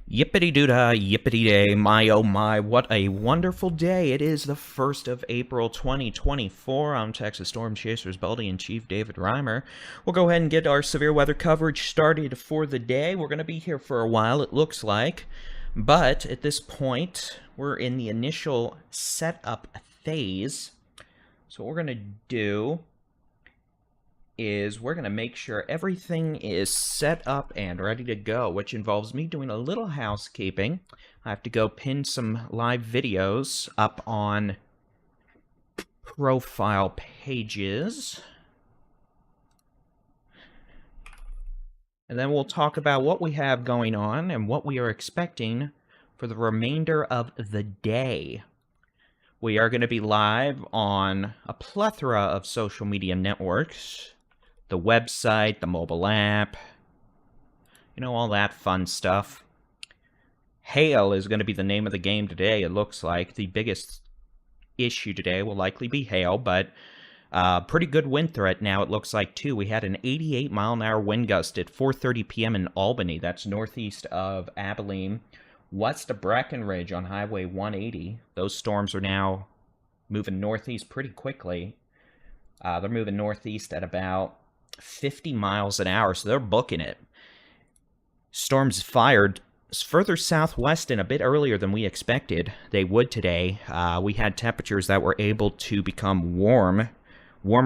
Yippity-doo-dah, yippity-day, my oh my, what a wonderful day. It is the 1st of April, 2024. I'm Texas Storm Chasers Baldy-in-Chief David Reimer. We'll go ahead and get our severe weather coverage started for the day. We're going to be here for a while, it looks like. But at this point, we're in the initial setup phase. So what we're going to do is we're going to make sure everything is set up and ready to go, which involves me doing a little housekeeping. I have to go pin some live videos up on profile pages. And then we'll talk about what we have going on and what we are expecting for the remainder of the day. We are going to be live on a plethora of social media networks. The website, the mobile app, you know, all that fun stuff. Hail is going to be the name of the game today, it looks like. The biggest issue today will likely be hail, but pretty good wind threat now, it looks like, too. We had an 88-mile-an-hour wind gust at 4:30 p.m. in Albany. That's northeast of Abilene, west of Breckenridge on Highway 180. Those storms are now moving northeast pretty quickly. They're moving northeast at about 50 miles an hour, so they're booking it. Storms fired further southwest and a bit earlier than we expected they would today. We had temperatures that were able to become warmer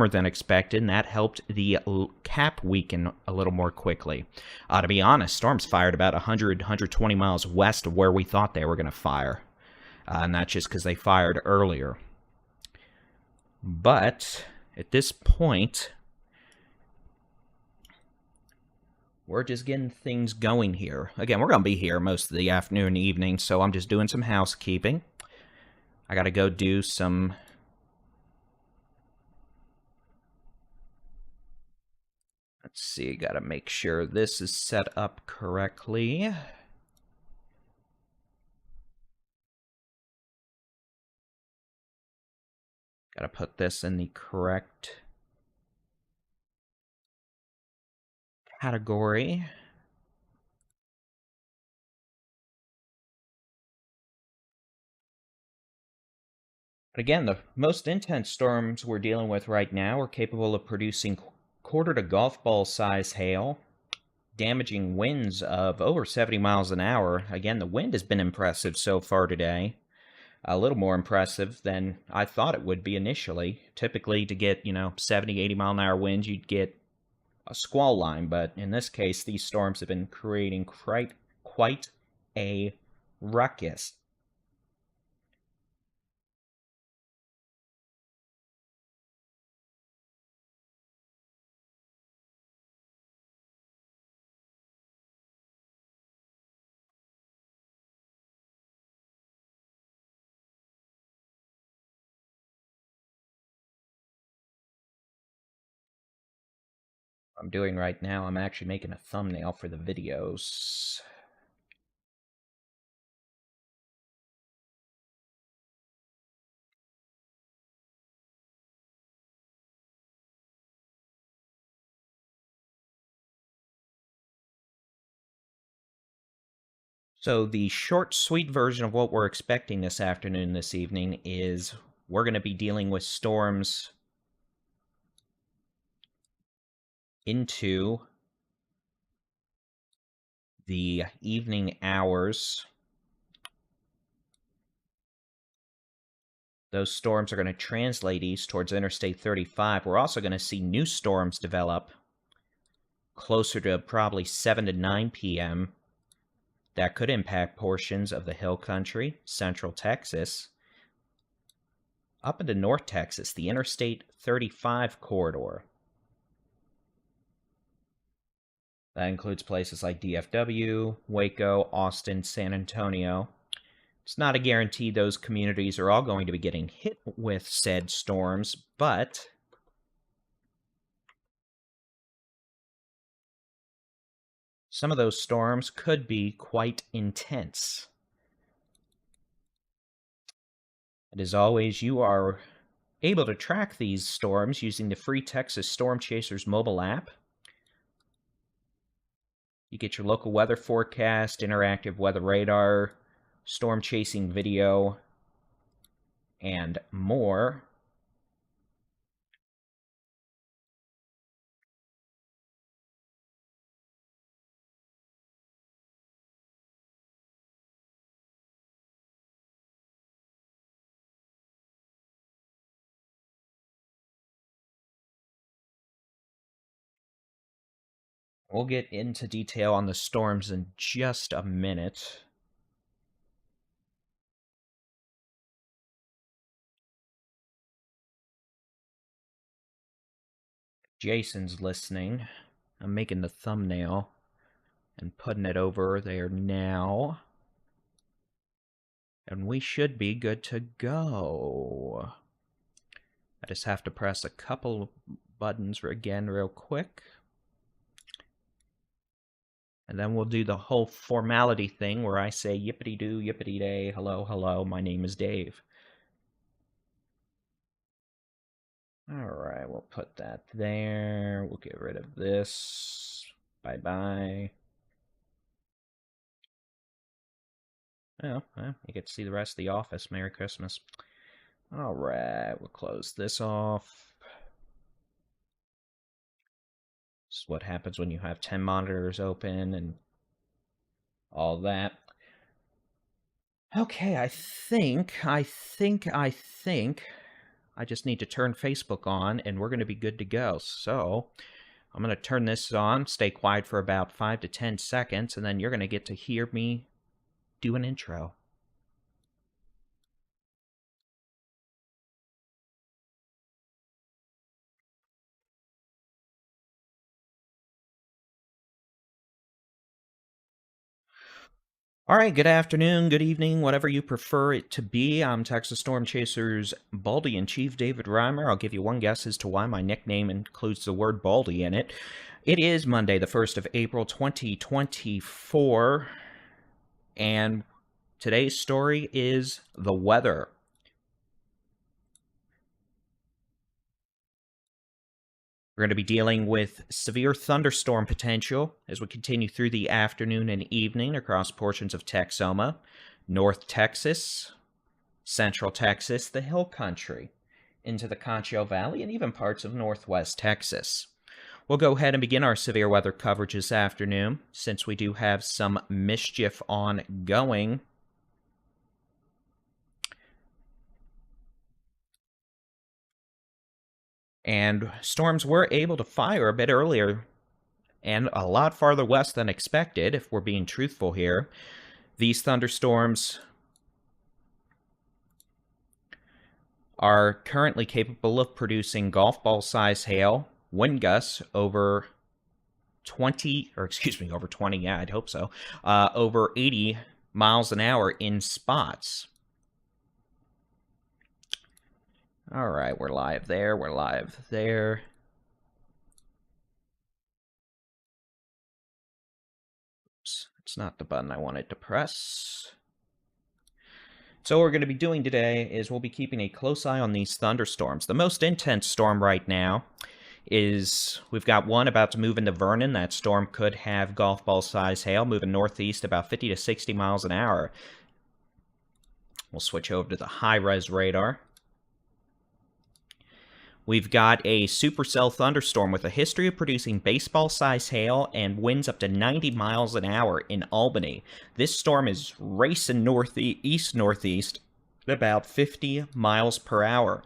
than expected, and that helped the cap weaken a little more quickly. To be honest, storms fired about 120 miles west of where we thought they were going to fire, and that's just because they fired earlier. But at this point, we're just getting things going here. Again, we're going to be here most of the afternoon and evening, so I'm just doing some housekeeping. I got to go do some... Let's see, got to make sure this is set up correctly. Got to put this in the correct category. But again, the most intense storms we're dealing with right now are capable of producing quarter to golf ball size hail, damaging winds of over 70 miles an hour. Again, the wind has been impressive so far today. A little more impressive than I thought it would be initially. Typically, to get, 70, 80 mile an hour winds, you'd get a squall line, but in this case, these storms have been creating quite a ruckus. What I'm doing right now, I'm actually making a thumbnail for the videos. So the short, sweet version of what we're expecting this afternoon, this evening, is we're going to be dealing with storms into the evening hours. Those storms are going to translate east towards Interstate 35. We're also going to see new storms develop closer to probably 7 to 9 p.m. that could impact portions of the Hill Country, Central Texas, up into North Texas, the Interstate 35 corridor. That includes places like DFW, Waco, Austin, San Antonio. It's not a guarantee those communities are all going to be getting hit with said storms, but some of those storms could be quite intense. And as always, you are able to track these storms using the free Texas Storm Chasers mobile app. You get your local weather forecast, interactive weather radar, storm chasing video, and more. We'll get into detail on the storms in just a minute. Jason's listening. I'm making the thumbnail and putting it over there now. And we should be good to go. I just have to press a couple buttons again real quick. And then we'll do the whole formality thing where I say yippity-doo, yippity-day, hello, hello, my name is Dave. Alright, we'll put that there. We'll get rid of this. Bye-bye. Oh, well, you get to see the rest of the office. Merry Christmas. Alright, we'll close this off. This is what happens when you have 10 monitors open and all that. Okay, I think I just need to turn Facebook on, and we're going to be good to go. So, I'm going to turn this on, stay quiet for about 5 to 10 seconds, and then you're going to get to hear me do an intro. Alright, good afternoon, good evening, whatever you prefer it to be. I'm Texas Storm Chaser's Baldy-in-Chief David Reimer. I'll give you one guess as to why my nickname includes the word Baldy in it. It is Monday, the 1st of April, 2024, and today's story is the weather. We're going to be dealing with severe thunderstorm potential as we continue through the afternoon and evening across portions of Texoma, North Texas, Central Texas, the Hill Country, into the Concho Valley, and even parts of Northwest Texas. We'll go ahead and begin our severe weather coverage this afternoon, since we do have some mischief ongoing. And storms were able to fire a bit earlier and a lot farther west than expected, if we're being truthful here. These thunderstorms are currently capable of producing golf ball size hail, wind gusts over 20, yeah, I'd hope so, over 80 miles an hour in spots. Alright, we're live there, we're live there. Oops, it's not the button I wanted to press. So what we're going to be doing today is we'll be keeping a close eye on these thunderstorms. The most intense storm right now is we've got one about to move into Vernon. That storm could have golf ball size hail moving northeast about 50 to 60 miles an hour. We'll switch over to the high-res radar. We've got a supercell thunderstorm with a history of producing baseball-sized hail and winds up to 90 miles an hour in Albany. This storm is racing east-northeast at about 50 miles per hour.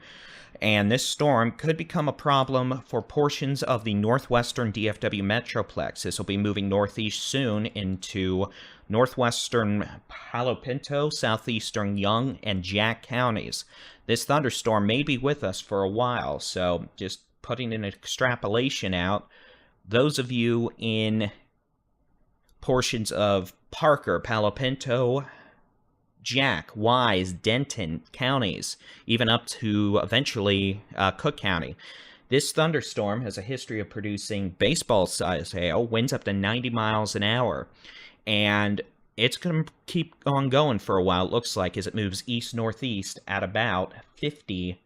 And this storm could become a problem for portions of the northwestern DFW Metroplex. This will be moving northeast soon into northwestern Palo Pinto, southeastern Young, and Jack counties. This thunderstorm may be with us for a while, so just putting an extrapolation out, those of you in portions of Parker, Palo Pinto, Jack, Wise, Denton counties, even up to eventually Cook County. This thunderstorm has a history of producing baseball-sized hail, winds up to 90 miles an hour, and it's going to keep on going for a while, it looks like, as it moves east-northeast at about 50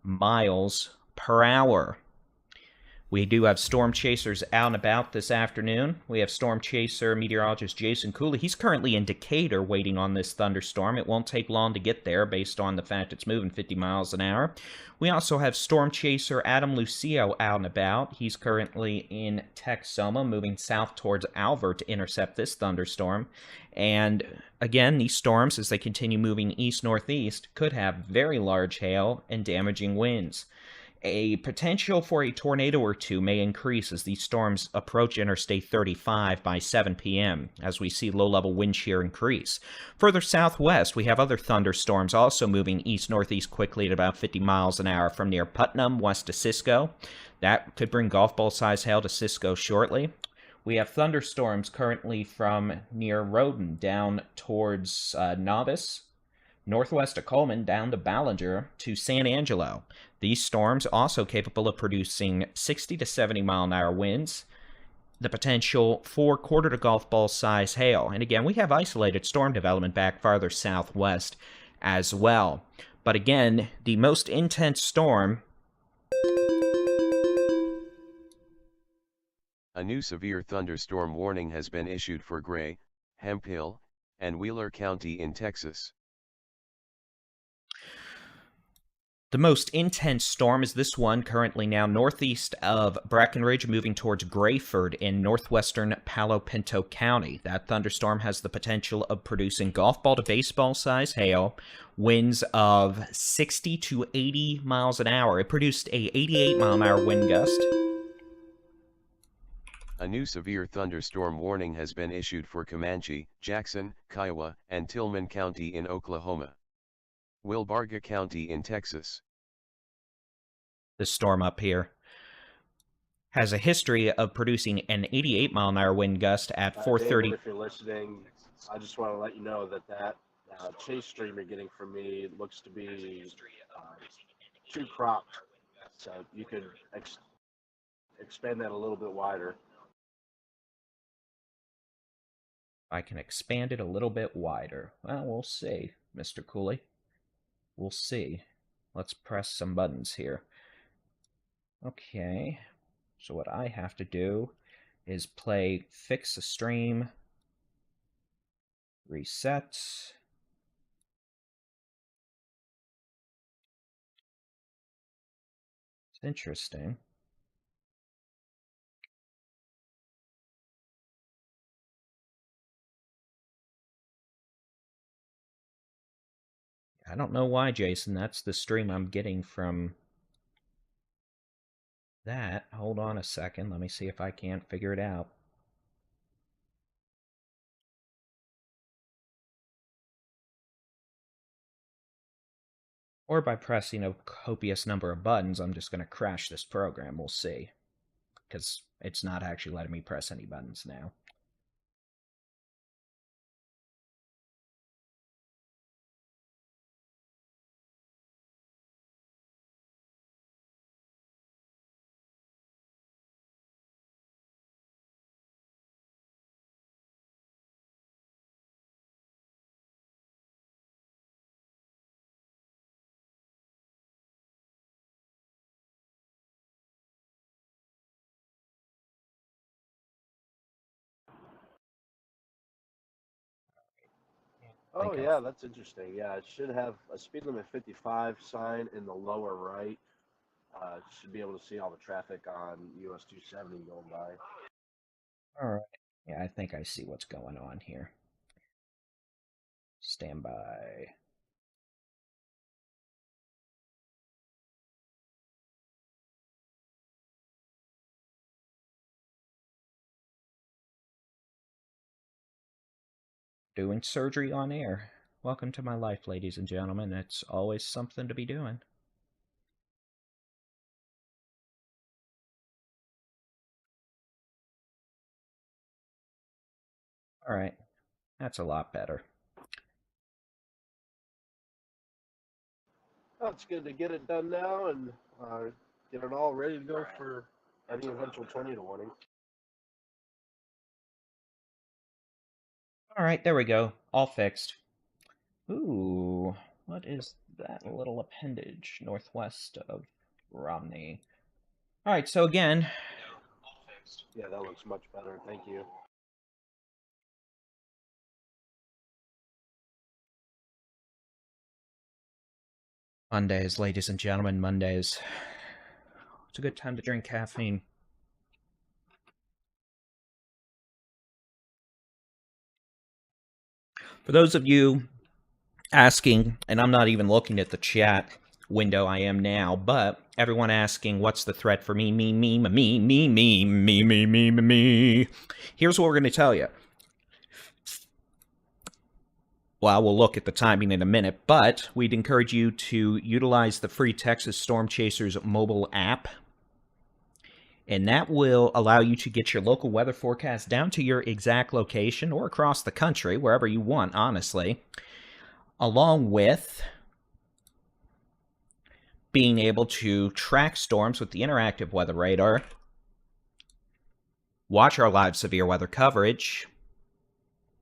miles per hour. We do have storm chasers out and about this afternoon. We have storm chaser meteorologist Jason Cooley. He's currently in Decatur waiting on this thunderstorm. It won't take long to get there based on the fact it's moving 50 miles an hour. We also have storm chaser Adam Lucio out and about. He's currently in Texoma, moving south towards Alver to intercept this thunderstorm. And again, these storms, as they continue moving east-northeast, could have very large hail and damaging winds. A potential for a tornado or two may increase as these storms approach Interstate 35 by 7 p.m., as we see low-level wind shear increase. Further southwest, we have other thunderstorms also moving east-northeast quickly at about 50 miles an hour from near Putnam west to Cisco. That could bring golf ball-size hail to Cisco shortly. We have thunderstorms currently from near Roden down towards Novice, northwest of Coleman down to Ballinger to San Angelo. These storms also capable of producing 60 to 70 mile an hour winds, the potential for quarter to golf ball size hail. And again, we have isolated storm development back farther southwest as well. But again, the most intense storm. A new severe thunderstorm warning has been issued for Gray, Hemphill, and Wheeler County in Texas. The most intense storm is this one currently now northeast of Breckenridge, moving towards Grayford in northwestern Palo Pinto County. That thunderstorm has the potential of producing golf ball to baseball size hail, winds of 60 to 80 miles an hour. It produced a 88 mile an hour wind gust. A new severe thunderstorm warning has been issued for Comanche, Jackson, Kiowa, and Tillman County in Oklahoma. Wilbarga County in Texas. This storm up here has a history of producing an 88 mile an hour wind gust at 4:30. David, if you're listening, I just want to let you know that chase stream you're getting from me looks to be too cropped, so you could expand that a little bit wider. I can expand it a little bit wider. Well, we'll see, Mr. Cooley. We'll see. Let's press some buttons here. Okay, so what I have to do is play fix the stream, reset. It's interesting. I don't know why, Jason. That's the stream I'm getting from that. Hold on a second. Let me see if I can't figure it out. Or by pressing a copious number of buttons, I'm just going to crash this program. We'll see. Because it's not actually letting me press any buttons now. Oh yeah, that's interesting. Yeah, it should have a speed limit 55 sign in the lower right. Should be able to see all the traffic on US 270 going by. All right. Yeah, I think I see what's going on here. Stand by. Doing surgery on air. Welcome to my life, ladies and gentlemen. It's always something to be doing. All right. That's a lot better. Oh, it's good to get it done now and get it all ready to go for any eventual tornado warning. All right, there we go. All fixed. Ooh, what is that little appendage northwest of Romney? All right, so again, Yeah, that looks much better. Thank you. Mondays, ladies and gentlemen, Mondays. It's a good time to drink caffeine. For those of you asking, and I'm not even looking at the chat window, I am now, but everyone asking, what's the threat for me, me, me, me, me, me, me, me, me, me, me. Here's what we're going to tell you. Well, we'll look at the timing in a minute, but we'd encourage you to utilize the free Texas Storm Chasers mobile app, and that will allow you to get your local weather forecast down to your exact location or across the country, wherever you want, honestly, along with being able to track storms with the interactive weather radar, watch our live severe weather coverage,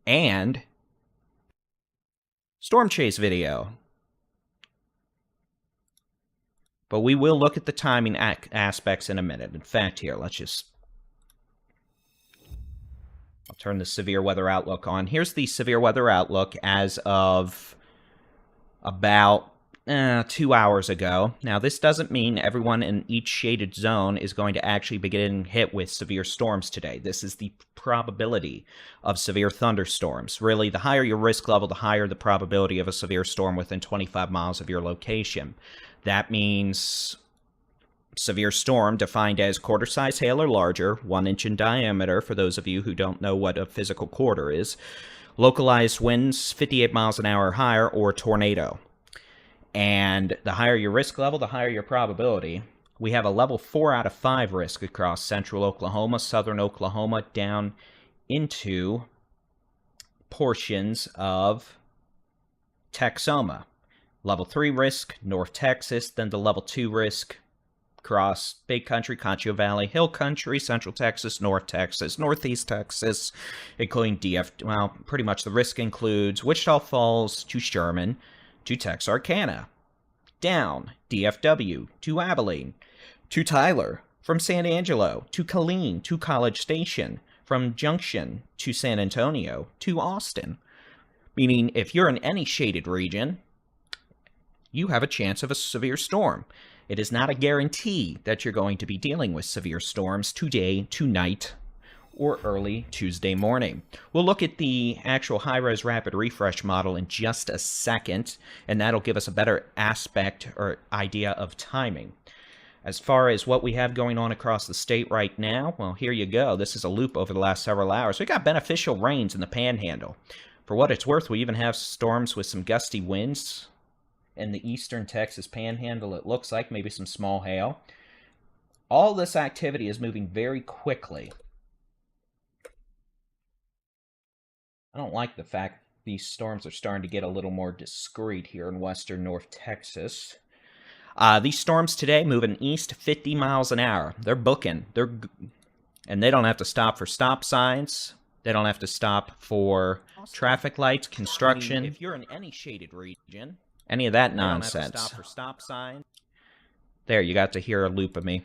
and storm chase video. But we will look at the timing aspects in a minute. In fact, here, I'll turn the severe weather outlook on. Here's the severe weather outlook as of about 2 hours ago. Now, this doesn't mean everyone in each shaded zone is going to actually be getting hit with severe storms today. This is the probability of severe thunderstorms. Really, the higher your risk level, the higher the probability of a severe storm within 25 miles of your location. That means severe storm defined as quarter-size hail or larger, 1 inch in diameter, for those of you who don't know what a physical quarter is, localized winds 58 miles an hour or higher, or tornado. And the higher your risk level, the higher your probability. We have a level 4 out of 5 risk across central Oklahoma, southern Oklahoma, down into portions of Texoma. Level 3 risk, North Texas, then the level 2 risk across Big Country, Concho Valley, Hill Country, Central Texas, North Texas, Northeast Texas, including well, pretty much the risk includes Wichita Falls to Sherman, to Texarkana, down DFW, to Abilene, to Tyler, from San Angelo, to Killeen, to College Station, from Junction to San Antonio, to Austin. Meaning, if you're in any shaded region, you have a chance of a severe storm. It is not a guarantee that you're going to be dealing with severe storms today, tonight, or early Tuesday morning. We'll look at the actual high-res rapid refresh model in just a second, and that'll give us a better aspect or idea of timing. As far as what we have going on across the state right now, well, here you go. This is a loop over the last several hours. We got beneficial rains in the Panhandle. For what it's worth, we even have storms with some gusty winds in the eastern Texas Panhandle, it looks like. Maybe some small hail. All this activity is moving very quickly. I don't like the fact these storms are starting to get a little more discreet here in western North Texas. These storms today moving east 50 miles an hour. They're booking. And they don't have to stop for stop signs. They don't have to stop for traffic lights, construction. If you're in any shaded region, any of that nonsense. They don't have to stop for stop signs. There, you got to hear a loop of me.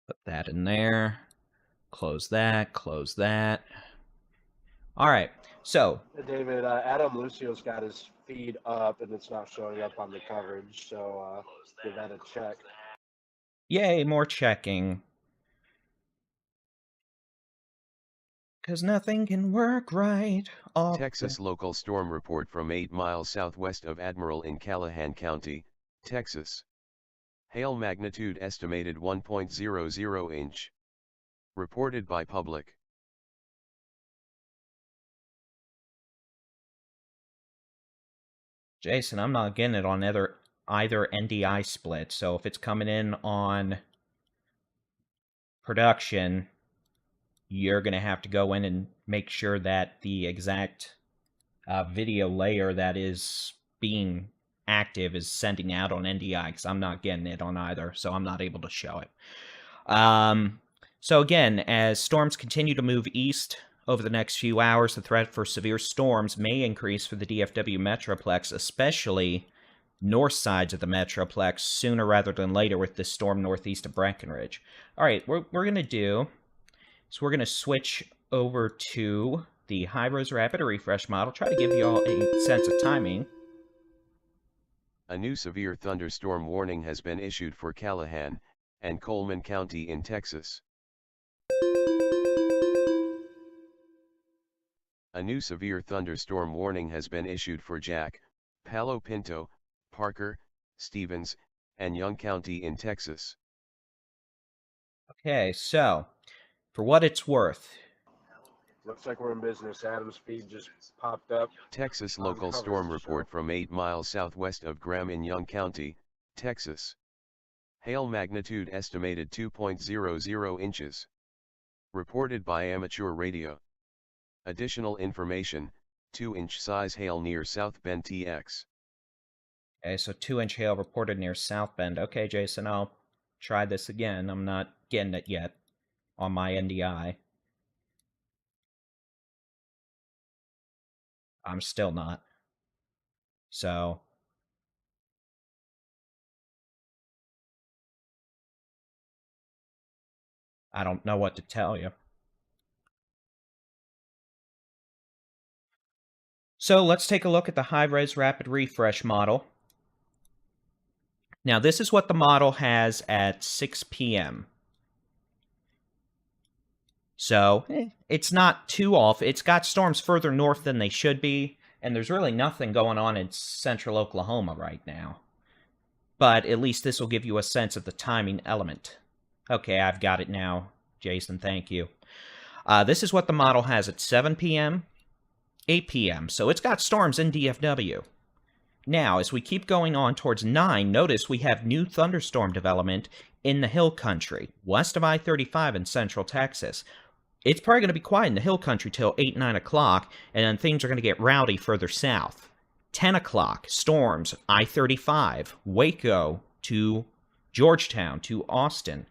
Put that in there. Close that, close that. All right, so. David, Adam Lucio's got his feed up, and it's not showing up on the coverage, so give that a check. Yay, more checking. Because nothing can work right. Texas local storm report from 8 miles southwest of Admiral in Callahan County, Texas. Hail magnitude estimated 1.00 inch. Reported by public. Jason, I'm not getting it on either NDI split, so if it's coming in on production, you're going to have to go in and make sure that the exact video layer that is being active is sending out on NDI, because I'm not getting it on either, so I'm not able to show it. So again, as storms continue to move east over the next few hours, the threat for severe storms may increase for the DFW Metroplex, especially north sides of the Metroplex, sooner rather than later with this storm northeast of Breckenridge. All right, we're going to do is we're going to switch over to the high-res rapid refresh model, try to give you all a sense of timing. A new severe thunderstorm warning has been issued for Callahan and Coleman County in Texas. A new severe thunderstorm warning has been issued for Jack, Palo Pinto, Parker, Stevens, and Young County in Texas. Okay, so for what it's worth, Looks like we're in business. Adam's feed just popped up. Texas local storm report from 8 miles southwest of Graham in Young County, Texas. Hail magnitude estimated 2.00 inches. Reported by amateur radio. Additional information, 2-inch size hail near South Bend TX. okay, so 2-inch hail reported near South Bend. Okay, Jason, I'll try this again. I'm not getting it yet on my NDI. I'm still not. So I don't know what to tell you. So let's take a look at the high-res rapid refresh model. Now this is what the model has at 6 p.m. So it's not too off. It's got storms further north than they should be, and there's really nothing going on in central Oklahoma right now. But at least this will give you a sense of the timing element. Okay, I've got it now, Jason, thank you. This is what the model has at 7 p.m., 8 p.m., so it's got storms in DFW. Now, as we keep going on towards 9, notice we have new thunderstorm development in the hill country, west of I-35 in central Texas. It's probably going to be quiet in the hill country till 8, 9 o'clock, and then things are going to get rowdy further south. 10 o'clock, storms, I-35, Waco to Georgetown to Austin.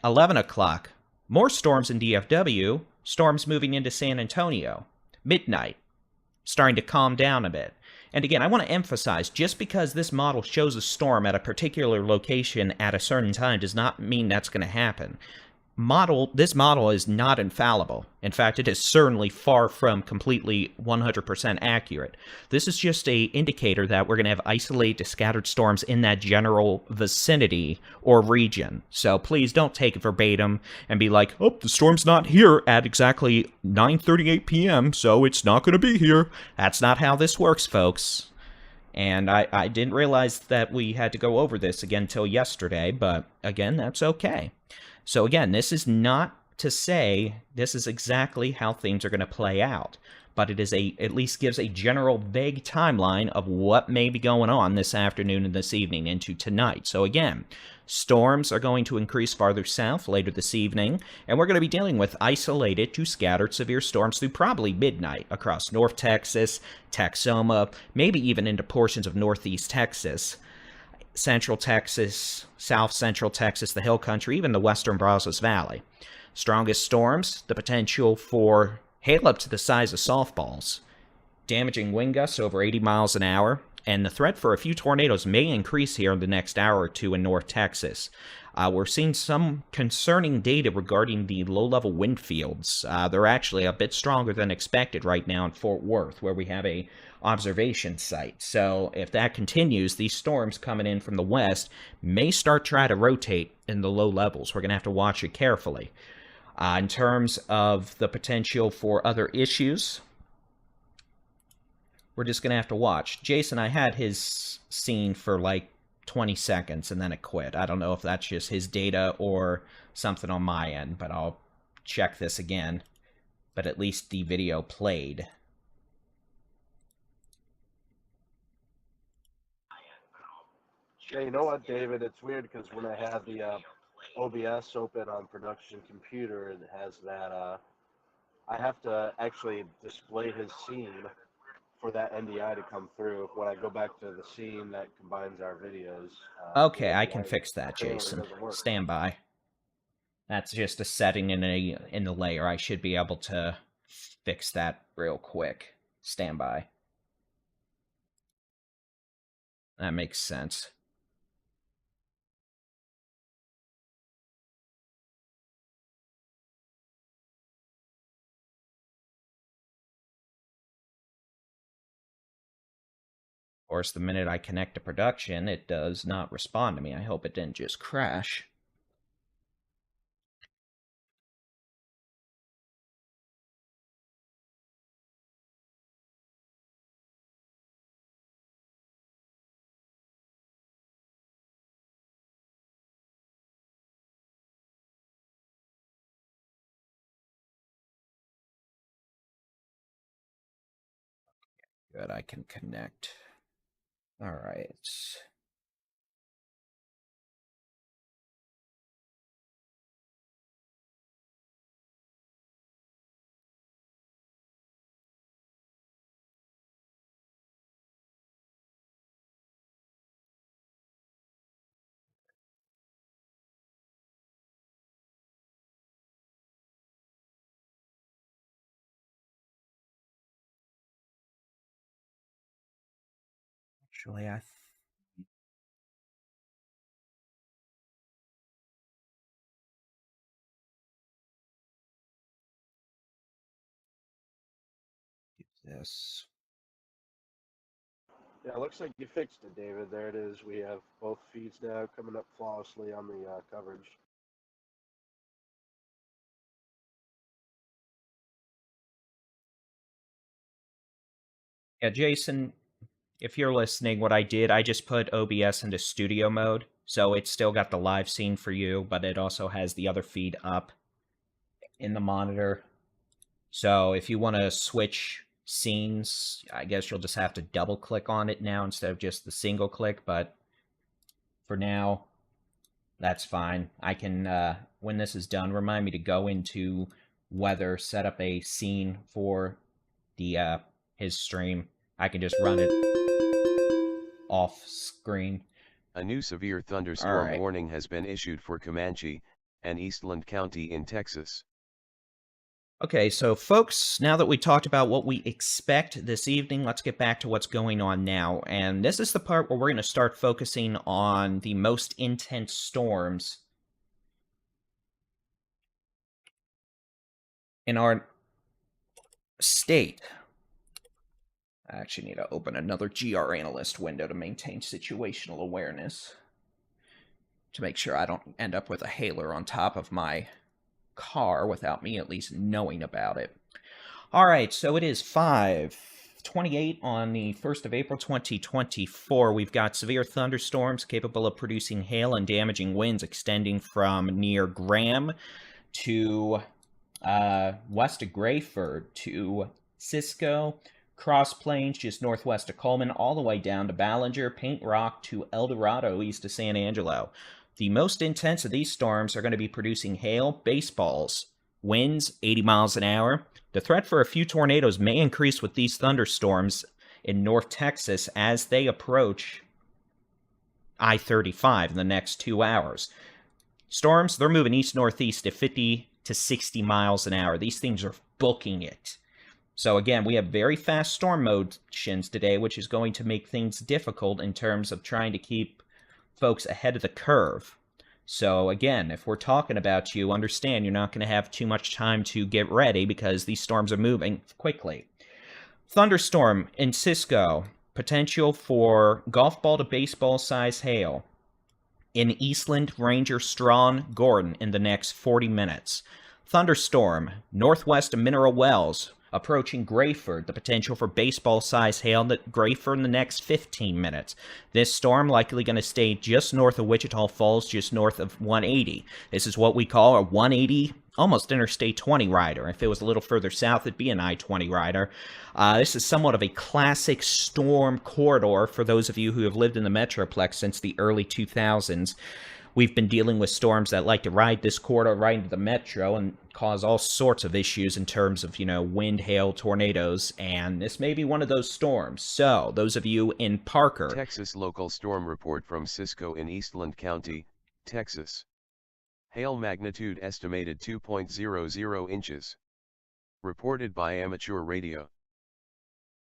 11 o'clock, more storms in DFW, storms moving into San Antonio. Midnight, starting to calm down a bit. And again, I want to emphasize, just because this model shows a storm at a particular location at a certain time does not mean that's going to happen. This model is not infallible. In fact, it is certainly far from completely 100% accurate. This is just an indicator that we're going to have isolated scattered storms in that general vicinity or region. So please don't take it verbatim and be like, oh, the storm's not here at exactly 9:38 p.m., so it's not going to be here. That's not how this works, folks. And I didn't realize that we had to go over this again till yesterday, but again, that's okay. So again, this is not to say this is exactly how things are going to play out, but it is at least gives a general vague timeline of what may be going on this afternoon and this evening into tonight. So again, storms are going to increase farther south later this evening, and we're going to be dealing with isolated to scattered severe storms through probably midnight across North Texas, Texoma, maybe even into portions of northeast Texas. Central Texas, South Central Texas, the Hill Country, even the western Brazos Valley. Strongest storms, the potential for hail up to the size of softballs, damaging wind gusts over 80 miles an hour, and the threat for a few tornadoes may increase here in the next hour or two in North Texas. We're seeing some concerning data regarding the low-level wind fields. They're actually a bit stronger than expected right now in Fort Worth, where we have a observation site. So if that continues, these storms coming in from the west may start trying to rotate in the low levels. We're going to have to watch it carefully. In terms of the potential for other issues, we're just going to have to watch. Jason, I had his scene for like 20 seconds and then it quit. I don't know if that's just his data or something on my end, but I'll check this again. But at least the video played. Yeah, you know what, David? It's weird because when I have the OBS open on production computer, it has that. I have to actually display his scene for that NDI to come through. When I go back to the scene that combines our videos, the Okay, I can NDI fix that, apparently Jason. doesn't work. Stand by. That's just a setting in the layer. I should be able to fix that real quick. Stand by. That makes sense. Of course, the minute I connect to production, it does not respond to me. I hope it didn't just crash. Good, I can connect. All right. Actually, I do this. Yeah, it looks like you fixed it, David. There it is. We have both feeds now coming up flawlessly on the coverage. Yeah, Jason, if you're listening, what I did, I just put OBS into studio mode. So it's still got the live scene for you, but it also has the other feed up in the monitor. So if you want to switch scenes, I guess you'll just have to double click on it now instead of just the single click. But for now, that's fine. I can, when this is done, remind me to go into weather, set up a scene for the his stream. I can just run it off screen. A new severe thunderstorm warning has been issued for Comanche and Eastland County in Texas. Okay, so folks, now that we talked about what we expect this evening, let's get back to what's going on now. And this is the part where we're going to start focusing on the most intense storms in our state. I actually need to open another GR Analyst window to maintain situational awareness, to make sure I don't end up with a hailer on top of my car without me at least knowing about it. All right, so it is 5:28 on the 1st of April, 2024. We've got severe thunderstorms capable of producing hail and damaging winds extending from near Graham to west of Grayford to Cisco, Cross Plains just northwest of Coleman, all the way down to Ballinger, Paint Rock to El Dorado east of San Angelo. The most intense of these storms are going to be producing hail, baseballs, winds 80 miles an hour. The threat for a few tornadoes may increase with these thunderstorms in North Texas as they approach I-35 in the next 2 hours. Storms, they're moving east-northeast at 50 to 60 miles an hour. These things are booking it. So again, we have very fast storm motions today, which is going to make things difficult in terms of trying to keep folks ahead of the curve. So again, if we're talking about you, understand you're not going to have too much time to get ready because these storms are moving quickly. Thunderstorm in Cisco, potential for golf ball to baseball size hail in Eastland, Ranger, Strawn, Gordon in the next 40 minutes. Thunderstorm northwest of Mineral Wells, approaching Grayford, the potential for baseball-sized hail at Grayford in the next 15 minutes. This storm likely going to stay just north of Wichita Falls, just north of 180. This is what we call a 180 almost Interstate 20 rider. If it was a little further south, it'd be an I-20 rider. This is somewhat of a classic storm corridor for those of you who have lived in the Metroplex since the early 2000s. We've been dealing with storms that like to ride this corridor right into the metro and cause all sorts of issues in terms of, wind, hail, tornadoes, and this may be one of those storms. So, those of you in Parker... Texas local storm report from Cisco in Eastland County, Texas. Hail magnitude estimated 2.00 inches. Reported by amateur radio.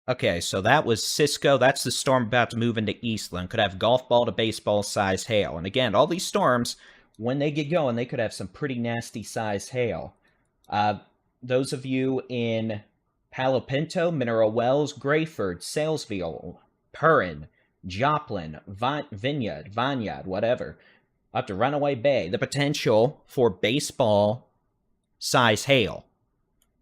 Okay, so that was Cisco. That's the storm about to move into Eastland. Could have golf ball to baseball size hail. And again, all these storms, when they get going, they could have some pretty nasty size hail. Those of you in Palo Pinto, Mineral Wells, Grayford, Salesville, Perrin, Joplin, Vineyard, whatever, up to Runaway Bay, the potential for baseball size hail.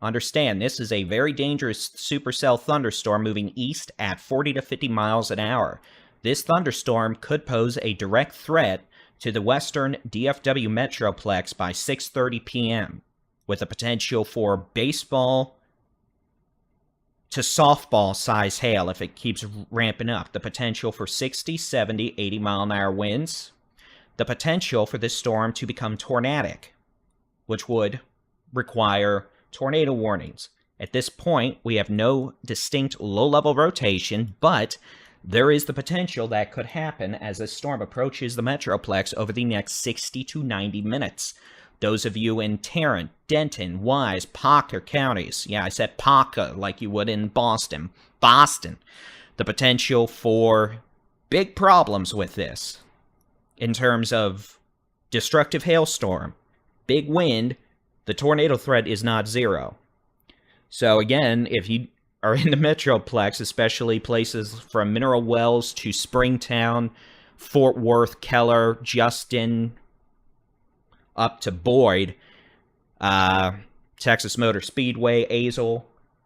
Understand, this is a very dangerous supercell thunderstorm moving east at 40 to 50 miles an hour. This thunderstorm could pose a direct threat to the western DFW Metroplex by 6:30 p.m., with the potential for baseball to softball size hail if it keeps ramping up. The potential for 60, 70, 80 mile an hour winds. The potential for this storm to become tornadic, which would require tornado warnings. At this point, we have no distinct low-level rotation, but there is the potential that could happen as this storm approaches the Metroplex over the next 60 to 90 minutes. Those of you in Tarrant, Denton, Wise, Parker counties, yeah, I said Parker like you would in Boston, the potential for big problems with this in terms of destructive hailstorm, big wind. The tornado threat is not zero. So again, if you are in the Metroplex, especially places from Mineral Wells to Springtown, Fort Worth, Keller, Justin, up to Boyd, Texas Motor Speedway, Azle,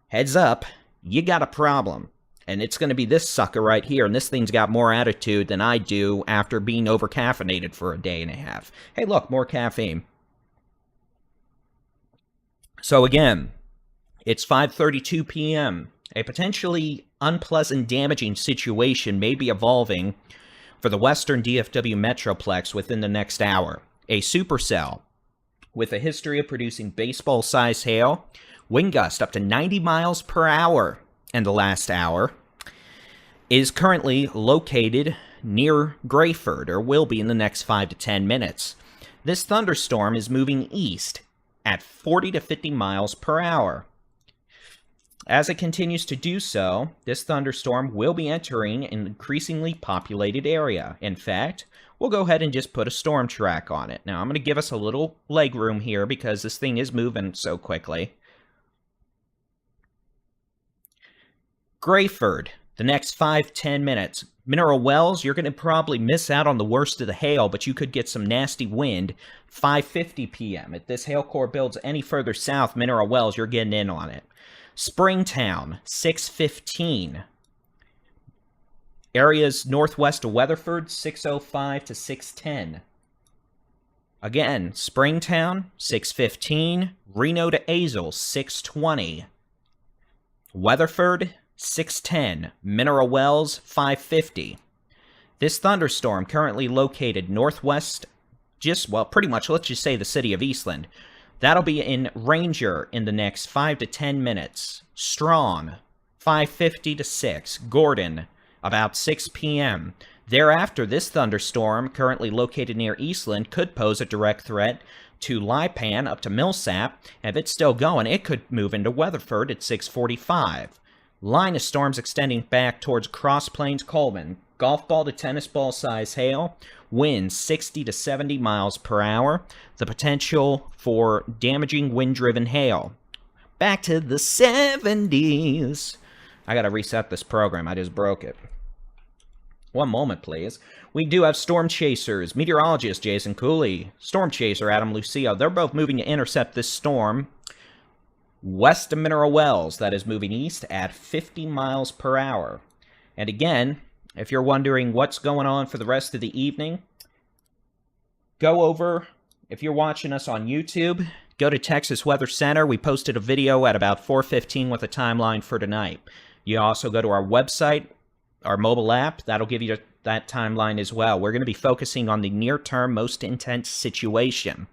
heads up, you got a problem. And it's going to be this sucker right here, and this thing's got more attitude than I do after being over-caffeinated for a day and a half. Hey, look, more caffeine. So again, it's 5:32 p.m. A potentially unpleasant, damaging situation may be evolving for the western DFW Metroplex within the next hour. A supercell with a history of producing baseball-sized hail, wind gust up to 90 miles per hour in the last hour, is currently located near Grayford, or will be in the next 5 to 10 minutes. This thunderstorm is moving east at 40 to 50 miles per hour. As it continues to do so, this thunderstorm will be entering an increasingly populated area. In fact, we'll go ahead and just put a storm track on it. Now, I'm going to give us a little leg room here because this thing is moving so quickly. Grayford, the next 5-10 minutes. Mineral Wells, you're going to probably miss out on the worst of the hail, but you could get some nasty wind. 5:50 p.m. If this hail core builds any further south, Mineral Wells, you're getting in on it. Springtown, 6:15. Areas northwest of Weatherford, 6:05 to 6:10. Again, Springtown, 6:15. Reno to Azle, 6:20. Weatherford, 6:10. Mineral Wells, 5:50. This thunderstorm currently located northwest, pretty much, let's just say the city of Eastland. That'll be in Ranger in the next 5 to 10 minutes. Strong, 5:50 to 6. Gordon, about 6 p.m. Thereafter, this thunderstorm, currently located near Eastland, could pose a direct threat to Lipan up to Millsap. And if it's still going, it could move into Weatherford at 6:45. Line of storms extending back towards Cross Plains, Coleman. Golf ball to tennis ball size hail. Winds 60 to 70 miles per hour. The potential for damaging wind-driven hail. Back to the 70s. I gotta reset this program. I just broke it. One moment, please. We do have storm chasers. Meteorologist Jason Cooley. Storm chaser Adam Lucio. They're both moving to intercept this storm west of Mineral Wells, that is moving east at 50 miles per hour. And again, if you're wondering what's going on for the rest of the evening, go over, if you're watching us on YouTube, Go to Texas Weather Center. We posted a video at about 4:15 with a timeline for tonight. You also go to our website, our mobile app. That'll give you that timeline as well. We're going to be focusing on the near-term, most intense situation.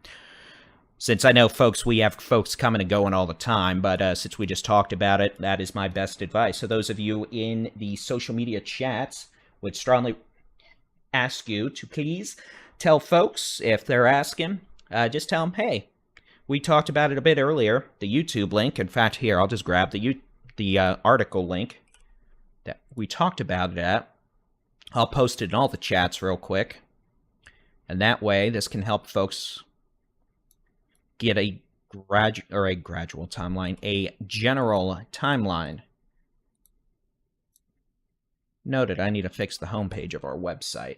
Since I know, folks, we have folks coming and going all the time, but since we just talked about it, that is my best advice. So those of you in the social media chats would strongly ask you to please tell folks, if they're asking, just tell them, hey, we talked about it a bit earlier, the YouTube link. In fact, here, I'll just grab the article link that we talked about it at. I'll post it in all the chats real quick. And that way, this can help folks get a gradual timeline, a general timeline. Noted, I need to fix the homepage of our website.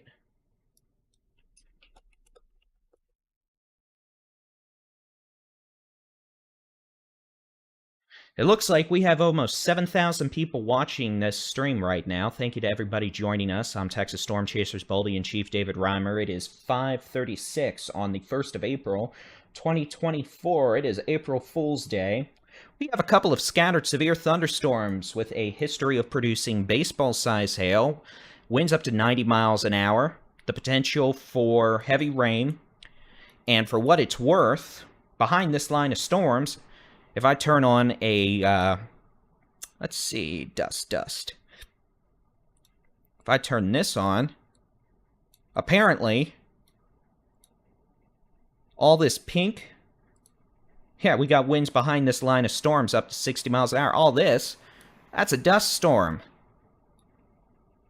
It looks like we have almost 7,000 people watching this stream right now. Thank you to everybody joining us. I'm Texas Storm Chasers Baldy-in-Chief David Reimer. It is 5:36 on the 1st of April, 2024. It is April Fool's Day. We have a couple of scattered severe thunderstorms with a history of producing baseball-size hail, winds up to 90 miles an hour, the potential for heavy rain, and for what it's worth, behind this line of storms, if I turn on a, let's see, dust. If I turn this on, apparently, all this pink, yeah, we got winds behind this line of storms up to 60 miles an hour. All this, that's a dust storm.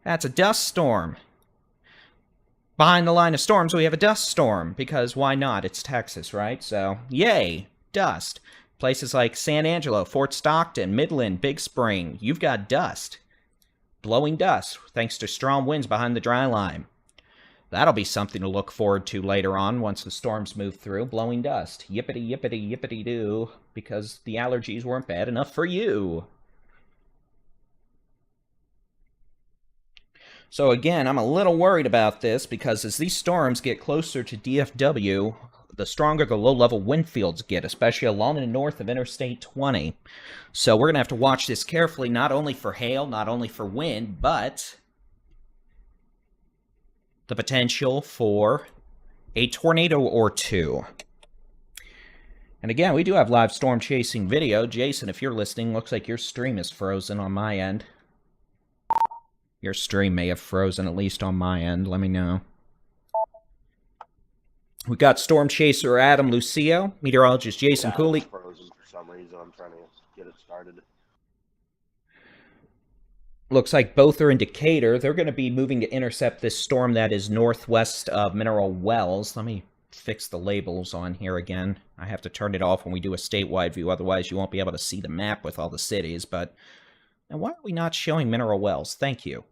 That's a dust storm. Behind the line of storms, we have a dust storm, because why not? It's Texas, right? So, yay, dust. Places like San Angelo, Fort Stockton, Midland, Big Spring, you've got dust. Blowing dust, thanks to strong winds behind the dry line. That'll be something to look forward to later on once the storms move through. Blowing dust. Yippity, yippity, yippity doo. Because the allergies weren't bad enough for you. So again, I'm a little worried about this because as these storms get closer to DFW, the stronger the low-level wind fields get, especially along the north of Interstate 20. So we're going to have to watch this carefully, not only for hail, not only for wind, but the potential for a tornado or two. And again, we do have live storm chasing video. Jason, if you're listening, looks like your stream is frozen on my end. Your stream may have frozen, at least on my end. Let me know. We got Storm Chaser Adam Lucio, meteorologist Jason Cooley. It's frozen for some reason. I'm trying to get it started. Looks like both are in Decatur. They're going to be moving to intercept this storm that is northwest of Mineral Wells. Let me fix the labels on here again. I have to turn it off when we do a statewide view, otherwise you won't be able to see the map with all the cities. But and why are we not showing Mineral Wells? Thank you.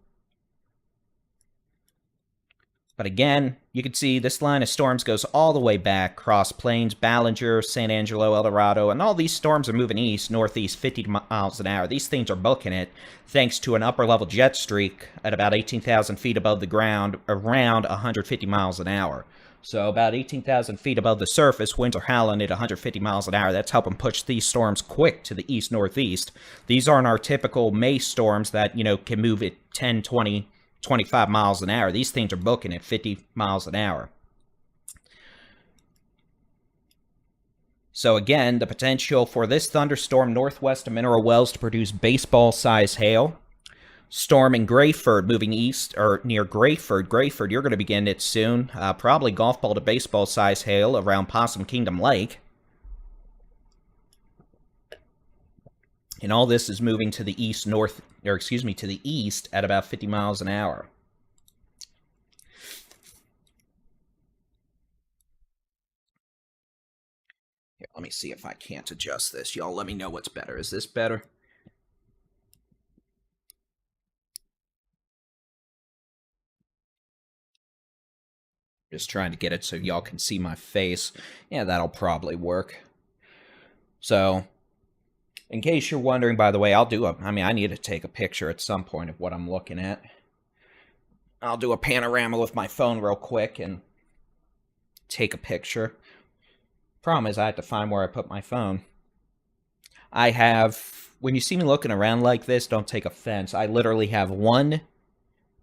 But again, you can see this line of storms goes all the way back, Cross Plains, Ballinger, San Angelo, El Dorado, and all these storms are moving east, northeast, 50 miles an hour. These things are booking it thanks to an upper-level jet streak at about 18,000 feet above the ground, around 150 miles an hour. So about 18,000 feet above the surface, winds are howling at 150 miles an hour. That's helping push these storms quick to the east-northeast. These aren't our typical May storms that, you know, can move at 10, 20, 25 miles an hour. These things are booking at 50 miles an hour. So again, the potential for this thunderstorm northwest of Mineral Wells to produce baseball-size hail. Storm in Grayford moving east, or near Grayford. Grayford, you're going to begin it soon. Probably golf ball to baseball-size hail around Possum Kingdom Lake. And all this is moving to the east, to the east at about 50 miles an hour. Here, let me see if I can't adjust this. Y'all let me know what's better. Is this better? Just trying to get it so y'all can see my face. Yeah, that'll probably work. So, in case you're wondering, by the way, I need to take a picture at some point of what I'm looking at. I'll do a panorama with my phone real quick and take a picture. Problem is, I have to find where I put my phone. I have, when you see me looking around like this, don't take offense. I literally have 1,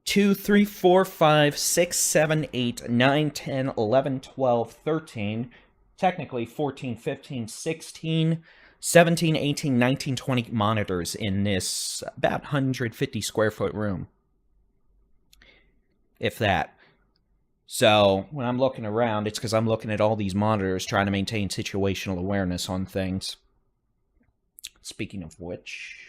2, 3, 4, 5, 6, 7, 8, 9, 10, 11, 12, 13, technically 14, 15, 16, 17, 18, 19, 20 monitors in this about 150 square foot room. If that. So when I'm looking around, it's because I'm looking at all these monitors trying to maintain situational awareness on things. Speaking of which...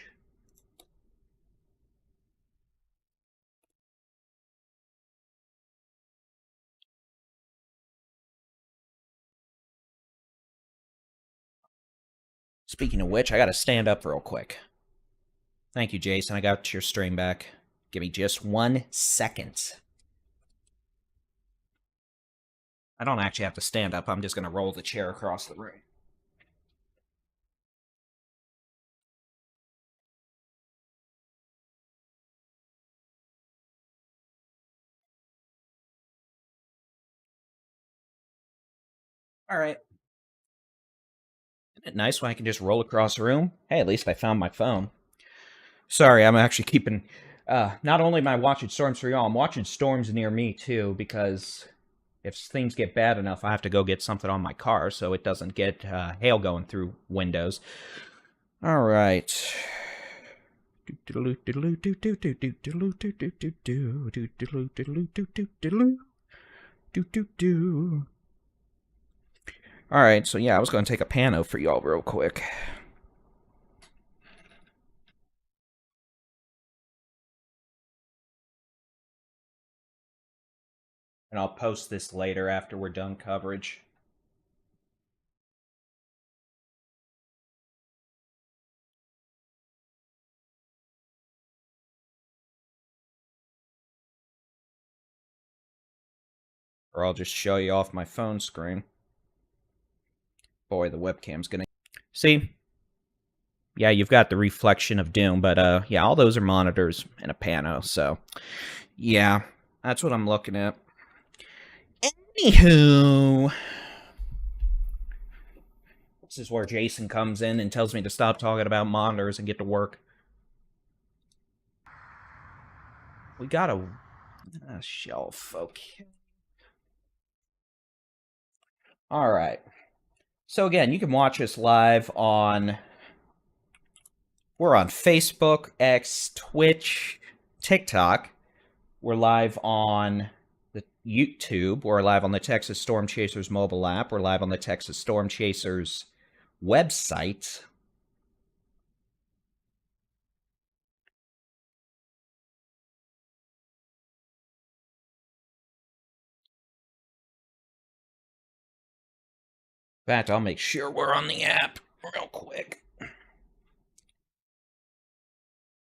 I gotta stand up real quick. Thank you, Jason. I got your stream back. Give me just 1 second. I don't actually have to stand up. I'm just gonna roll the chair across the room. All right. Isn't it nice when I can just roll across the room? Hey, at least I found my phone. Sorry, I'm actually keeping... not only am I watching storms for y'all, I'm watching storms near me, too, because if things get bad enough, I have to go get something on my car so it doesn't get hail going through windows. All right. Alright, so yeah, I was going to take a pano for y'all real quick. And I'll post this later after we're done coverage. Or I'll just show you off my phone screen. Boy, the webcam's gonna... See? Yeah, you've got the reflection of doom, but yeah, all those are monitors and a pano, so... Yeah, that's what I'm looking at. Anywho... This is where Jason comes in and tells me to stop talking about monitors and get to work. We got a shelf, okay. Alright. So again, you can watch us live on... We're on Facebook, X, Twitch, TikTok. We're live on the YouTube. We're live on the Texas Storm Chasers mobile app. We're live on the Texas Storm Chasers website. In fact, I'll make sure we're on the app real quick.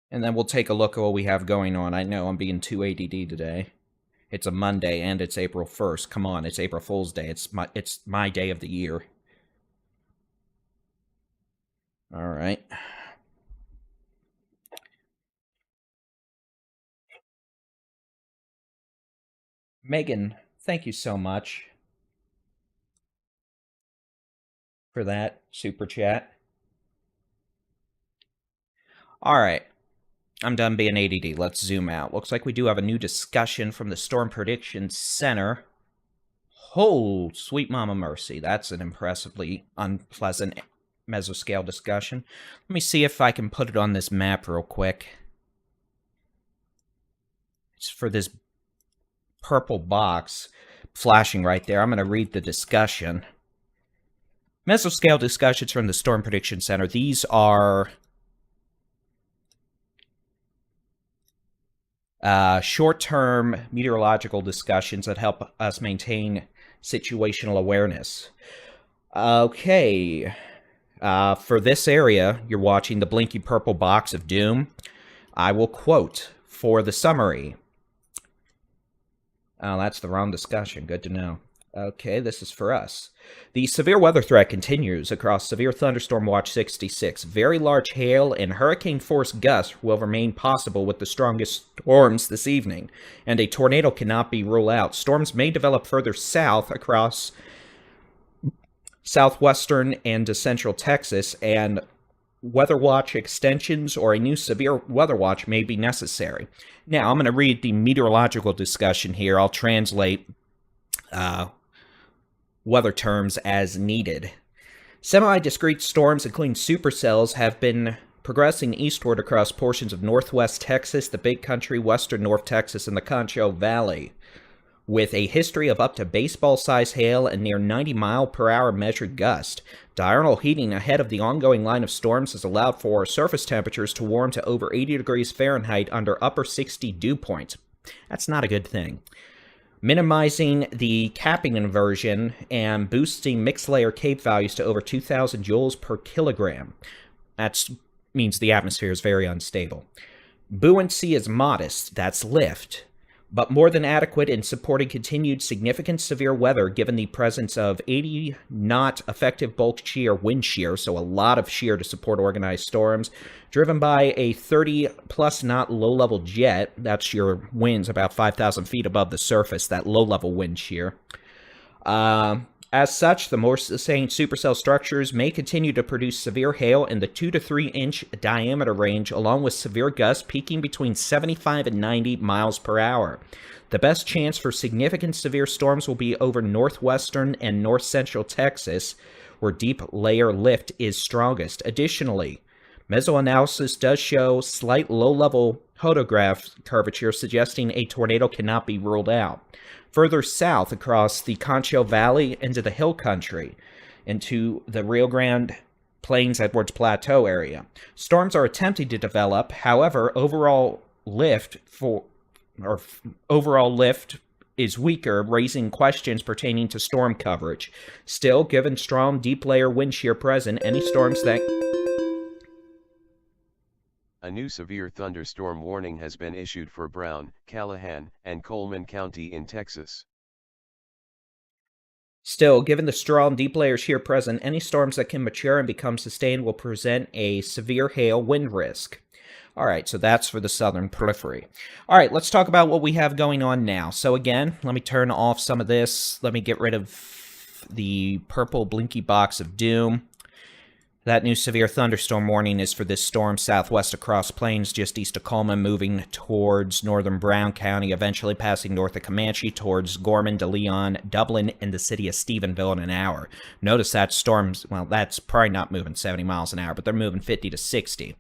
And then we'll take a look at what we have going on. I know I'm being too ADD today. It's a Monday and it's April 1st. Come on, it's April Fool's Day. It's my day of the year. All right. Megan, thank you so much for that super chat. All right. I'm done being ADD. Let's zoom out. Looks like we do have a new discussion from the Storm Prediction Center. Oh, sweet mama mercy. That's an impressively unpleasant mesoscale discussion. Let me see if I can put it on this map real quick. It's for this purple box flashing right there. I'm going to read the discussion. Mesoscale discussions from the Storm Prediction Center. These are... short-term meteorological discussions that help us maintain situational awareness. Okay. For this area, you're watching the blinky purple box of doom. I will quote for the summary. Oh, that's the wrong discussion. Good to know. Okay, this is for us. The severe weather threat continues across Severe Thunderstorm Watch 66. Very large hail and hurricane-force gusts will remain possible with the strongest storms this evening, and a tornado cannot be ruled out. Storms may develop further south across southwestern and to central Texas, and weather watch extensions or a new severe weather watch may be necessary. Now, I'm going to read the meteorological discussion here. I'll translate weather terms as needed. Semi-discrete storms, including supercells, have been progressing eastward across portions of northwest Texas, the Big Country, western North Texas, and the Concho Valley, with a history of up to baseball-sized hail and near 90-mile-per-hour measured gust. Diurnal heating ahead of the ongoing line of storms has allowed for surface temperatures to warm to over 80 degrees Fahrenheit under upper 60 dew points. That's not a good thing. Minimizing the capping inversion and boosting mixed layer CAPE values to over 2,000 joules per kilogram. That means the atmosphere is very unstable. Buoyancy is modest, that's lift, but more than adequate in supporting continued significant severe weather given the presence of 80 knot effective bulk shear wind shear, so a lot of shear to support organized storms, driven by a 30 plus knot low-level jet. That's your winds about 5,000 feet above the surface, that low-level wind shear. As such, the more sustained supercell structures may continue to produce severe hail in the 2 to 3 inch diameter range, along with severe gusts peaking between 75 and 90 miles per hour. The best chance for significant severe storms will be over northwestern and north central Texas, where deep layer lift is strongest. Additionally, mesoanalysis does show slight low-level hodograph curvature, suggesting a tornado cannot be ruled out. Further south across the Concho Valley into the hill country, into the Rio Grande Plains Edwards Plateau area, storms are attempting to develop. However, overall lift is weaker, raising questions pertaining to storm coverage. Still, given strong deep layer wind shear present, any storms that... A new severe thunderstorm warning has been issued for Brown, Callahan, and Coleman County in Texas. Still, given the strong deep layer shear present, any storms that can mature and become sustained will present a severe hail wind risk. All right, so that's for the southern periphery. All right, let's talk about what we have going on now. So again, let me turn off some of this. Let me get rid of the purple blinky box of doom. That new severe thunderstorm warning is for this storm southwest across plains just east of Coleman, moving towards northern Brown County, eventually passing north of Comanche towards Gorman, DeLeon, Dublin, and the city of Stephenville in an hour. Notice that storm's, well, that's probably not moving 70 miles an hour, but they're moving 50 to 60.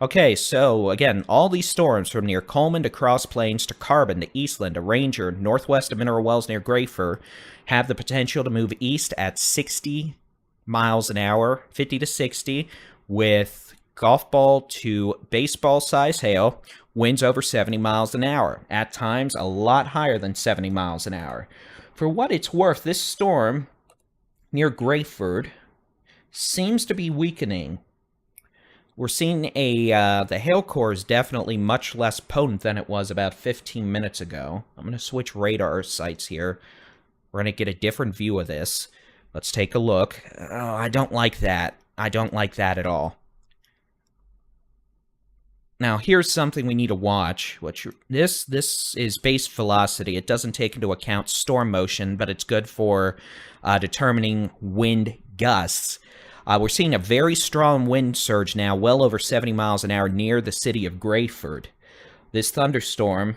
Okay, so again, all these storms from near Coleman to Cross Plains to Carbon to Eastland to Ranger, northwest of Mineral Wells near Grayfer, have the potential to move east at 60 miles an hour, 50 to 60, with golf ball to baseball size hail, winds over 70 miles an hour. At times, a lot higher than 70 miles an hour. For what it's worth, this storm near Grayford seems to be weakening. We're seeing the hail core is definitely much less potent than it was about 15 minutes ago. I'm going to switch radar sites here. We're going to get a different view of this. Let's take a look. Oh, I don't like that. I don't like that at all. Now, here's something we need to watch. This is base velocity. It doesn't take into account storm motion, but it's good for determining wind gusts. We're seeing a very strong wind surge now, well over 70 miles an hour near the city of Grayford. This thunderstorm...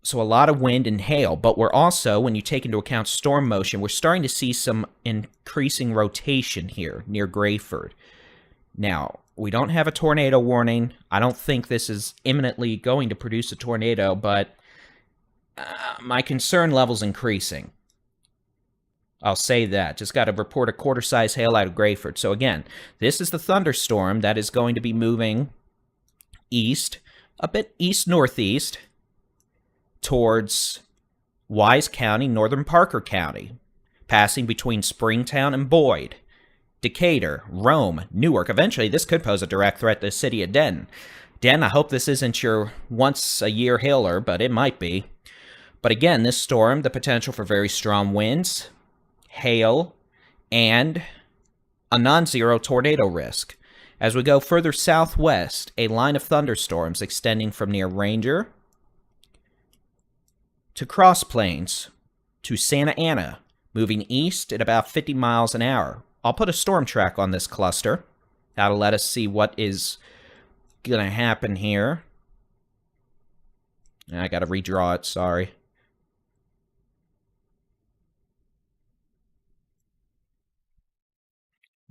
So a lot of wind and hail, but we're also, when you take into account storm motion, we're starting to see some increasing rotation here near Grayford. Now, we don't have a tornado warning. I don't think this is imminently going to produce a tornado, but my concern level's increasing. I'll say that. Just got to report a quarter-size hail out of Grayford. So again, this is the thunderstorm that is going to be moving east, a bit east-northeast, towards Wise County, northern Parker County, passing between Springtown and Boyd, Decatur, Rome, Newark. Eventually, this could pose a direct threat to the city of Denton. Denton, I hope this isn't your once-a-year hailer, but it might be. But again, this storm, the potential for very strong winds, hail, and a non-zero tornado risk. As we go further southwest, a line of thunderstorms extending from near Ranger to Cross Plains, to Santa Ana, moving east at about 50 miles an hour. I'll put a storm track on this cluster. That'll let us see what is going to happen here. I got to redraw it, sorry.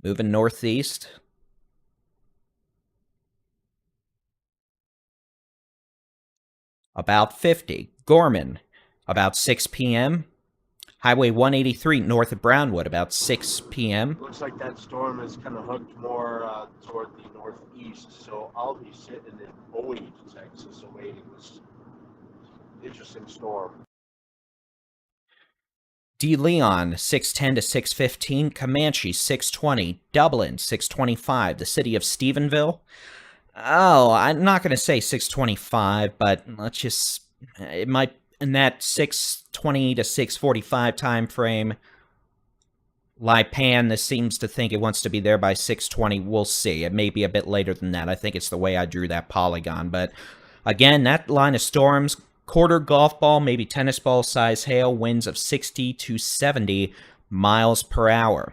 Moving northeast. About 50. Gorman, about 6 p.m. Highway 183 north of Brownwood, about 6 p.m. Looks like that storm is kind of hooked more toward the northeast, so I'll be sitting in Boyd, Texas, awaiting this interesting storm. De Leon, 6:10 to 6:15. Comanche, 6:20. Dublin, 6:25. The city of Stephenville. Oh, I'm not going to say 6:25, but let's just... It might... In that 6:20 to 6:45 time frame, Lipan, this seems to think it wants to be there by 6:20. We'll see. It may be a bit later than that. I think it's the way I drew that polygon. But again, that line of storms, quarter golf ball, maybe tennis ball size hail, winds of 60 to 70 miles per hour.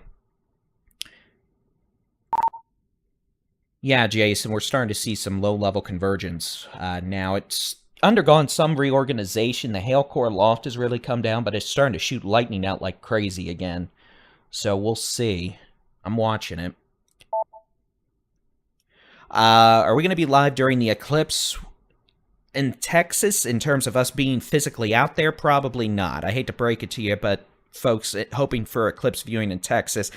Yeah, Jason, we're starting to see some low-level convergence. Now, it's undergone some reorganization. The hail core loft has really come down, but it's starting to shoot lightning out like crazy again. So we'll see. I'm watching it. Are we going to be live during the eclipse? In Texas, in terms of us being physically out there, probably not. I hate to break it to you, but folks hoping for eclipse viewing in Texas,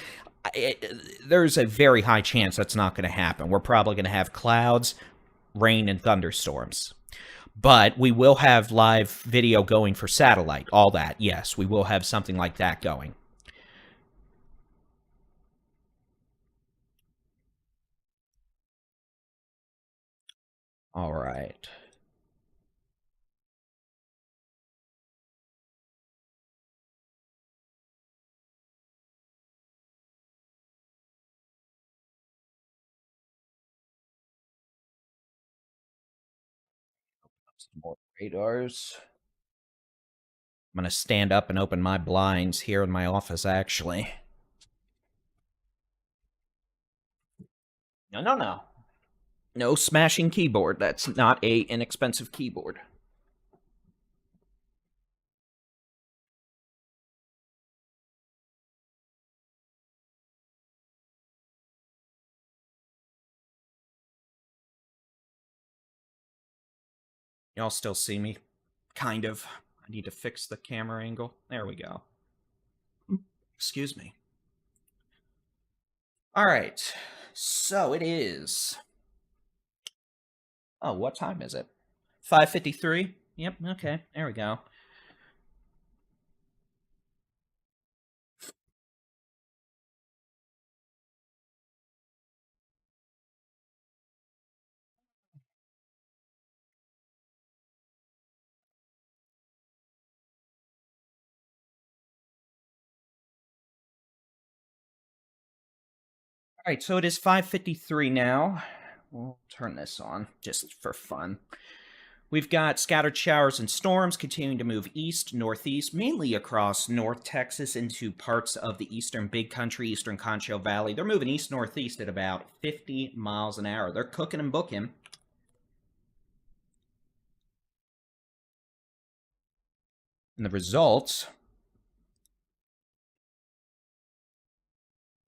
there's a very high chance that's not going to happen. We're probably going to have clouds, rain, and thunderstorms. But we will have live video going for satellite, all that. Yes, we will have something like that going. All right. Some more radars. I'm going to stand up and open my blinds here in my office, actually. No. No smashing keyboard. That's not a inexpensive keyboard. Y'all still see me? Kind of. I need to fix the camera angle. There we go. Excuse me. All right. So it is... Oh, what time is it? 5:53? Yep, okay. There we go. All right, so it is 5:53 now. We'll turn this on just for fun. We've got scattered showers and storms continuing to move east, northeast, mainly across North Texas into parts of the eastern Big Country, eastern Concho Valley. They're moving east-northeast at about 50 miles an hour. They're cooking and booking. And the result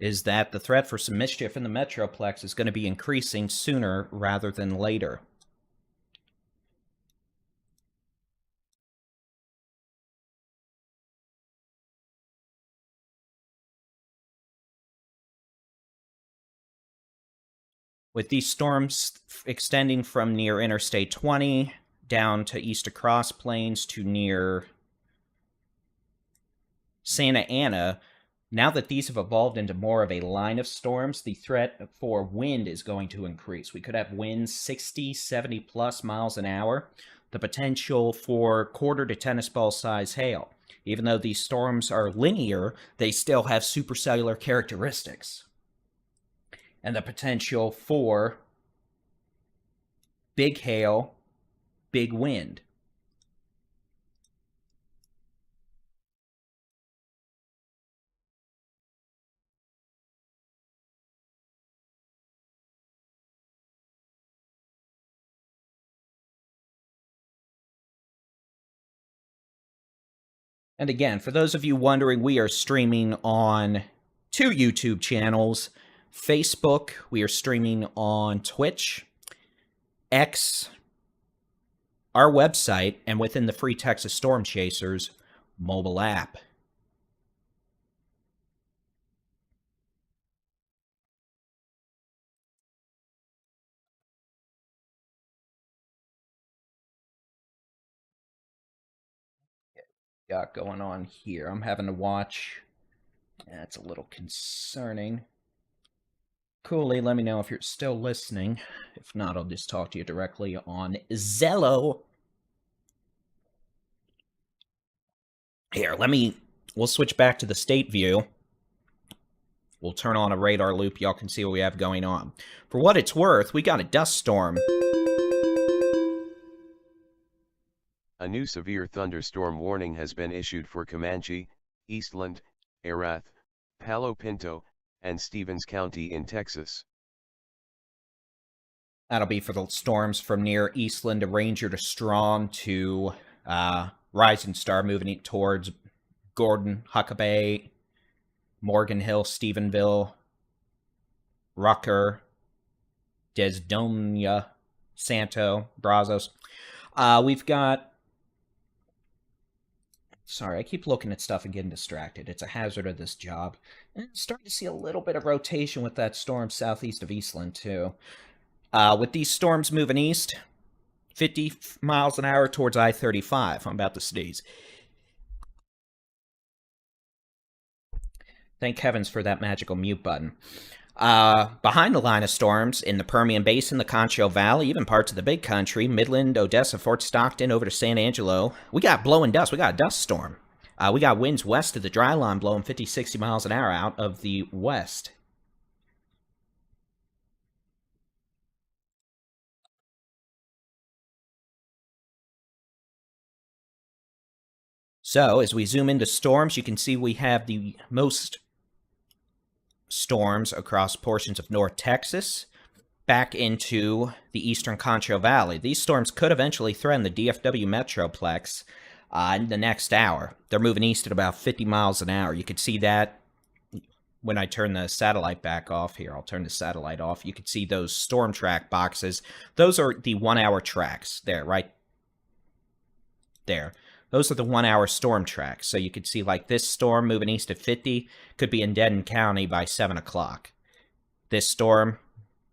is that the threat for some mischief in the Metroplex is going to be increasing sooner rather than later. With these storms extending from near Interstate 20 down to east of Cross Plains to near Santa Ana, now that these have evolved into more of a line of storms, the threat for wind is going to increase. We could have winds 60, 70 plus miles an hour. The potential for quarter to tennis ball size hail. Even though these storms are linear, they still have supercellular characteristics. And the potential for big hail, big wind. And again, for those of you wondering, we are streaming on 2 YouTube channels. Facebook, we are streaming on Twitch, X, our website, and within the free Texas Storm Chasers mobile app. Got going on here. I'm having to watch. That's a little concerning. Cooley, let me know if you're still listening. If not, I'll just talk to you directly on Zello. Here, we'll switch back to the state view. We'll turn on a radar loop. Y'all can see what we have going on. For what it's worth, we got a dust storm. A new severe thunderstorm warning has been issued for Comanche, Eastland, Erath, Palo Pinto, and Stevens County in Texas. That'll be for the storms from near Eastland to Ranger to Strawn to Rising Star, moving towards Gordon, Huckabee, Morgan Hill, Stephenville, Rucker, Desdonia, Santo, Brazos. We've got... Sorry, I keep looking at stuff and getting distracted. It's a hazard of this job. And starting to see a little bit of rotation with that storm southeast of Eastland, too. With these storms moving east, 50 miles an hour towards I-35. I'm about to sneeze. Thank heavens for that magical mute button. Behind the line of storms in the Permian Basin, the Concho Valley, even parts of the Big Country, Midland, Odessa, Fort Stockton, over to San Angelo, we got blowing dust. We got a dust storm. We got winds west of the dry line blowing 50, 60 miles an hour out of the west. So, as we zoom into storms, you can see we have the most storms across portions of North Texas, back into the eastern Concho Valley. These storms could eventually threaten the DFW Metroplex in the next hour. They're moving east at about 50 miles an hour. You could see that when I turn the satellite back off here. I'll turn the satellite off. You could see those storm track boxes. Those are the 1 hour tracks there, right there. Those are the 1 hour storm tracks. So you could see like this storm moving east at 50 could be in Denton County by 7 o'clock. This storm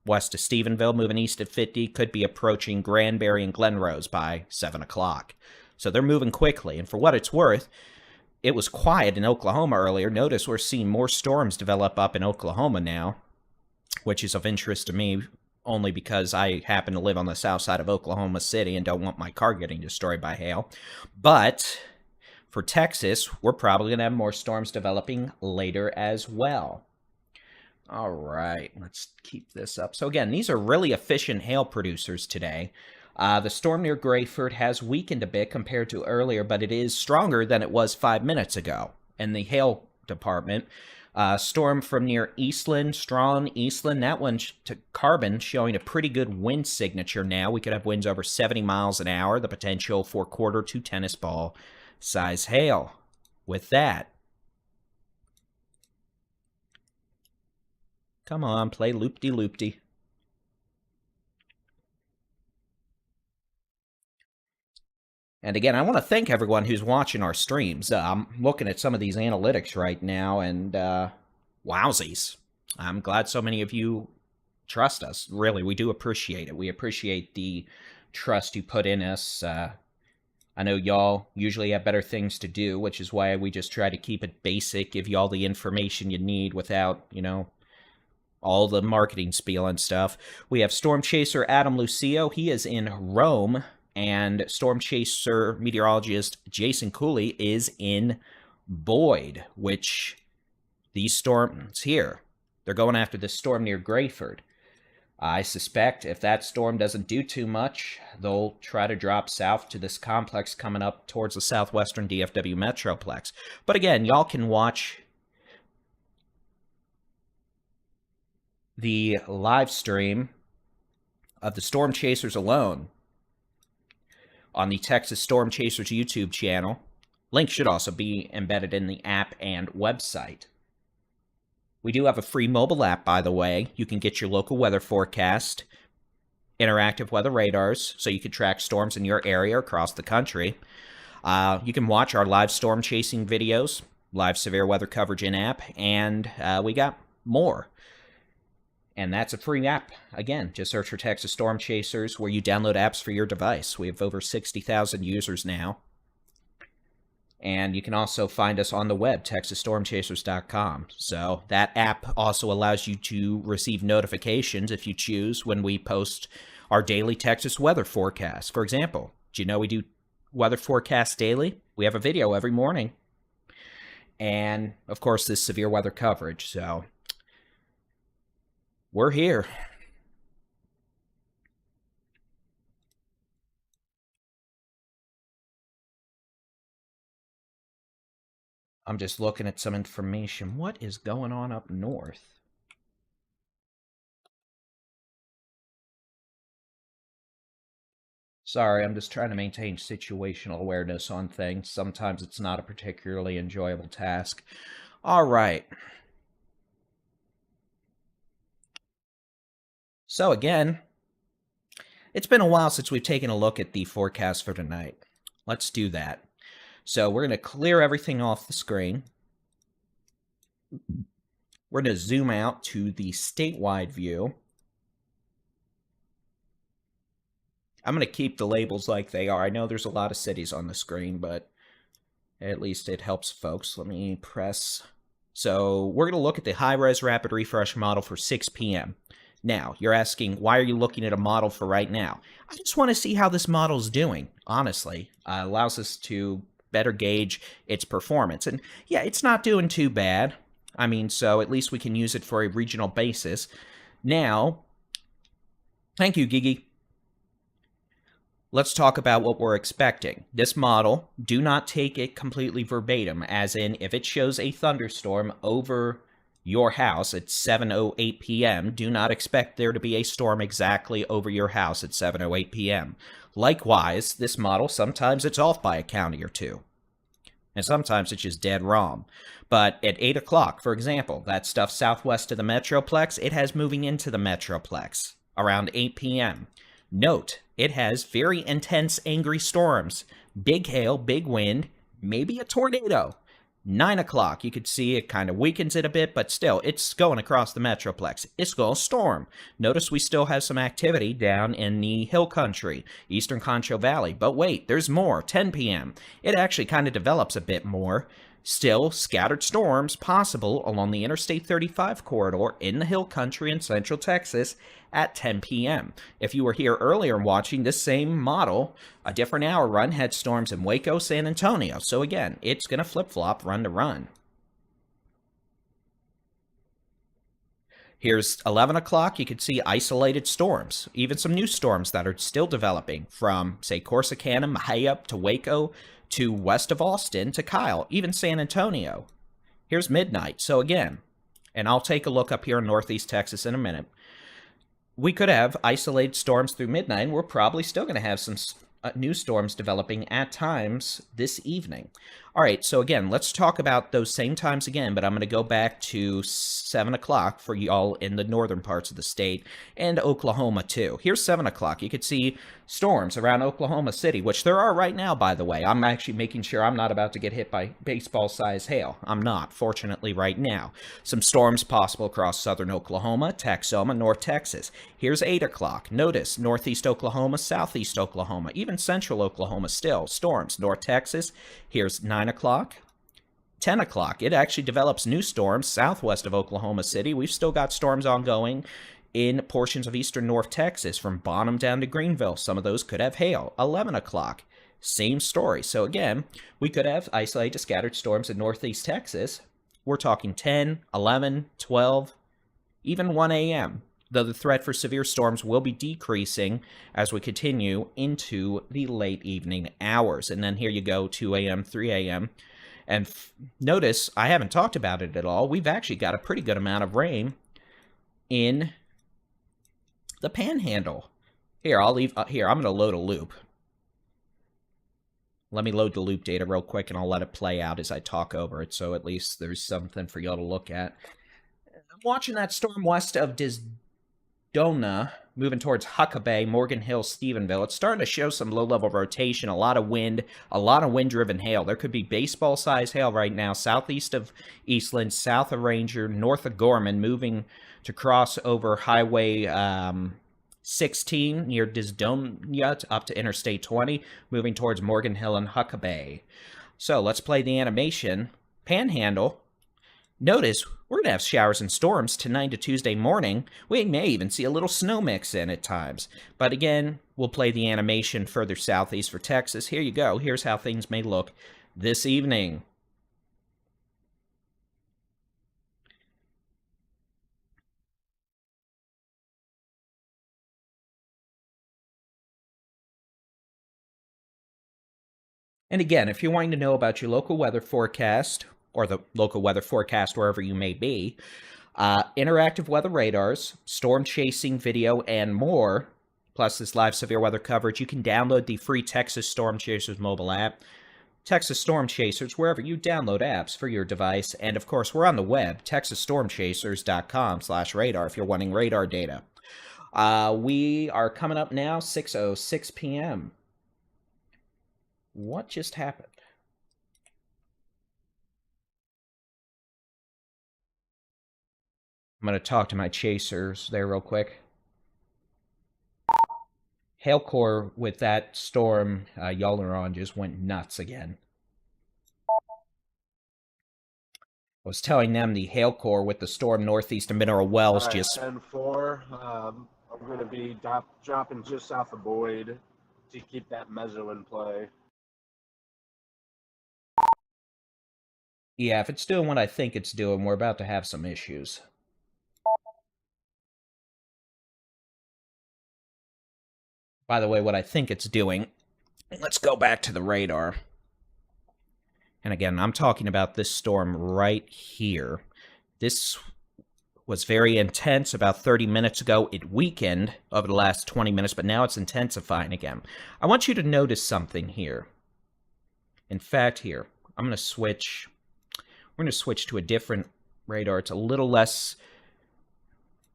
west of Stephenville moving east at 50 could be approaching Granbury and Glen Rose by 7 o'clock. So they're moving quickly. And for what it's worth, it was quiet in Oklahoma earlier. Notice we're seeing more storms develop up in Oklahoma now, which is of interest to me only because I happen to live on the south side of Oklahoma City and don't want my car getting destroyed by hail. But for Texas, we're probably going to have more storms developing later as well. All right, let's keep this up. So again, these are really efficient hail producers today. The storm near Grayford has weakened a bit compared to earlier, but it is stronger than it was 5 minutes ago. In the hail department, storm from near Eastland, Strawn, Eastland, that one to Carbon showing a pretty good wind signature now. We could have winds over 70 miles an hour, the potential for quarter to tennis ball size hail. With that, come on, play loop-de-loop-de. And again, I want to thank everyone who's watching our streams. I'm looking at some of these analytics right now, and wowsies. I'm glad so many of you trust us. Really, we do appreciate it. We appreciate the trust you put in us. I know y'all usually have better things to do, which is why we just try to keep it basic, give you all the information you need without, you know, all the marketing spiel and stuff. We have Storm Chaser Adam Lucio. He is in Rome. And Storm Chaser meteorologist Jason Cooley is in Boyd, which these storms here, they're going after this storm near Grayford. I suspect if that storm doesn't do too much, they'll try to drop south to this complex coming up towards the southwestern DFW Metroplex. But again, y'all can watch the live stream of the Storm Chasers alone on the Texas Storm Chasers YouTube channel. Link should also be embedded in the app and website. We do have a free mobile app, by the way. You can get your local weather forecast, interactive weather radars, so you can track storms in your area across the country. You can watch our live storm chasing videos, live severe weather coverage in-app, and we got more. And that's a free app. Again, just search for Texas Storm Chasers where you download apps for your device. We have over 60,000 users now. And you can also find us on the web, texasstormchasers.com. So that app also allows you to receive notifications if you choose when we post our daily Texas weather forecast. For example, do you know we do weather forecast daily? We have a video every morning. And, of course, this severe weather coverage. So we're here. I'm just looking at some information. What is going on up north? Sorry, I'm just trying to maintain situational awareness on things. Sometimes it's not a particularly enjoyable task. All right. So again, it's been a while since we've taken a look at the forecast for tonight. Let's do that. So we're going to clear everything off the screen. We're going to zoom out to the statewide view. I'm going to keep the labels like they are. I know there's a lot of cities on the screen, but at least it helps folks. Let me press. So we're going to look at the high-res rapid refresh model for 6 p.m. Now, you're asking, why are you looking at a model for right now? I just want to see how this model's doing, honestly. Allows us to better gauge its performance. And yeah, it's not doing too bad. I mean, so at least we can use it for a regional basis. Now, thank you, Gigi. Let's talk about what we're expecting. This model, do not take it completely verbatim, as in if it shows a thunderstorm over your house at 7:08 p.m., do not expect there to be a storm exactly over your house at 7:08 p.m. Likewise, this model, sometimes it's off by a county or two. And sometimes it's just dead wrong. But at 8 o'clock, for example, that stuff southwest of the Metroplex, it has moving into the Metroplex around 8 p.m. Note, it has very intense, angry storms. Big hail, big wind, maybe a tornado. 9 o'clock, you could see it kind of weakens it a bit, but still, it's going across the Metroplex. It's going to storm. Notice we still have some activity down in the hill country, eastern Concho Valley. But wait, there's more. 10 p.m. It actually kind of develops a bit more. Still, scattered storms possible along the Interstate 35 corridor in the hill country in central Texas at 10 p.m. If you were here earlier watching this same model, a different hour run had storms in Waco, San Antonio. So again, it's going to flip-flop run to run. Here's 11 o'clock. You can see isolated storms, even some new storms that are still developing from, say, Corsicana, Mahia to Waco, to west of Austin, to Kyle, even San Antonio. Here's midnight. So again, and I'll take a look up here in northeast Texas in a minute. We could have isolated storms through midnight, and we're probably still going to have some new storms developing at times this evening. All right, so again, let's talk about those same times again, but I'm going to go back to 7 o'clock for y'all in the northern parts of the state, and Oklahoma too. Here's 7 o'clock. You could see storms around Oklahoma City, which there are right now, by the way. I'm actually making sure I'm not about to get hit by baseball-sized hail. I'm not, fortunately, right now. Some storms possible across southern Oklahoma, Texoma, North Texas. Here's 8 o'clock. Notice northeast Oklahoma, southeast Oklahoma, even central Oklahoma still. Storms, North Texas. Here's 9 o'clock. 10 o'clock. It actually develops new storms southwest of Oklahoma City. We've still got storms ongoing in portions of eastern North Texas, from Bonham down to Greenville. Some of those could have hail. 11 o'clock. Same story. So again, we could have isolated scattered storms in northeast Texas. We're talking 10, 11, 12, even 1 a.m., though the threat for severe storms will be decreasing as we continue into the late evening hours. And then here you go, 2 a.m., 3 a.m., and notice, I haven't talked about it at all, we've actually got a pretty good amount of rain in the Panhandle. Here, I'm going to load a loop. let me load the loop data real quick, and I'll let it play out as I talk over it, so at least there's something for y'all to look at. I'm watching that storm west of Dona, moving towards Huckabee, Morgan Hill, Stephenville. It's starting to show some low-level rotation, a lot of wind-driven hail. There could be baseball-sized hail right now, southeast of Eastland, south of Ranger, north of Gorman, moving to cross over Highway 16 near Disdonia up to Interstate 20, moving towards Morgan Hill and Huckabee. So let's play the animation. Panhandle. Notice we're going to have showers and storms tonight to Tuesday morning. We may even see a little snow mix in at times. But again, we'll play the animation further southeast for Texas. Here you go. Here's how things may look this evening. And again, if you're wanting to know about your local weather forecast, or the local weather forecast wherever you may be, interactive weather radars, storm chasing video, and more, plus this live severe weather coverage, you can download the free Texas Storm Chasers mobile app. Texas Storm Chasers, wherever you download apps for your device. And of course, we're on the web, texasstormchasers.com/radar if you're wanting radar data. We are coming up now, 6:06 p.m. What just happened? I'm going to talk to my chasers there real quick. Hail core with that storm y'all are on just went nuts again. I was telling them the hail core with the storm northeast of Mineral Wells just... 10-4. I'm going to be dropping just south of Boyd to keep that meso in play. Yeah, if it's doing what I think it's doing, we're about to have some issues. By the way, what I think it's doing, let's go back to the radar. And again, I'm talking about this storm right here. This was very intense about 30 minutes ago. It weakened over the last 20 minutes, but now it's intensifying again. I want you to notice something here. In fact, here, I'm going to switch. We're going to switch to a different radar. It's a little less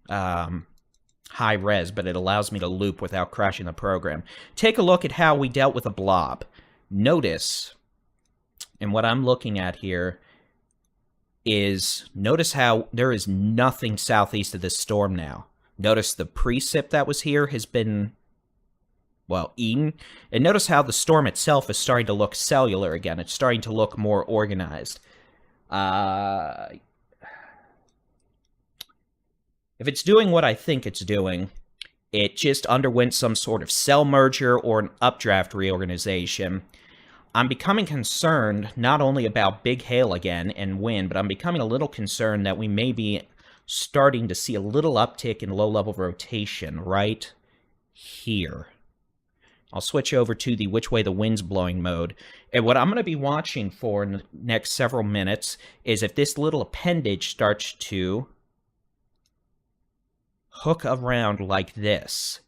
high res, but it allows me to loop without crashing the program. Take a look at how we dealt with a blob. Notice, and what I'm looking at here is, notice how there is nothing southeast of this storm now. Notice the precip that was here has been, well, eaten. And notice how the storm itself is starting to look cellular again. It's starting to look more organized. If it's doing what I think it's doing, it just underwent some sort of cell merger or an updraft reorganization. I'm becoming concerned not only about big hail again and wind, but I'm becoming a little concerned that we may be starting to see a little uptick in low-level rotation right here. I'll switch over to the which way the wind's blowing mode. And what I'm going to be watching for in the next several minutes is if this little appendage starts to hook around like this.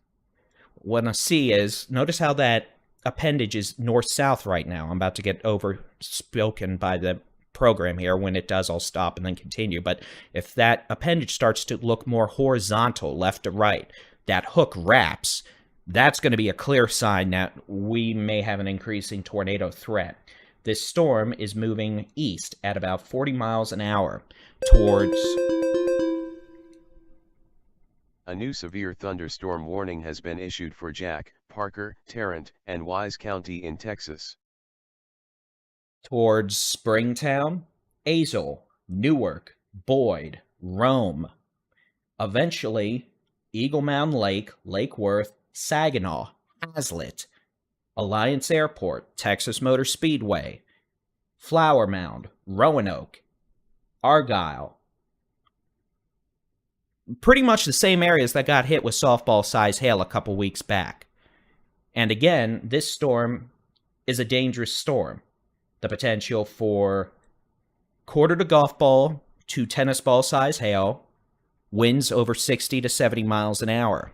What I see is, notice how that appendage is north-south right now. I'm about to get overspoken by the program here. When it does, I'll stop and then continue. But if that appendage starts to look more horizontal, left to right, that hook wraps, that's going to be a clear sign that we may have an increasing tornado threat. This storm is moving east at about 40 miles an hour towards... A new severe thunderstorm warning has been issued for Jack, Parker, Tarrant, and Wise County in Texas. Towards Springtown, Azle, Newark, Boyd, Rome. Eventually, Eagle Mound Lake, Lake Worth, Saginaw, Hazlitt, Alliance Airport, Texas Motor Speedway, Flower Mound, Roanoke, Argyle. Pretty much the same areas that got hit with softball-sized hail a couple weeks back. And again, this storm is a dangerous storm. The potential for quarter to golf ball to tennis ball-sized hail, winds over 60 to 70 miles an hour.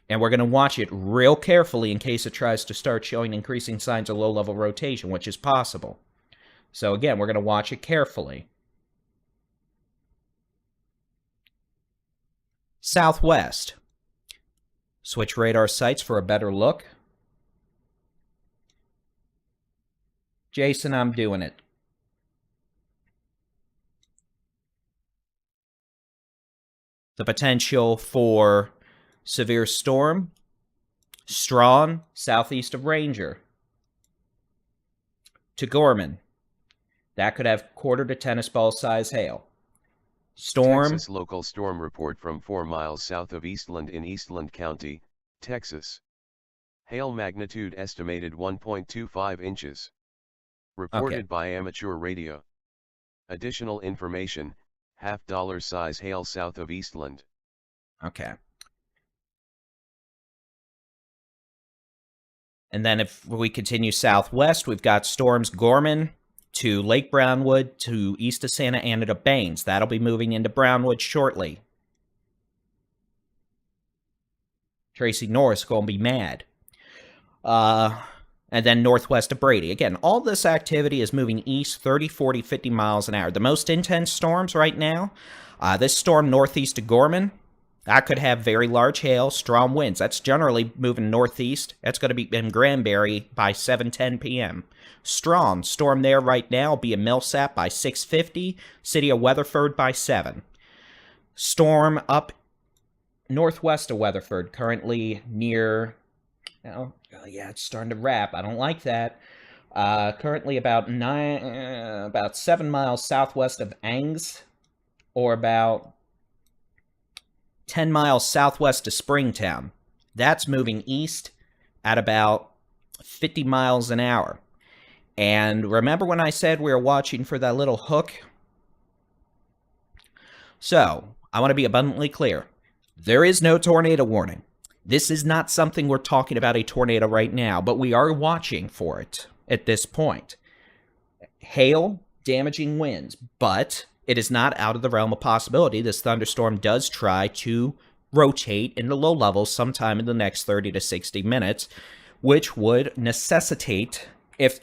And we're going to watch it real carefully in case it tries to start showing increasing signs of low-level rotation, which is possible. So again, we're going to watch it carefully. Southwest. Switch radar sights for a better look. Jason, I'm doing it. The potential for severe storm. Strawn, southeast of Ranger. To Gorman. That could have quarter to tennis ball size hail. Storm. Texas local storm report from 4 miles south of Eastland in Eastland County, Texas. Hail magnitude estimated 1.25 inches. Reported by amateur radio. Additional information, $50 size hail south of Eastland. Okay. And then if we continue southwest, we've got storms Gorman to Lake Brownwood to east of Santa Ana to Baines. That'll be moving into Brownwood shortly. Tracy Norris going to be mad. And then northwest of Brady. Again, all this activity is moving east 30, 40, 50 miles an hour. The most intense storms right now, this storm northeast of Gorman, that could have very large hail, strong winds. That's generally moving northeast. That's going to be in Granbury by 7:10 p.m. Strong storm there right now will be in Millsap by 6:50, city of Weatherford by 7. Storm up northwest of Weatherford, currently near, oh yeah, it's starting to wrap. I don't like that. Currently about 7 miles southwest of Angs, or about 10 miles southwest of Springtown. That's moving east at about 50 miles an hour. And remember when I said we were watching for that little hook? So, I want to be abundantly clear. There is no tornado warning. This is not something we're talking about a tornado right now, but we are watching for it at this point. Hail, damaging winds, but it is not out of the realm of possibility. This thunderstorm does try to rotate into low levels sometime in the next 30 to 60 minutes, which would necessitate, if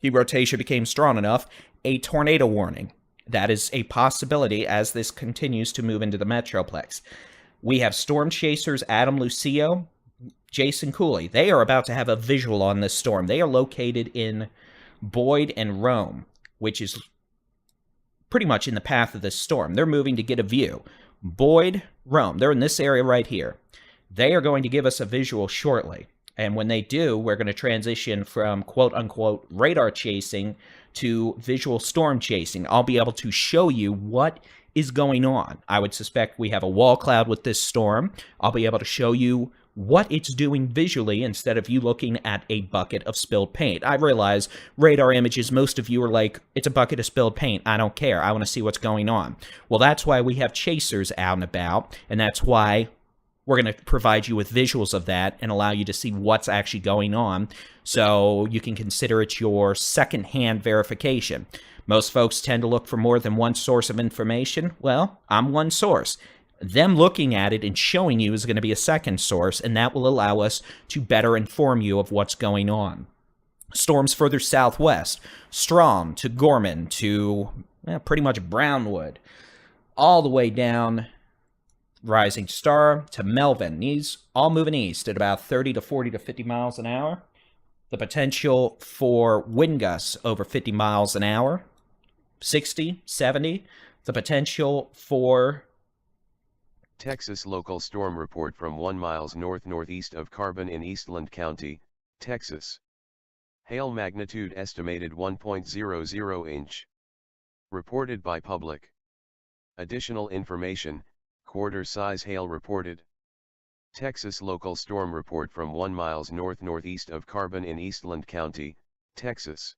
the rotation became strong enough, a tornado warning. That is a possibility as this continues to move into the Metroplex. We have storm chasers Adam Lucio, Jason Cooley. They are about to have a visual on this storm. They are located in Boyd and Rome, which is pretty much in the path of this storm. They're moving to get a view. Boyd, Rome, they're in this area right here. They are going to give us a visual shortly. And when they do, we're going to transition from quote-unquote radar chasing to visual storm chasing. I'll be able to show you what is going on. I would suspect we have a wall cloud with this storm. I'll be able to show you what it's doing visually instead of you looking at a bucket of spilled paint. I realize radar images, most of you are like, it's a bucket of spilled paint. I don't care. I want to see what's going on. Well, that's why we have chasers out and about, and that's why we're going to provide you with visuals of that and allow you to see what's actually going on, so you can consider it your second-hand verification. Most folks tend to look for more than one source of information. Well, I'm one source. Them looking at it and showing you is going to be a second source, and that will allow us to better inform you of what's going on. Storms further southwest, Strom to Gorman to pretty much Brownwood, all the way down Rising Star to Melvin. These all moving east at about 30 to 40 to 50 miles an hour. The potential for wind gusts over 50 miles an hour, 60, 70. The potential for Texas local storm report from 1 miles north-northeast of Carbon in Eastland County, Texas. Hail magnitude estimated 1.00 inch. Reported by public. Additional information, quarter-size hail reported. Texas local storm report from 1 miles north-northeast of Carbon in Eastland County, Texas.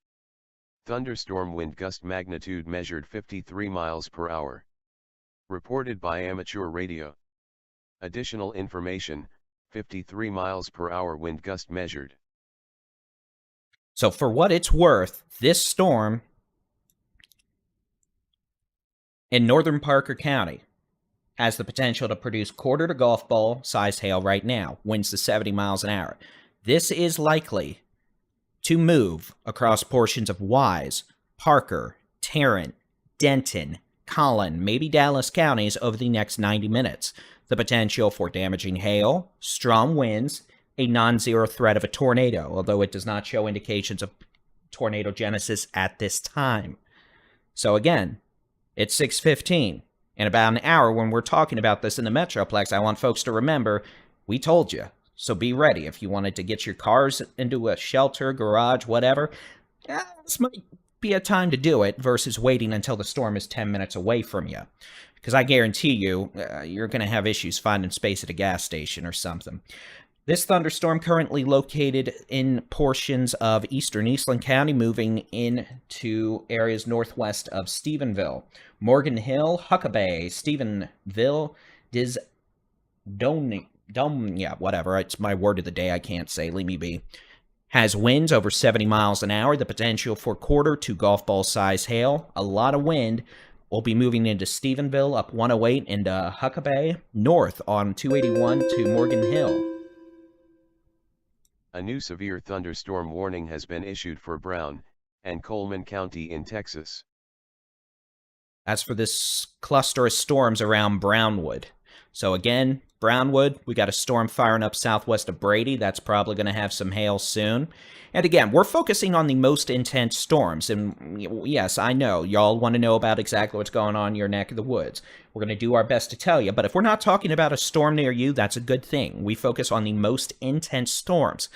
Thunderstorm wind gust magnitude measured 53 miles per hour. Reported by amateur radio. Additional information, 53 miles per hour wind gust measured. So for what it's worth, this storm in northern Parker County, has the potential to produce quarter to golf ball size hail right now, winds to 70 miles an hour. This is likely to move across portions of Wise, Parker, Tarrant, Denton, Collin, maybe Dallas counties over the next 90 minutes. The potential for damaging hail, strong winds, a non-zero threat of a tornado, although it does not show indications of tornado genesis at this time. So again, it's 6:15. In about an hour, when we're talking about this in the Metroplex, I want folks to remember, we told you. So be ready. If you wanted to get your cars into a shelter, garage, whatever, this might be a time to do it versus waiting until the storm is 10 minutes away from you. Because I guarantee you, you're going to have issues finding space at a gas station or something. This thunderstorm currently located in portions of eastern Eastland County, moving into areas northwest of Stephenville. Morgan Hill, Huckabee, Stephenville, yeah, whatever. It's my word of the day. I can't say. Leave me be. Has winds over 70 miles an hour. The potential for quarter to golf ball size hail. A lot of wind. We'll be moving into Stephenville, up 108, into Huckabee, north on 281 to Morgan Hill. A new severe thunderstorm warning has been issued for Brown and Coleman County in Texas. As for this cluster of storms around Brownwood. So again, Brownwood, we got a storm firing up southwest of Brady. That's probably going to have some hail soon. And again, we're focusing on the most intense storms. And yes, I know, y'all want to know about exactly what's going on in your neck of the woods. We're going to do our best to tell you. But if we're not talking about a storm near you, that's a good thing. We focus on the most intense storms.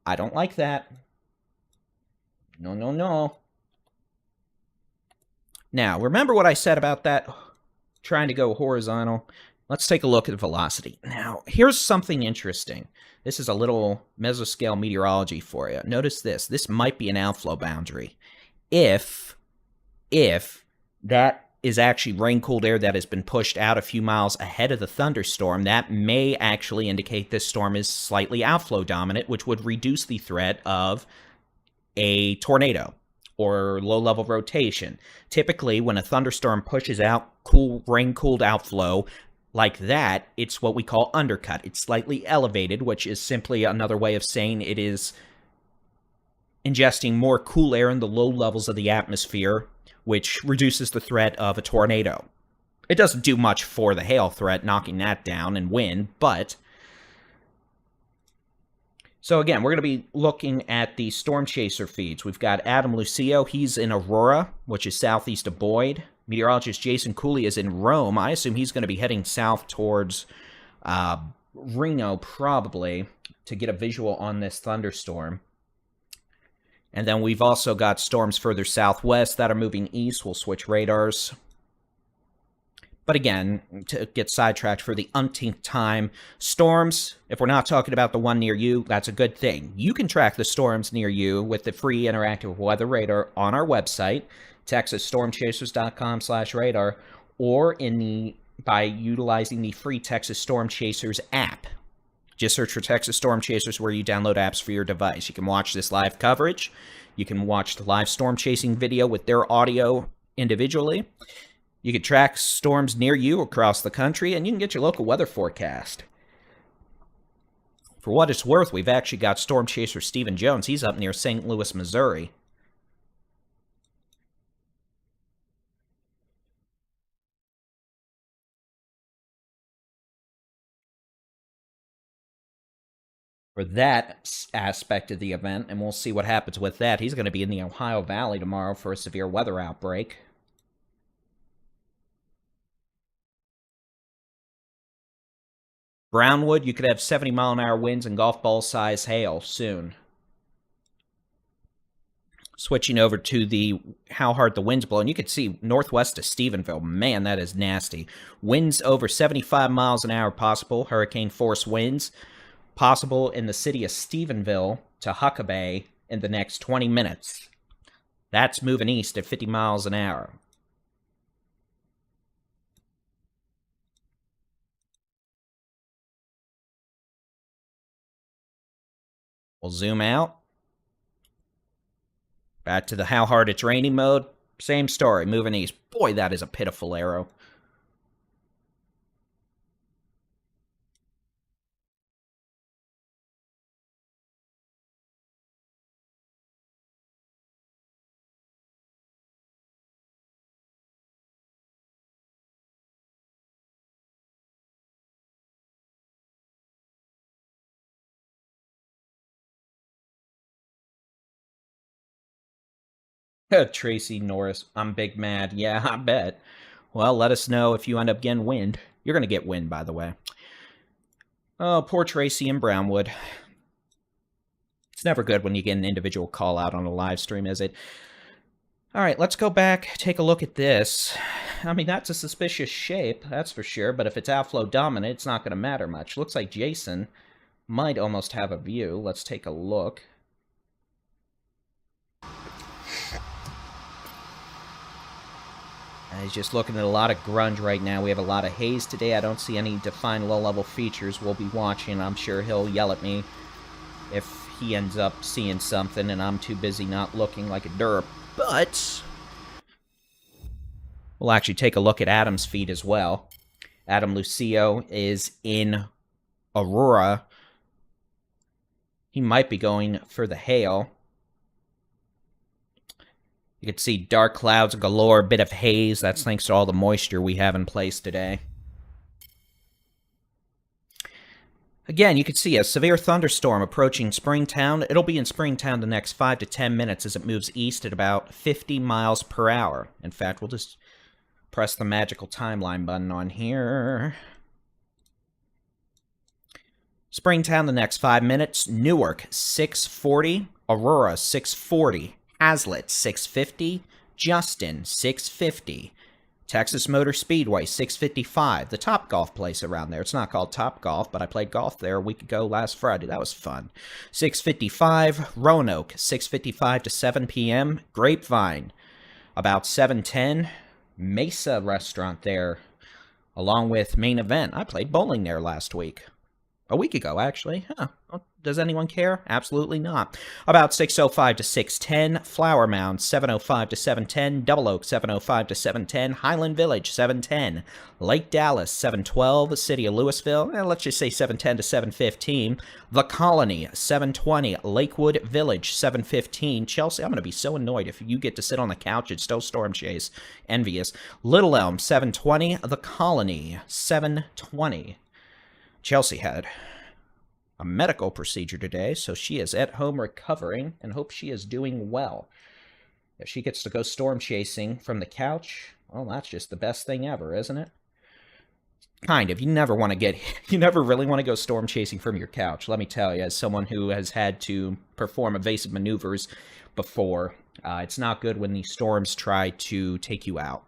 I don't like that. No, no, no. Now, remember what I said about that trying to go horizontal? Let's take a look at velocity. Now, here's something interesting. This is a little mesoscale meteorology for you. Notice this. This might be an outflow boundary. If that is actually rain-cooled air that has been pushed out a few miles ahead of the thunderstorm, that may actually indicate this storm is slightly outflow dominant, which would reduce the threat of a tornado or low-level rotation. Typically, when a thunderstorm pushes out rain-cooled outflow like that, it's what we call undercut. It's slightly elevated, which is simply another way of saying it is ingesting more cool air in the low levels of the atmosphere, which reduces the threat of a tornado. It doesn't do much for the hail threat, knocking that down, and wind, but... So again, we're going to be looking at the storm chaser feeds. We've got Adam Lucio. He's in Aurora, which is southeast of Boyd. Meteorologist Jason Cooley is in Rome. I assume he's going to be heading south towards Reno, probably, to get a visual on this thunderstorm. And then we've also got storms further southwest that are moving east. We'll switch radars. But again, to get sidetracked for the umpteenth time, storms, if we're not talking about the one near you, that's a good thing. You can track the storms near you with the free interactive weather radar on our website, texasstormchasers.com/radar, or by utilizing the free Texas Storm Chasers app. Just search for Texas Storm Chasers where you download apps for your device. You can watch this live coverage. You can watch the live storm chasing video with their audio individually. You can track storms near you across the country, and you can get your local weather forecast. For what it's worth, we've actually got storm chaser Stephen Jones. He's up near St. Louis, Missouri. For that aspect of the event, and we'll see what happens with that. He's going to be in the Ohio Valley tomorrow for a severe weather outbreak. Brownwood, you could have 70-mile-an-hour winds and golf ball size hail soon. Switching over to how hard the wind's blowing, you can see northwest of Stephenville. Man, that is nasty. Winds over 75 miles an hour possible. Hurricane force winds possible in the city of Stephenville to Huckabee in the next 20 minutes. That's moving east at 50 miles an hour. We'll zoom out. Back to the how hard it's raining mode. Same story, moving east. Boy, that is a pitiful arrow. Tracy Norris, I'm big mad. Yeah, I bet. Well, let us know if you end up getting wind. You're going to get wind, by the way. Oh, poor Tracy in Brownwood. It's never good when you get an individual call out on a live stream, is it? All right, let's go back, take a look at this. I mean, that's a suspicious shape, that's for sure, but if it's outflow dominant, it's not going to matter much. Looks like Jason might almost have a view. Let's take a look. He's just looking at a lot of grunge right now. We have a lot of haze today. I don't see any defined low-level features. We'll be watching. I'm sure he'll yell at me if he ends up seeing something and I'm too busy not looking like a derp. But we'll actually take a look at Adam's feed as well. Adam Lucio is in Aurora. He might be going for the hail. You can see dark clouds galore, a bit of haze. That's thanks to all the moisture we have in place today. Again, you can see a severe thunderstorm approaching Springtown. It'll be in Springtown the next 5 to 10 minutes as it moves east at about 50 miles per hour. In fact, we'll just press the magical timeline button on here. Springtown the next 5 minutes. Newark, 6:40. Aurora, 6:40. Hazlet, 6:50. Justin, 6:50. Texas Motor Speedway, 6:55. The Top Golf place around there. It's not called Top Golf, but I played golf there a week ago last Friday. That was fun. 6:55. Roanoke, 6:55 to 7 p.m. Grapevine, about 7:10. Mesa Restaurant there, along with Main Event. I played bowling there last week. A week ago, actually. Huh. Does anyone care? Absolutely not. About 6:05 to 6:10. Flower Mound, 7:05 to 7:10. Double Oak, 7:05 to 7:10. Highland Village, 7:10. Lake Dallas, 7:12. City of Louisville, let's just say 7:10 to 7:15. The Colony, 7:20. Lakewood Village, 7:15. Chelsea, I'm going to be so annoyed if you get to sit on the couch and still storm chase. Envious. Little Elm, 7:20. The Colony, 7:20. Chelsea had a medical procedure today, so she is at home recovering and hope she is doing well. If she gets to go storm chasing from the couch, well, that's just the best thing ever, isn't it? Kind of. You never really want to go storm chasing from your couch, let me tell you, as someone who has had to perform evasive maneuvers before. It's not good when these storms try to take you out.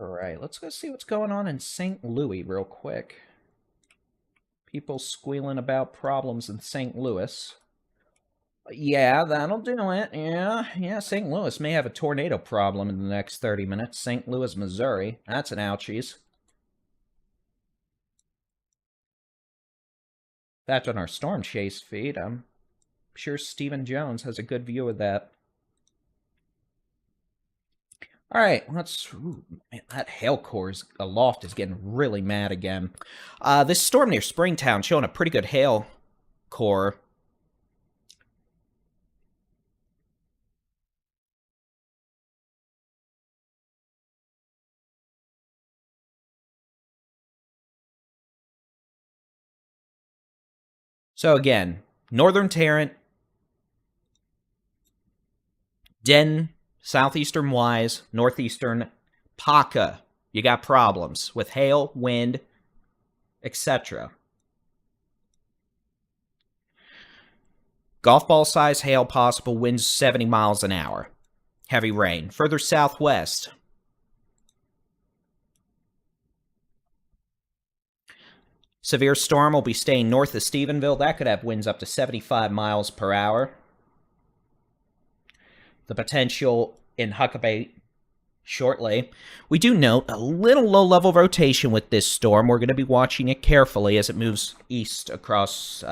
Alright, let's go see what's going on in St. Louis real quick. People squealing about problems in St. Louis. Yeah, that'll do it. Yeah, St. Louis may have a tornado problem in the next 30 minutes. St. Louis, Missouri. That's an ouchies. That's on our storm chase feed. I'm sure Stephen Jones has a good view of that. All right, let's... Ooh, man, that hail core aloft is getting really mad again. This storm near Springtown showing a pretty good hail core. So again, Northern Tarrant, Den, Southeastern Wise, Northeastern Paca. You got problems with hail, wind, etc. Golf ball size hail possible, winds 70 miles an hour. Heavy rain. Further southwest. Severe storm will be staying north of Stephenville. That could have winds up to 75 miles per hour. The potential in Huckabee shortly. We do note a little low-level rotation with this storm. We're going to be watching it carefully as it moves east across... is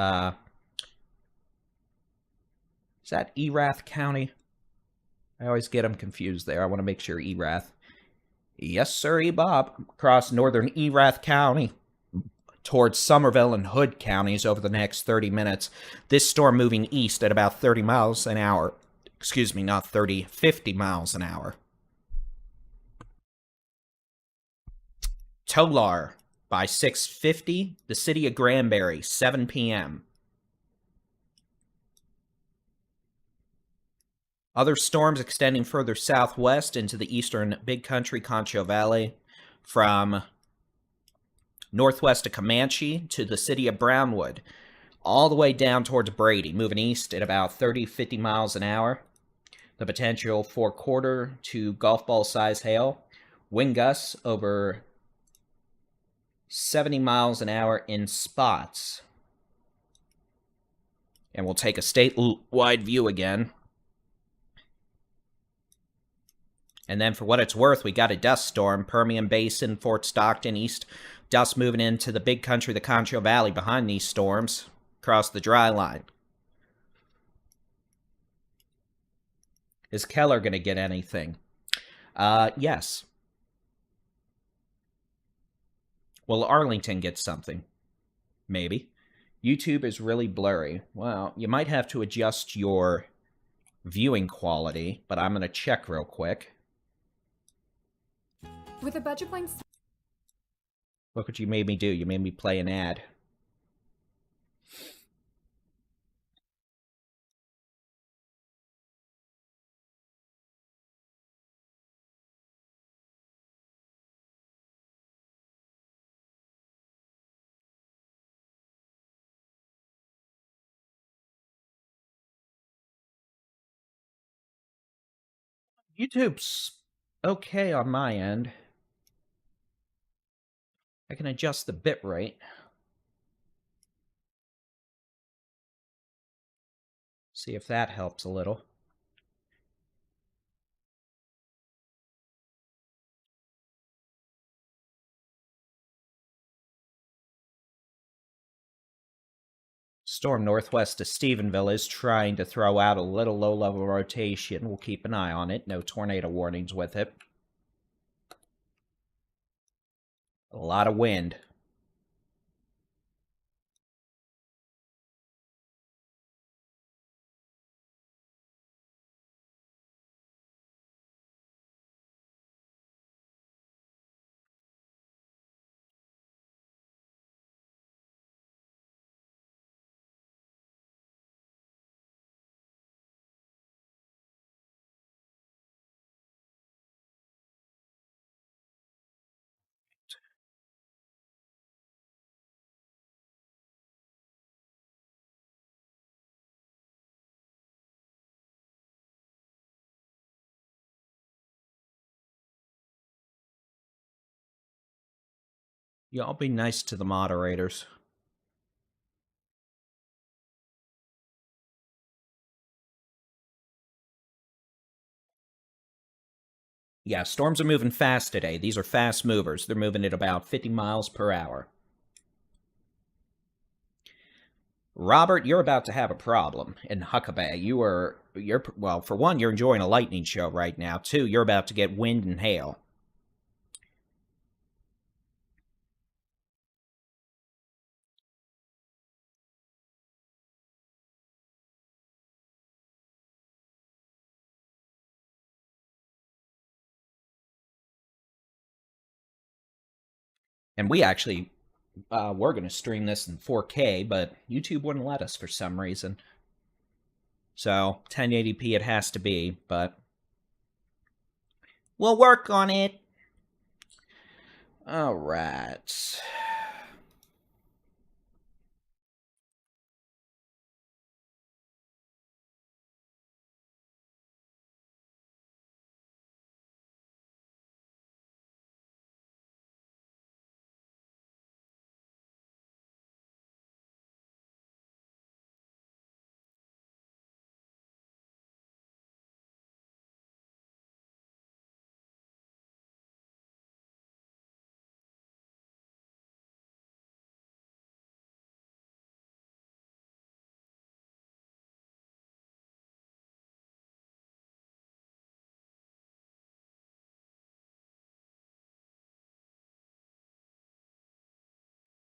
that Erath County? I always get them confused there. I want to make sure Erath. Yes, sir, Bob. Across northern Erath County towards Somerville and Hood counties over the next 30 minutes. This storm moving east at about 30 miles an hour. Excuse me, not 30, 50 miles an hour. Tolar, by 6:50, the city of Granbury, 7 p.m. Other storms extending further southwest into the eastern Big Country, Concho Valley, from northwest of Comanche to the city of Brownwood, all the way down towards Brady, moving east at about 30-50 miles an hour. The potential for quarter to golf ball size hail. Wind gusts over 70 miles an hour in spots. And we'll take a statewide view again. And then for what it's worth, we got a dust storm. Permian Basin, Fort Stockton, east. Dust moving into the Big Country, the Concho Valley behind these storms. Across the dry line. Is Keller going to get anything? Yes. Will Arlington get something? Maybe. YouTube is really blurry. Well, you might have to adjust your viewing quality, but I'm going to check real quick. With a budget blank. Look what you made me do. You made me play an ad. YouTube's okay on my end. I can adjust the bit rate. See if that helps a little. Storm northwest of Stephenville is trying to throw out a little low-level rotation. We'll keep an eye on it. No tornado warnings with it. A lot of wind. Y'all be nice to the moderators. Yeah, storms are moving fast today. These are fast movers. They're moving at about 50 miles per hour. Robert, you're about to have a problem in Huckabee. Well, for one, you're enjoying a lightning show right now. Two, you're about to get wind and hail. And we actually, we're going to stream this in 4K, but YouTube wouldn't let us for some reason. So, 1080p it has to be, but we'll work on it. All right.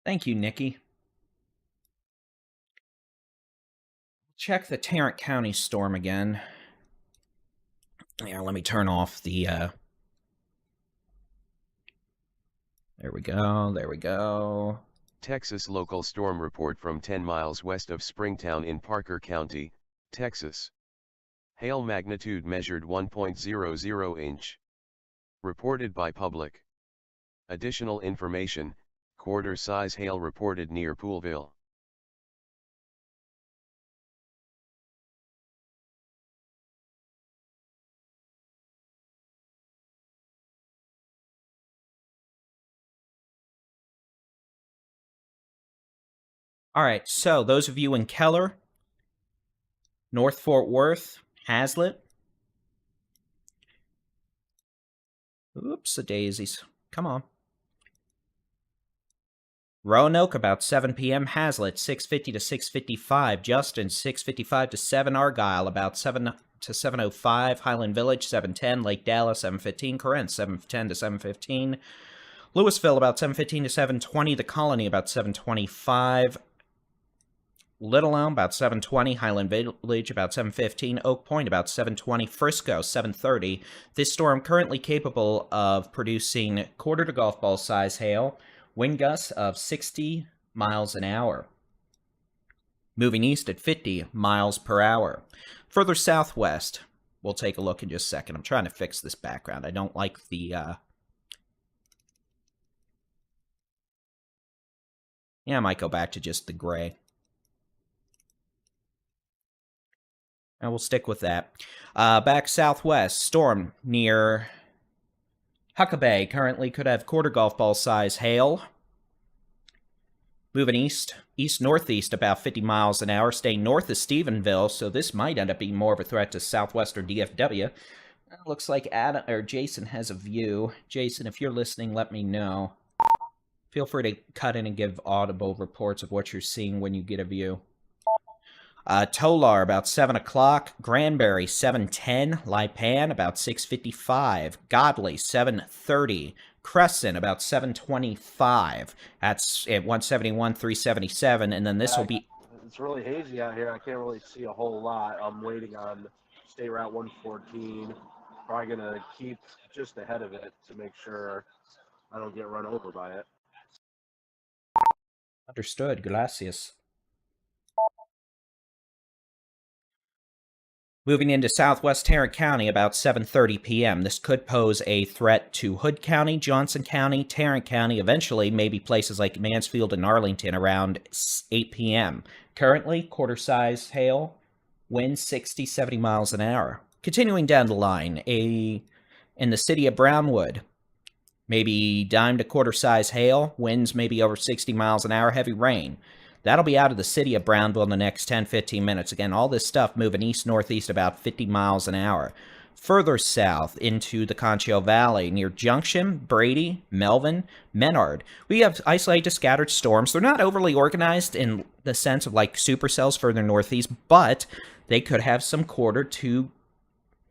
Thank you, Nikki. Check the Tarrant County storm again. Yeah, let me turn off the There we go, there we go. Texas local storm report from 10 miles west of Springtown in Parker County, Texas. Hail magnitude measured 1.00 inch. Reported by public. Additional information, quarter-size hail reported near Poolville. All right, so those of you in Keller, North Fort Worth, Hazlitt. Oops, the daisies. Come on. Roanoke, about 7 p.m. Hazlitt, 6:50 to 6:55. Justin, 6:55 to 7. Argyle, about 7 to 7:05. Highland Village, 7:10. Lake Dallas, 7:15. Corinth, 7:10 to 7:15. Louisville, about 7:15 to 7:20. The Colony, about 7:25. Little Elm, about 7:20. Highland Village, about 7:15. Oak Point, about 7:20. Frisco, 7:30. This storm currently capable of producing quarter to golf ball size hail. Wind gusts of 60 miles an hour. Moving east at 50 miles per hour. Further southwest, we'll take a look in just a second. I'm trying to fix this background. I don't like the... Yeah, I might go back to just the gray. And we'll stick with that. Back southwest, storm near Huckabee currently could have quarter golf ball size hail. Moving east, east-northeast about 50 miles an hour, staying north of Stephenville, so this might end up being more of a threat to southwestern DFW. Looks like Adam or Jason has a view. Jason, if you're listening, let me know. Feel free to cut in and give audible reports of what you're seeing when you get a view. Tolar, about 7 o'clock. Granbury, 7:10. Lipan, about 6:55. Godley, 7:30. Crescent, about 7:25. That's at 171, 377, and then this will be... It's really hazy out here. I can't really see a whole lot. I'm waiting on State Route 114. Probably going to keep just ahead of it to make sure I don't get run over by it. Understood. Gracias. Moving into southwest Tarrant County about 7:30 p.m. This could pose a threat to Hood County, Johnson County, Tarrant County, eventually maybe places like Mansfield and Arlington around 8 p.m. Currently, quarter-size hail, winds 60, 70 miles an hour. Continuing down the line, in the city of Brownwood, maybe dime to quarter-size hail, winds maybe over 60 miles an hour, heavy rain. That'll be out of the city of Brownville in the next 10-15 minutes. Again, all this stuff moving east-northeast about 50 miles an hour. Further south into the Concho Valley, near Junction, Brady, Melvin, Menard, we have isolated scattered storms. They're not overly organized in the sense of like supercells further northeast, but they could have some quarter to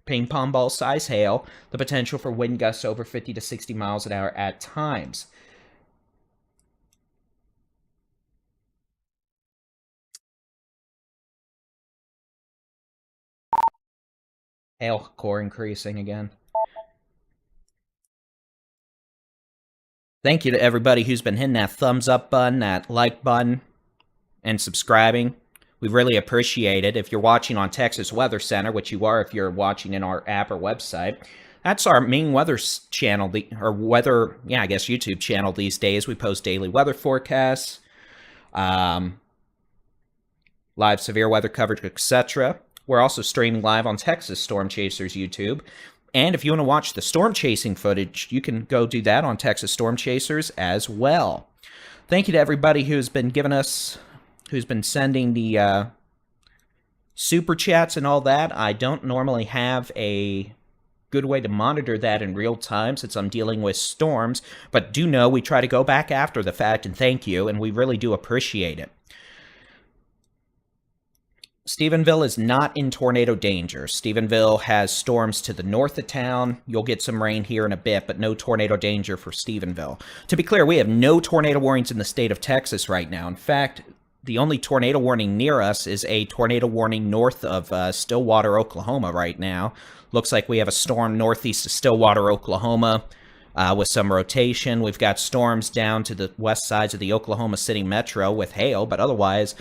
ping-pong ball size hail, the potential for wind gusts over 50 to 60 miles an hour at times. Hail core increasing again. Thank you to everybody who's been hitting that thumbs up button, that like button, and subscribing. We really appreciate it. If you're watching on Texas Weather Center, which you are if you're watching in our app or website, that's our main weather channel, YouTube channel these days. We post daily weather forecasts, live severe weather coverage, etc. We're also streaming live on Texas Storm Chasers YouTube. And if you want to watch the storm chasing footage, you can go do that on Texas Storm Chasers as well. Thank you to everybody who's been sending the super chats and all that. I don't normally have a good way to monitor that in real time since I'm dealing with storms, but do know we try to go back after the fact and thank you, and we really do appreciate it. Stephenville is not in tornado danger. Stephenville has storms to the north of town. You'll get some rain here in a bit, but no tornado danger for Stephenville. To be clear, we have no tornado warnings in the state of Texas right now. In fact, the only tornado warning near us is a tornado warning north of Stillwater, Oklahoma right now. Looks like we have a storm northeast of Stillwater, Oklahoma, with some rotation. We've got storms down to the west sides of the Oklahoma City metro with hail, but otherwise,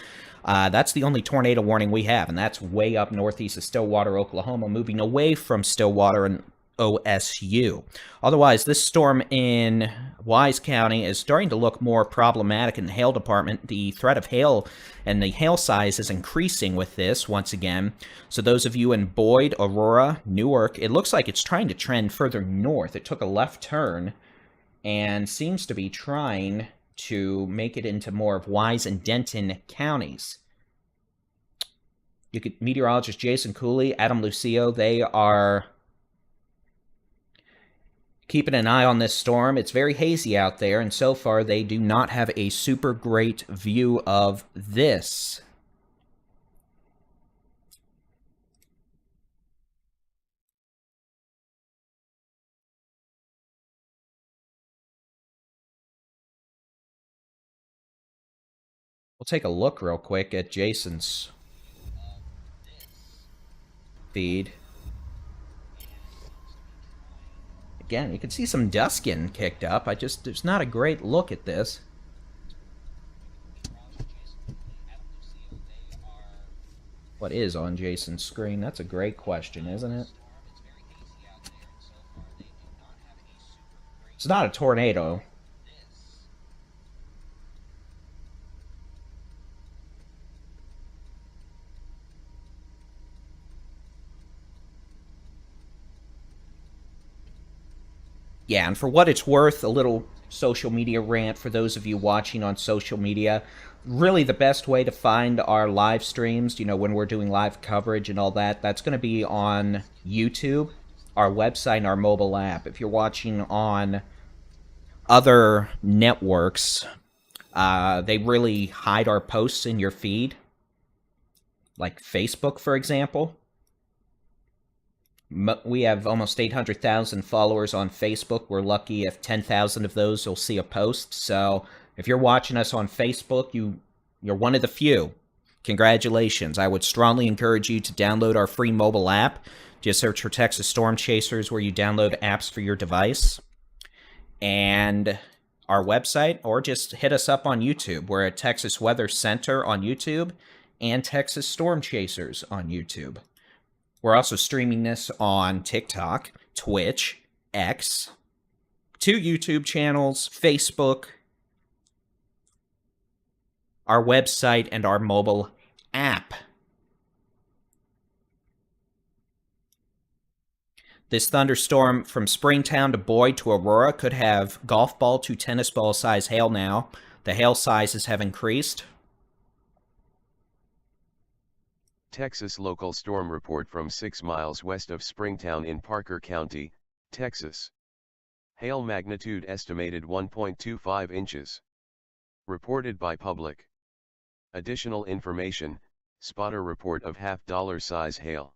that's the only tornado warning we have, and that's way up northeast of Stillwater, Oklahoma, moving away from Stillwater and OSU. Otherwise, this storm in Wise County is starting to look more problematic in the hail department. The threat of hail and the hail size is increasing with this once again. So those of you in Boyd, Aurora, Newark, it looks like it's trying to trend further north. It took a left turn and seems to be trying to make it into more of Wise and Denton counties. You could meteorologist Jason Cooley, Adam Lucio, they are keeping an eye on this storm. It's very hazy out there, and so far they do not have a super great view of this. We'll take a look real quick at Jason's feed. Again, you can see some dust getting kicked up. There's not a great look at this. What is on Jason's screen? That's a great question, isn't it? It's not a tornado. Yeah, and for what it's worth, a little social media rant for those of you watching on social media. Really, the best way to find our live streams, when we're doing live coverage and all that, that's going to be on YouTube, our website, and our mobile app. If you're watching on other networks, they really hide our posts in your feed, like Facebook, for example. We have almost 800,000 followers on Facebook. We're lucky if 10,000 of those will see a post. So if you're watching us on Facebook, you're one of the few. Congratulations. I would strongly encourage you to download our free mobile app. Just search for Texas Storm Chasers where you download apps for your device. And our website, or just hit us up on YouTube. We're at Texas Weather Center on YouTube and Texas Storm Chasers on YouTube. We're also streaming this on TikTok, Twitch, X, 2 YouTube channels, Facebook, our website, and our mobile app. This thunderstorm from Springtown to Boyd to Aurora could have golf ball to tennis ball size hail now. The hail sizes have increased. Texas local storm report from 6 miles west of Springtown in Parker County, Texas. Hail magnitude estimated 1.25 inches. Reported by public. Additional information, spotter report of $half size hail.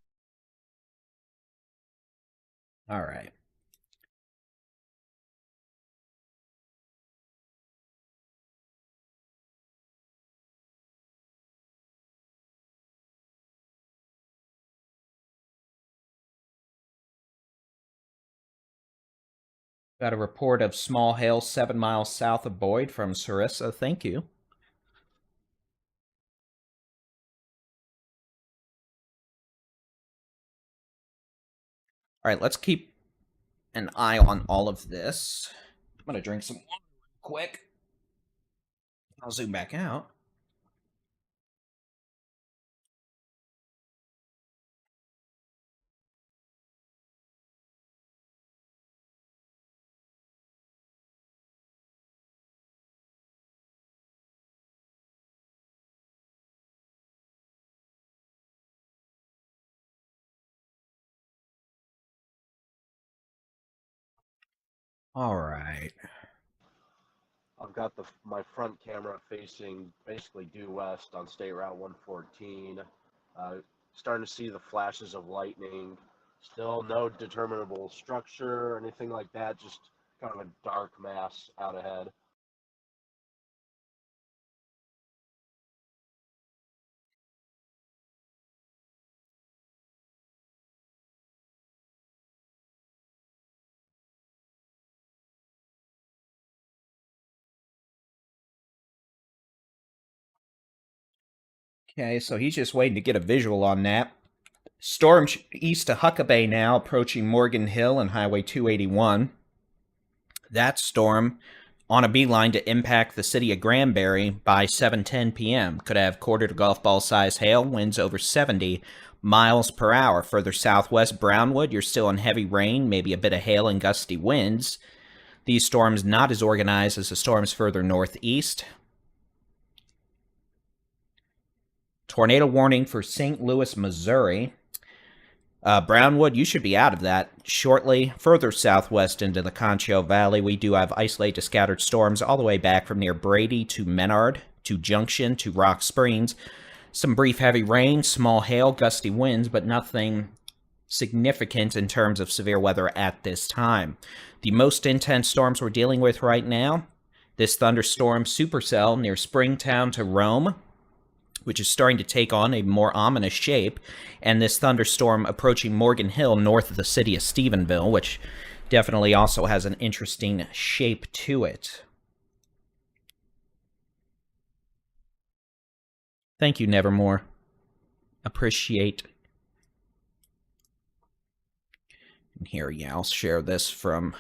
All right. Got a report of small hail 7 miles south of Boyd from Sarissa. Thank you. All right, let's keep an eye on all of this. I'm going to drink some water quick. I'll zoom back out. All right. I've got my front camera facing basically due west on State Route 114. Starting to see the flashes of lightning. Still no determinable structure or anything like that. Just kind of a dark mass out ahead. Okay, so he's just waiting to get a visual on that. Storm east to Huckabee now, approaching Morgan Hill and Highway 281. That storm on a beeline to impact the city of Granbury by 7:10 p.m. Could have quarter to golf ball size hail, winds over 70 miles per hour. Further southwest Brownwood, you're still in heavy rain, maybe a bit of hail and gusty winds. These storms not as organized as the storms further northeast. Tornado warning for St. Louis, Missouri. Brownwood, you should be out of that shortly. Further southwest into the Concho Valley, we do have isolated to scattered storms all the way back from near Brady to Menard to Junction to Rock Springs. Some brief heavy rain, small hail, gusty winds, but nothing significant in terms of severe weather at this time. The most intense storms we're dealing with right now, this thunderstorm Supercell near Springtown to Rome, which is starting to take on a more ominous shape, and this thunderstorm approaching Morgan Hill north of the city of Stephenville, which definitely also has an interesting shape to it. Thank you, Nevermore. Appreciate. And here, yeah, I'll share this from...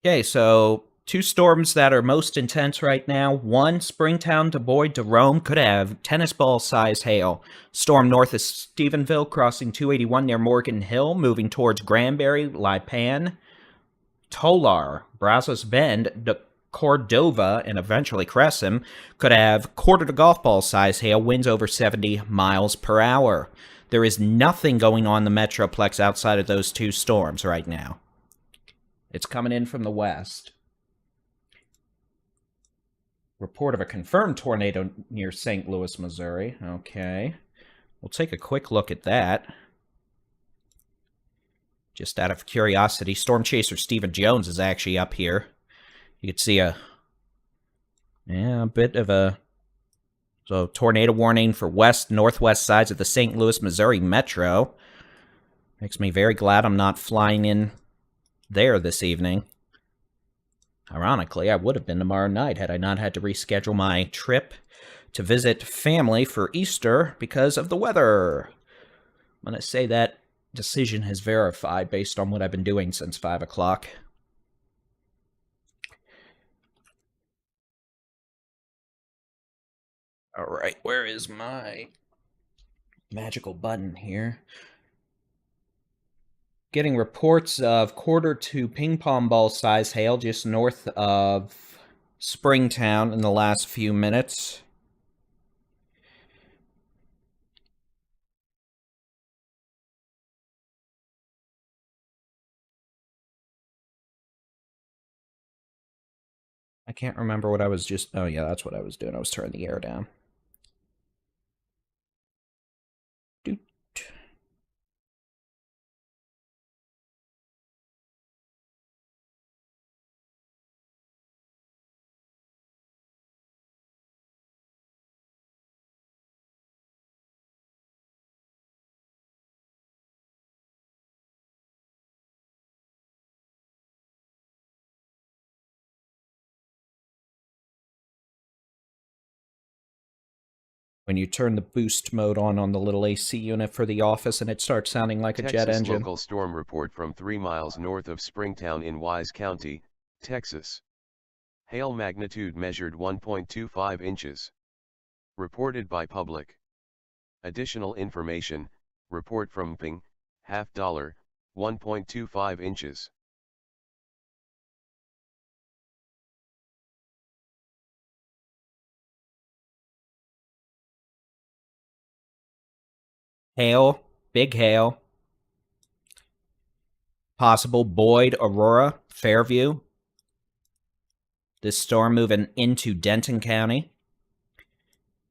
Okay, so two storms that are most intense right now. One, Springtown to Boyd to Rome, could have tennis ball size hail. Storm north of Stephenville, crossing 281 near Morgan Hill, moving towards Granbury, Lipan, Tolar, Brazos Bend, Cordova, and eventually Crescent, could have quarter to golf ball size hail, winds over 70 miles per hour. There is nothing going on in the Metroplex outside of those two storms right now. It's coming in from the west. Report of a confirmed tornado near St. Louis, Missouri. Okay. We'll take a quick look at that. Just out of curiosity, Storm Chaser Stephen Jones is actually up here. You can see a bit of a tornado warning for northwest sides of the St. Louis, Missouri metro. Makes me very glad I'm not flying in there this evening. Ironically, I would have been tomorrow night had I not had to reschedule my trip to visit family for Easter because of the weather. I'm going to say that decision has verified based on what I've been doing since 5 o'clock. All right, where is my magical button here? Getting reports of quarter to ping pong ball size hail just north of Springtown in the last few minutes. I can't remember what I was just... Oh, yeah, that's what I was doing. I was turning the air down. Doot. When you turn the boost mode on the little AC unit for the office and it starts sounding like a jet engine. Local storm report from 3 miles north of Springtown in Wise County, Texas. Hail magnitude measured 1.25 inches. Reported by public. Additional information, report from Ping, $50, 1.25 inches. Hail, big hail. Possible Boyd, Aurora, Fairview. This storm moving into Denton County.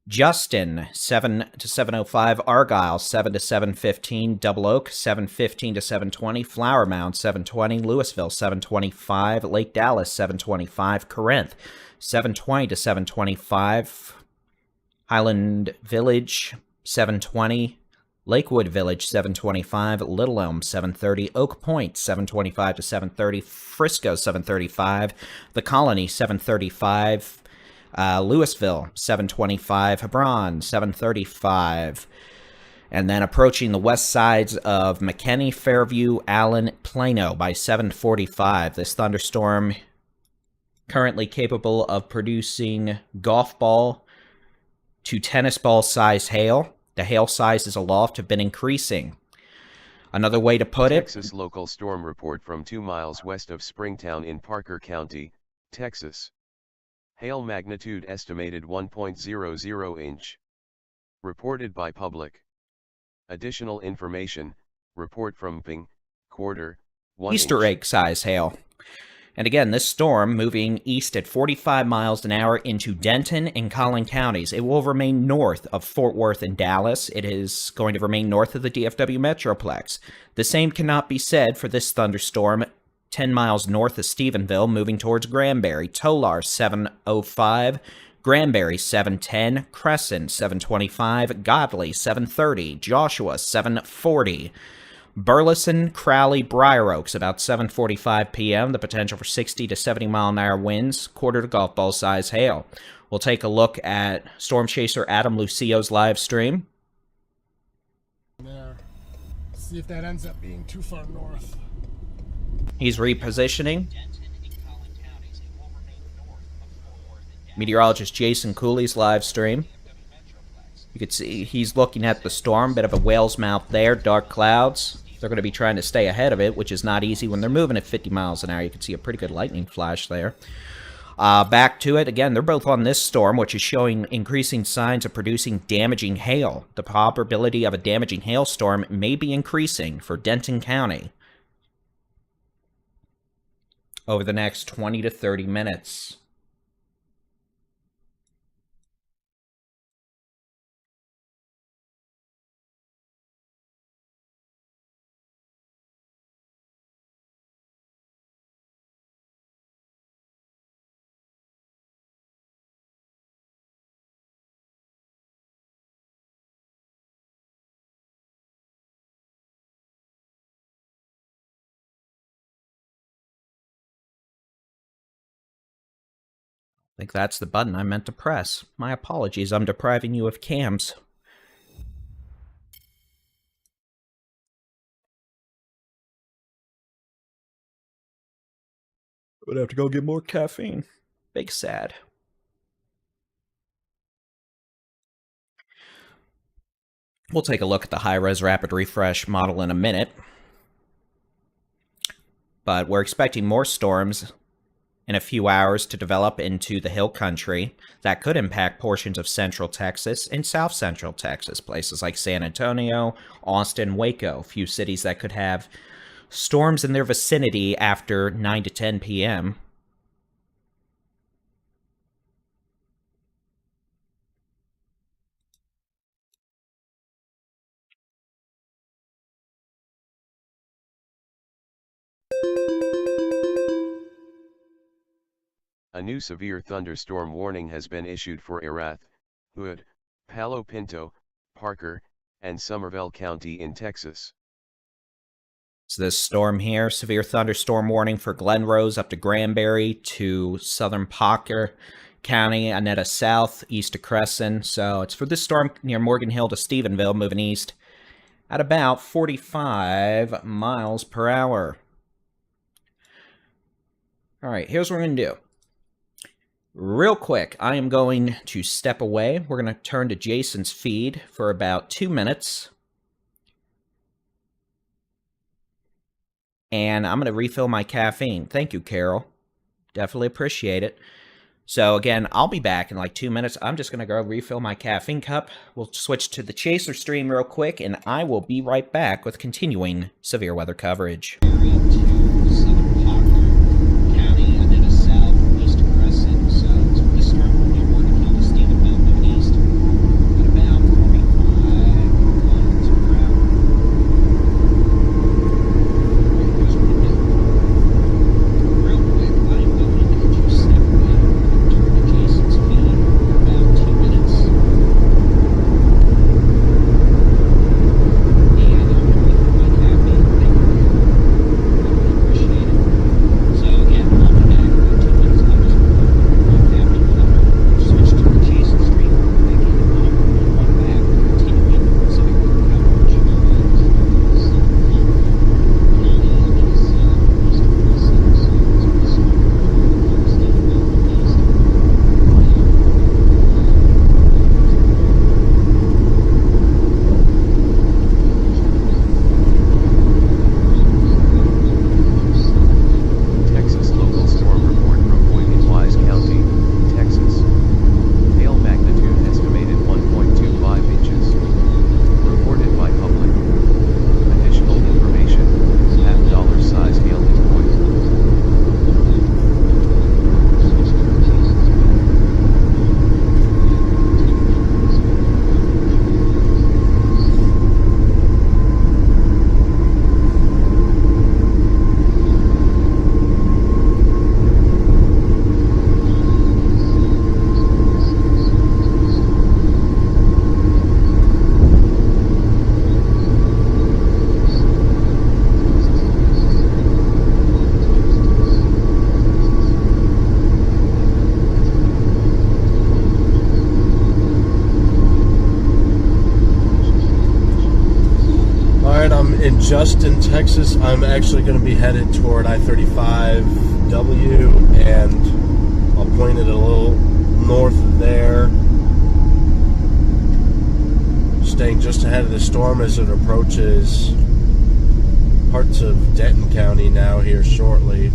Justin, 7 to 7:05. Argyle, 7 to 7:15. Double Oak, 7:15 to 7:20. Flower Mound, 7:20. Louisville, 7:25. Lake Dallas, 7:25. Corinth, 7:20 to 7:25. Highland Village, 720. Lakewood Village, 725. Little Elm, 730. Oak Point, 725 to 730. Frisco, 735. The Colony, 735. Louisville, 725. Hebron, 735. And then approaching the west sides of McKinney, Fairview, Allen, Plano by 745. This thunderstorm currently capable of producing golf ball to tennis ball size hail. The hail sizes aloft have been increasing. Another way to put it... Texas local storm report from 2 miles west of Springtown in Parker County, Texas. Hail magnitude estimated 1.00 inch. Reported by public. Additional information, report from Ping, quarter, 1 Easter inch. egg size hail. And again, this storm moving east at 45 miles an hour into Denton and Collin counties. It will remain north of Fort Worth and Dallas. It is going to remain north of the DFW Metroplex. The same cannot be said for this thunderstorm 10 miles north of Stephenville, moving towards Granbury. Tolar, 705. Granbury, 710. Crescent, 725. Godley, 730. Joshua, 740. Burleson, Crowley, Briar Oaks, about 7:45 p.m. The potential for 60 to 70 mile an hour winds, quarter to golf ball size hail. We'll take a look at Storm Chaser Adam Lucio's live stream. There. See if that ends up being too far north. He's repositioning. Meteorologist Jason Cooley's live stream. You can see he's looking at the storm, bit of a whale's mouth there, dark clouds. They're going to be trying to stay ahead of it, which is not easy when they're moving at 50 miles an hour. You can see a pretty good lightning flash there. Back to it. Again, they're both on this storm, which is showing increasing signs of producing damaging hail. The probability of a damaging hailstorm may be increasing for Denton County over the next 20 to 30 minutes. I think that's the button I meant to press. My apologies, I'm depriving you of cams. I would have to go get more caffeine. Big sad. We'll take a look at the high-res rapid refresh model in a minute. But we're expecting more storms in a few hours to develop into the hill country that could impact portions of central Texas and south central Texas, places like San Antonio, Austin, Waco, a few cities that could have storms in their vicinity after 9 to 10 p.m. A new severe thunderstorm warning has been issued for Erath, Hood, Palo Pinto, Parker, and Somervell County in Texas. So this storm here, severe thunderstorm warning for Glen Rose up to Granbury to southern Parker County, Annetta South, east to Crescent. So it's for this storm near Morgan Hill to Stephenville, moving east at about 45 miles per hour. All right, here's what we're going to do. Real quick, I am going to step away. We're going to turn to Jason's feed for about 2 minutes. And I'm going to refill my caffeine. Thank you, Carol. Definitely appreciate it. So again, I'll be back in like 2 minutes. I'm just going to go refill my caffeine cup. We'll switch to the Chaser stream real quick, and I will be right back with continuing severe weather coverage. in Justin, Texas. I'm actually going to be headed toward I-35W, and I'll point it a little north of there. Staying just ahead of the storm as it approaches parts of Denton County now here shortly.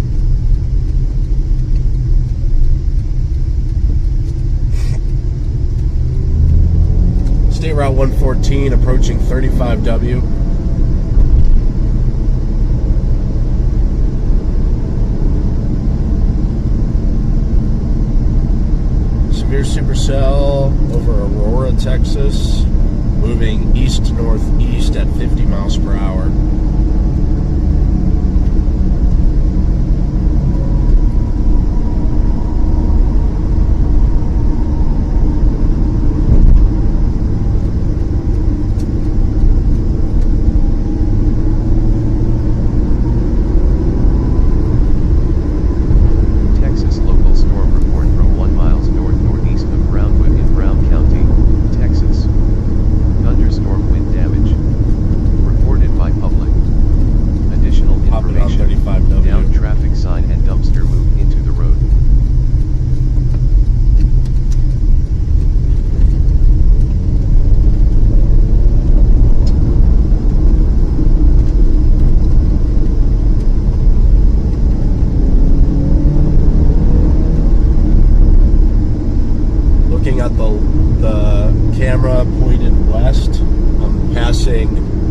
State Route 114 approaching 35W. Severe supercell over Aurora, Texas, moving east-northeast at 50 miles per hour.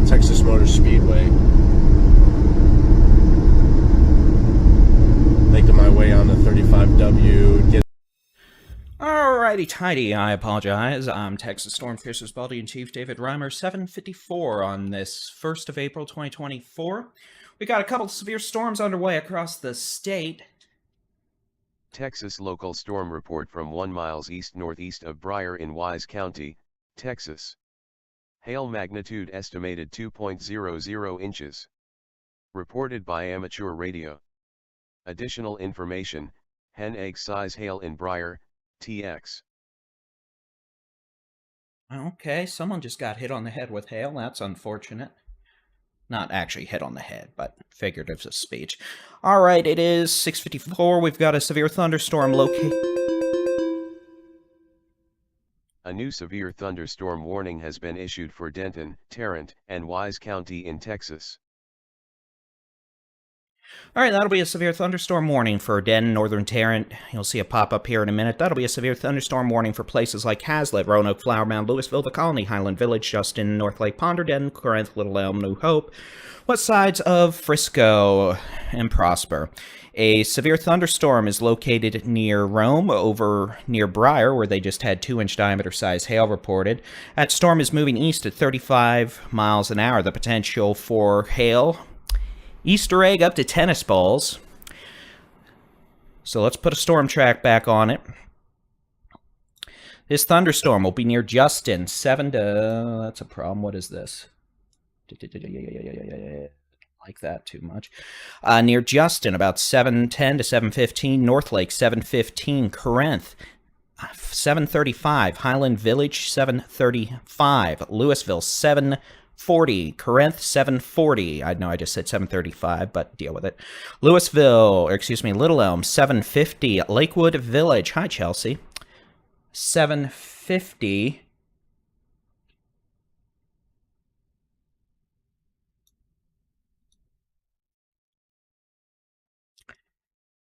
Texas Motor Speedway. Making my way on the 35W. Alrighty tidy, I apologize. I'm Texas Storm Piercer's Baldy-in-Chief David Reimer, 7:54 on this 1st of April 2024. We got a couple of severe storms underway across the state. Texas local storm report from 1 miles east-northeast of Briar in Wise County, Texas. Hail magnitude estimated 2.00 inches. Reported by amateur radio. Additional information, hen egg size hail in Briar, TX. Okay, someone just got hit on the head with hail. That's unfortunate. Not actually hit on the head, but figurative of speech. Alright, it is 6:54. We've got a severe thunderstorm located. A new severe thunderstorm warning has been issued for Denton, Tarrant, and Wise County in Texas. Alright, that'll be a severe thunderstorm warning for Denton, Northern Tarrant. You'll see a pop-up here in a minute. That'll be a severe thunderstorm warning for places like Hazlet, Roanoke, Flower Mound, Louisville, The Colony, Highland Village, Justin, North Lake Ponder, Denton, Corinth, Little Elm, New Hope, west sides of Frisco, and Prosper. A severe thunderstorm is located near Rome, over near Briar, where they just had 2-inch diameter size hail reported. That storm is moving east at 35 miles an hour. The potential for hail, Easter egg up to tennis balls. So let's put a storm track back on it. This thunderstorm will be near Justin, 7 to... That's a problem. What is this? Like that too much. Near Justin, about 7:10 to 7:15. North Lake, 7:15. Corinth, 7:35. Highland Village, 7:35. Louisville, 7:40. Corinth, 7:40. I know I just said 7:35, but deal with it. Louisville, or excuse me, Little Elm, 7:50. Lakewood Village, hi Chelsea, 7:50.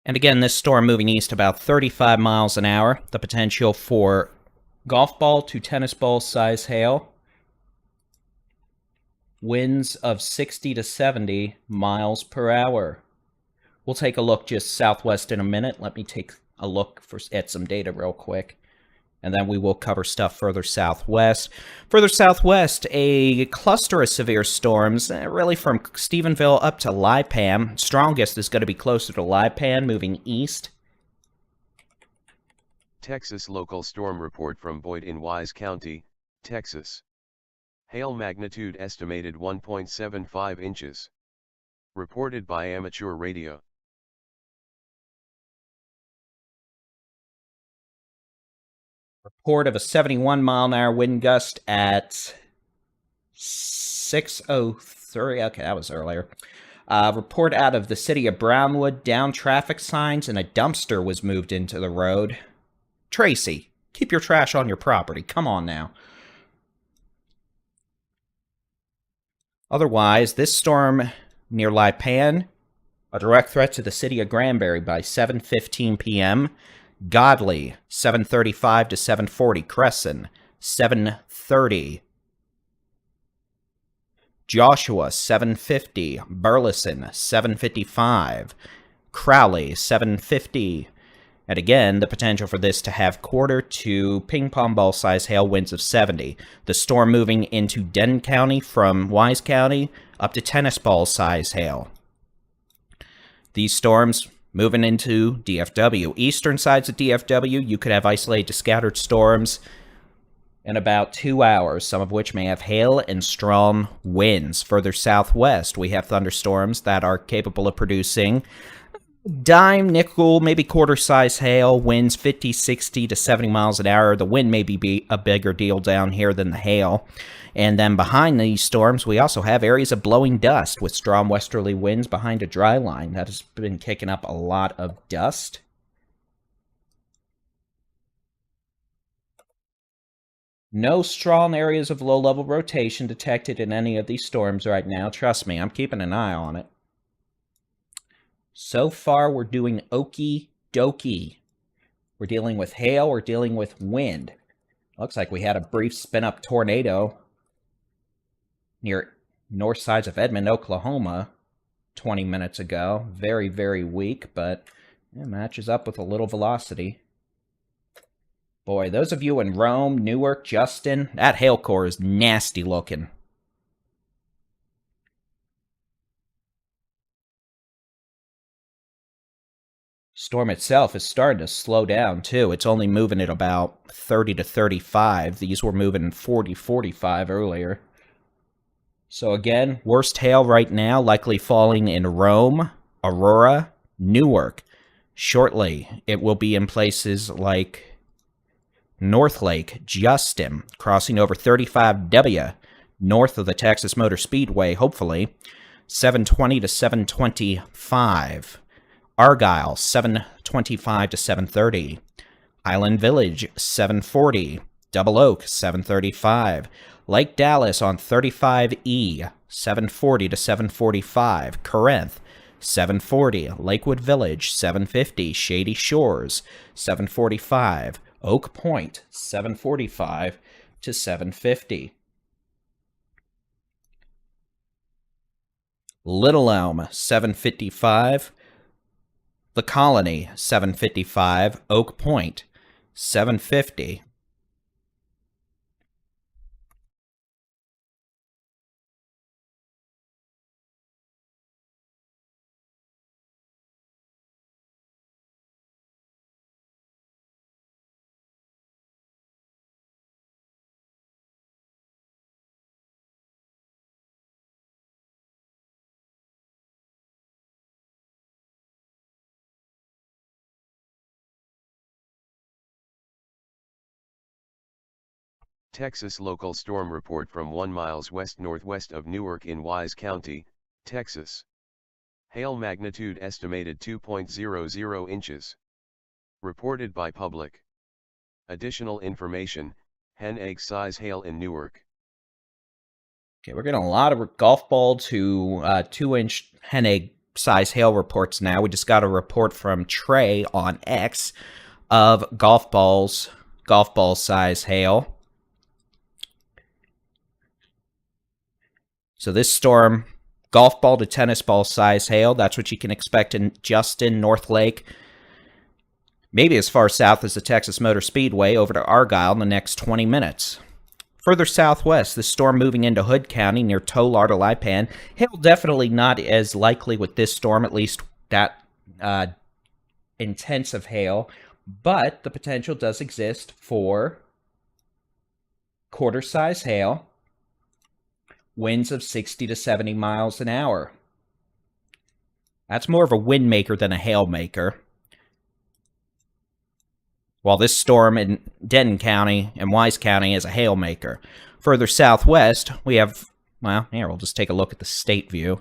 And again, this storm moving east about 35 miles an hour. The potential for golf ball to tennis ball size hail. Winds of 60 to 70 miles per hour. We'll take a look just southwest in a minute. Let me take a look at some data real quick. And then we will cover stuff further southwest. Further southwest, a cluster of severe storms, really from Stephenville up to Lipan. Strongest is going to be closer to Lipan, moving east. Texas local storm report from Boyd in Wise County, Texas. Hail magnitude estimated 1.75 inches. Reported by amateur radio. Report of a 71-mile-an-hour wind gust at 6:03 Missouri. Okay, that was earlier. Report out of the city of Brownwood, down traffic signs and a dumpster was moved into the road. Tracy, keep your trash on your property. Come on now. Otherwise, this storm near Lipan, a direct threat to the city of Granbury by 7:15 p.m. Godley, 7:35 to 7:40. Crescent, 7:30. Joshua, 7:50. Burleson, 7:55. Crowley, 7:50. And again, the potential for this to have quarter to ping-pong ball-size hail winds of 70. The storm moving into Denton County from Wise County up to tennis ball-size hail. These storms moving into DFW. Eastern sides of DFW, you could have isolated to scattered storms in about 2 hours, some of which may have hail and strong winds. Further southwest, we have thunderstorms that are capable of producing dime, nickel, maybe quarter-size hail, winds 50, 60 to 70 miles an hour. The wind may be a bigger deal down here than the hail. And then behind these storms, we also have areas of blowing dust with strong westerly winds behind a dry line. That has been kicking up a lot of dust. No strong areas of low-level rotation detected in any of these storms right now. Trust me, I'm keeping an eye on it. So far, we're doing okie dokie. We're dealing with hail, we're dealing with wind. Looks like we had a brief spin-up tornado near north sides of Edmond, Oklahoma, 20 minutes ago. Very, very weak, but it matches up with a little velocity. Boy, those of you in Rome, Newark, Justin, that hail core is nasty looking. Storm itself is starting to slow down, too. It's only moving at about 30 to 35. These were moving 40, 45 earlier. So again, worst hail right now, likely falling in Rome, Aurora, Newark. Shortly, it will be in places like North Lake, Justin, crossing over 35W, north of the Texas Motor Speedway, hopefully, 720 to 725. Argyle, 725 to 730. Island Village, 740. Double Oak, 735. Lake Dallas on 35E, 740 to 745. Corinth, 740. Lakewood Village, 750. Shady Shores, 745. Oak Point, 745 to 750. Little Elm, 755. The Colony, 755. Oak Point, 750. Texas local storm report from 1 miles west-northwest of Newark in Wise County, Texas. Hail magnitude estimated 2.00 inches. Reported by public. Additional information, hen egg size hail in Newark. Okay, we're getting a lot of golf ball to 2-inch hen egg size hail reports now. We just got a report from Trey on X of golf ball size hail. So this storm, golf ball to tennis ball size hail, that's what you can expect in Justin, North Lake, maybe as far south as the Texas Motor Speedway over to Argyle in the next 20 minutes. Further southwest, the storm moving into Hood County near Tolar to Lipan. Hail definitely not as likely with this storm, at least that intense of hail, but the potential does exist for quarter-size hail, winds of 60 to 70 miles an hour. That's more of a wind maker than a hail maker. While this storm in Denton County and Wise County is a hail maker. Further southwest, we have Well, here, we'll just take a look at the state view.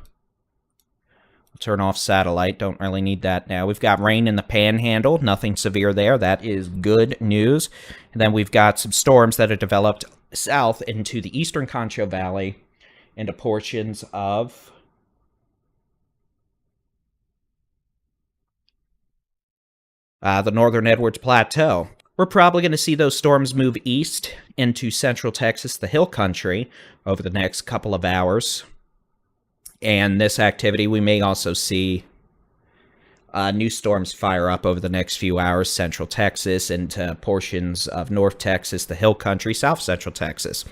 We'll turn off satellite. Don't really need that now. We've got rain in the Panhandle. Nothing severe there. That is good news. And then we've got some storms that have developed south into the eastern Concho Valley, into portions of the northern Edwards Plateau. We're probably going to see those storms move east into central Texas, the hill country, over the next couple of hours. And this activity, we may also see new storms fire up over the next few hours, central Texas into portions of north Texas, the hill country, south central Texas,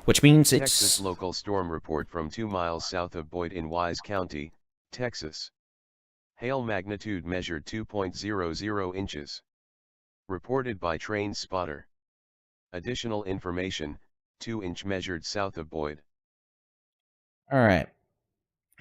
which means it's... Texas local storm report from 2 miles south of Boyd in Wise County, Texas. Hail magnitude measured 2.00 inches. Reported by Train Spotter. Additional information, 2-inch measured south of Boyd. All right.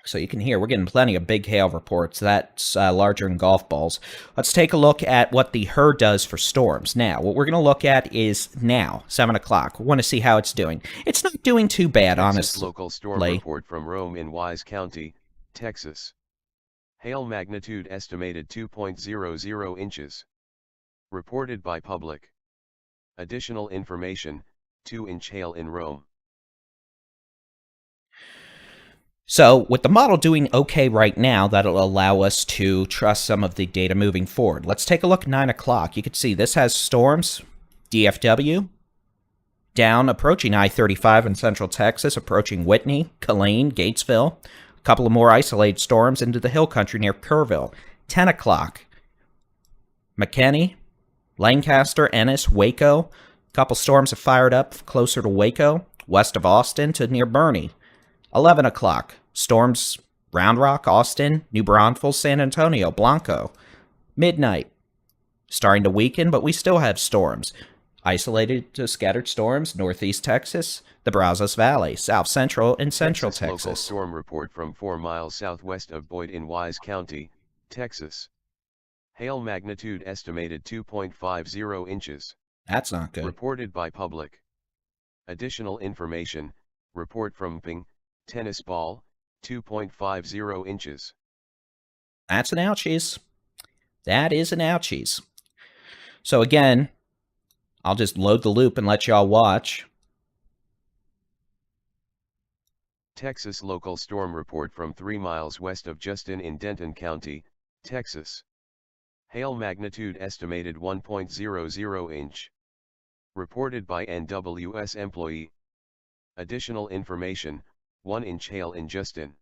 So you can hear we're getting plenty of big hail reports. That's larger than golf balls. Let's take a look at what the HER does for storms. Now, what we're going to look at is now, 7 o'clock. We want to see how it's doing. It's not doing too bad, Texas honestly. Local storm report from Rome in Wise County, Texas. Hail magnitude estimated 2.00 inches. Reported by public. Additional information, 2-inch hail in Rome. So, with the model doing okay right now, that'll allow us to trust some of the data moving forward. Let's take a look at 9 o'clock. You can see this has storms, DFW, down approaching I-35 in central Texas, approaching Whitney, Killeen, Gatesville. A couple of more isolated storms into the hill country near Kerrville. 10 o'clock, McKinney, Lancaster, Ennis, Waco. A couple storms have fired up closer to Waco, west of Austin to near Bernie. 11 o'clock, storms Round Rock, Austin, New Braunfels, San Antonio, Blanco. Midnight, starting to weaken, but we still have storms. Isolated to scattered storms, northeast Texas, the Brazos Valley, south central and central Texas. Local storm report from 4 miles southwest of Boyd in Wise County, Texas. Hail magnitude estimated 2.50 inches. That's not good. Reported by public. Additional information, report from Ping, tennis ball, 2.50 inches. That's an ouchies. That is an ouchies. So again, I'll just load the loop and let y'all watch. Texas local storm report from 3 miles west of Justin in Denton County, Texas. Hail magnitude estimated 1.00 inch. Reported by NWS employee. Additional information, 1-inch hail in Justin.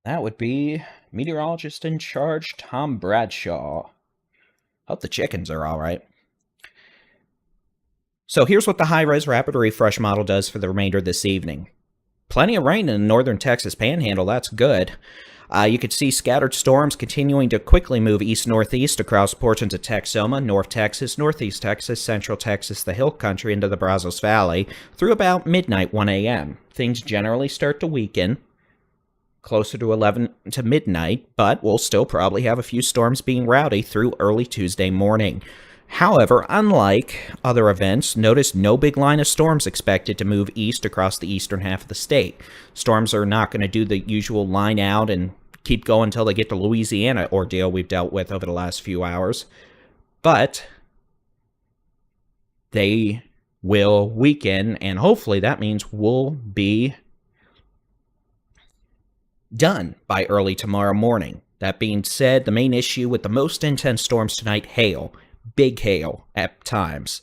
That would be meteorologist in charge Tom Bradshaw. Hope the chickens are all right. So here's what the high-res rapid refresh model does for the remainder of this evening. Plenty of rain in the northern Texas Panhandle, that's good. You could see scattered storms continuing to quickly move east-northeast across portions of Texoma, North Texas, Northeast Texas, Central Texas, the Hill Country, into the Brazos Valley, through about midnight, 1 a.m. Things generally start to weaken closer to 11 to midnight, but we'll still probably have a few storms being rowdy through early Tuesday morning. However, unlike other events, notice no big line of storms expected to move east across the eastern half of the state. Storms are not going to do the usual line out and keep going until they get to Louisiana ordeal we've dealt with over the last few hours. But they will weaken, and hopefully that means we'll be done by early tomorrow morning. That being said, the main issue with the most intense storms tonight, hail. Big hail at times.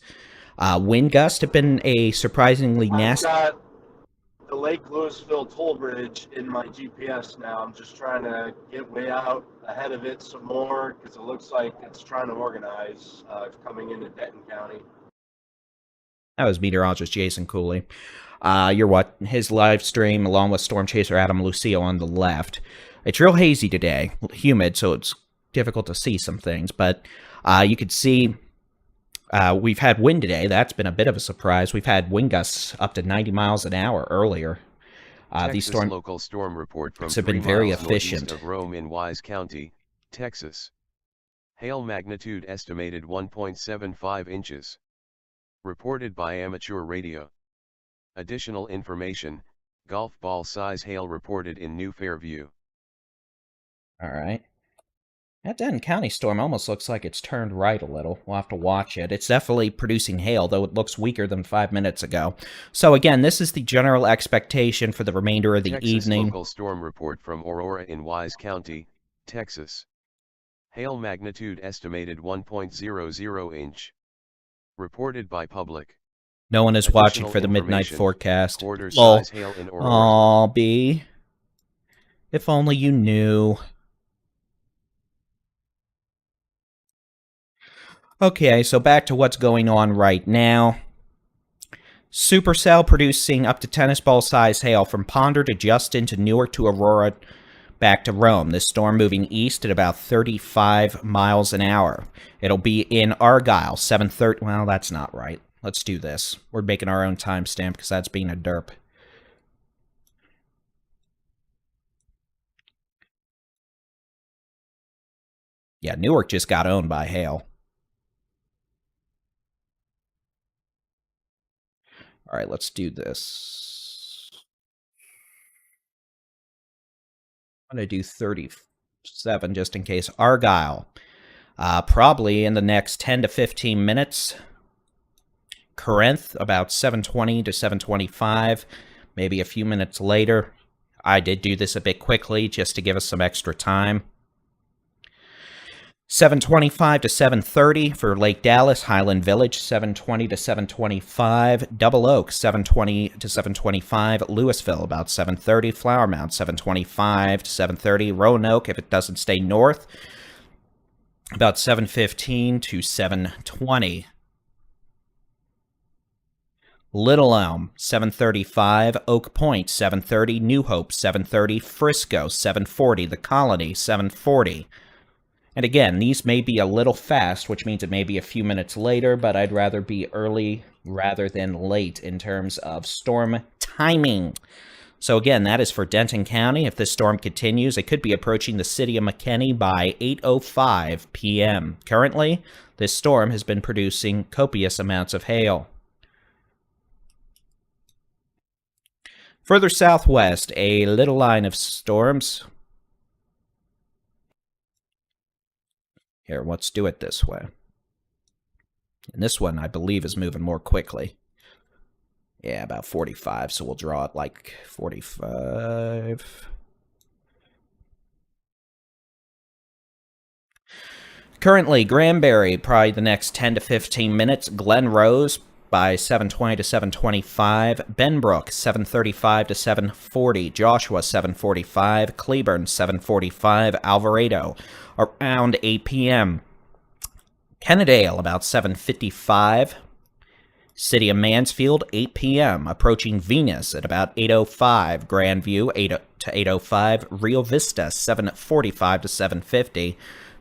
Wind gusts have been a surprisingly nasty... I've got the Lake Louisville toll bridge in my GPS now. I'm just trying to get way out ahead of it some more because it looks like it's trying to organize coming into Denton County. That was meteorologist Jason Cooley. You're what? His live stream along with storm chaser Adam Lucio on the left. It's real hazy today, humid, so it's difficult to see some things, but you could see we've had wind today. That's been a bit of a surprise. We've had wind gusts up to 90 miles an hour earlier. These storm local storm report from have been very efficient. Of Rome in Wise County, Texas. Hail magnitude estimated 1.75 inches. Reported by amateur radio. Additional information, golf ball size hail reported in New Fairview. All right. That Denton County storm almost looks like it's turned right a little. We'll have to watch it. It's definitely producing hail, though it looks weaker than 5 minutes ago. So again, this is the general expectation for the remainder of the Texas evening. Local storm report from Aurora in Wise County, Texas. Hail magnitude estimated 1.00 inch. Reported by public. No one is Additional watching for the midnight information, forecast. Quarter Lol. size hail in Aurora. Aw, B. If only you knew. Okay, so back to what's going on right now. Supercell producing up to tennis ball size hail from Ponder to Justin to Newark to Aurora back to Rome. This storm moving east at about 35 miles an hour. It'll be in Argyle, 7:30. Well, that's not right. Let's do this. We're making our own timestamp because that's being a derp. Yeah, Newark just got owned by hail. All right, let's do this. I'm going to do 37 just in case. Argyle. Probably in the next 10 to 15 minutes. Corinth, about 7:20 to 7:25. Maybe a few minutes later. I did do this a bit quickly just to give us some extra time. 7:25 to 7:30 for Lake Dallas, Highland Village, 7:20 to 7:25. Double Oak, 7:20 to 7:25. Louisville, about 7:30. Flower Mound, 7:25 to 7:30. Roanoke, if it doesn't stay north, about 7:15 to 7:20. Little Elm, 7:35. Oak Point, 7:30. New Hope, 7:30. Frisco, 7:40. The Colony, 7:40. And again, these may be a little fast, which means it may be a few minutes later, but I'd rather be early rather than late in terms of storm timing. So again, that is for Denton County. If this storm continues, it could be approaching the city of McKinney by 8:05 p.m. Currently, this storm has been producing copious amounts of hail. Further southwest, a little line of storms. Here, let's do it this way. And this one, I believe, is moving more quickly. Yeah, about 45, so we'll draw it like 45. Currently, Granbury, probably the next 10 to 15 minutes. Glen Rose by 7:20 to 7:25. Benbrook, 7:35 to 7:40. Joshua, 7:45. Cleburne, 7:45. Alvarado, around 8 p.m. Kennedale, about 7:55. City of Mansfield, 8 p.m. Approaching Venus at about 8:05. Grandview, 8 to 8:05. Rio Vista, 7:45 to 7:50.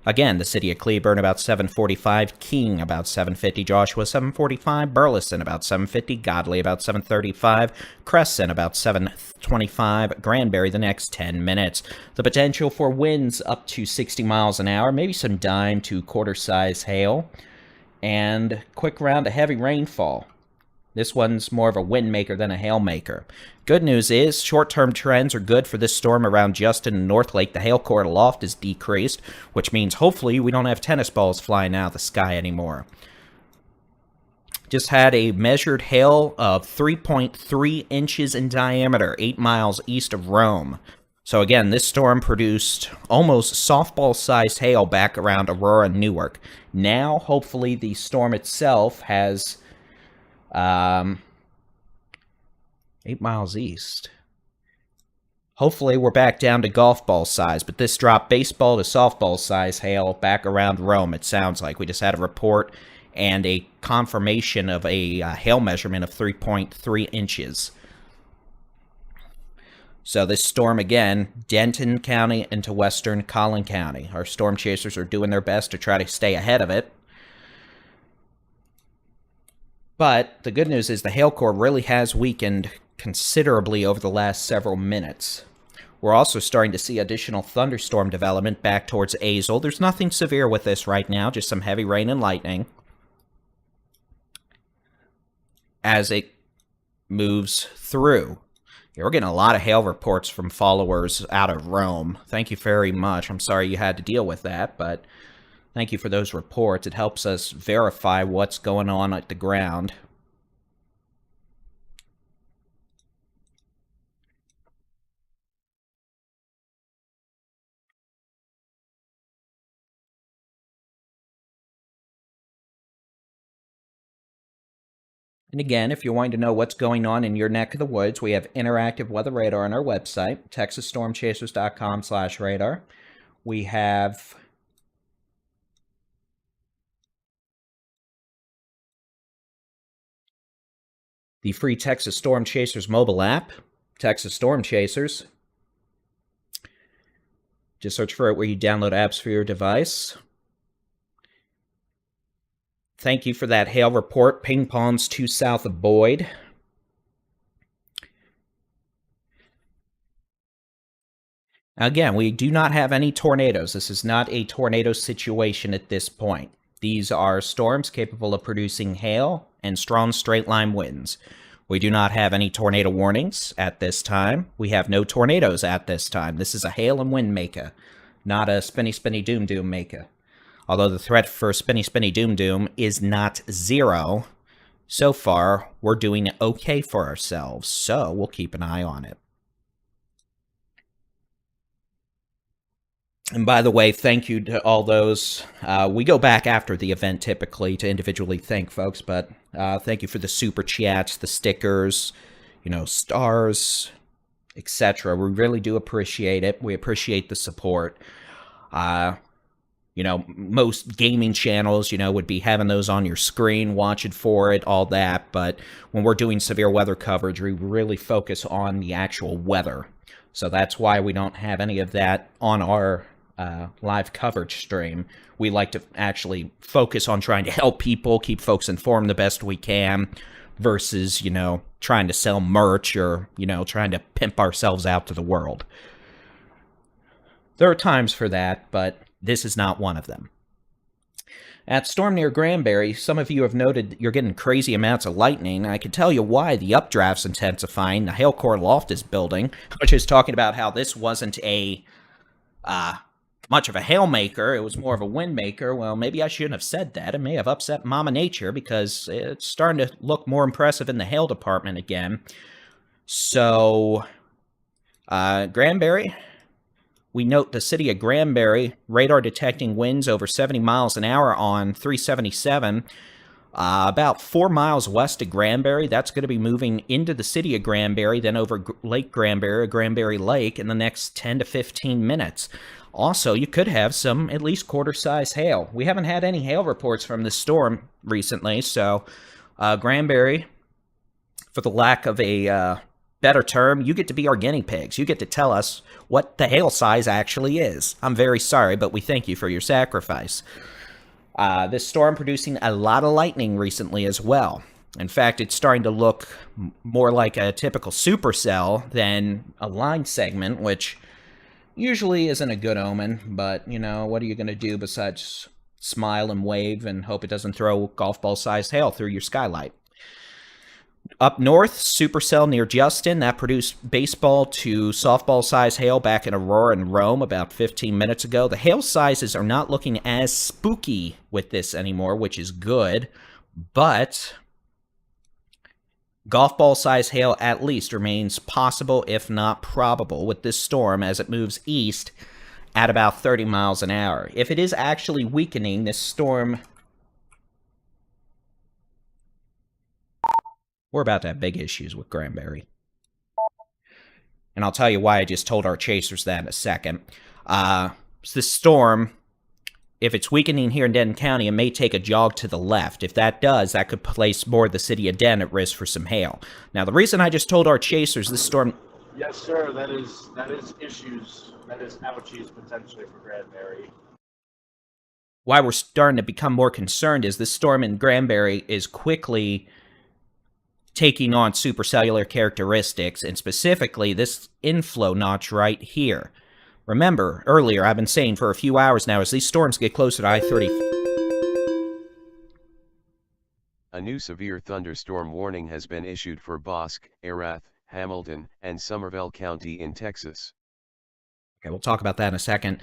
Again, the city of Cleburne, about 7:45. King, about 7:50. Joshua, 7:45. Burleson, about 7:50. Godley, about 7:35. Crescent, about 7:25. Granbury, the next 10 minutes. The potential for winds up to 60 miles an hour, maybe some dime to quarter-size hail, and quick round of heavy rainfall. This one's more of a wind maker than a hail maker. Good news is, short-term trends are good for this storm around Justin and North Lake. The hail core aloft is decreased, which means hopefully we don't have tennis balls flying out of the sky anymore. Just had a measured hail of 3.3 inches in diameter, 8 miles east of Rome. So again, this storm produced almost softball-sized hail back around Aurora and Newark. Now, hopefully, the storm itself has 8 miles east. Hopefully we're back down to golf ball size, but this dropped baseball to softball size hail back around Rome, it sounds like. We just had a report and a confirmation of a hail measurement of 3.3 inches. So this storm, again, Denton County into western Collin County. Our storm chasers are doing their best to try to stay ahead of it. But the good news is the hail core really has weakened considerably over the last several minutes. We're also starting to see additional thunderstorm development back towards Azle. There's nothing severe with this right now, just some heavy rain and lightning. As it moves through. Yeah, we're getting a lot of hail reports from followers out of Rome. Thank you very much. I'm sorry you had to deal with that, but thank you for those reports. It helps us verify what's going on at the ground. And again, if you're wanting to know what's going on in your neck of the woods, we have interactive weather radar on our website, texasstormchasers.com/radar. We have the free Texas Storm Chasers mobile app, Texas Storm Chasers. Just search for it where you download apps for your device. Thank you for that hail report. Ping Pong's 2 south of Boyd. Again, we do not have any tornadoes. This is not a tornado situation at this point. These are storms capable of producing hail and strong straight-line winds. We do not have any tornado warnings at this time. We have no tornadoes at this time. This is a hail and wind maker, not a spinny, spinny, doom, doom maker. Although the threat for spinny, spinny, doom, doom is not zero, so far we're doing okay for ourselves, so we'll keep an eye on it. And by the way, thank you to all those. We go back after the event typically to individually thank folks, but thank you for the super chats, the stickers, stars, etc. We really do appreciate it. We appreciate the support. Most gaming channels, would be having those on your screen, watching for it, all that. But when we're doing severe weather coverage, we really focus on the actual weather. So that's why we don't have any of that on our live coverage stream. We like to actually focus on trying to help people, keep folks informed the best we can, versus, trying to sell merch or, trying to pimp ourselves out to the world. There are times for that, but this is not one of them. At storm near Granbury, some of you have noted you're getting crazy amounts of lightning. I can tell you why. The updraft's intensifying. The hail core loft is building, which is talking about how this wasn't a much of a hail maker. It was more of a wind maker. Well, maybe I shouldn't have said that. It may have upset Mama Nature because it's starting to look more impressive in the hail department again. So, Granbury, we note the city of Granbury, radar detecting winds over 70 miles an hour on 377. About 4 miles west of Granbury, that's going to be moving into the city of Granbury, then over Lake Granbury, Granbury Lake, in the next 10 to 15 minutes. Also, you could have some at least quarter-size hail. We haven't had any hail reports from this storm recently, so Granbury, for the lack of a better term, you get to be our guinea pigs. You get to tell us what the hail size actually is. I'm very sorry, but we thank you for your sacrifice. This storm producing a lot of lightning recently as well. In fact, it's starting to look more like a typical supercell than a line segment, which usually isn't a good omen, but, what are you going to do besides smile and wave and hope it doesn't throw golf ball-sized hail through your skylight? Up north, Supercell near Justin, that produced baseball to softball-sized hail back in Aurora and Rome about 15 minutes ago. The hail sizes are not looking as spooky with this anymore, which is good, but golf ball-sized hail at least remains possible, if not probable, with this storm as it moves east at about 30 miles an hour. If it is actually weakening, this storm, we're about to have big issues with Granbury. And I'll tell you why. I just told our chasers that in a second. This storm, if it's weakening here in Denton County, it may take a jog to the left. If that does, that could place more of the city of Denton at risk for some hail. Now, the reason I just told our chasers this storm... Yes, sir. That is issues. That is ouchies potentially for Granbury. Why we're starting to become more concerned is this storm in Granbury is quickly taking on supercellular characteristics, and specifically this inflow notch right here. Remember, earlier I've been saying for a few hours now, as these storms get closer to I-30... A new severe thunderstorm warning has been issued for Bosque, Erath, Hamilton, and Somervell County in Texas. Okay, we'll talk about that in a second.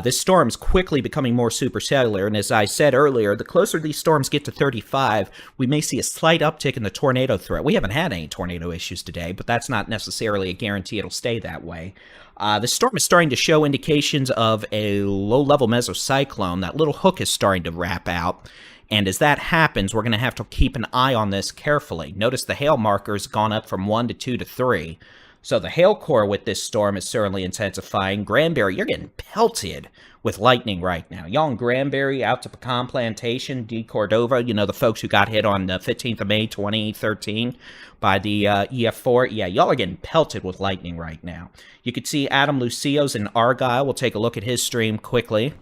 This storm's quickly becoming more supercellular, and as I said earlier, the closer these storms get to 35, we may see a slight uptick in the tornado threat. We haven't had any tornado issues today, but that's not necessarily a guarantee it'll stay that way. The storm is starting to show indications of a low-level mesocyclone. That little hook is starting to wrap out, and as that happens, we're going to have to keep an eye on this carefully. Notice the hail marker's gone up from 1 to 2 to 3. So the hail core with this storm is certainly intensifying. Granbury, you're getting pelted with lightning right now. Y'all in Granbury, out to Pecan Plantation, D. Cordova, you know, the folks who got hit on the 15th of May, 2013 by the EF4. Yeah, y'all are getting pelted with lightning right now. You can see Adam Lucio's in Argyle. We'll take a look at his stream quickly.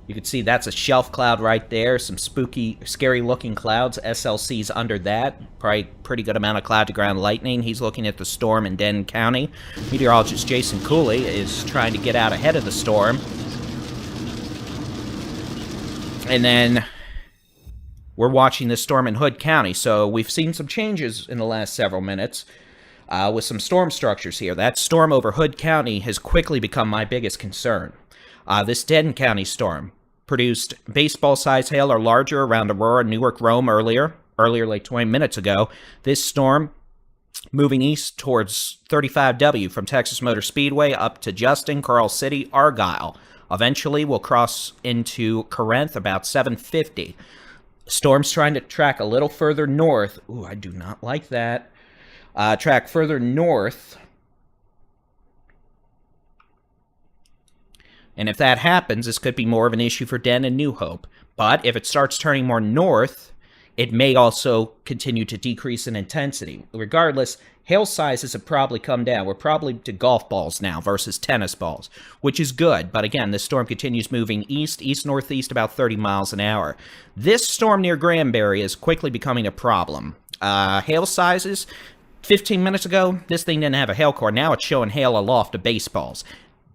You can see that's a shelf cloud right there. Some spooky, scary-looking clouds. SLC's under that. Probably pretty good amount of cloud-to-ground lightning. He's looking at the storm in Denton County. Meteorologist Jason Cooley is trying to get out ahead of the storm. And then we're watching this storm in Hood County. So we've seen some changes in the last several minutes with some storm structures here. That storm over Hood County has quickly become my biggest concern. This Denton County storm produced baseball-sized hail or larger around Aurora, Newark, Rome earlier like 20 minutes ago. This storm moving east towards 35W from Texas Motor Speedway up to Justin, Carl City, Argyle. Eventually, we'll cross into Corinth about 750. Storm's trying to track a little further north. Ooh, I do not like that. Track further north. And if that happens, this could be more of an issue for Den and New Hope. But if it starts turning more north, it may also continue to decrease in intensity. Regardless, hail sizes have probably come down. We're probably to golf balls now versus tennis balls, which is good. But again, this storm continues moving east-northeast about 30 miles an hour. This storm near Granbury is quickly becoming a problem. Hail sizes, 15 minutes ago, this thing didn't have a hail core. Now it's showing hail aloft to baseballs.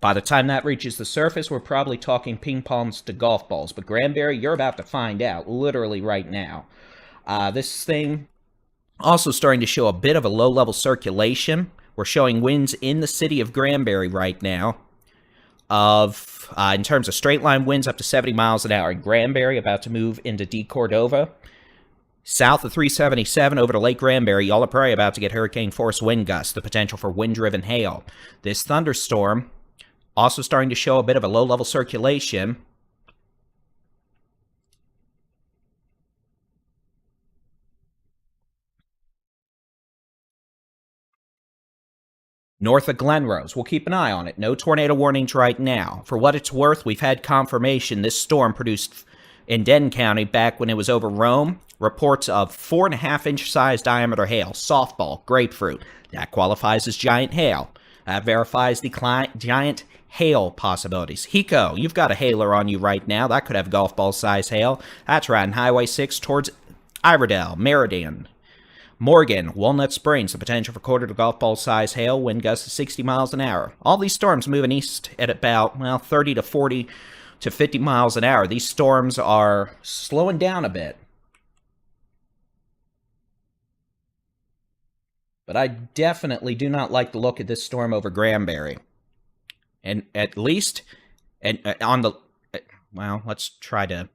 By the time that reaches the surface, we're probably talking ping pongs to golf balls. But Granbury, you're about to find out, literally right now. This thing also starting to show a bit of a low-level circulation. We're showing winds in the city of Granbury right now of, in terms of straight-line winds, up to 70 miles an hour. In Granbury, about to move into D. Cordova. South of 377 over to Lake Granbury, y'all are probably about to get hurricane-force wind gusts, the potential for wind-driven hail. This thunderstorm also starting to show a bit of a low-level circulation. North of Glenrose. We'll keep an eye on it. No tornado warnings right now. For what it's worth, we've had confirmation this storm produced in Denton County back when it was over Rome. Reports of 4.5-inch size diameter hail. Softball, grapefruit. That qualifies as giant hail. That verifies the giant hail possibilities. Hiko, you've got a hailer on you right now. That could have golf ball size hail. That's riding Highway 6 towards Iredell, Meridian. Morgan, Walnut Springs, the potential for quarter to golf ball size hail, wind gusts of 60 miles an hour. All these storms moving east at about, 30 to 40 to 50 miles an hour. These storms are slowing down a bit. But I definitely do not like the look of this storm over Granbury. And at least, on the, well, let's try to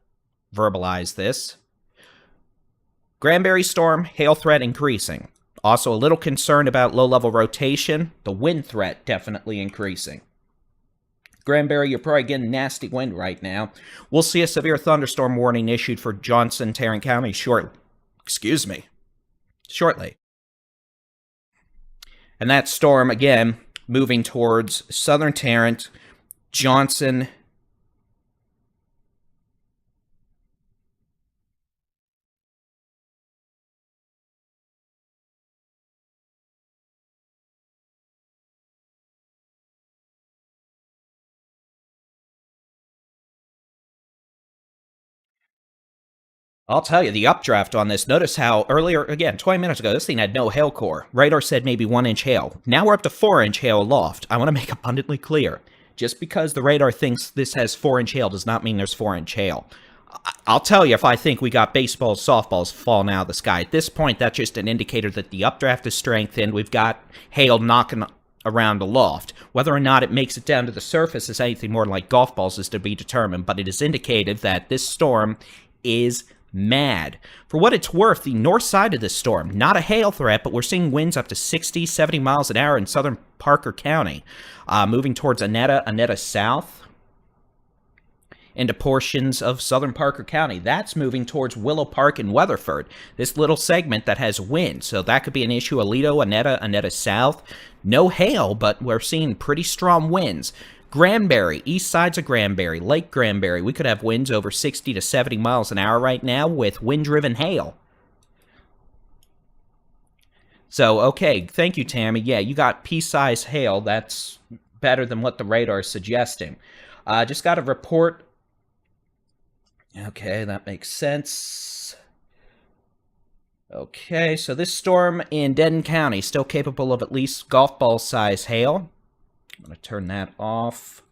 verbalize this. Granbury storm, hail threat increasing. Also a little concerned about low-level rotation. The wind threat definitely increasing. Granbury, you're probably getting nasty wind right now. We'll see a severe thunderstorm warning issued for Johnson, Tarrant County shortly. And that storm, again, moving towards southern Tarrant, Johnson. I'll tell you, the updraft on this, notice how earlier, again, 20 minutes ago, this thing had no hail core. Radar said maybe 1-inch hail. Now we're up to 4-inch hail aloft. I want to make abundantly clear. Just because the radar thinks this has 4-inch hail does not mean there's 4-inch hail. I'll tell you if I think we got baseballs, softballs falling out of the sky. At this point, that's just an indicator that the updraft is strengthened. We've got hail knocking around the loft. Whether or not it makes it down to the surface is anything more like golf balls is to be determined, but it is indicated that this storm is mad. For what it's worth, the north side of this storm, not a hail threat, but we're seeing winds up to 60, 70 miles an hour in southern Parker County, moving towards Annetta south, into portions of southern Parker County. That's moving towards Willow Park and Weatherford, this little segment that has wind. So that could be an issue. Aledo, Annetta South. No hail, but we're seeing pretty strong winds. Granbury, east sides of Granbury, Lake Granbury. We could have winds over 60 to 70 miles an hour right now with wind-driven hail. So, okay, thank you, Tammy. Yeah, you got pea-sized hail. That's better than what the radar is suggesting. Just got a report. Okay, that makes sense. Okay, so this storm in Denton County still capable of at least golf ball size hail. I'm going to turn that off.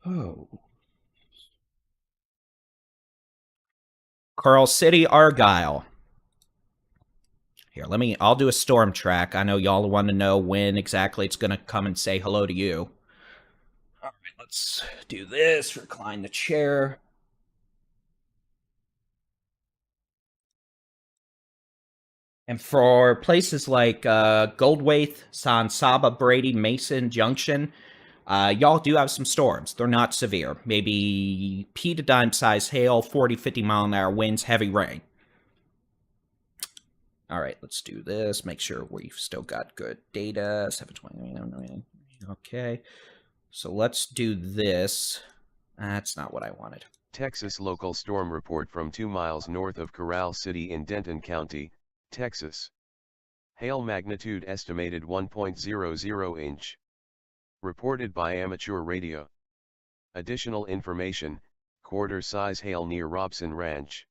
Oh. Carl City, Argyle. Here, I'll do a storm track. I know y'all want to know when exactly it's going to come and say hello to you. All right, let's do this. Recline the chair. And for places like Goldwaith, San Saba, Brady, Mason, Junction, y'all do have some storms. They're not severe. Maybe pea to dime size hail, 40, 50 mile an hour winds, heavy rain. All right, let's do this. Make sure we've still got good data. 720. Okay. So let's do this. That's not what I wanted. Texas local storm report from 2 miles north of Corral City in Denton County, Texas. Hail magnitude estimated 1.00 inch. Reported by amateur radio. Additional information, quarter-size hail near Robson Ranch.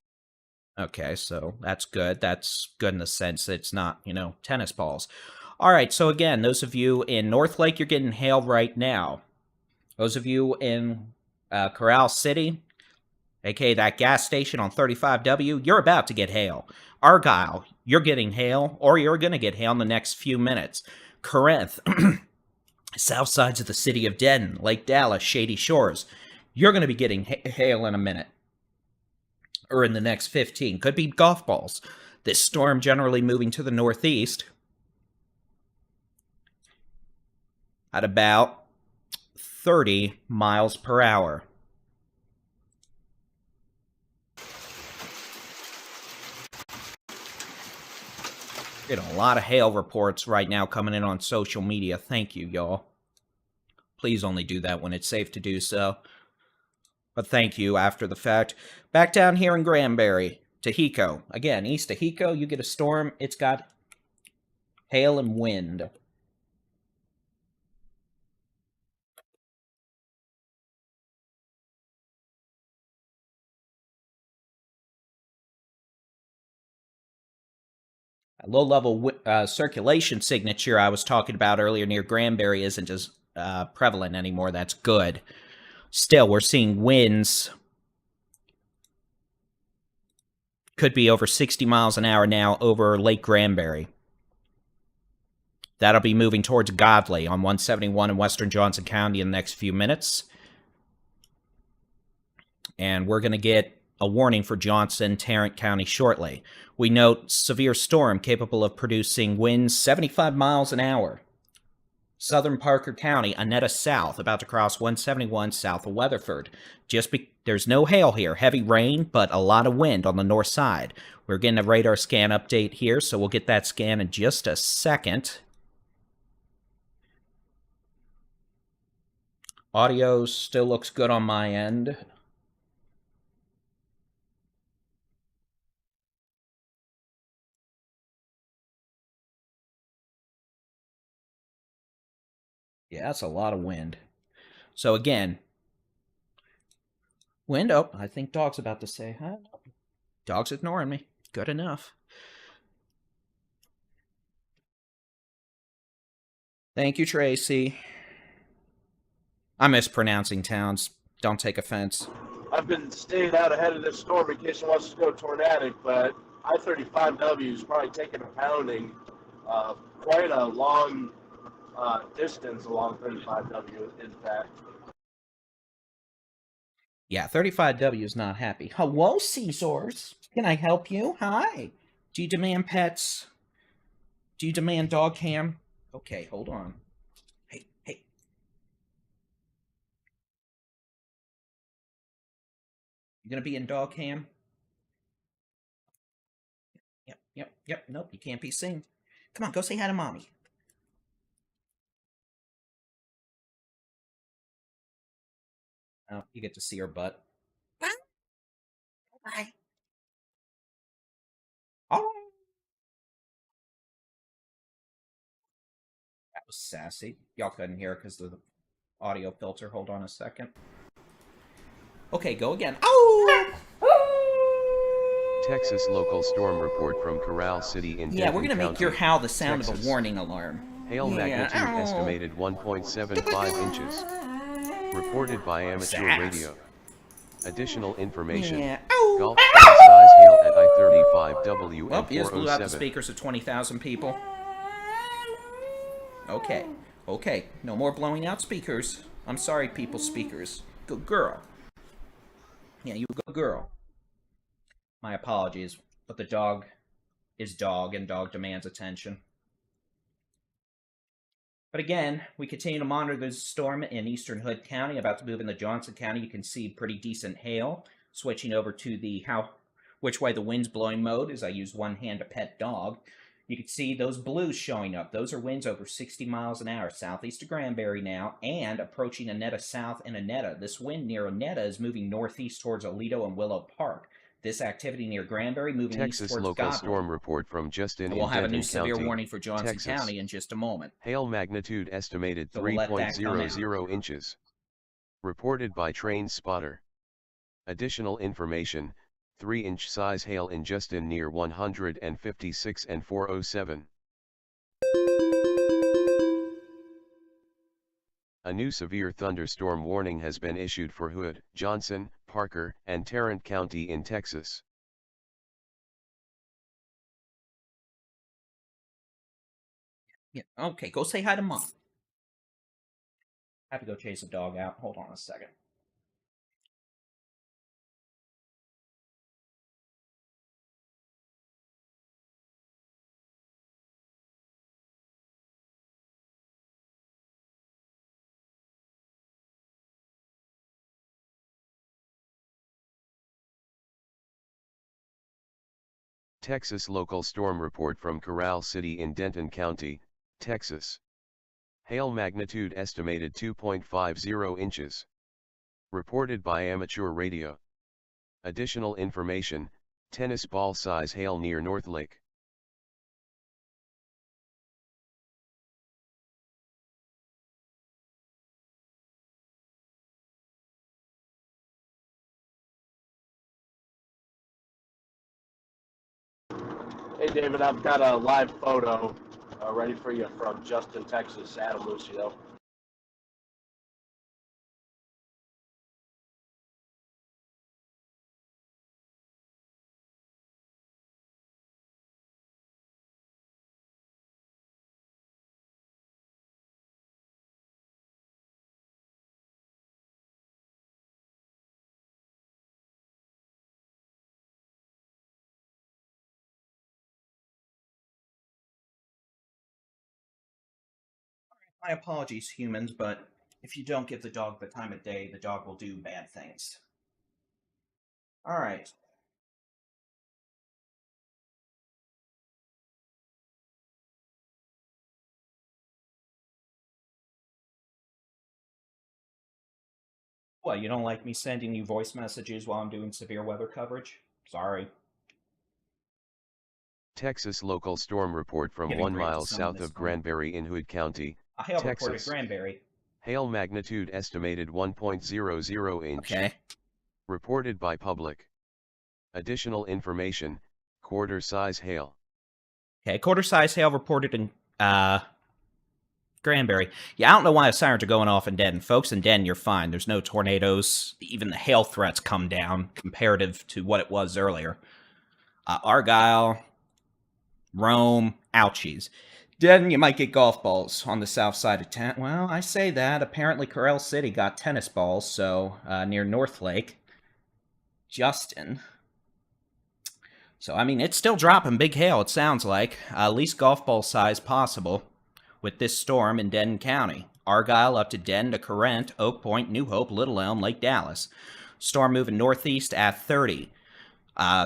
Okay, so that's good. That's good in the sense that it's not, tennis balls. All right, so again, those of you in North Lake, you're getting hail right now. Those of you in Corral City, aka that gas station on 35W, you're about to get hail. Argyle, you're getting hail, or you're going to get hail in the next few minutes. Corinth, south sides of the city of Denton, Lake Dallas, Shady Shores, you're going to be getting hail in a minute. Or in the next 15. Could be golf balls. This storm generally moving to the northeast at about 30 miles per hour. Getting a lot of hail reports right now coming in on social media. Thank you, y'all. Please only do that when it's safe to do so. But thank you after the fact. Back down here in Granbury, Tahico. Again, east Tahico, you get a storm. It's got hail and wind. A low-level circulation signature I was talking about earlier near Granbury isn't as prevalent anymore. That's good. Still, we're seeing winds. Could be over 60 miles an hour now over Lake Granbury. That'll be moving towards Godley on 171 in western Johnson County in the next few minutes. And we're going to get a warning for Johnson, Tarrant County shortly. We note severe storm capable of producing winds 75 miles an hour. Southern Parker County, Annetta South, about to cross 171 south of Weatherford. There's no hail here, heavy rain, but a lot of wind on the north side. We're getting a radar scan update here, so we'll get that scan in just a second. Audio still looks good on my end. Yeah, that's a lot of wind. So again, wind up. I think Dog's about to say, huh? Dog's ignoring me. Good enough. Thank you, Tracy. I'm mispronouncing towns. Don't take offense. I've been staying out ahead of this storm in case it wants to go tornadic, but I-35W is probably taking a pounding. Quite a long distance along 35W, in fact. Yeah, 35W is not happy. Hello, Caesars. Can I help you? Hi. Do you demand pets? Do you demand dog cam? Okay, hold on. Hey, hey. You gonna be in dog cam? Yep. Nope, you can't be seen. Come on, go say hi to mommy. Oh, you get to see her butt. Bye. Oh. That was sassy. Y'all couldn't hear it because of the audio filter. Hold on a second. Okay, go again. Oh! Texas local storm report from Corral City in Yeah, Denton we're gonna make County, your howl the sound Texas. of a warning alarm. Hail Yeah. magnitude Ow. estimated 1.75 inches. Reported by amateur Sass. radio. Additional information. Yeah. Ow. Golf ball size hail at I-35W Well, and you just blew out the 407. speakers of 20,000 people. Okay. No more blowing out speakers. I'm sorry, people speakers. Good girl. Yeah, you good girl. My apologies, but the dog is dog, and dog demands attention. But again, we continue to monitor this storm in eastern Hood County. About to move into Johnson County. You can see pretty decent hail. Switching over to the which way the wind's blowing mode as I use one hand to pet dog. You can see those blues showing up. Those are winds over 60 miles an hour southeast of Granbury now and approaching Annetta South and Annetta. This wind near Annetta is moving northeast towards Aledo and Willow Park. This activity near Granbury moving Texas east towards local Godwin. storm report from Justin And we'll in have a Denton new severe County, warning for Johnson Texas. County in just a moment. Hail magnitude estimated So we'll let that come in. 3.00 inches. Reported by Train Spotter. Additional information, 3-inch size hail in Justin near 156 and 407. A new severe thunderstorm warning has been issued for Hood, Johnson, Parker, and Tarrant County in Texas. Yeah. Okay, go say hi to Mom. I have to go chase a dog out. Hold on a second. Texas local storm report from Corral City in Denton County, Texas. Hail magnitude estimated 2.50 inches. Reported by amateur radio. Additional information, tennis ball size hail near North Lake. Hey, David, I've got a live photo ready for you from Justin, Texas, Adam Lucio. My apologies, humans, but if you don't give the dog the time of day, the dog will do bad things. Alright. What, you don't like me sending you voice messages while I'm doing severe weather coverage? Sorry. Texas local storm report from Giving 1 grief to mile someone south this of morning. Granbury in Hood County, A hail report at Texas. Granbury. Hail magnitude estimated 1.00 inch. Okay. Reported by public. Additional information, quarter size hail. Okay, quarter size hail reported in Granbury. Yeah, I don't know why the sirens are going off in Denton. Folks, in Denton, you're fine. There's no tornadoes. Even the hail threats come down comparative to what it was earlier. Argyle, Rome, ouchies. Denton, you might get golf balls on the south side of town. Well, I say that. Apparently, Corral City got tennis balls, so near North Lake. Justin. So, I mean, it's still dropping big hail, it sounds like. At least golf ball size possible with this storm in Denton County. Argyle up to Denton to Corinth, Oak Point, New Hope, Little Elm, Lake Dallas. Storm moving northeast at 30.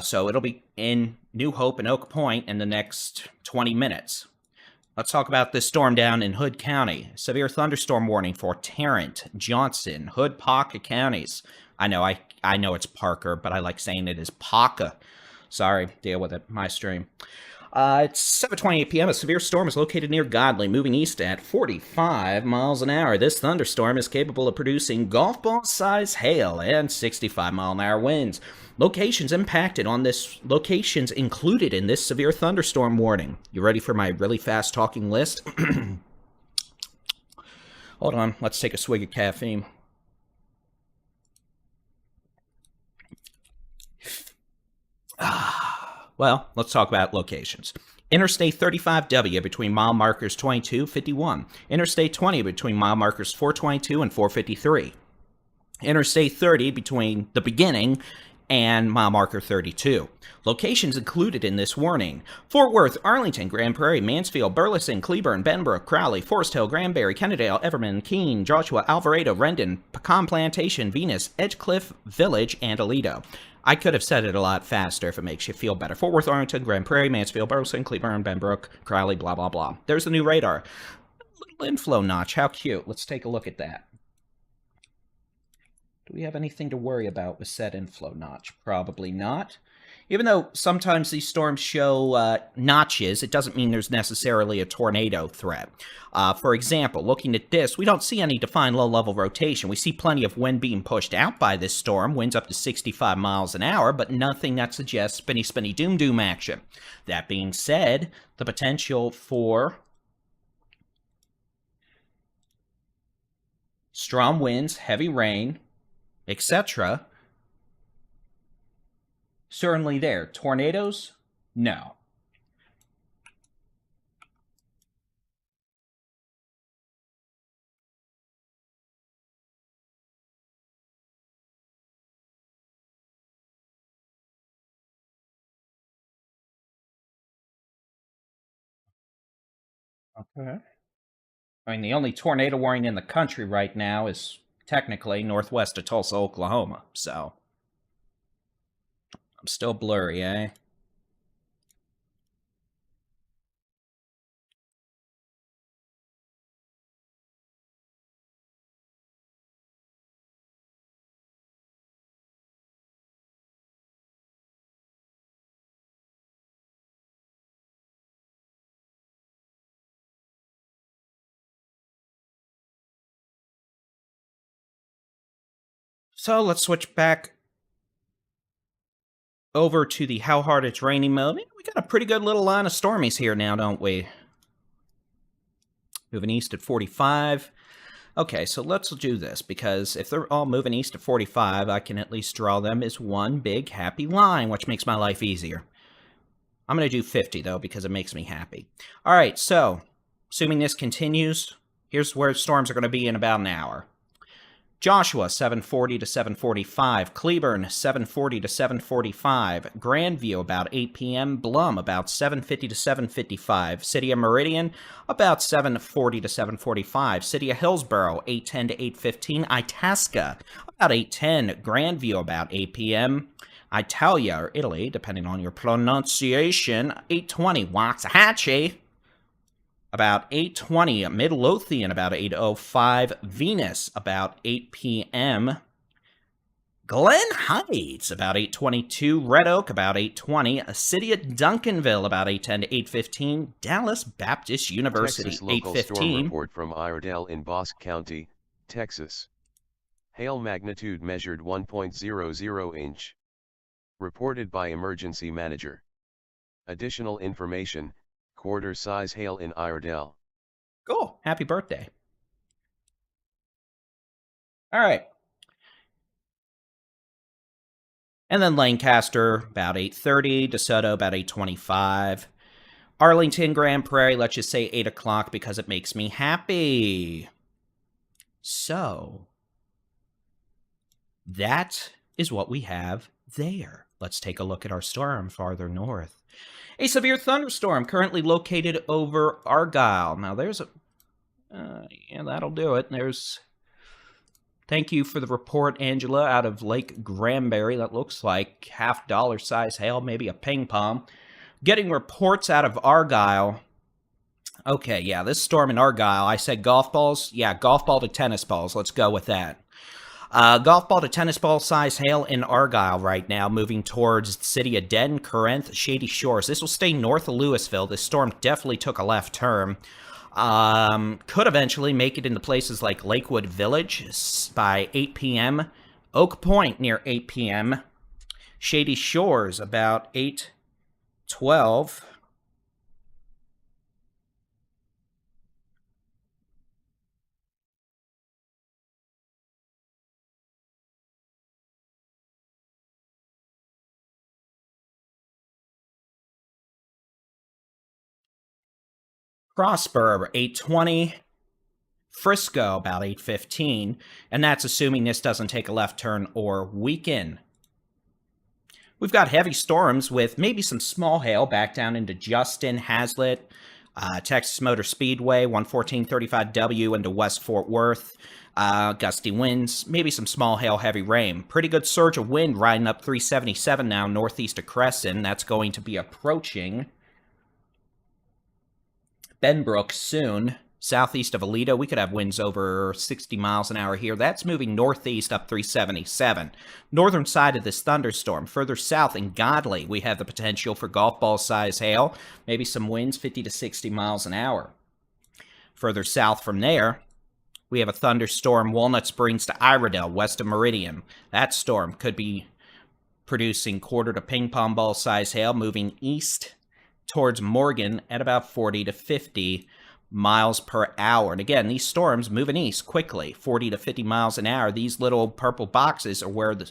So it'll be in New Hope and Oak Point in the next 20 minutes. Let's talk about this storm down in Hood County. Severe thunderstorm warning for Tarrant, Johnson, Hood, Paca counties. I know it's Parker, but I like saying it is Paca. Sorry, deal with it. My stream. It's 7:28 p.m. A severe storm is located near Godley, moving east at 45 miles an hour. This thunderstorm is capable of producing golf ball-size hail and 65-mile-an-hour winds. Locations impacted on this, locations included in this severe thunderstorm warning. You ready for my really fast-talking list? Hold on, let's take a swig of caffeine. Well, let's talk about locations. Interstate 35W between mile markers 22-51. Interstate 20 between mile markers 422 and 453. Interstate 30 between the beginning and mile marker 32. Locations included in this warning: Fort Worth, Arlington, Grand Prairie, Mansfield, Burleson, Cleburne, Benbrook, Crowley, Forest Hill, Granbury, Kennedale, Everman, Keene, Joshua, Alvarado, Rendon, Pecan Plantation, Venus, Edgecliff Village, and Aledo. I could have said it a lot faster if it makes you feel better. Fort Worth, Arlington, Grand Prairie, Mansfield, Burleson, Cleburne, Benbrook, Crowley, blah, blah, blah. There's the new radar. Little inflow notch. How cute. Let's take a look at that. Do we have anything to worry about with said inflow notch? Probably not. Even though sometimes these storms show notches, it doesn't mean there's necessarily a tornado threat. For example, looking at this, we don't see any defined low-level rotation. We see plenty of wind being pushed out by this storm, winds up to 65 miles an hour, but nothing that suggests spinny, spinny, doom, doom action. That being said, the potential for strong winds, heavy rain, etc., certainly there. Tornadoes? No. Okay. I mean, the only tornado warning in the country right now is technically northwest of Tulsa, Oklahoma, so I'm still blurry, eh? So let's switch back over to the how hard it's raining mode. We got a pretty good little line of stormies here now, don't we? Moving east at 45. Okay, so let's do this, because if they're all moving east at 45, I can at least draw them as one big happy line, which makes my life easier. I'm going to do 50, though, because it makes me happy. All right, so assuming this continues, here's where storms are going to be in about an hour. Joshua, 740 to 745. Cleburne, 740 to 745. Grandview, about 8 p.m. Blum, about 750 to 755. City of Meridian, about 740 to 745. City of Hillsborough, 810 to 815. Itasca, about 810. Grandview, about 8 p.m. Italia, or Italy, depending on your pronunciation, 820. Waxahachie, about 8:20, Midlothian about 8:05, Venus about 8 p.m., Glen Heights about 8:22, Red Oak about 8:20, City of Duncanville about 8:10 to 8:15, Dallas Baptist University Texas local 8:15. storm report from Iredell in Bosque County, Texas. Hail magnitude measured 1.00 inch. Reported by emergency manager. Additional information: quarter size hail in Iredell. Cool. Happy birthday. All right. And then Lancaster, about 8:30. DeSoto, about 8:25. Arlington, Grand Prairie, let's just say 8 o'clock because it makes me happy. So, that is what we have there. Let's take a look at our storm farther north. A severe thunderstorm currently located over Argyle. Now, there's a... yeah, that'll do it. There's... Thank you for the report, Angela, out of Lake Granbury. That looks like $half size hail, maybe a ping pong. Getting reports out of Argyle. Okay, yeah, this storm in Argyle. I said golf balls. Yeah, golf ball to tennis balls. Let's go with that. Golf ball to tennis ball size hail in Argyle right now, moving towards the city of Denton, Corinth, Shady Shores. This will stay north of Louisville. This storm definitely took a left turn. Could eventually make it into places like Lakewood Village by 8 p.m. Oak Point near 8 p.m. Shady Shores about 8:12. Prosper 8:20. Frisco about 8:15, and that's assuming this doesn't take a left turn or weaken. We've got heavy storms with maybe some small hail back down into Justin, Hazlet, Texas Motor Speedway, 11435W into West Fort Worth. Gusty winds, maybe some small hail, heavy rain. Pretty good surge of wind riding up 377 now northeast of Crescent. That's going to be approaching Benbrook soon. Southeast of Aledo, we could have winds over 60 miles an hour here. That's moving northeast up 377. Northern side of this thunderstorm. Further south in Godley, we have the potential for golf ball size hail. Maybe some winds 50 to 60 miles an hour. Further south from there, we have a thunderstorm Walnut Springs to Iredell, west of Meridian. That storm could be producing quarter to ping pong ball size hail, moving east towards Morgan at about 40 to 50 miles per hour. And again, these storms moving east quickly, 40 to 50 miles an hour. These little purple boxes are where the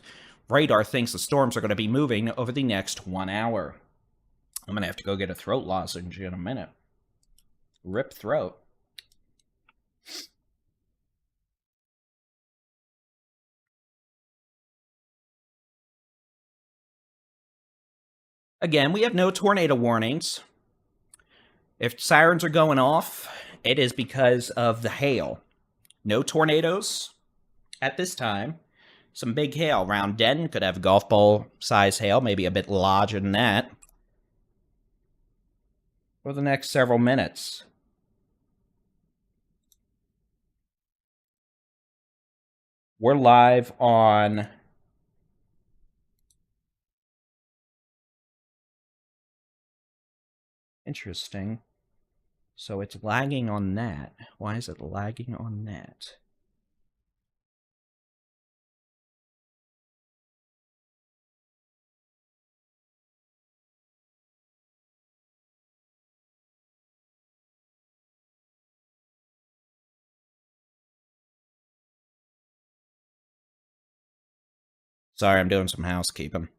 radar thinks the storms are going to be moving over the next 1 hour. I'm going to have to go get a throat lozenge in a minute. Rip throat. Again, we have no tornado warnings. If sirens are going off, it is because of the hail. No tornadoes at this time. Some big hail around Denton. Could have golf ball size hail, maybe a bit larger than that. For the next several minutes. We're live on interesting. So it's lagging on that. Why is it lagging on that? Sorry, I'm doing some housekeeping.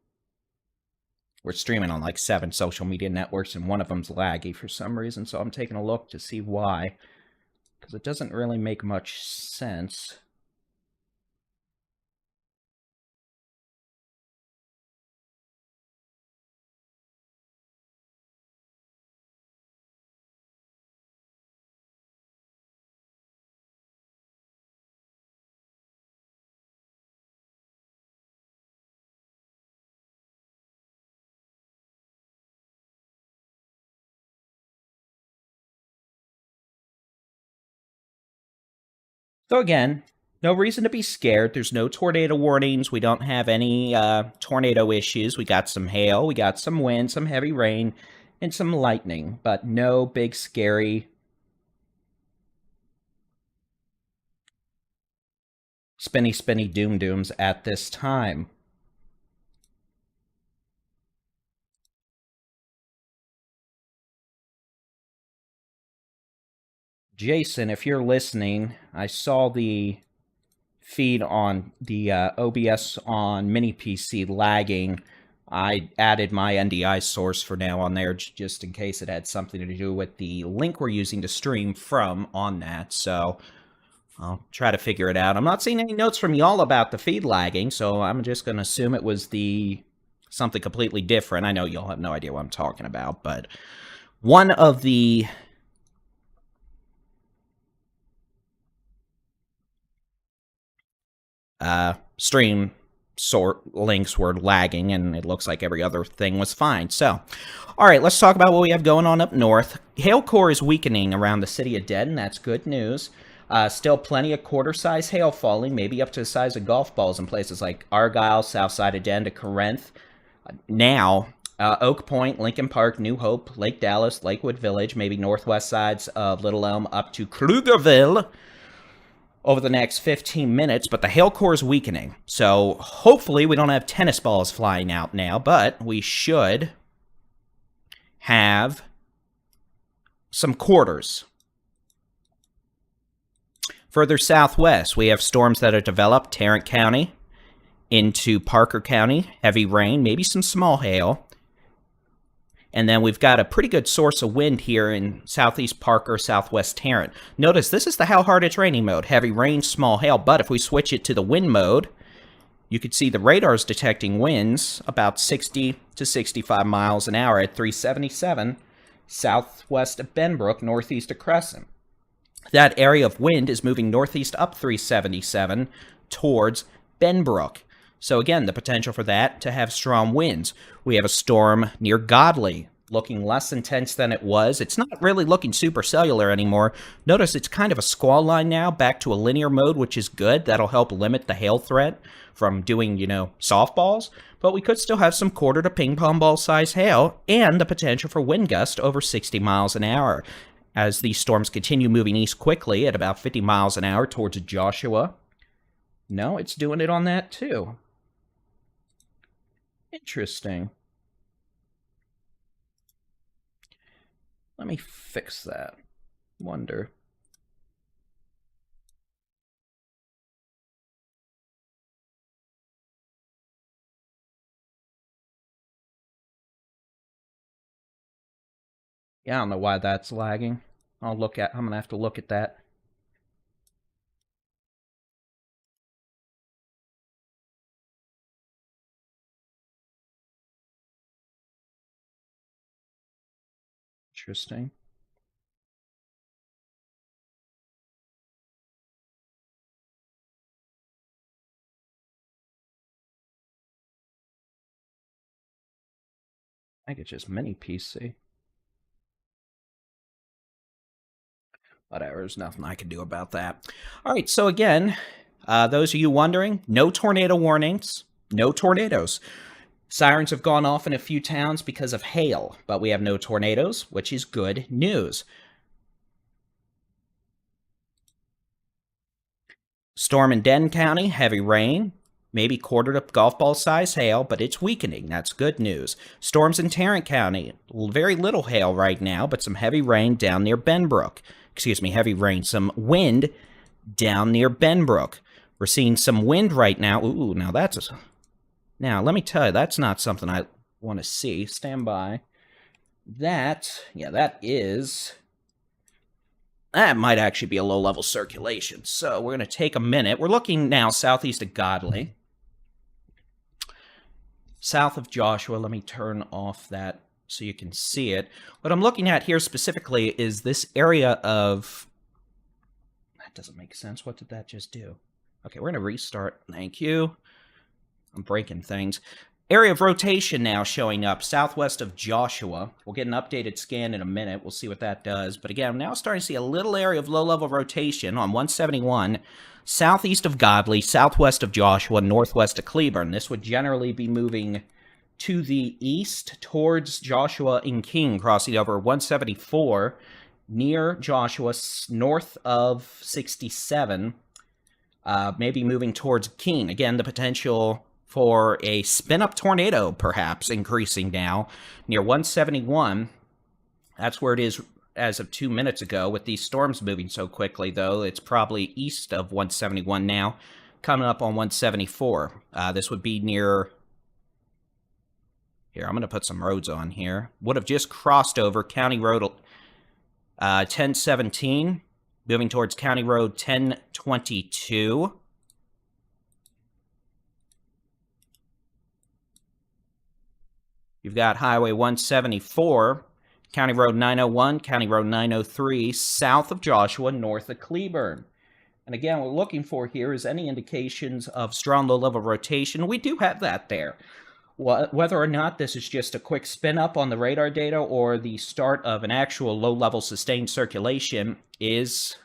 We're streaming on like 7 social media networks, and one of them's laggy for some reason, so I'm taking a look to see why. Because it doesn't really make much sense. So again, no reason to be scared. There's no tornado warnings. We don't have any tornado issues. We got some hail, we got some wind, some heavy rain, and some lightning, but no big scary spinny dooms at this time. Jason, if you're listening, I saw the feed on the OBS on mini PC lagging. I added my NDI source for now on there just in case it had something to do with the link we're using to stream from on that. So I'll try to figure it out. I'm not seeing any notes from y'all about the feed lagging, so I'm just going to assume it was something completely different. I know y'all have no idea what I'm talking about, but one of the stream links were lagging, and it looks like every other thing was fine. So, all right, let's talk about what we have going on up north. Hail core is weakening around the city of Denton. That's good news. Still plenty of quarter-size hail falling, maybe up to the size of golf balls in places like Argyle, south side of Denton to Corinth. Now, Oak Point, Lincoln Park, New Hope, Lake Dallas, Lakewood Village, maybe northwest sides of Little Elm up to Krugerville over the next 15 minutes, but the hail core is weakening. So hopefully we don't have tennis balls flying out now, but we should have some quarters. Further southwest, we have storms that are developed, Tarrant County into Parker County, heavy rain, maybe some small hail. And then we've got a pretty good source of wind here in southeast Parker, southwest Tarrant. Notice this is the how hard it's raining mode. Heavy rain, small hail. But if we switch it to the wind mode, you can see the radar's detecting winds about 60 to 65 miles an hour at 377 southwest of Benbrook, northeast of Crescent. That area of wind is moving northeast up 377 towards Benbrook. So again, the potential for that to have strong winds. We have a storm near Godley, looking less intense than it was. It's not really looking supercellular anymore. Notice it's kind of a squall line now, back to a linear mode, which is good. That'll help limit the hail threat from doing, softballs. But we could still have some quarter to ping pong ball size hail and the potential for wind gust over 60 miles an hour. As these storms continue moving east quickly at about 50 miles an hour towards Joshua. No, it's doing it on that too. Interesting. Let me fix that. Wonder. Yeah, I don't know why that's lagging. I'm gonna have to look at that. Interesting. I think it's just mini PC. Whatever, there's nothing I can do about that. All right, so again, those of you wondering, no tornado warnings, no tornadoes. Sirens have gone off in a few towns because of hail, but we have no tornadoes, which is good news. Storm in Denton County, heavy rain, maybe quarter to golf ball size hail, but it's weakening. That's good news. Storms in Tarrant County, very little hail right now, but some heavy rain down near Benbrook. Excuse me, heavy rain, some wind down near Benbrook. We're seeing some wind right now. Ooh, now that's now, let me tell you, that's not something I want to see. Stand by. That might actually be a low-level circulation. So we're going to take a minute. We're looking now southeast of Godley. South of Joshua. Let me turn off that so you can see it. What I'm looking at here specifically is this area of... That doesn't make sense. What did that just do? Okay, we're going to restart. Thank you. I'm breaking things. Area of rotation now showing up southwest of Joshua. We'll get an updated scan in a minute. We'll see what that does. But again, I'm now starting to see a little area of low-level rotation on 171 southeast of Godley, southwest of Joshua, northwest of Cleburne. This would generally be moving to the east towards Joshua and King, crossing over 174 near Joshua, north of 67, maybe moving towards King. Again, the potential for a spin-up tornado, perhaps, increasing now near 171. That's where it is as of 2 minutes ago. With these storms moving so quickly, though, it's probably east of 171 now, coming up on 174. This would be near... Here, I'm going to put some roads on here. Would have just crossed over County Road 1017, moving towards County Road 1022. You've got Highway 174, County Road 901, County Road 903, south of Joshua, north of Cleburne. And again, what we're looking for here is any indications of strong low-level rotation. We do have that there. Whether or not this is just a quick spin-up on the radar data or the start of an actual low-level sustained circulation is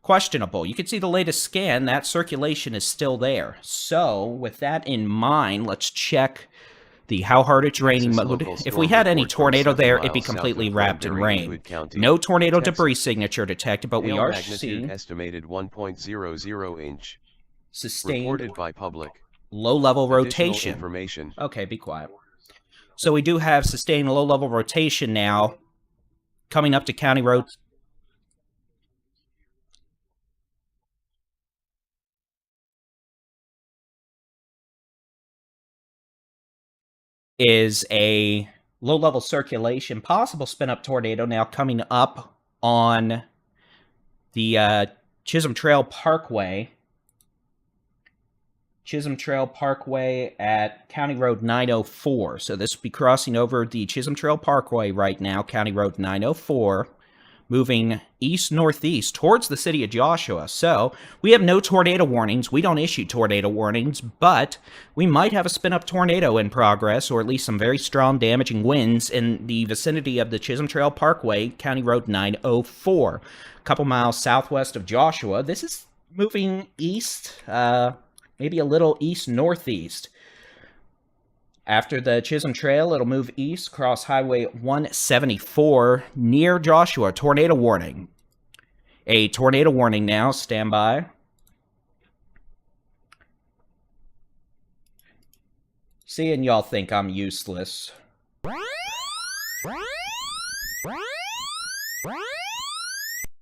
questionable. You can see the latest scan, that circulation is still there. So, with that in mind, let's check the how hard it's raining mode. If we had any tornado there, it'd be completely wrapped in rain. No tornado debris signature detected, but we are seeing estimated 1.00 inch. Sustained Reported by public. Low-level rotation. Information. Okay, be quiet. So we do have sustained low-level rotation now, coming up to County Road. Is a low-level circulation, possible spin-up tornado now coming up on the Chisholm Trail Parkway. Chisholm Trail Parkway at County Road 904. So this will be crossing over the Chisholm Trail Parkway right now, County Road 904, moving east-northeast towards the city of Joshua. So we have no tornado warnings. We don't issue tornado warnings, but we might have a spin-up tornado in progress, or at least some very strong damaging winds in the vicinity of the Chisholm Trail Parkway, County Road 904, a couple miles southwest of Joshua. This is moving east, maybe a little east-northeast. After the Chisholm Trail, it'll move east, cross Highway 174 near Joshua. Tornado warning. A tornado warning now. Stand by. Seeing y'all think I'm useless.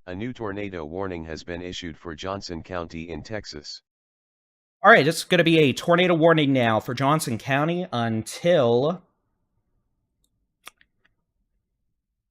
A new tornado warning has been issued for Johnson County in Texas. All right, it's going to be a tornado warning now for Johnson County until...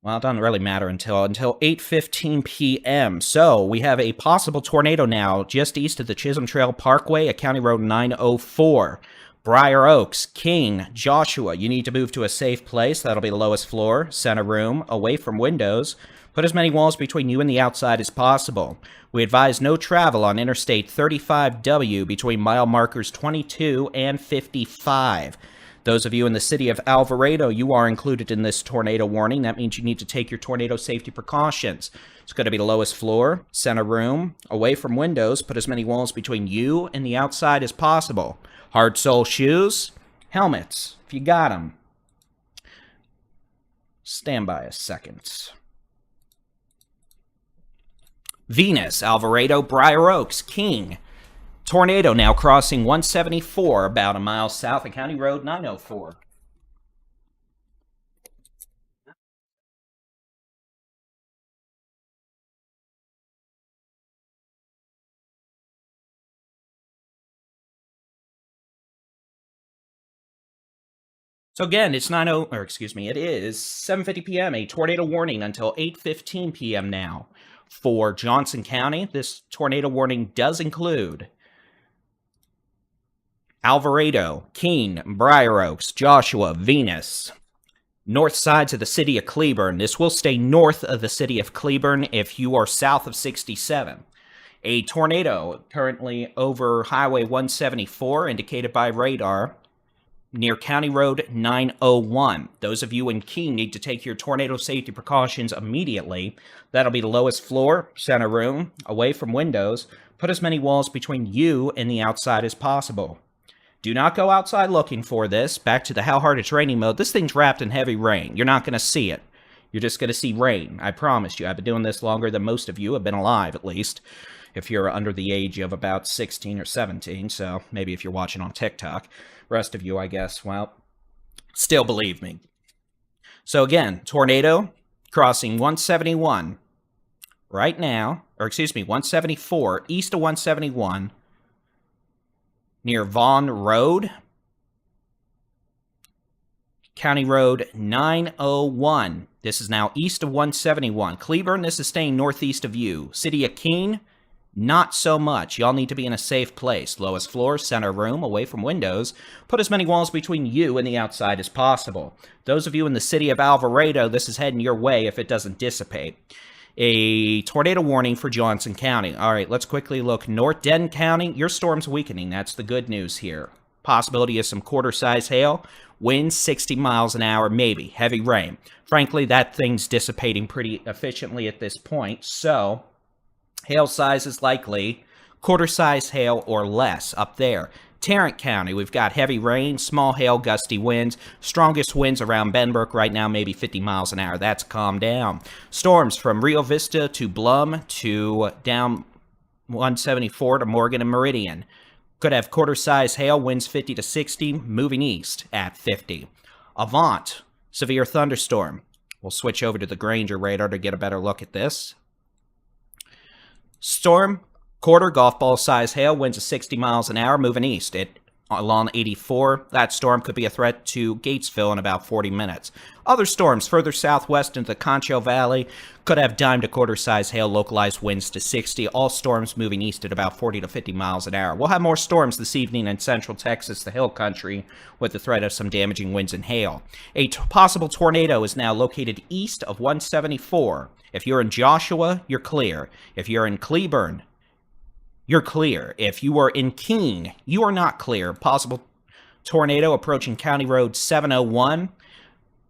Well, it doesn't really matter until 8:15 p.m. So, we have a possible tornado now just east of the Chisholm Trail Parkway at County Road 904. Briar Oaks, King, Joshua, you need to move to a safe place. That'll be the lowest floor, center room, away from windows. Put as many walls between you and the outside as possible. We advise no travel on Interstate 35W between mile markers 22 and 55. Those of you in the city of Alvarado, you are included in this tornado warning. That means you need to take your tornado safety precautions. It's going to be the lowest floor, center room, away from windows. Put as many walls between you and the outside as possible. Hard sole shoes, helmets, if you got them. Stand by a second. Venus, Alvarado, Briar Oaks, King. Tornado now crossing 174, about a mile south of County Road 904. So again, it's it is 7:50 p.m. A tornado warning until 8:15 p.m. now. For Johnson County, this tornado warning does include Alvarado, Keene, Briar Oaks, Joshua, Venus, north sides of the city of Cleburne. This will stay north of the city of Cleburne if you are south of 67. A tornado currently over Highway 174, indicated by radar, near County Road 901. Those of you in Keene need to take your tornado safety precautions immediately. That'll be the lowest floor, center room, away from windows. Put as many walls between you and the outside as possible. Do not go outside looking for this. Back to the how hard it's raining mode. This thing's wrapped in heavy rain. You're not going to see it. You're just going to see rain. I promise you. I've been doing this longer than most of you have been alive, at least. If you're under the age of about 16 or 17, so maybe if you're watching on TikTok. Rest of you, I guess, well, still believe me. So again, tornado crossing 171 right now, or excuse me, 174, east of 171, near Vaughn Road, County Road 901. This is now east of 171. Cleburne, this is staying northeast of you. City of Keene, not so much. Y'all need to be in a safe place. Lowest floor, center room, away from windows. Put as many walls between you and the outside as possible. Those of you in the city of Alvarado, this is heading your way if it doesn't dissipate. A tornado warning for Johnson County. All right, let's quickly look. North Denton County, your storm's weakening. That's the good news here. Possibility of some quarter-size hail. Winds 60 miles an hour, maybe. Heavy rain. Frankly, that thing's dissipating pretty efficiently at this point, so hail size is likely quarter-size hail or less up there. Tarrant County, we've got heavy rain, small hail, gusty winds. Strongest winds around Benbrook right now, maybe 50 miles an hour. That's calmed down. Storms from Rio Vista to Blum to down 174 to Morgan and Meridian. Could have quarter-size hail, winds 50 to 60, moving east at 50. Avant, severe thunderstorm. We'll switch over to the Granger radar to get a better look at this. Storm, quarter golf ball size hail, winds of 60 miles an hour, moving east along 84. That storm could be a threat to Gatesville in about 40 minutes. Other storms further southwest into the Concho Valley could have dime to quarter size hail, localized winds to 60. All storms moving east at about 40 to 50 miles an hour. We'll have more storms this evening in central Texas, the hill country, with the threat of some damaging winds and hail. A possible tornado is now located east of 174. If you're in Joshua, you're clear. If you're in Cleburne, you're clear. If you are in Keene, you are not clear. Possible tornado approaching County Road 701,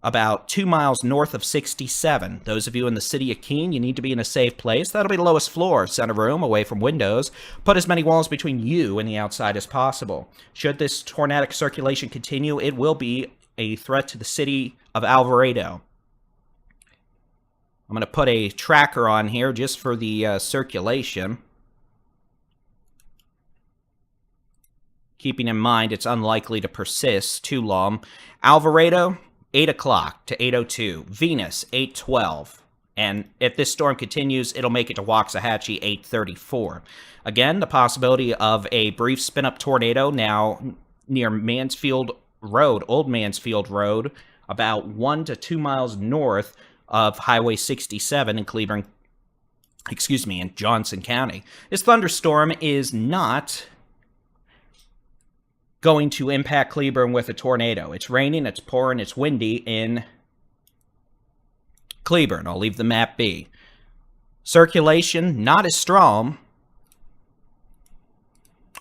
about 2 miles north of 67. Those of you in the city of Keene, you need to be in a safe place. That'll be the lowest floor, center room, away from windows. Put as many walls between you and the outside as possible. Should this tornadic circulation continue, it will be a threat to the city of Alvarado. I'm going to put a tracker on here just for the circulation. Keeping in mind it's unlikely to persist too long. Alvarado, 8 o'clock to 8:02. Venus, 8:12. And if this storm continues, it'll make it to Waxahachie, 8:34. Again, the possibility of a brief spin-up tornado now near Mansfield Road, Old Mansfield Road, about 1 to 2 miles north of Highway 67 in Cleburne, in Johnson County. This thunderstorm is not going to impact Cleburne with a tornado. It's raining, it's pouring, it's windy in Cleburne. I'll leave the map be. Circulation, not as strong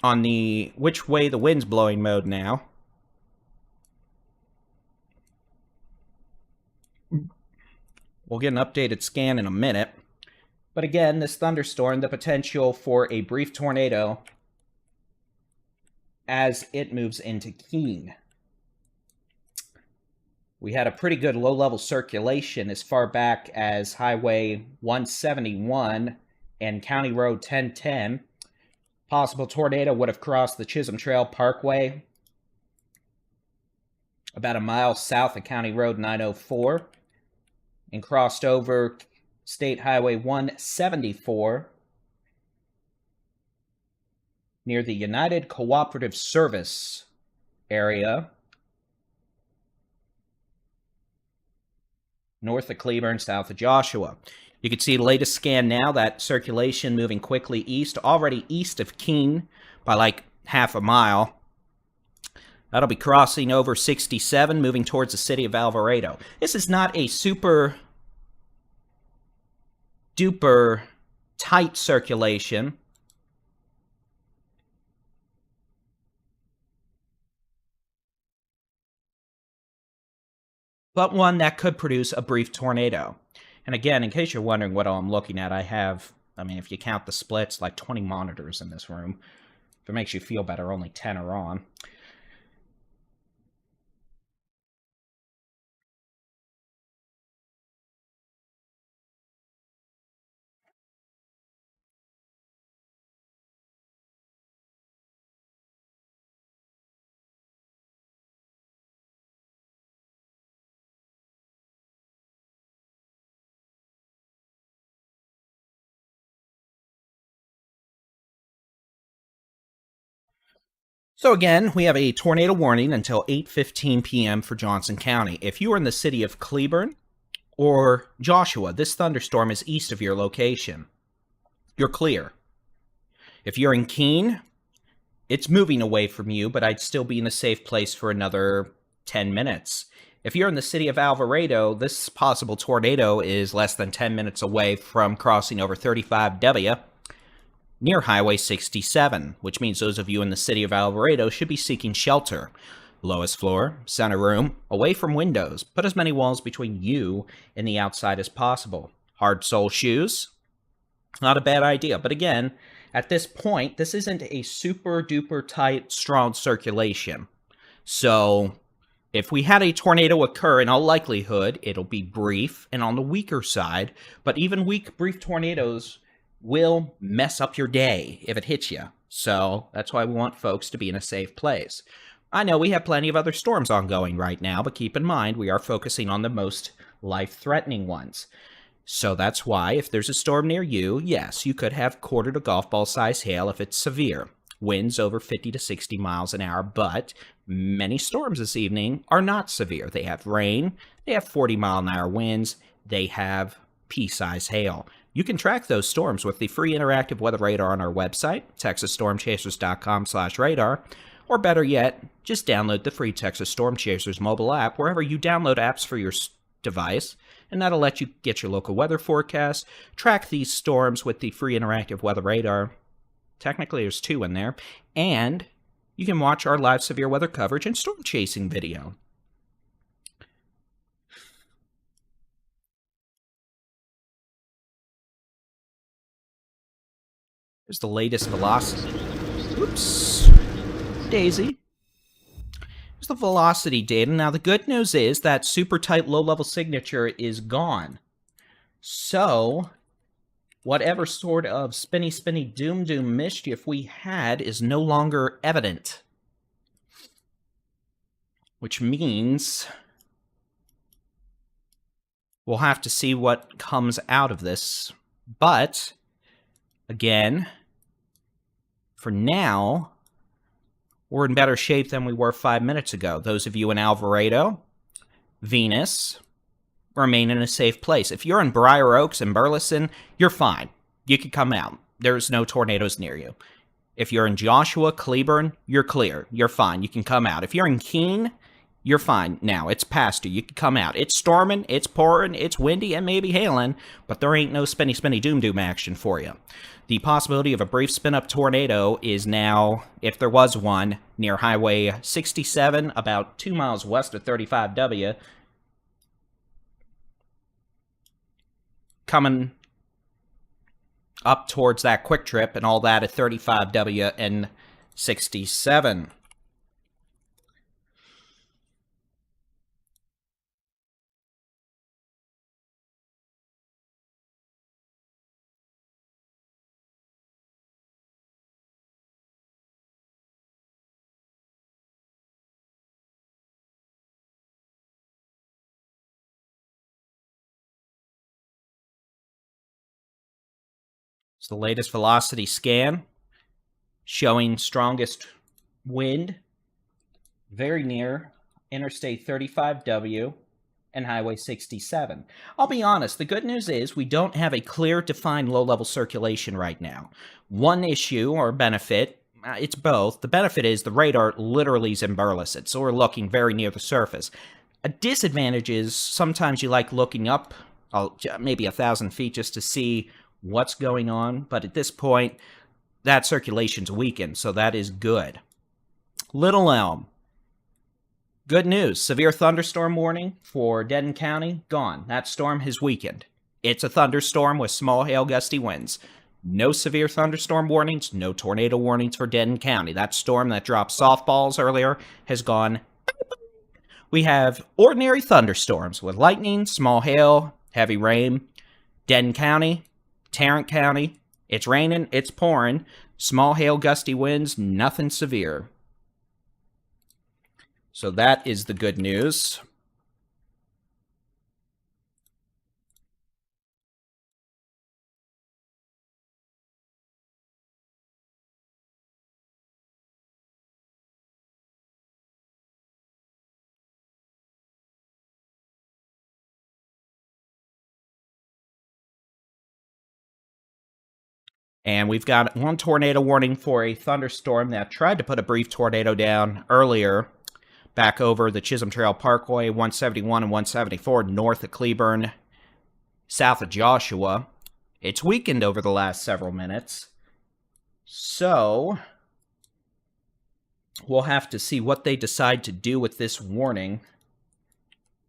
on the which way the wind's blowing mode now. We'll get an updated scan in a minute. But again, this thunderstorm, the potential for a brief tornado as it moves into Keene. We had a pretty good low-level circulation as far back as Highway 171 and County Road 1010. Possible tornado would have crossed the Chisholm Trail Parkway about a mile south of County Road 904 and crossed over State Highway 174 near the United Cooperative Service area, north of Cleburne, south of Joshua. You can see the latest scan now, that circulation moving quickly east, already east of Keene by like half a mile. That'll be crossing over 67, moving towards the city of Alvarado. This is not a super duper tight circulation. But one that could produce a brief tornado. And again, in case you're wondering what all I'm looking at, I have, if you count the splits, like 20 monitors in this room. If it makes you feel better, only 10 are on. So again, we have a tornado warning until 8:15 p.m. for Johnson County. If you are in the city of Cleburne or Joshua, this thunderstorm is east of your location. You're clear. If you're in Keene, it's moving away from you, but I'd still be in a safe place for another 10 minutes. If you're in the city of Alvarado, this possible tornado is less than 10 minutes away from crossing over 35W near Highway 67, which means those of you in the city of Alvarado should be seeking shelter. Lowest floor, center room, away from windows. Put as many walls between you and the outside as possible. Hard sole shoes, not a bad idea. But again, at this point, this isn't a super duper tight, strong circulation. So if we had a tornado occur, in all likelihood, it'll be brief and on the weaker side. But even weak, brief tornadoes will mess up your day if it hits you. So that's why we want folks to be in a safe place. I know we have plenty of other storms ongoing right now, but keep in mind we are focusing on the most life-threatening ones. So that's why if there's a storm near you, yes, you could have quarter to golf ball size hail if it's severe. Winds over 50 to 60 miles an hour, but many storms this evening are not severe. They have rain, they have 40-mile-an-hour winds, they have pea-size hail. You can track those storms with the free interactive weather radar on our website, texasstormchasers.com/radar, or better yet, just download the free Texas Storm Chasers mobile app wherever you download apps for your device, and that'll let you get your local weather forecast, track these storms with the free interactive weather radar. Technically, there's 2 in there, and you can watch our live severe weather coverage and storm chasing video. Here's the latest velocity. Oops. Daisy. Here's the velocity data. Now, the good news is that super tight low-level signature is gone. So, whatever sort of spinny doom mischief we had is no longer evident. Which means we'll have to see what comes out of this. But, again, for now, we're in better shape than we were 5 minutes ago. Those of you in Alvarado, Venus, remain in a safe place. If you're in Briar Oaks and Burleson, you're fine. You can come out. There's no tornadoes near you. If you're in Joshua, Cleburne, you're clear. You're fine. You can come out. If you're in Keene, you're fine now. It's past you. You can come out. It's storming, it's pouring, it's windy, and maybe hailing, but there ain't no spinny doom action for you. The possibility of a brief spin-up tornado is now, if there was one, near Highway 67, about 2 miles west of 35W, coming up towards that quick trip and all that at 35W and 67. It's the latest velocity scan showing strongest wind very near Interstate 35W and Highway 67. I'll be honest, the good news is we don't have a clear, defined low-level circulation right now. One issue or benefit, it's both. The benefit is the radar literally is in Burleson, so we're looking very near the surface. A disadvantage is sometimes you like looking up maybe 1,000 feet just to see what's going on, but at this point, that circulation's weakened, so that is good. Little Elm. Good news. Severe thunderstorm warning for Denton County, gone. That storm has weakened. It's a thunderstorm with small hail gusty winds. No severe thunderstorm warnings, no tornado warnings for Denton County. That storm that dropped softballs earlier has gone. We have ordinary thunderstorms with lightning, small hail, heavy rain. Denton County, Tarrant County, it's raining, it's pouring, small hail gusty winds, nothing severe. So that is the good news. And we've got one tornado warning for a thunderstorm that tried to put a brief tornado down earlier back over the Chisholm Trail Parkway, 171 and 174 north of Cleburne, south of Joshua. It's weakened over the last several minutes. So we'll have to see what they decide to do with this warning.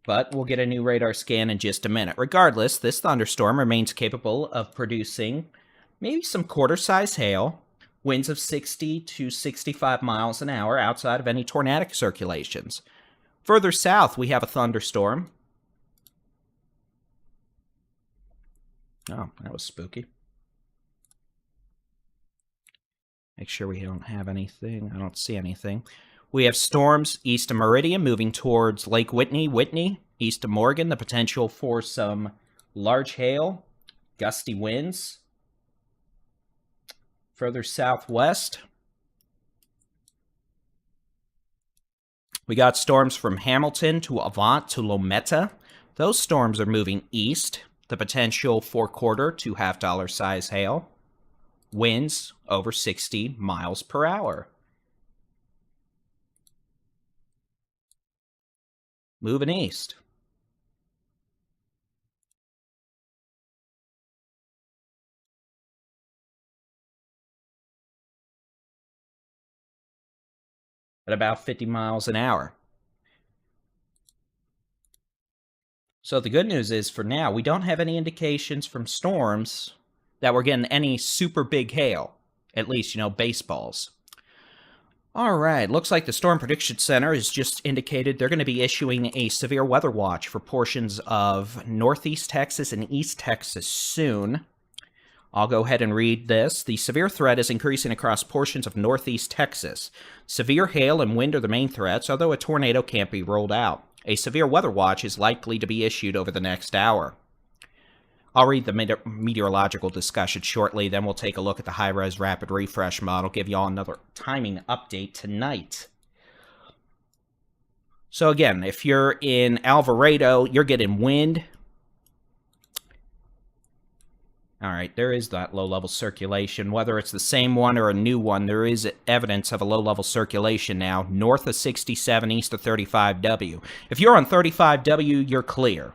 But we'll get a new radar scan in just a minute. Regardless, this thunderstorm remains capable of producing maybe some quarter-size hail, winds of 60 to 65 miles an hour outside of any tornadic circulations. Further south, we have a thunderstorm. Oh, that was spooky. Make sure we don't have anything. I don't see anything. We have storms east of Meridian moving towards Lake Whitney, east of Morgan. The potential for some large hail, gusty winds. Further southwest, we got storms from Hamilton to Avant to Lometa. Those storms are moving east. The potential for quarter to half-dollar size hail. Winds over 60 miles per hour. Moving east. At about 50 miles an hour. So the good news is, for now, we don't have any indications from storms that we're getting any super big hail. At least, baseballs. All right, looks like the Storm Prediction Center has just indicated they're going to be issuing a severe weather watch for portions of northeast Texas and east Texas soon. I'll go ahead and read this. The severe threat is increasing across portions of northeast Texas. Severe hail and wind are the main threats, although a tornado can't be ruled out. A severe weather watch is likely to be issued over the next hour. I'll read the meteorological discussion shortly, then we'll take a look at the high-res rapid refresh model, give you all another timing update tonight. So again, if you're in Alvarado, you're getting wind. All right, there is that low-level circulation. Whether it's the same one or a new one, there is evidence of a low-level circulation now, north of 67, east of 35W. If you're on 35W, you're clear.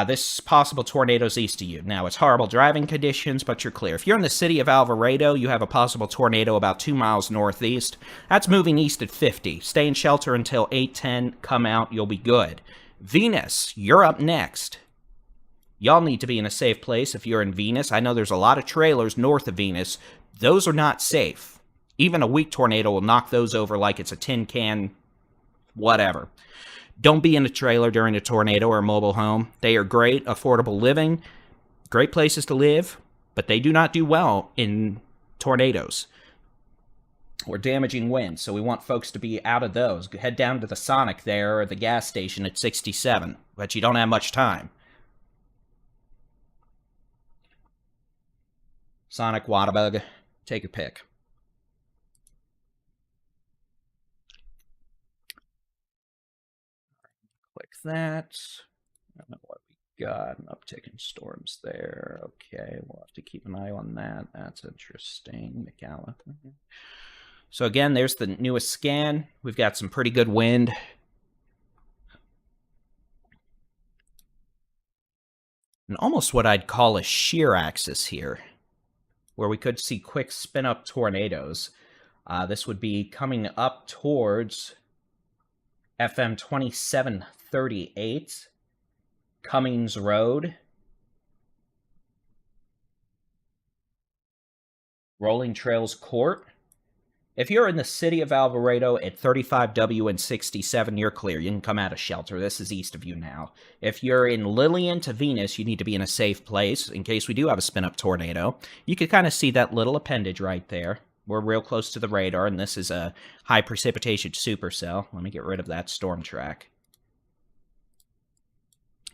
This possible tornado's east of you. Now, it's horrible driving conditions, but you're clear. If you're in the city of Alvarado, you have a possible tornado about 2 miles northeast. That's moving east at 50. Stay in shelter until 8:10. Come out, you'll be good. Venus, you're up next. Y'all need to be in a safe place if you're in Venus. I know there's a lot of trailers north of Venus. Those are not safe. Even a weak tornado will knock those over like it's a tin can, whatever. Don't be in a trailer during a tornado or a mobile home. They are great, affordable living, great places to live, but they do not do well in tornadoes or damaging winds, so we want folks to be out of those. Head down to the Sonic there or the gas station at 67, but you don't have much time. Sonic, Waterbug, take your pick. Click that. I don't know what we got. An uptick in storms there. Okay, we'll have to keep an eye on that. That's interesting. McAllen. So again, there's the newest scan. We've got some pretty good wind. And almost what I'd call a shear axis here, where we could see quick spin-up tornadoes. This would be coming up towards FM 2738, Cummings Road, Rolling Trails Court. If you're in the city of Alvarado at 35W and 67, you're clear. You can come out of shelter. This is east of you now. If you're in Lillian to Venus, you need to be in a safe place in case we do have a spin-up tornado. You can kind of see that little appendage right there. We're real close to the radar, and this is a high precipitation supercell. Let me get rid of that storm track.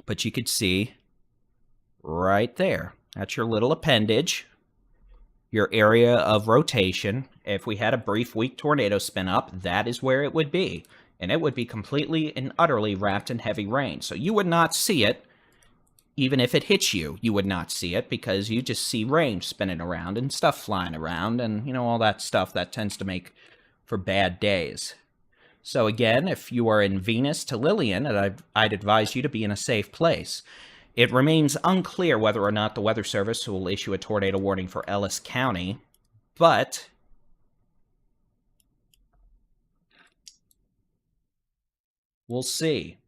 But you could see right there. That's your little appendage. Your area of rotation. If we had a brief weak tornado spin up, that is where it would be. And it would be completely and utterly wrapped in heavy rain. So you would not see it even if it hits you, you would not see it because you just see rain spinning around and stuff flying around and, you know, all that stuff that tends to make for bad days. So again, if you are in Venus to Lillian, I'd advise you to be in a safe place. It remains unclear whether or not the Weather Service will issue a tornado warning for Ellis County, but we'll see.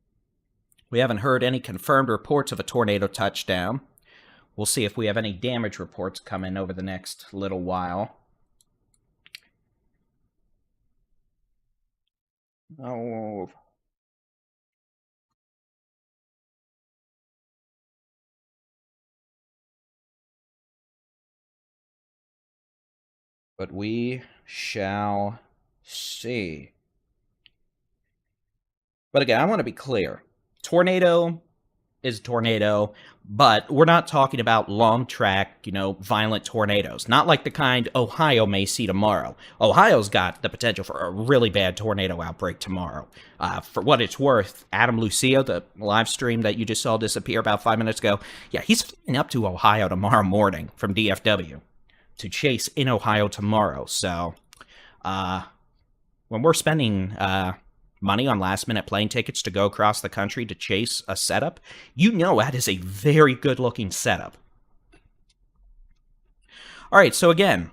We haven't heard any confirmed reports of a tornado touchdown. We'll see if we have any damage reports come in over the next little while. Oh. But we shall see. But again, I want to be clear. Tornado is tornado, but we're not talking about long track, you know, violent tornadoes. Not like the kind Ohio may see tomorrow. Ohio's got the potential for a really bad tornado outbreak tomorrow. For what it's worth, Adam Lucio, the live stream that you just saw disappear about 5 minutes ago, yeah, he's flying up to Ohio tomorrow morning from DFW to chase in Ohio tomorrow. So, when we're spending money on last-minute plane tickets to go across the country to chase a setup, you know that is a very good-looking setup. All right, so again,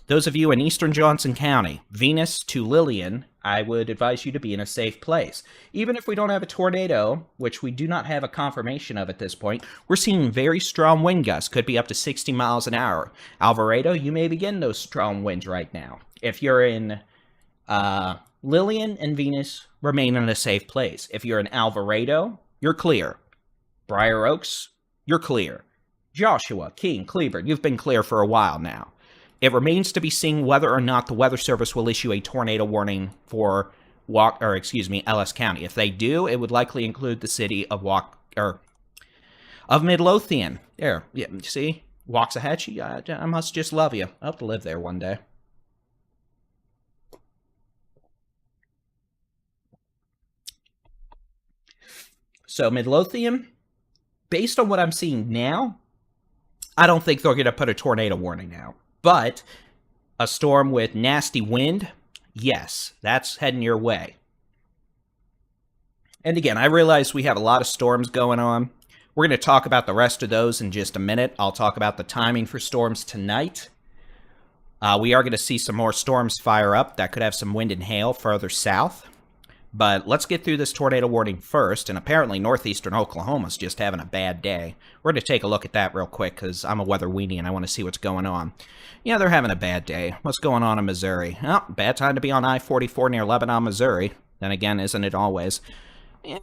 those of you in eastern Johnson County, Venus to Lillian, I would advise you to be in a safe place. Even if we don't have a tornado, which we do not have a confirmation of at this point, we're seeing very strong wind gusts, could be up to 60 miles an hour. Alvarado, you may be getting those strong winds right now. If you're in Lillian and Venus, remain in a safe place. If you're in Alvarado, you're clear. Briar Oaks, you're clear. Joshua, King, Cleveland, you've been clear for a while now. It remains to be seen whether or not the Weather Service will issue a tornado warning for Ellis County. If they do, it would likely include the city of Midlothian. There, yeah, see? Waxahachie, I must just love you. I hope to live there one day. So Midlothian, based on what I'm seeing now, I don't think they're going to put a tornado warning out. But a storm with nasty wind, yes, that's heading your way. And again, I realize we have a lot of storms going on. We're going to talk about the rest of those in just a minute. I'll talk about the timing for storms tonight. We are going to see some more storms fire up that could have some wind and hail further south. But let's get through this tornado warning first, and apparently northeastern Oklahoma's just having a bad day. We're going to take a look at that real quick, because I'm a weather weenie and I want to see what's going on. Yeah, they're having a bad day. What's going on in Missouri? Oh, bad time to be on I-44 near Lebanon, Missouri. Then again, isn't it always? Yeah,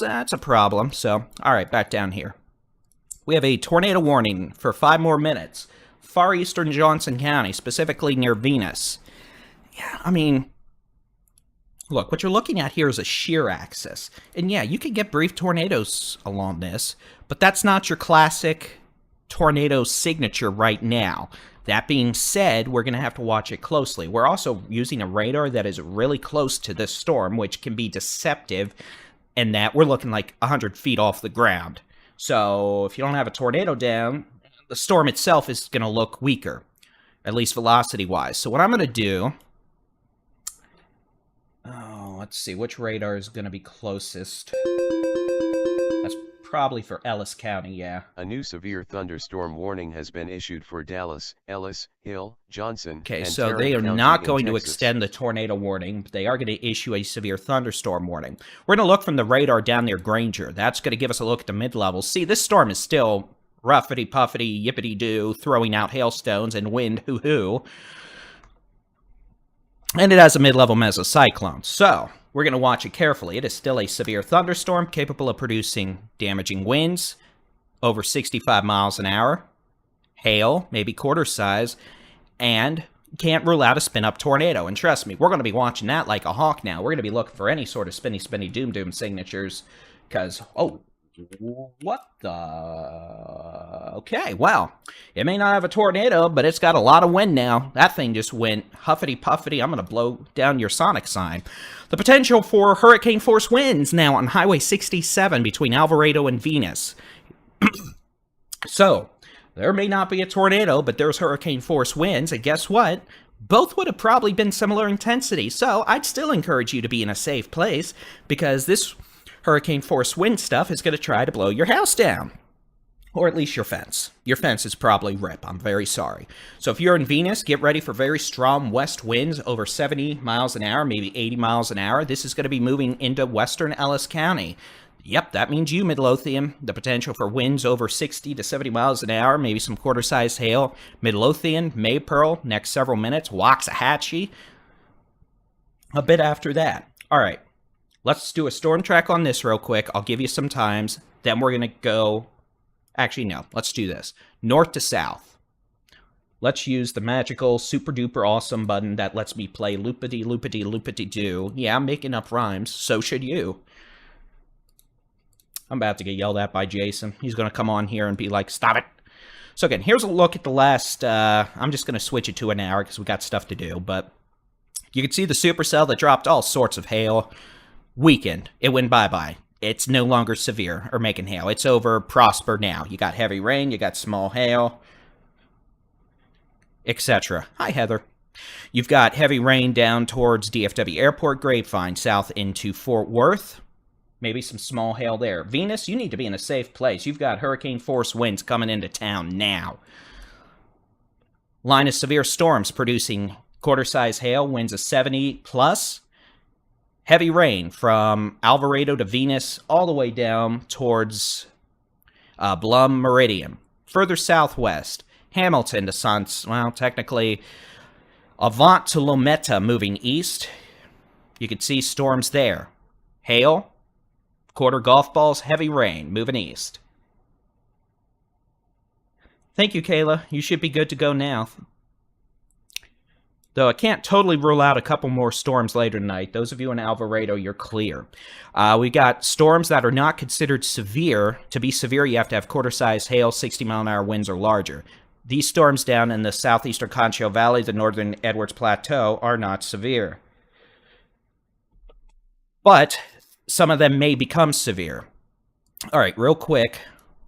that's a problem. So, alright, back down here. We have a tornado warning for 5 more minutes. Far eastern Johnson County, specifically near Venus. Yeah, I mean, look, what you're looking at here is a shear axis. And yeah, you can get brief tornadoes along this, but that's not your classic tornado signature right now. That being said, we're going to have to watch it closely. We're also using a radar that is really close to this storm, which can be deceptive in that we're looking like 100 feet off the ground. So if you don't have a tornado down, the storm itself is going to look weaker, at least velocity-wise. So what I'm going to do... Oh, let's see, which radar is going to be closest? That's probably for Ellis County, yeah. A new severe thunderstorm warning has been issued for Dallas, Ellis, Hill, Johnson, Okay, and so Tarrant they are County not in going to Texas. extend the tornado warning, but they are going to issue a severe thunderstorm warning. We're going to look from the radar down near Granger. That's going to give us a look at the mid-levels. See, this storm is still ruffity-puffity, yippity-doo, throwing out hailstones and wind, hoo-hoo. And it has a mid-level mesocyclone, so we're going to watch it carefully. It is still a severe thunderstorm capable of producing damaging winds over 65 miles an hour, hail, maybe quarter size, and can't rule out a spin-up tornado. And trust me, we're going to be watching that like a hawk now. We're going to be looking for any sort of spinny, spinny, doom signatures, because, oh, what the... Okay, well, it may not have a tornado, but it's got a lot of wind now. That thing just went huffity-puffity. I'm going to blow down your sonic sign. The potential for hurricane-force winds now on Highway 67 between Alvarado and Venus. So, there may not be a tornado, but there's hurricane force winds, and guess what? Both would have probably been similar intensity, so I'd still encourage you to be in a safe place, because this hurricane force wind stuff is going to try to blow your house down. Or at least your fence. Your fence is probably rip. I'm very sorry. So if you're in Venus, get ready for very strong west winds over 70 miles an hour, maybe 80 miles an hour. This is going to be moving into western Ellis County. Yep, that means you, Midlothian. The potential for winds over 60 to 70 miles an hour, maybe some quarter-sized hail. Midlothian, Maypearl, next several minutes. Waxahachie, a bit after that. All right, let's do a storm track on this real quick. I'll give you some times. Then we're going to go... Actually, no. Let's do this. North to south. Let's use the magical, super-duper awesome button that lets me play loopity-loopity-loopity-doo. Yeah, I'm making up rhymes. So should you. I'm about to get yelled at by Jason. He's going to come on here and be like, stop it. So again, here's a look at the last... I'm just going to switch it to an hour because we got stuff to do. But you can see the supercell that dropped all sorts of hail. Weakened. It went bye-bye. It's no longer severe or making hail. It's over prosper now. You got heavy rain, you got small hail, etc. Hi, Heather. You've got heavy rain down towards DFW Airport, Grapevine, south into Fort Worth. Maybe some small hail there. Venus, you need to be in a safe place. You've got hurricane force winds coming into town now. Line of severe storms producing quarter-size hail, winds of 70 plus. Heavy rain from Alvarado to Venus, all the way down towards Blum Meridian. Further southwest, Hamilton to well, technically, Avant to Lometa moving east. You can see storms there. Hail, quarter golf balls, heavy rain moving east. Thank you, Kayla. You should be good to go now. Though I can't totally rule out a couple more storms later tonight. Those of you in Alvarado, you're clear. We got storms that are not considered severe. To be severe, you have to have quarter-size hail, 60-mile-an-hour winds or larger. These storms down in the southeastern Concho Valley, the northern Edwards Plateau, are not severe. But some of them may become severe. All right, real quick.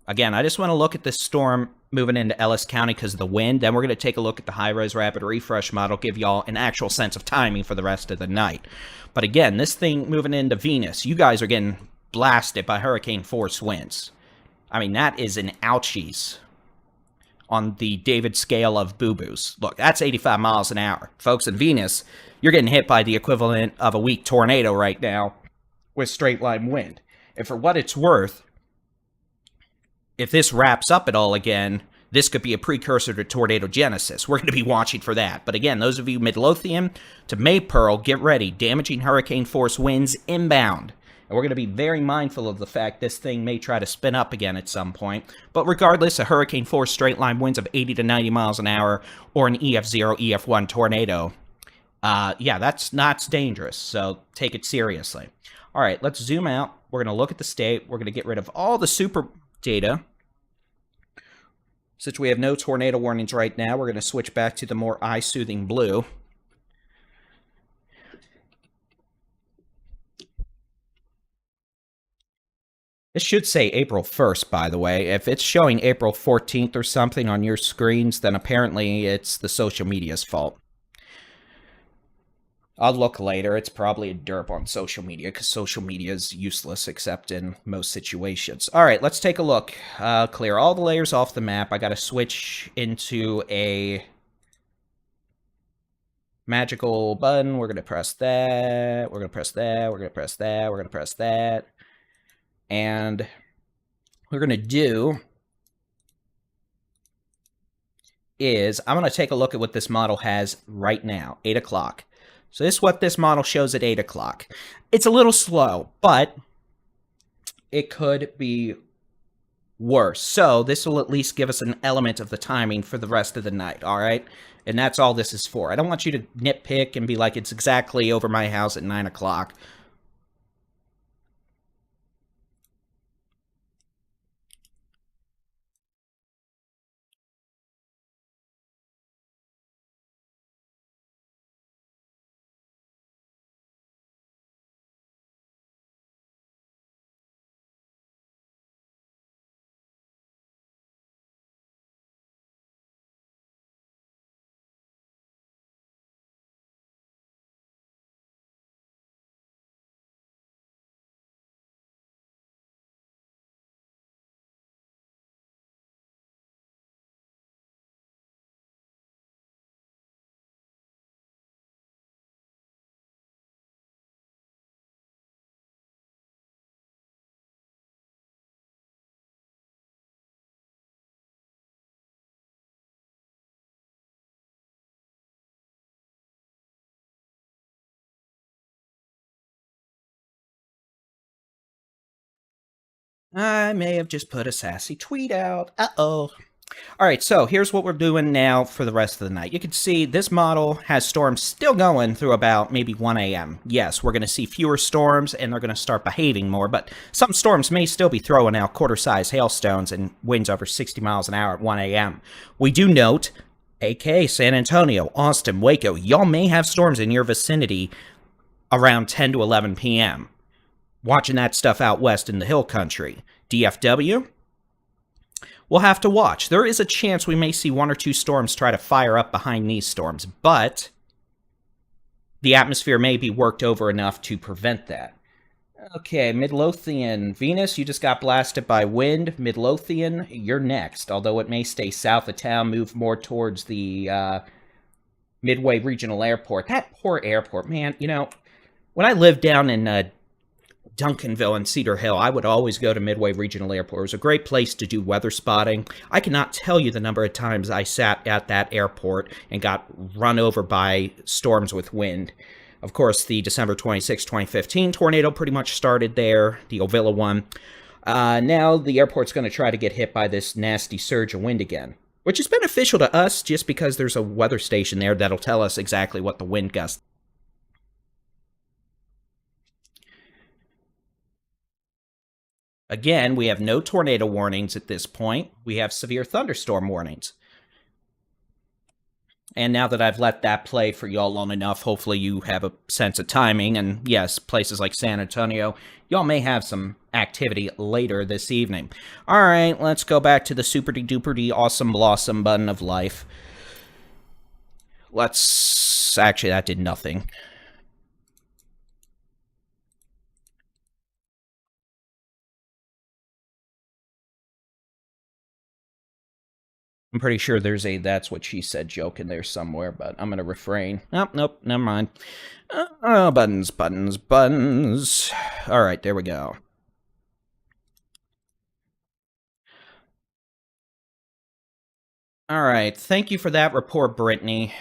Again, I just want to look at this storm moving into Ellis County because of the wind. Then we're going to take a look at the high-res rapid refresh model, give y'all an actual sense of timing for the rest of the night. But again, this thing moving into Venus, you guys are getting blasted by hurricane force winds. I mean, that is an ouchies on the David scale of boo-boos. Look, that's 85 miles an hour. Folks, in Venus, you're getting hit by the equivalent of a weak tornado right now with straight-line wind. And for what it's worth, if this wraps up at all again, this could be a precursor to tornado genesis. We're going to be watching for that. But again, those of you Midlothian to Maypearl, get ready. Damaging hurricane force winds inbound. And we're going to be very mindful of the fact this thing may try to spin up again at some point. But regardless, a hurricane force straight line winds of 80 to 90 miles an hour or an EF0, EF1 tornado. Yeah, that's dangerous. So take it seriously. All right, let's zoom out. We're going to look at the state. We're going to get rid of all the super data. Since we have no tornado warnings right now, we're going to switch back to the more eye-soothing blue. This should say April 1st, by the way. If it's showing April 14th or something on your screens, then apparently it's the social media's fault. I'll look later. It's probably a derp on social media because social media is useless except in most situations. All right, let's take a look. Clear all the layers off the map. I got to switch into a magical button. We're going to press that. We're going to press that. We're going to press that. We're going to press that. And we're going to do is I'm going to take a look at what this model has right now, 8 o'clock. So this is what this model shows at 8 o'clock. It's a little slow, but it could be worse. So this will at least give us an element of the timing for the rest of the night, all right? And that's all this is for. I don't want you to nitpick and be like, it's exactly over my house at 9 o'clock. I may have just put a sassy tweet out. Uh-oh. All right, so here's what we're doing now for the rest of the night. You can see this model has storms still going through about maybe 1 a.m. Yes, we're going to see fewer storms, and they're going to start behaving more, but some storms may still be throwing out quarter-size hailstones and winds over 60 miles an hour at 1 a.m. We do note, aka San Antonio, Austin, Waco, y'all may have storms in your vicinity around 10 to 11 p.m. Watching that stuff out west in the hill country. DFW, we'll have to watch. There is a chance we may see 1 or 2 storms try to fire up behind these storms, but the atmosphere may be worked over enough to prevent that. Okay, Midlothian. Venus, you just got blasted by wind. Midlothian, you're next, although it may stay south of town, move more towards the Midway Regional Airport. That poor airport, man. You know, when I lived down in Duncanville and Cedar Hill, I would always go to Midway Regional Airport. It was a great place to do weather spotting. I cannot tell you the number of times I sat at that airport and got run over by storms with wind. Of course, the December 26, 2015 tornado pretty much started there, the Ovilla one. Now the airport's going to try to get hit by this nasty surge of wind again, which is beneficial to us just because there's a weather station there that'll tell us exactly what the wind gust. Again, we have no tornado warnings at this point. We have severe thunderstorm warnings. And now that I've let that play for y'all long enough, hopefully you have a sense of timing. And yes, places like San Antonio, y'all may have some activity later this evening. All right, let's go back to the super-de-duper-de awesome blossom button of life. Actually, that did nothing. I'm pretty sure there's a "that's what she said" joke in there somewhere, but I'm going to refrain. Oh, nope, never mind. Buttons, buttons, buttons. All right, there we go. All right, thank you for that report, Brittany.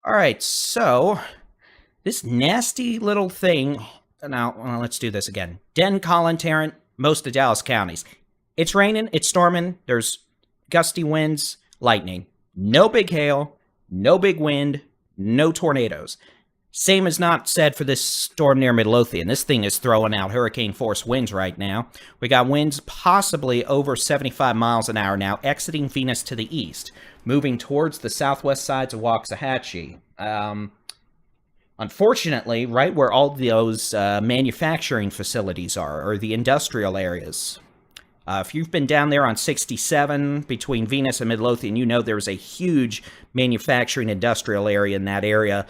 All right, so this nasty little thing. Now, well, let's do this again. Den, Collin, Tarrant, most of Dallas counties. It's raining, it's storming, there's gusty winds, lightning. No big hail, no big wind, no tornadoes. Same is not said for this storm near Midlothian. This thing is throwing out hurricane force winds right now. We got winds possibly over 75 miles an hour now, exiting Venus to the east, moving towards the southwest sides of Waxahachie. Unfortunately, right where all those manufacturing facilities are, or the industrial areas. If you've been down there on 67 between Venus and Midlothian, you know there's a huge manufacturing industrial area in that area.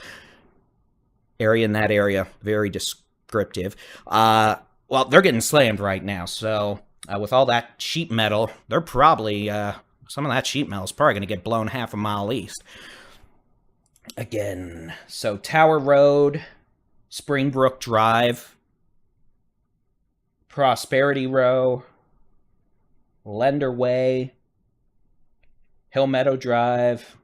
Very descriptive. Well, they're getting slammed right now, so with all that sheet metal, they're probably, some of that sheet metal is probably going to get blown half a mile east. Again, so Tower Road, Springbrook Drive, Prosperity Row, Lender Way, Hill Meadow Drive,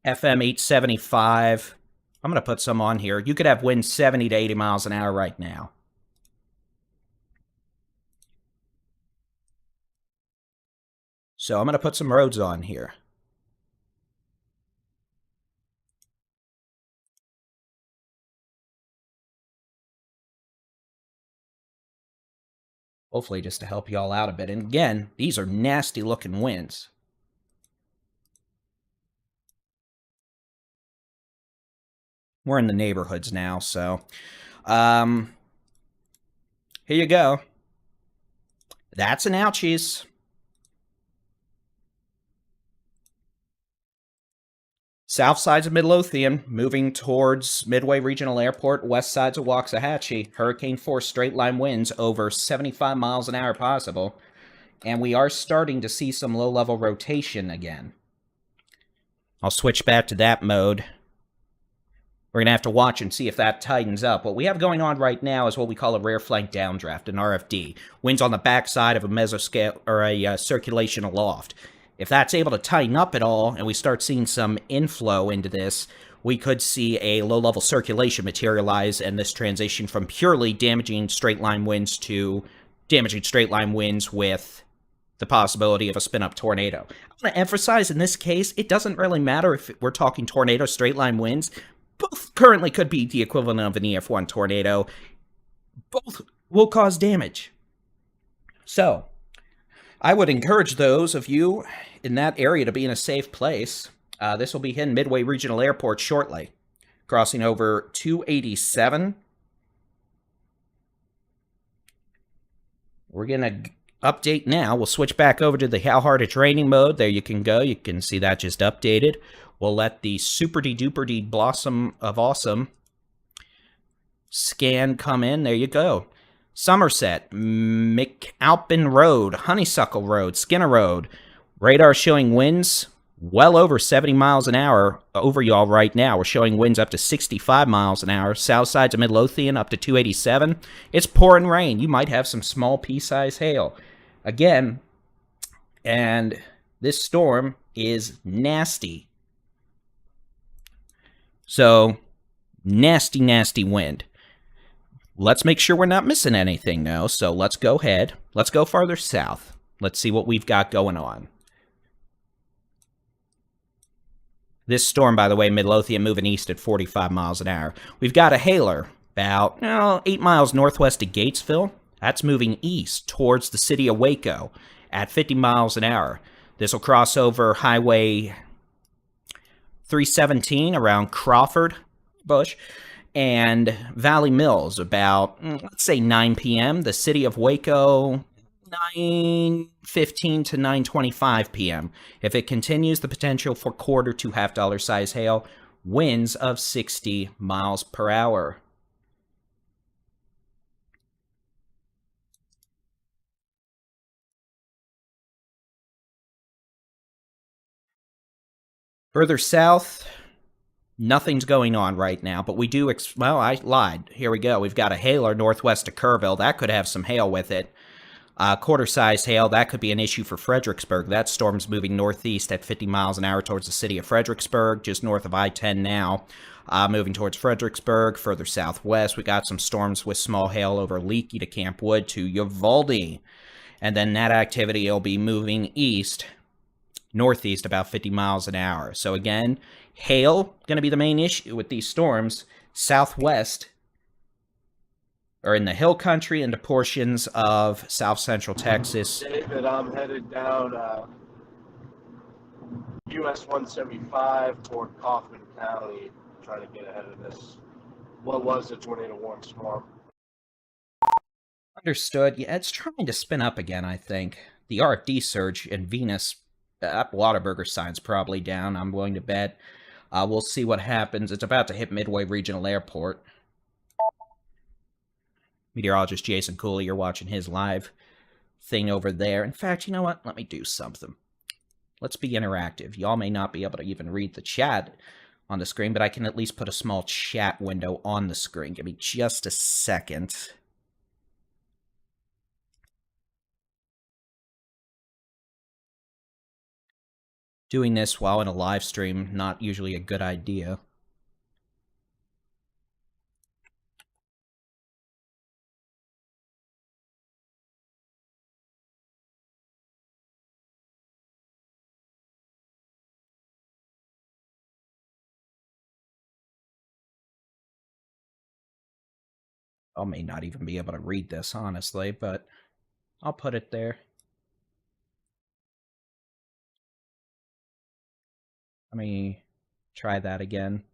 FM 875. I'm going to put some on here. You could have winds 70 to 80 miles an hour right now. So I'm going to put some roads on here. Hopefully just to help y'all out a bit. And again, these are nasty looking winds. We're in the neighborhoods now, so here you go. That's an ouchies. South sides of Midlothian, moving towards Midway Regional Airport, west sides of Waxahachie. Hurricane force straight line winds over 75 miles an hour possible. And we are starting to see some low-level rotation again. I'll switch back to that mode. We're going to have to watch and see if that tightens up. What we have going on right now is what we call a rare flank downdraft, an RFD. Winds on the backside of a mesoscale or a circulation aloft. If that's able to tighten up at all and we start seeing some inflow into this, we could see a low-level circulation materialize and this transition from purely damaging straight-line winds to damaging straight-line winds with the possibility of a spin-up tornado. I want to emphasize in this case, it doesn't really matter if we're talking tornado straight-line winds. Both currently could be the equivalent of an EF1 tornado. Both will cause damage. So, I would encourage those of you in that area to be in a safe place. This will be hitting Midway Regional Airport shortly, crossing over 287. We're going to update now. We'll switch back over to the how hard it's raining mode. There you can go. You can see that just updated. We'll let the super-de-duper-de blossom of awesome scan come in. There you go. Somerset, McAlpin Road, Honeysuckle Road, Skinner Road. Radar showing winds well over 70 miles an hour over y'all right now. We're showing winds up to 65 miles an hour. South sides of Midlothian up to 287. It's pouring rain. You might have some small pea-sized hail. Again, and this storm is nasty. So, nasty, nasty wind. Let's make sure we're not missing anything now. So let's go ahead. Let's go farther south. Let's see what we've got going on. This storm, by the way, Midlothian moving east at 45 miles an hour. We've got a hailer about 8 miles northwest of Gatesville. That's moving east towards the city of Waco at 50 miles an hour. This will cross over Highway 317 around Crawford, Bush, and Valley Mills about, let's say, 9 p.m. The city of Waco, 9:15 to 9:25 p.m. If it continues, the potential for quarter to half-dollar size hail, winds of 60 miles per hour. Further south, nothing's going on right now, but we do, well, I lied. Here we go. We've got a hailer northwest of Kerrville. That could have some hail with it. Quarter-sized hail, that could be an issue for Fredericksburg. That storm's moving northeast at 50 miles an hour towards the city of Fredericksburg, just north of I-10 now. Moving towards Fredericksburg, further southwest, we got some storms with small hail over Leakey to Camp Wood to Uvalde. And then that activity will be moving east, northeast about 50 miles an hour. So again, hail going to be the main issue with these storms. Southwest, or in the hill country into portions of south central Texas. David, I'm headed down US 175 toward Kaufman County, trying to get ahead of this. What was a tornado warning storm? Understood. Yeah, it's trying to spin up again, I think. The RFD surge in Venus, that Whataburger sign's probably down, I'm willing to bet. We'll see what happens. It's about to hit Midway Regional Airport. Meteorologist Jason Cooley, you're watching his live thing over there. In fact, you know what? Let me do something. Let's be interactive. Y'all may not be able to even read the chat on the screen, but I can at least put a small chat window on the screen. Give me just a second. Doing this while in a live stream, not usually a good idea. I may not even be able to read this, honestly, but I'll put it there. Let me try that again.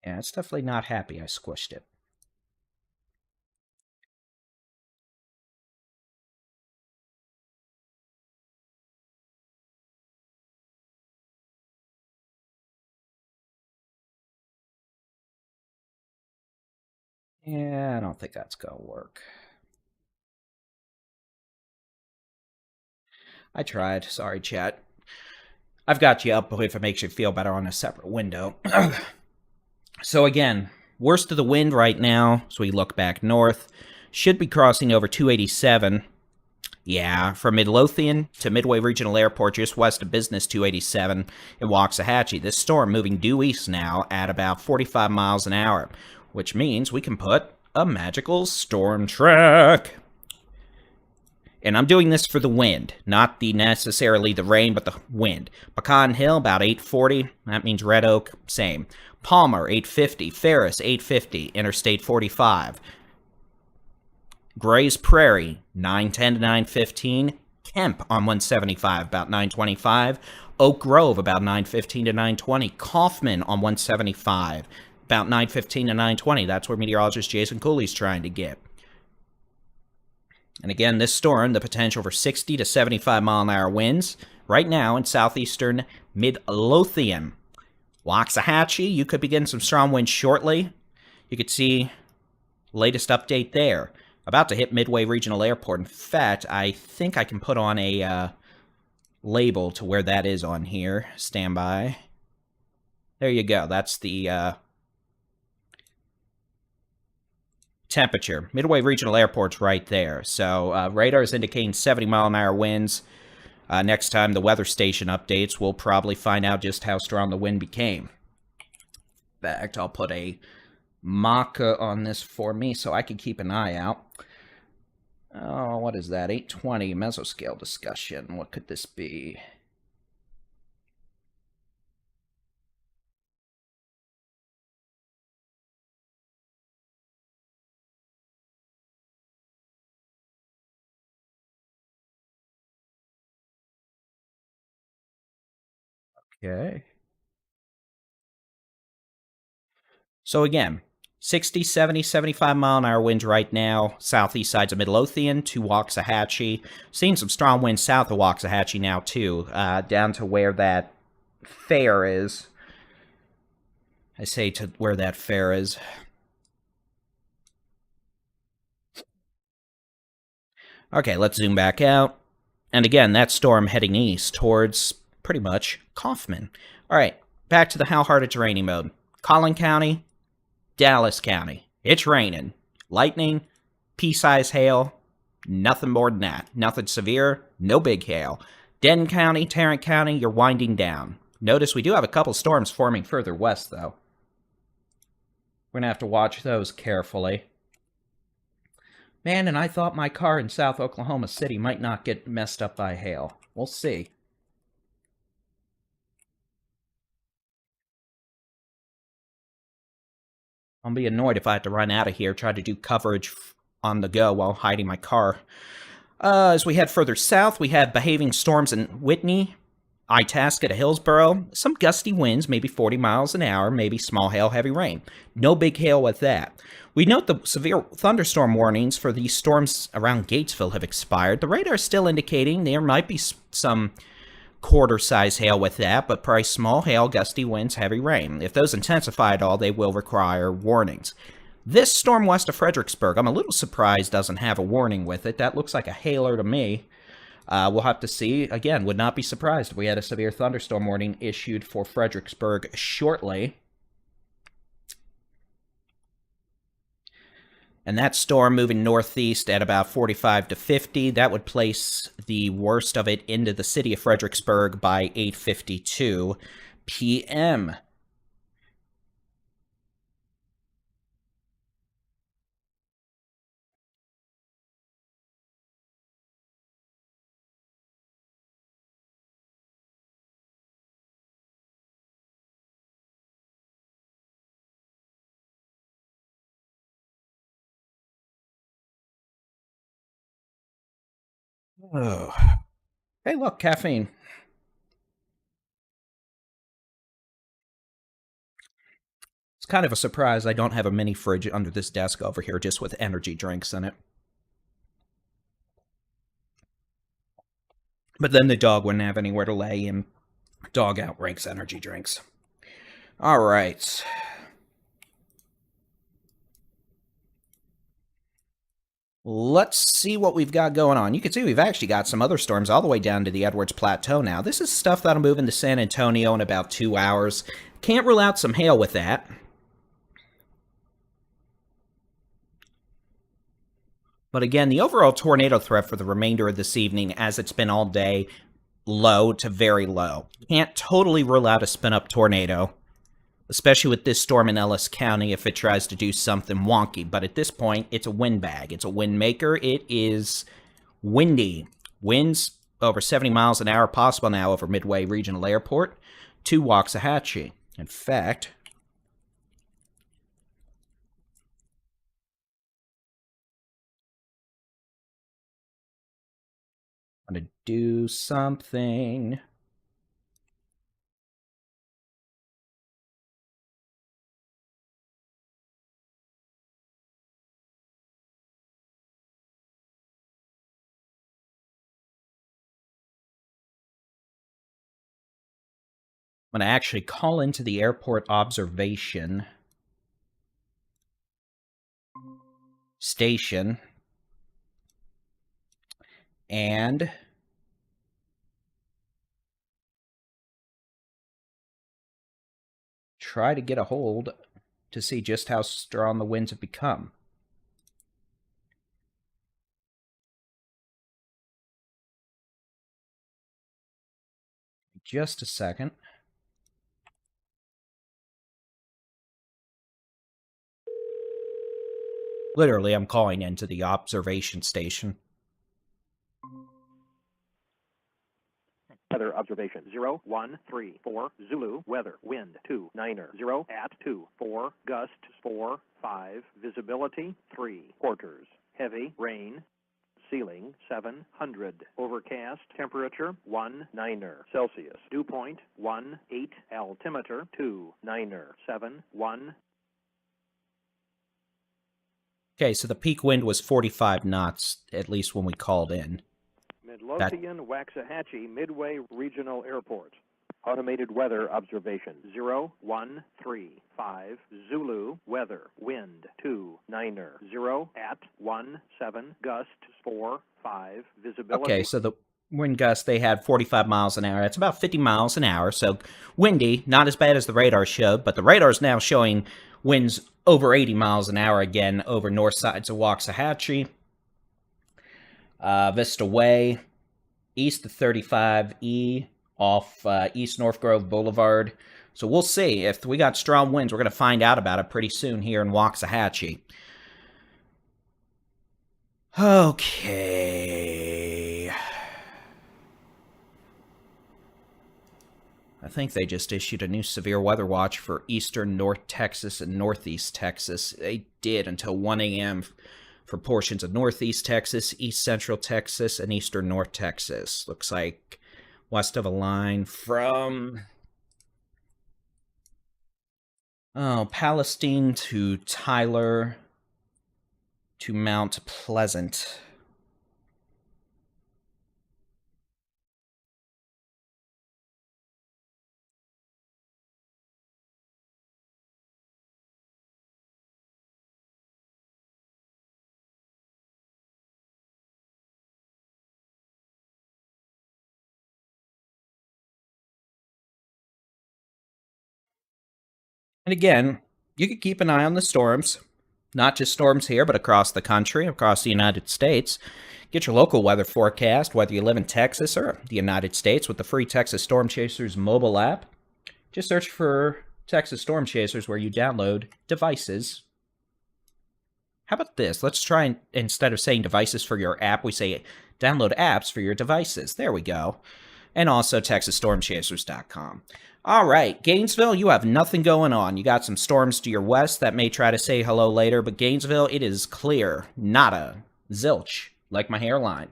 Yeah, it's definitely not happy I squished it. Yeah, I don't think that's going to work. I tried. Sorry, chat. I've got you up if it makes you feel better on a separate window. So again, worst of the wind right now, so we look back north, should be crossing over 287. Yeah, from Midlothian to Midway Regional Airport, just west of Business 287 in Waxahachie. This storm moving due east now at about 45 miles an hour, which means we can put a magical storm track. And I'm doing this for the wind, not necessarily the rain, but the wind. Pecan Hill, about 840. That means Red Oak, same. Palmer, 850. Ferris, 850. Interstate 45. Gray's Prairie, 910 to 915. Kemp on 175, about 925. Oak Grove, about 915 to 920. Kaufman on 175, about 915 to 920. That's where meteorologist Jason Cooley's trying to get. And again, this storm, the potential for 60 to 75 mile an hour winds right now in southeastern Midlothian. Waxahachie, you could be getting some strong winds shortly. You could see latest update there. About to hit Midway Regional Airport. In fact, I think I can put on a label to where that is on here. Stand by. There you go. That's the temperature. Midway Regional Airport's right there. So radar is indicating 70 mile an hour winds. Next time the weather station updates, we'll probably find out just how strong the wind became. In fact, I'll put a Maka on this for me so I can keep an eye out. Oh, what is that? 820 Mesoscale discussion. What could this be? Okay. So again, 60, 70, 75 mile an hour winds right now, southeast sides of Midlothian to Waxahachie. Seeing some strong winds south of Waxahachie now, too, down to where that fair is. I say to where that fair is. Okay, let's zoom back out. And again, that storm heading east towards pretty much Kaufman. All right, back to the how hard it's raining mode. Collin County, Dallas County. It's raining. Lightning, pea-size hail, nothing more than that. Nothing severe, no big hail. Denton County, Tarrant County, you're winding down. Notice we do have a couple storms forming further west, though. We're going to have to watch those carefully. Man, and I thought my car in South Oklahoma City might not get messed up by hail. We'll see. I'll be annoyed if I have to run out of here, try to do coverage on the go while hiding my car. As we head further south, we have behaving storms in Whitney, Itasca to Hillsboro. Some gusty winds, maybe 40 miles an hour, maybe small hail, heavy rain. No big hail with that. We note the severe thunderstorm warnings for these storms around Gatesville have expired. The radar is still indicating there might be some quarter-size hail with that, but probably small hail, gusty winds, heavy rain. If those intensify at all, they will require warnings. This storm west of Fredericksburg, I'm a little surprised doesn't have a warning with it. That looks like a hailer to me. We'll have to see. Again, would not be surprised if we had a severe thunderstorm warning issued for Fredericksburg shortly. And that storm moving northeast at about 45 to 50, that would place the worst of it into the city of Fredericksburg by 8:52 p.m. Oh. Hey, look, caffeine. It's kind of a surprise I don't have a mini fridge under this desk over here just with energy drinks in it. But then the dog wouldn't have anywhere to lay, and dog outranks energy drinks. All right. Let's see what we've got going on. You can see we've actually got some other storms all the way down to the Edwards Plateau now. This is stuff that'll move into San Antonio in about 2 hours. Can't rule out some hail with that. But again, the overall tornado threat for the remainder of this evening, as it's been all day, low to very low. Can't totally rule out a spin-up tornado, especially with this storm in Ellis County if it tries to do something wonky. But at this point, it's a windbag. It's a wind maker. It is windy. Winds over 70 miles an hour possible now over Midway Regional Airport to Waxahachie. In fact, I'm going to do something. I'm going to actually call into the airport observation station and try to get a hold to see just how strong the winds have become. Just a second. Literally, I'm calling into the observation station. Weather observation 0134 Zulu weather wind 29er 0 at 24 gusts 4 5 visibility 3 quarters heavy rain ceiling 700 overcast temperature 19er Celsius dew point 18 altimeter 29er 71. Okay, so the peak wind was 45 knots, at least when we called in. Midlothian, Waxahachie, Midway Regional Airport. Automated weather observation 0135 Zulu weather wind 29er 0 at 17 gusts 4 5 visibility. Okay, so the wind gust they had 45 miles an hour. That's about 50 miles an hour, so windy, not as bad as the radar showed, but the radar's now showing winds over 80 miles an hour again over north sides of Waxahachie. Vista Way, east of 35E, off East North Grove Boulevard. So we'll see. If we got strong winds, we're going to find out about it pretty soon here in Waxahachie. Okay. I think they just issued a new severe weather watch for eastern North Texas and northeast Texas. They did until 1 a.m. for portions of northeast Texas, east central Texas, and eastern North Texas. Looks like west of a line from Palestine to Tyler to Mount Pleasant. And again, you can keep an eye on the storms, not just storms here, but across the country, across the United States. Get your local weather forecast, whether you live in Texas or the United States, with the free Texas Storm Chasers mobile app. Just search for Texas Storm Chasers where you download devices. How about this? Let's try, instead of saying devices for your app, we say download apps for your devices. There we go. And also TexasStormChasers.com. All right, Gainesville, you have nothing going on. You got some storms to your west that may try to say hello later, but Gainesville, it is clear. Nada. Zilch. Like my hairline.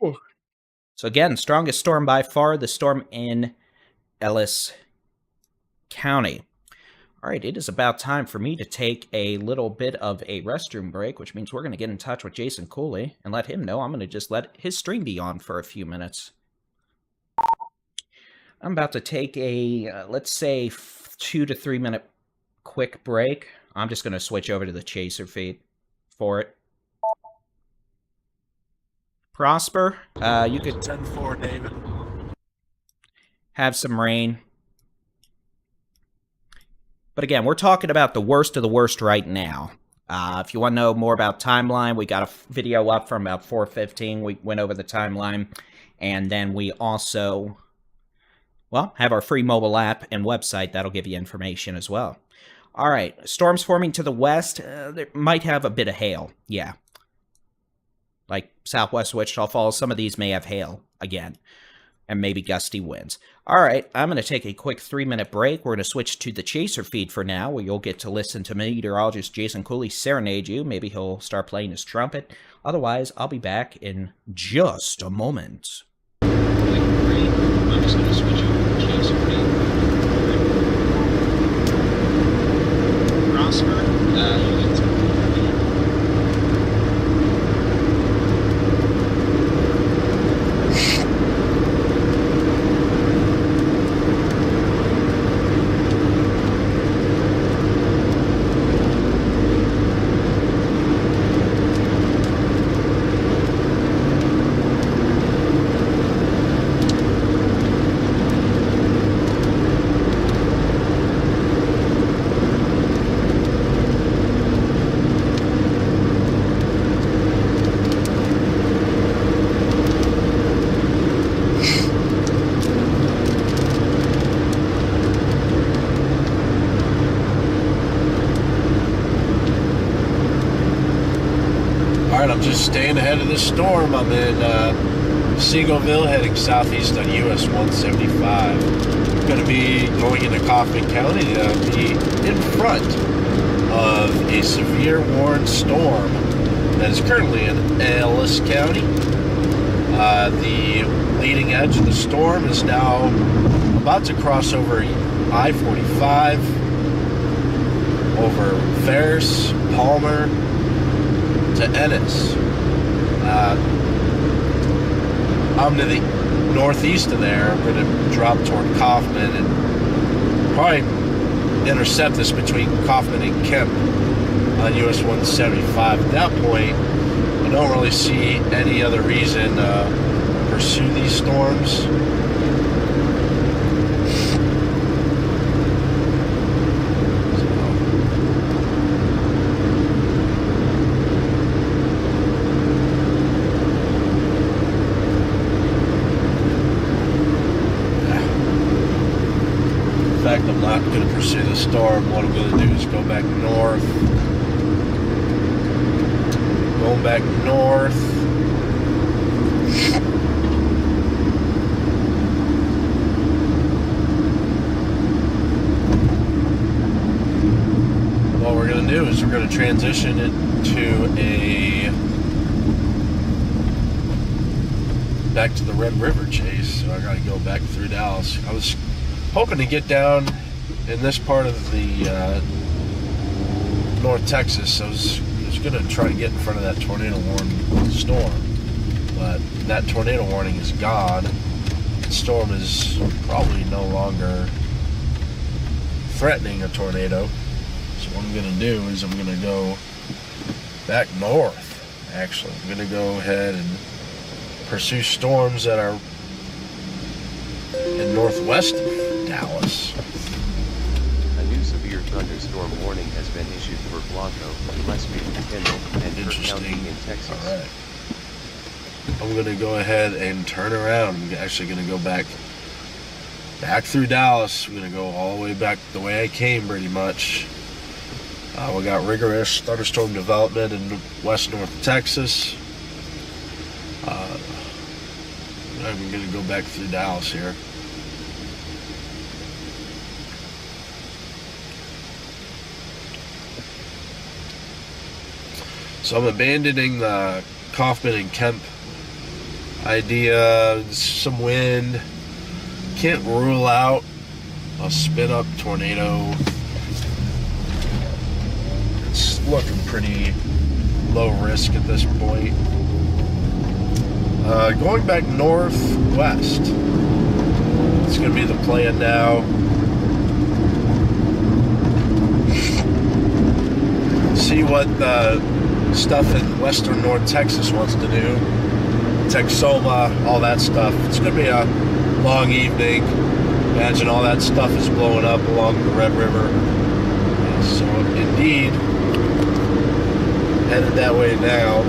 Oh. So again, strongest storm by far, the storm in Ellis County. All right, it is about time for me to take a little bit of a restroom break, which means we're going to get in touch with Jason Cooley and let him know I'm going to just let his stream be on for a few minutes. I'm about to take a, let's say, 2 to 3 minute quick break. I'm just going to switch over to the chaser feed for it. Prosper, you could 10-4, David. have some rain. But again, we're talking about the worst of the worst right now. If you want to know more about timeline, we got a video up from about 4:15. We went over the timeline. And then we also, well, have our free mobile app and website. That'll give you information as well. All right, storms forming to the west. There might have a bit of hail. Yeah. Like southwest Wichita Falls, some of these may have hail again. And maybe gusty winds. All right, I'm going to take a quick 3-minute break. We're going to switch to the chaser feed for now, where you'll get to listen to meteorologist Jason Cooley serenade you. Maybe he'll start playing his trumpet. Otherwise, I'll be back in just a moment. I'm just going to switch over to the chaser feed. Prosper, you get to... I'm just staying ahead of this storm. I'm in Seagoville, heading southeast on US 175. Going to be going into Kaufman County to be in front of a severe warned storm that is currently in Ellis County. The leading edge of the storm is now about to cross over I-45, over Ferris, Palmer, to Ennis. I'm to the northeast of there. I'm going to drop toward Kaufman and probably intercept this between Kaufman and Kemp on US 175. At that point, I don't really see any other reason to pursue these storms. I'm not going to pursue the storm. What I'm going to do is go back north. Going back north. What we're going to do is we're going to transition into back to the Red River chase. So I got to go back through Dallas. I was hoping to get down in this part of the North Texas. I was going to try to get in front of that tornado warning storm, but that tornado warning is gone. The storm is probably no longer threatening a tornado. So what I'm going to do is I'm going to go back north. Actually, I'm going to go ahead and pursue storms that are in northwest Dallas. A new severe thunderstorm warning has been issued for Blanco, Gillespie, Kendall, and Kirk County in Texas. All right. I'm going to go ahead and turn around. I'm actually going to go back through Dallas. I'm going to go all the way back the way I came, pretty much. We got rigorous thunderstorm development in west north Texas. I'm going to go back through Dallas here. So I'm abandoning the Kaufman and Kemp idea. Some wind. Can't rule out a spin-up tornado. It's looking pretty low risk at this point. Going back northwest It's going to be the plan now. See what the stuff in western North Texas wants to do. Texoma, all that stuff. It's going to be a long evening. Imagine all that stuff is blowing up along the Red River. So indeed, headed that way now.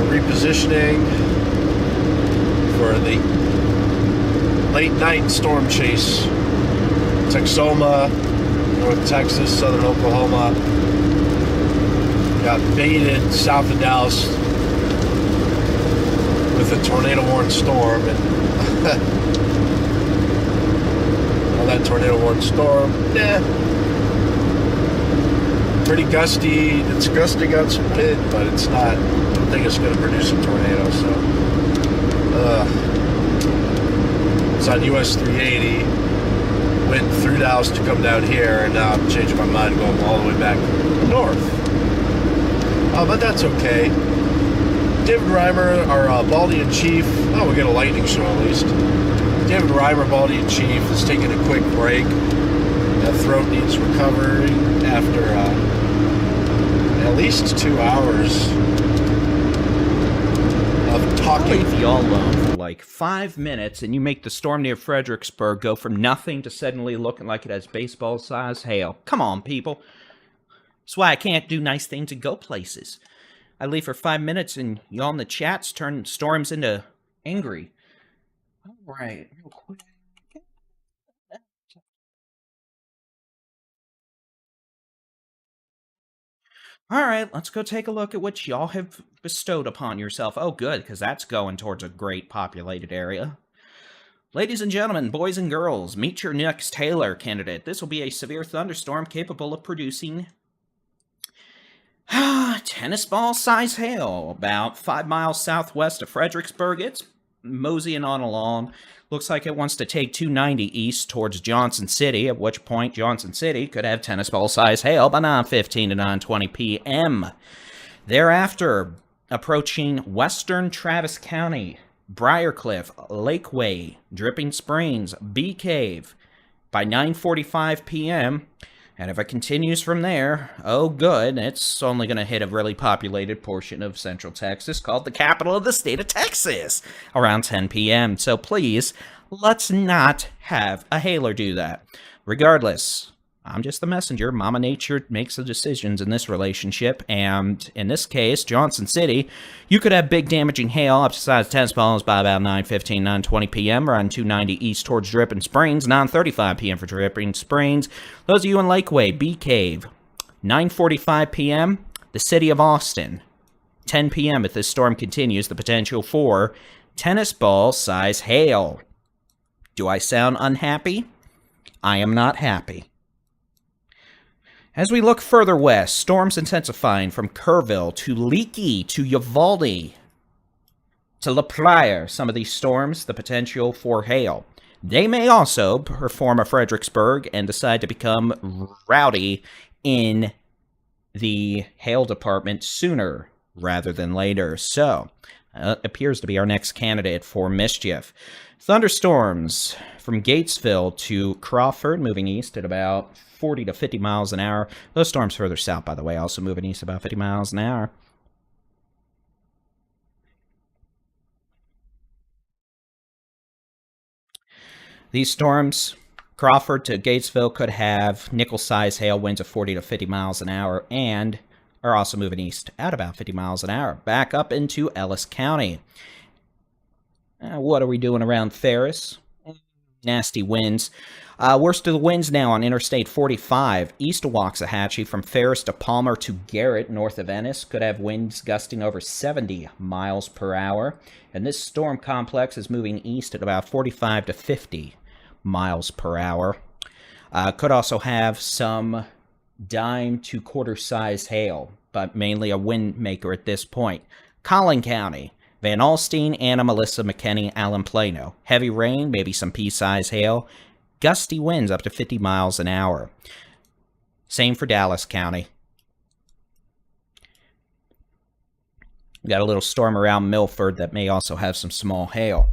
Repositioning for the late night storm chase. Texoma, North Texas, southern Oklahoma. Got baited south of Dallas with a tornado-warned storm, and all that tornado-warned storm, pretty gusty. It's gusting out some wind, but it's not. I don't think it's going to produce a tornado. So it's on US 380. Went through Dallas to come down here, and now I'm changing my mind, going all the way back north. But that's okay. David Reimer, our Baldy-in-Chief. Oh, we get a lightning show at least. David Reimer, Baldy-in-Chief, is taking a quick break. That throat needs recovering after at least 2 hours of talking. I'll leave y'all alone for like 5 minutes, and you make the storm near Fredericksburg go from nothing to suddenly looking like it has baseball-sized hail. Come on, people. That's why I can't do nice things and go places. I leave for 5 minutes, and y'all in the chats turn storms into angry. All right, real quick. All right, let's go take a look at what y'all have bestowed upon yourself. Oh, good, because that's going towards a great populated area. Ladies and gentlemen, boys and girls, meet your next Taylor candidate. This will be a severe thunderstorm capable of producing tennis ball size hail about 5 miles southwest of Fredericksburg. It's moseying on along. Looks like it wants to take 290 east towards Johnson City, at which point Johnson City could have tennis ball size hail by 9:15 to 9:20 p.m. Thereafter, approaching western Travis County, Briarcliff, Lakeway, Dripping Springs, Bee Cave by 9:45 p.m. And if it continues from there, oh good, it's only going to hit a really populated portion of central Texas called the capital of the state of Texas around 10 p.m. So please, let's not have a hailer do that. Regardless, I'm just the messenger. Mama Nature makes the decisions in this relationship. And in this case, Johnson City, you could have big damaging hail up to size tennis balls by about 9:15, 9:20 p.m. around 290 east towards Dripping Springs, 9:35 p.m. for Dripping Springs. Those of you in Lakeway, Bee Cave, 9:45 p.m., the city of Austin, 10 p.m. if this storm continues, the potential for tennis ball size hail. Do I sound unhappy? I am not happy. As we look further west, storms intensifying from Kerrville to Leakey to Uvalde to La Prairie. Some of these storms, the potential for hail. They may also perform a Fredericksburg and decide to become rowdy in the hail department sooner rather than later. So, appears to be our next candidate for mischief. Thunderstorms from Gatesville to Crawford, moving east at about 40 to 50 miles an hour. Those storms further south, by the way, also moving east about 50 miles an hour. These storms Crawford to Gatesville could have nickel-sized hail winds of 40 to 50 miles an hour and are also moving east at about 50 miles an hour. Back up into Ellis County. What are we doing around Ferris? Nasty winds. Worst of the winds now on Interstate 45, east of Waxahachie from Ferris to Palmer to Garrett, north of Ennis, could have winds gusting over 70 miles per hour. And this storm complex is moving east at about 45 to 50 miles per hour. Could also have some dime to quarter-sized hail, but mainly a wind maker at this point. Collin County. Van Alstyne, Anna, Melissa, McKinney, Allen, Plano. Heavy rain, maybe some pea-sized hail. Gusty winds up to 50 miles an hour. Same for Dallas County. We got a little storm around Milford that may also have some small hail.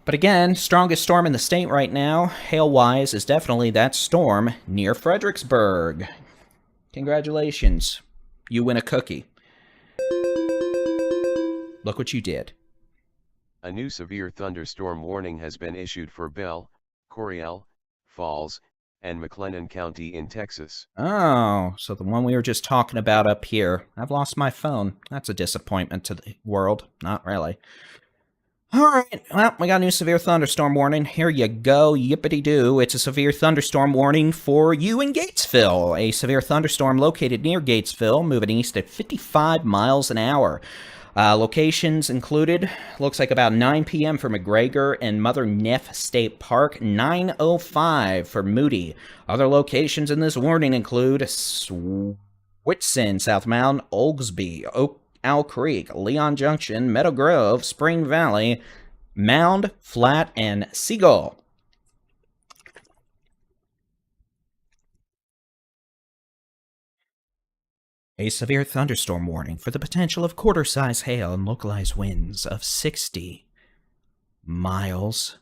But again, strongest storm in the state right now, hail-wise, is definitely that storm near Fredericksburg. Congratulations. You win a cookie. Look what you did. A new severe thunderstorm warning has been issued for Bell, Coryell, Falls, and McLennan County in Texas. Oh, so the one we were just talking about up here. I've lost my phone. That's a disappointment to the world. Not really. All right, well, we got a new severe thunderstorm warning. Here you go, yippity-doo. It's a severe thunderstorm warning for you in Gatesville. A severe thunderstorm located near Gatesville, moving east at 55 miles an hour. Locations included, looks like about 9 p.m. for McGregor and Mother Neff State Park, 9:05 for Moody. Other locations in this warning include Whitson, South Mountain, Oglesby, Owl Creek, Leon Junction, Meadow Grove, Spring Valley, Mound, Flat, and Seagull. A severe thunderstorm warning for the potential of quarter-size hail and localized winds of 60 miles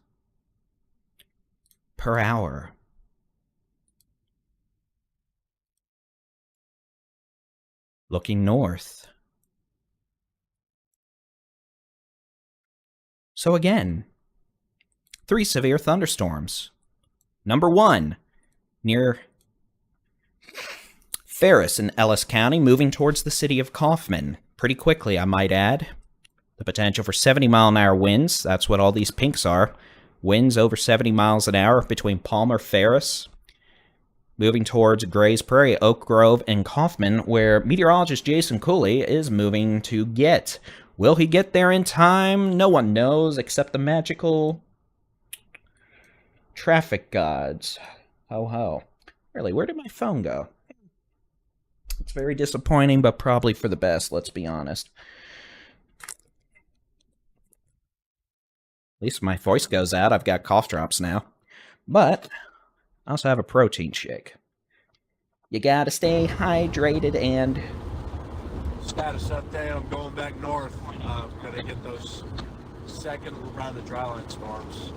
per hour. Looking north. So again, 3 severe thunderstorms. Number 1, near Ferris in Ellis County, moving towards the city of Kaufman. Pretty quickly, I might add. The potential for 70-mile-an-hour winds. That's what all these pinks are. Winds over 70 miles an hour between Palmer, Ferris. Moving towards Grays Prairie, Oak Grove, and Kaufman, where meteorologist Jason Cooley is moving to get. Will he get there in time? No one knows, except the magical traffic gods. Ho ho. Really, where did my phone go? It's very disappointing, but probably for the best, let's be honest. At least my voice goes out. I've got cough drops now. But I also have a protein shake. You gotta stay hydrated and... Status update, I'm going back north. Gonna get those second round of dryline storms.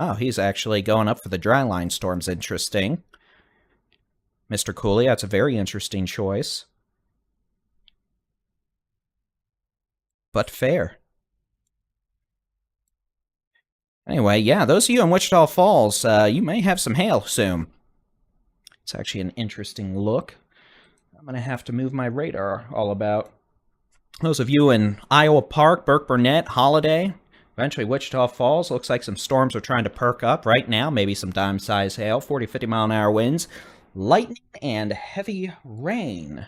Oh, he's actually going up for the dryline storms. Interesting. Mr. Cooley, that's a very interesting choice. But fair. Anyway, yeah, those of you in Wichita Falls, you may have some hail soon. It's actually an interesting look. I'm going to have to move my radar all about. Those of you in Iowa Park, Burke Burnett, Holiday, eventually Wichita Falls, looks like some storms are trying to perk up right now. Maybe some dime-sized hail, 40, 50-mile-an-hour winds, lightning, and heavy rain.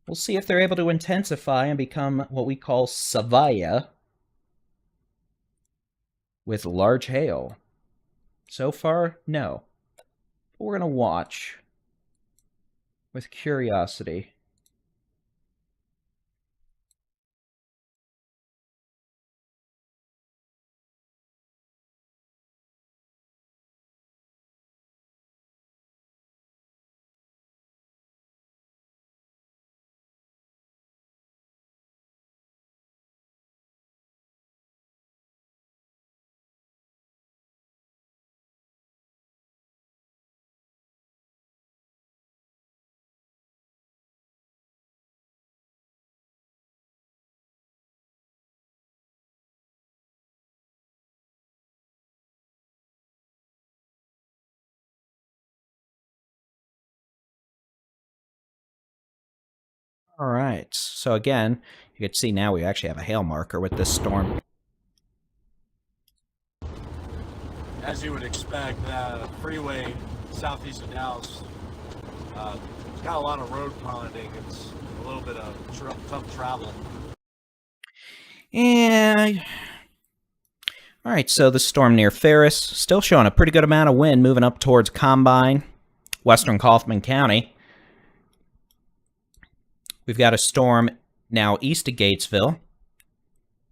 We'll see if they're able to intensify and become what we call Savaya with large hail. So far, no. But we're going to watch with curiosity. All right. So again, you can see now we actually have a hail marker with this storm. As you would expect, freeway southeast of Dallas, it's got a lot of road ponding. It's a little bit of tough travel. Yeah. All right, so the storm near Ferris, still showing a pretty good amount of wind moving up towards Combine, western Kaufman County. We've got a storm now east of Gatesville,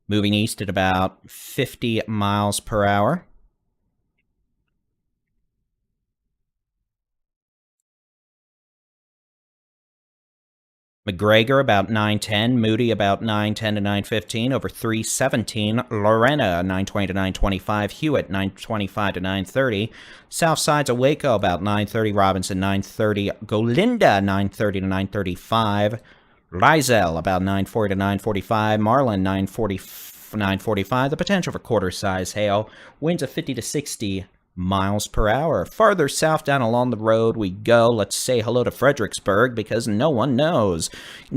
moving east at about 50 miles per hour. McGregor about 9:10, Moody about 9:10 to 9:15, over 3:17, Lorena 9:20 to 9:25, Hewitt 9:25 to 9:30, South Sides of Waco about 9:30, Robinson 9:30, Golinda 9:30 to 9:35, Rizel about 9:40 to 9:45, Marlin 9:45, the potential for quarter-size hail, winds of 50 to 60 miles per hour. Farther south down along the road we go. Let's say hello to Fredericksburg because no one knows.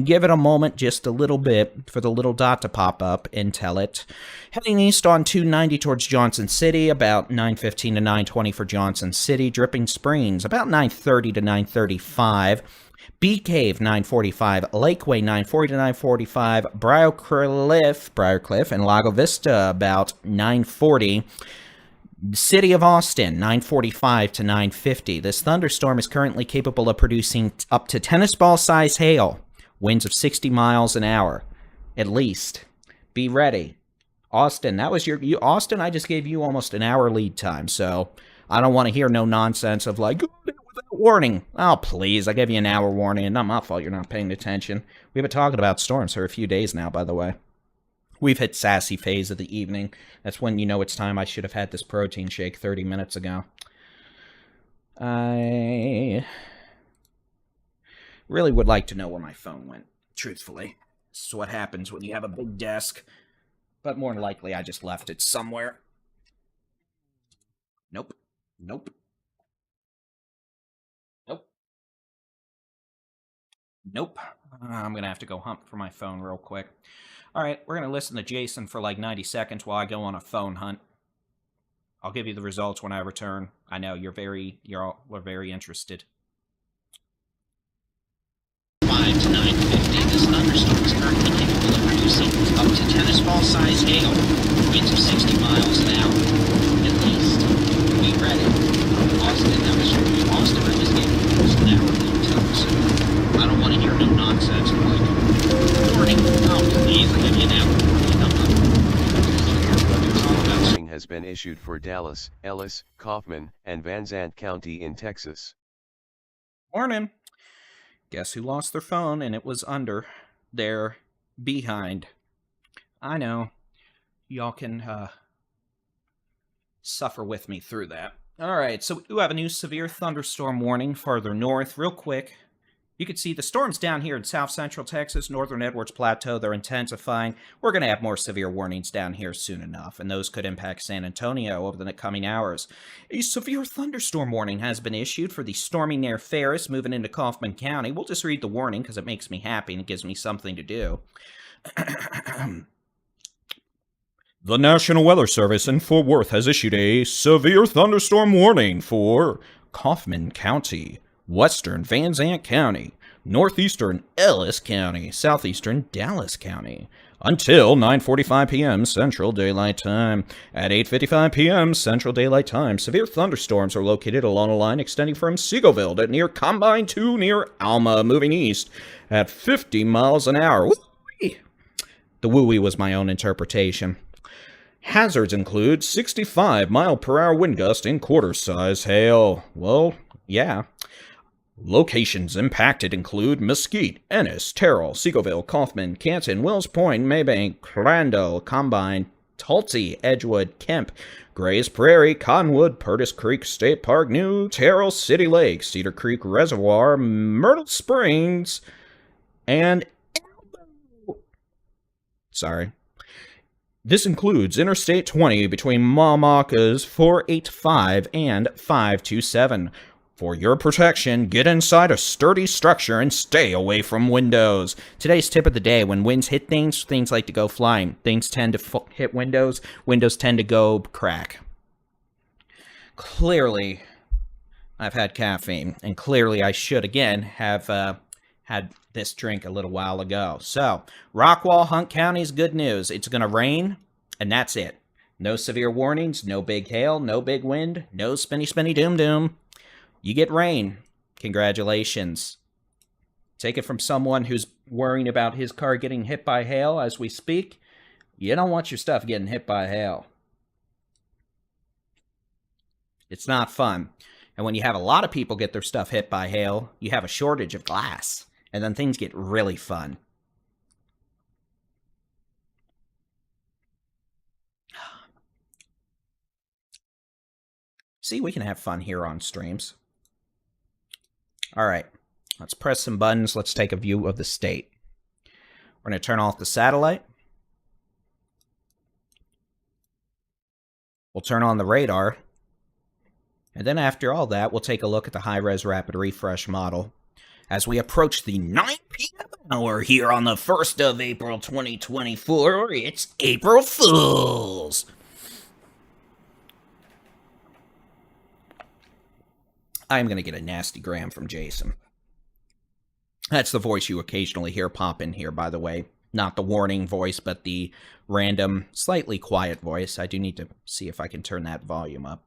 Give it a moment, just a little bit, for the little dot to pop up and tell it. Heading east on 290 towards Johnson City, about 9:15 to 9:20 for Johnson City. Dripping Springs, about 9:30 to 9:35. Bee Cave, 9:45. Lakeway, 9:40 to 9:45. Briarcliff, and Lago Vista, about 9:40. City of Austin, 9:45 to 9:50. This thunderstorm is currently capable of producing up to tennis ball size hail, winds of 60 miles an hour, at least. Be ready. Austin, that was Austin, I just gave you almost an hour lead time, so I don't want to hear no nonsense of like, without warning. Oh, please, I gave you an hour warning, and not my fault you're not paying attention. We've been talking about storms for a few days now, by the way. We've hit sassy phase of the evening. That's when you know it's time. I should have had this protein shake 30 minutes ago. I really would like to know where my phone went, truthfully. This is what happens when you have a big desk. But more than likely, I just left it somewhere. Nope. Nope. Nope. Nope. I'm going to have to go hunt for my phone real quick. All right, we're going to listen to Jason for like 90 seconds while I go on a phone hunt. I'll give you the results when I return. I know we're very interested. 5 to 9:50. This thunderstorm is currently capable of producing up to tennis ball size hail, winds of 60 miles an hour, at least. Be ready. Austin, that was Austin. I just gave you almost an hour lead time, so I don't want to hear no nonsense like warning. Oh, please, I give you an hour. Warning has been issued for Dallas, Ellis, Kaufman, and Van Zandt County in Texas. Morning. Guess who lost their phone and it was under their behind? I know. Y'all can suffer with me through that. All right, so we do have a new severe thunderstorm warning farther north. Real quick, you can see the storms down here in south central Texas, northern Edwards Plateau, they're intensifying. We're going to have more severe warnings down here soon enough, and those could impact San Antonio over the coming hours. A severe thunderstorm warning has been issued for the stormy near Ferris moving into Kaufman County. We'll just read the warning because it makes me happy and it gives me something to do. The National Weather Service in Fort Worth has issued a severe thunderstorm warning for Kaufman County, western Van Zandt County, northeastern Ellis County, southeastern Dallas County, until 9:45 p.m. Central Daylight Time. At 8:55 p.m. Central Daylight Time, severe thunderstorms are located along a line extending from Seagoville to near Combine to near Alma, moving east at 50 miles an hour. Woo-wee. The woo-wee was my own interpretation. Hazards include 65-mile-per-hour wind gust and quarter-size hail. Well, yeah. Locations impacted include Mesquite, Ennis, Terrell, Seagoville, Kaufman, Canton, Wills Point, Maybank, Crandall, Combine, Tulsi, Edgewood, Kemp, Grays Prairie, Cottonwood, Purtis Creek State Park, New Terrell, City Lake, Cedar Creek Reservoir, Myrtle Springs, and Sorry. This includes Interstate 20 between Mamacas 485 and 527. For your protection, get inside a sturdy structure and stay away from windows. Today's tip of the day: when winds hit things, things like to go flying. Things tend to hit windows. Windows tend to go crack. Clearly, I've had caffeine, and clearly I should, again, have had this drink a little while ago. So, Rockwall, Hunt County's good news. It's going to rain, and that's it. No severe warnings, no big hail, no big wind, no spinny, spinny, doom, doom. You get rain. Congratulations. Take it from someone who's worrying about his car getting hit by hail as we speak. You don't want your stuff getting hit by hail. It's not fun. And when you have a lot of people get their stuff hit by hail, you have a shortage of glass. And then things get really fun. See, we can have fun here on streams. All right, let's press some buttons. Let's take a view of the state. We're going to turn off the satellite. We'll turn on the radar. And then after all that, we'll take a look at the high-res rapid refresh model as we approach the 9 p.m. hour here on the 1st of April 2024. It's April Fools! I'm going to get a nasty gram from Jason. That's the voice you occasionally hear pop in here, by the way. Not the warning voice, but the random, slightly quiet voice. I do need to see if I can turn that volume up.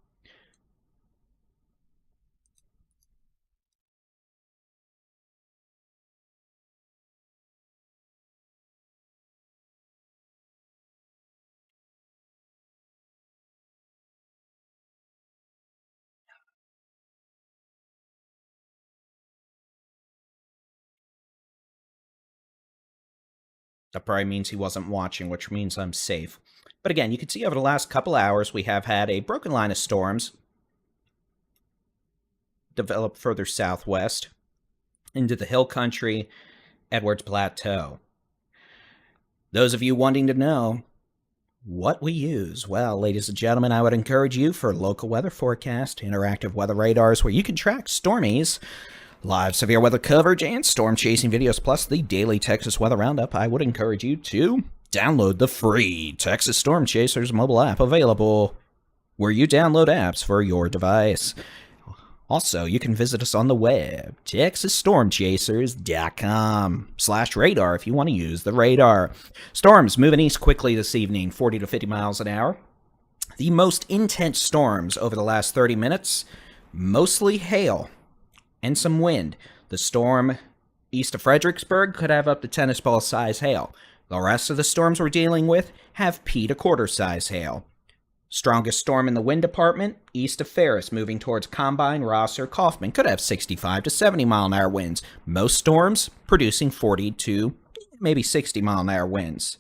That probably means he wasn't watching, which means I'm safe. But again, you can see over the last couple hours, we have had a broken line of storms develop further southwest into the hill country, Edwards Plateau. Those of you wanting to know what we use, well, ladies and gentlemen, I would encourage you for local weather forecast, interactive weather radars where you can track stormies, live severe weather coverage, and storm chasing videos, plus the daily Texas weather roundup. I would encourage you to download the free Texas Storm Chasers mobile app, available where you download apps for your device. Also, you can visit us on the web, texasstormchasers.com/radar if you want to use the radar. Storms moving east quickly this evening, 40 to 50 miles an hour. The most intense storms over the last 30 minutes, mostly hail and some wind. The storm east of Fredericksburg could have up to tennis ball size hail. The rest of the storms we're dealing with have pea to quarter size hail. Strongest storm in the wind department, east of Ferris, moving towards Combine, Rosser, Kaufman, could have 65 to 70 mile an hour winds. Most storms producing 40 to maybe 60 mile an hour winds.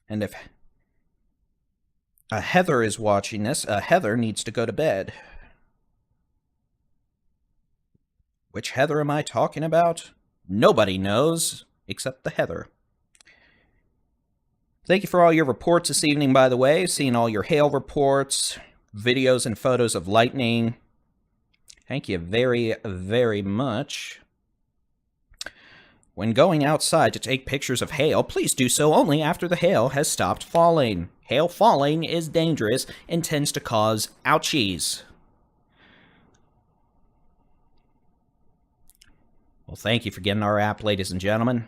And if a Heather is watching this, a Heather needs to go to bed. Which Heather am I talking about? Nobody knows, except the Heather. Thank you for all your reports this evening, by the way. Seeing all your hail reports, videos and photos of lightning. Thank you very, very much. When going outside to take pictures of hail, please do so only after the hail has stopped falling. Hail falling is dangerous and tends to cause ouchies. Well, thank you for getting our app, ladies and gentlemen.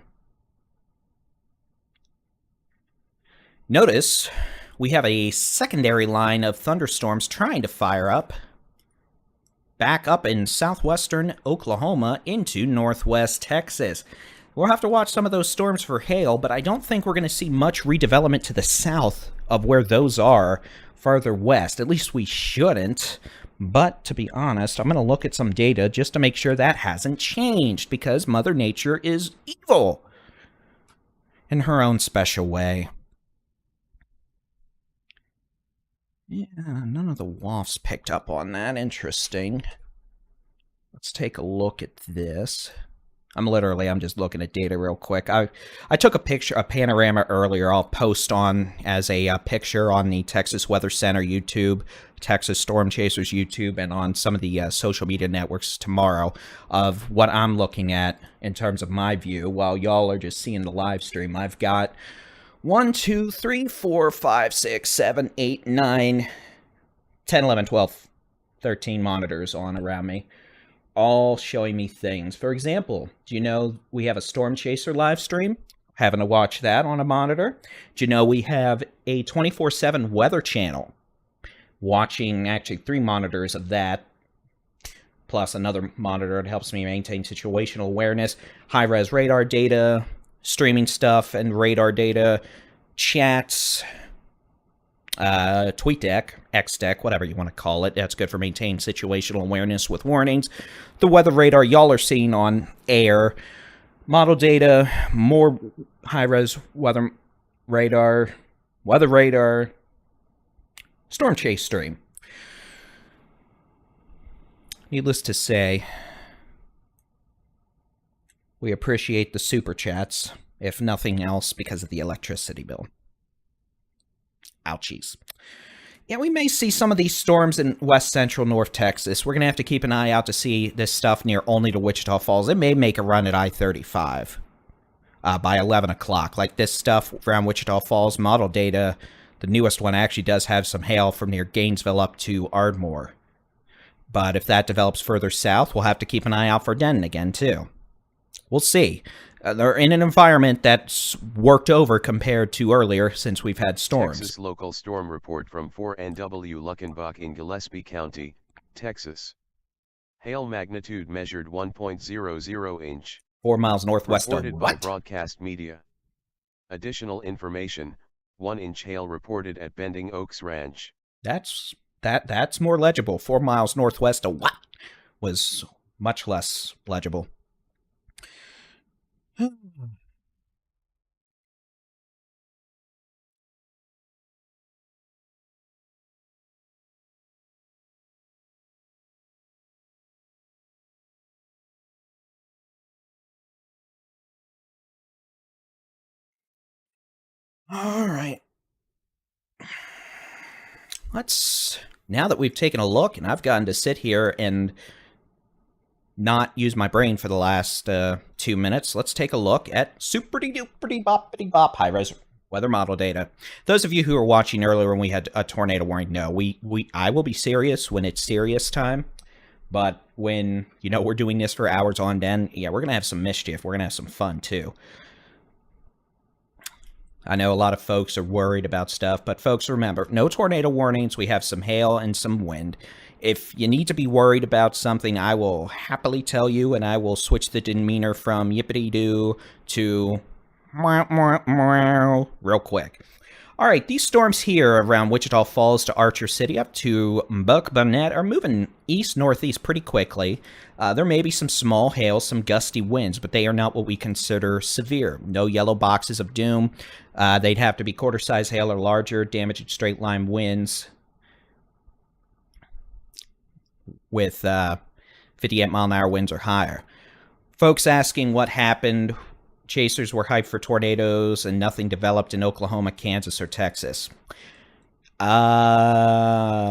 Notice we have a secondary line of thunderstorms trying to fire up back up in southwestern Oklahoma into northwest Texas. We'll have to watch some of those storms for hail, but I don't think we're going to see much redevelopment to the south of where those are farther west. At least we shouldn't. But to be honest, I'm going to look at some data just to make sure that hasn't changed, because Mother Nature is evil in her own special way. Yeah, none of the WAFs picked up on that. Interesting. Let's take a look at this. I'm just looking at data real quick. I took a panorama earlier. I'll post on as a picture on the Texas Weather Center YouTube, Texas Storm Chasers YouTube, and on some of the social media networks tomorrow of what I'm looking at in terms of my view while y'all are just seeing the live stream. I've got 1, 2, 3, 4, 5, 6, 7, 8, 9, 10, 11, 12, 13 monitors on around me, all showing me things. For example, do you know we have a Storm Chaser live stream? Having to watch that on a monitor. Do you know we have a 24/7 weather channel? Watching actually 3 monitors of that, plus another monitor that helps me maintain situational awareness, high-res radar data, streaming stuff and radar data, chats, TweetDeck, XDeck, whatever you want to call it. That's good for maintaining situational awareness with warnings. The weather radar y'all are seeing on air. Model data, more high-res weather radar, Storm Chase stream. Needless to say, we appreciate the super chats, if nothing else, because of the electricity bill. Ouchies. Yeah, we may see some of these storms in west central North Texas. We're going to have to keep an eye out to see this stuff near only to Wichita Falls. It may make a run at I-35 by 11 o'clock. Like this stuff around Wichita Falls, model data, the newest one actually does have some hail from near Gainesville up to Ardmore. But if that develops further south, we'll have to keep an eye out for Denton again, too. We'll see. They're in an environment that's worked over compared to earlier since we've had storms. Texas local storm report from 4NW Luckenbach in Gillespie County, Texas. Hail magnitude measured 1.00 inch. 4 miles northwest of reported by broadcast media. Additional information, 1-inch hail reported at Bending Oaks Ranch. That's more legible. 4 miles northwest of what was much less legible. All right. Now that we've taken a look and I've gotten to sit here and not use my brain for the last 2 minutes, let's take a look at super-de-duper-de-bop-de-bop high-res weather model data. Those of you who were watching earlier when we had a tornado warning, no, I will be serious when it's serious time. But when, we're doing this for hours on end, yeah, we're going to have some mischief. We're going to have some fun, too. I know a lot of folks are worried about stuff, but folks, remember, no tornado warnings. We have some hail and some wind. If you need to be worried about something, I will happily tell you, and I will switch the demeanor from yippity-doo to real quick. All right, these storms here around Wichita Falls to Archer City up to Buck-Barnett are moving east-northeast pretty quickly. There may be some small hail, some gusty winds, but they are not what we consider severe. No yellow boxes of doom. They'd have to be quarter-size hail or larger, damaging straight-line winds with 58-mile-an-hour winds or higher. Folks asking what happened. Chasers were hyped for tornadoes and nothing developed in Oklahoma, Kansas, or Texas. I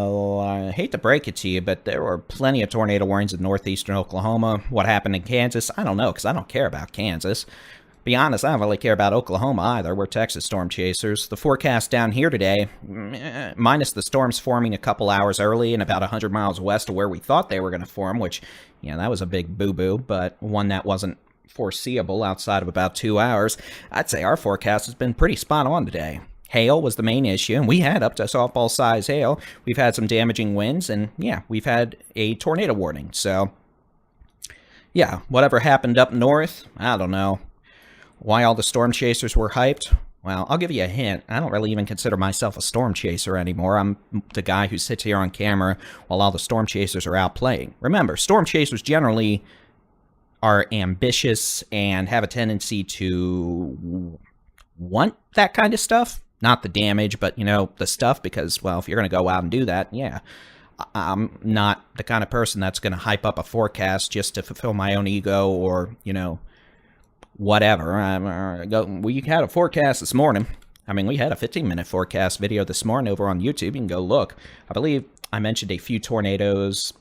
hate to break it to you, but there were plenty of tornado warnings in northeastern Oklahoma. What happened in Kansas? I don't know, because I don't care about Kansas. Be honest, I don't really care about Oklahoma either. We're Texas storm chasers. The forecast down here today, minus the storms forming a couple hours early and about 100 miles west of where we thought they were going to form, which, that was a big boo-boo, but one that wasn't foreseeable outside of about 2 hours. I'd say our forecast has been pretty spot on today. Hail was the main issue, and we had up to softball size hail. We've had some damaging winds, and yeah, we've had a tornado warning. So yeah, whatever happened up north, I don't know. Why all the storm chasers were hyped? Well, I'll give you a hint. I don't really even consider myself a storm chaser anymore. I'm the guy who sits here on camera while all the storm chasers are out playing. Remember, storm chasers generally are ambitious and have a tendency to want that kind of stuff. Not the damage, but, the stuff, because, well, if you're going to go out and do that, yeah. I'm not the kind of person that's going to hype up a forecast just to fulfill my own ego or, whatever. We had a forecast this morning. I mean, we had a 15-minute forecast video this morning over on YouTube. You can go look. I believe I mentioned a few tornadoes.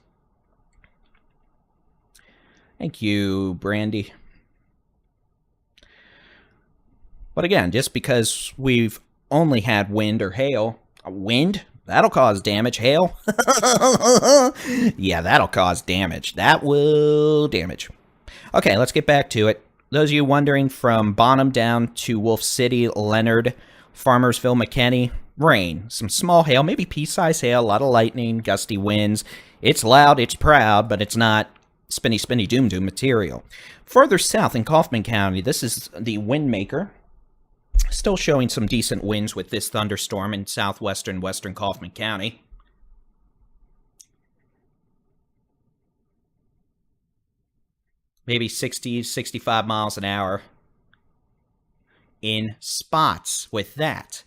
Thank you, Brandy. But again, just because we've only had wind or hail, wind, that'll cause damage. Hail, yeah, that'll cause damage. That will damage. Okay, let's get back to it. Those of you wondering, from Bonham down to Wolf City, Leonard, Farmersville, McKinney, rain, some small hail, maybe pea-sized hail, a lot of lightning, gusty winds. It's loud, it's proud, but it's not spinny, spinny, doom, doom material. Further south in Kaufman County, this is the wind maker. Still showing some decent winds with this thunderstorm in southwestern western Kaufman County. Maybe 60, 65 miles an hour in spots with that.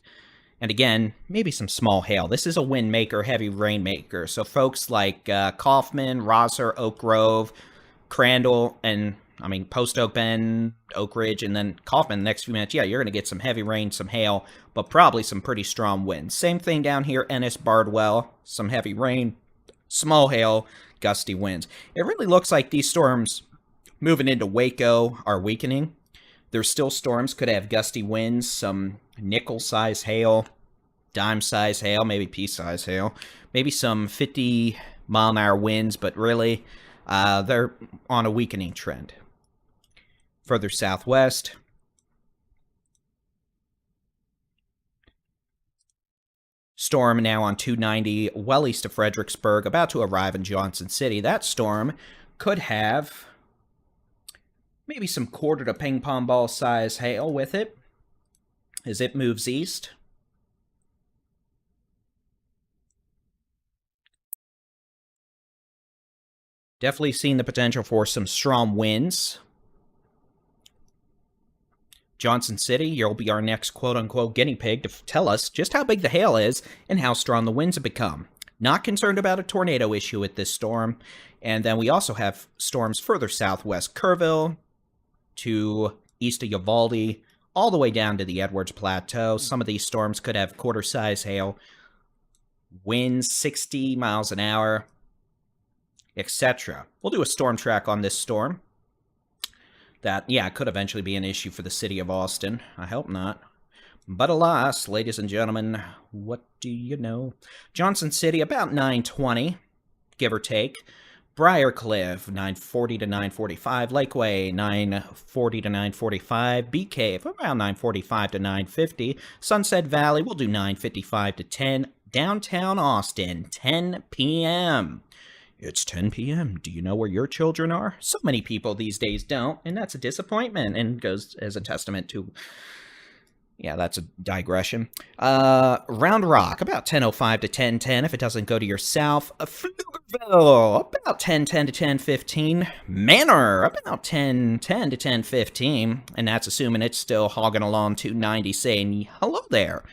And again, maybe some small hail. This is a wind maker, heavy rain maker. So folks like Kaufman, Rosser, Oak Grove, Crandall, and Post Oak Bend, Oak Ridge, and then Kaufman the next few minutes, yeah, you're going to get some heavy rain, some hail, but probably some pretty strong winds. Same thing down here, Ennis, Bardwell, some heavy rain, small hail, gusty winds. It really looks like these storms moving into Waco are weakening. There's still storms, could have gusty winds, some nickel-size hail, dime-size hail, maybe pea-size hail, maybe some 50-mile-an-hour winds, but really, they're on a weakening trend. Further southwest, storm now on 290, well east of Fredericksburg, about to arrive in Johnson City. That storm could have maybe some quarter to ping pong ball size hail with it as it moves east. Definitely seeing the potential for some strong winds. Johnson City, you'll be our next quote-unquote guinea pig to tell us just how big the hail is and how strong the winds have become. Not concerned about a tornado issue with this storm. And then we also have storms further southwest, Kerrville to east of Uvalde, all the way down to the Edwards Plateau. Some of these storms could have quarter-size hail, winds 60 miles an hour, etc. We'll do a storm track on this storm. That, yeah, could eventually be an issue for the city of Austin. I hope not. But alas, ladies and gentlemen, what do you know? Johnson City, about 9:20, give or take. Briarcliff, 9:40 to 9:45. Lakeway, 9:40 to 9:45. Bee Cave, around 9:45 to 9:50. Sunset Valley, we'll do 9:55 to 10. Downtown Austin, 10 p.m. It's 10 p.m. Do you know where your children are? So many people these days don't, and that's a disappointment, and goes as a testament to... Yeah, that's a digression. Round Rock, about 10:05 to 10:10 if it doesn't go to your south. Pflugerville, about 10:10 to 10:15. Manor, about 10:10 to 10:15. And that's assuming it's still hogging along 290 saying hello there.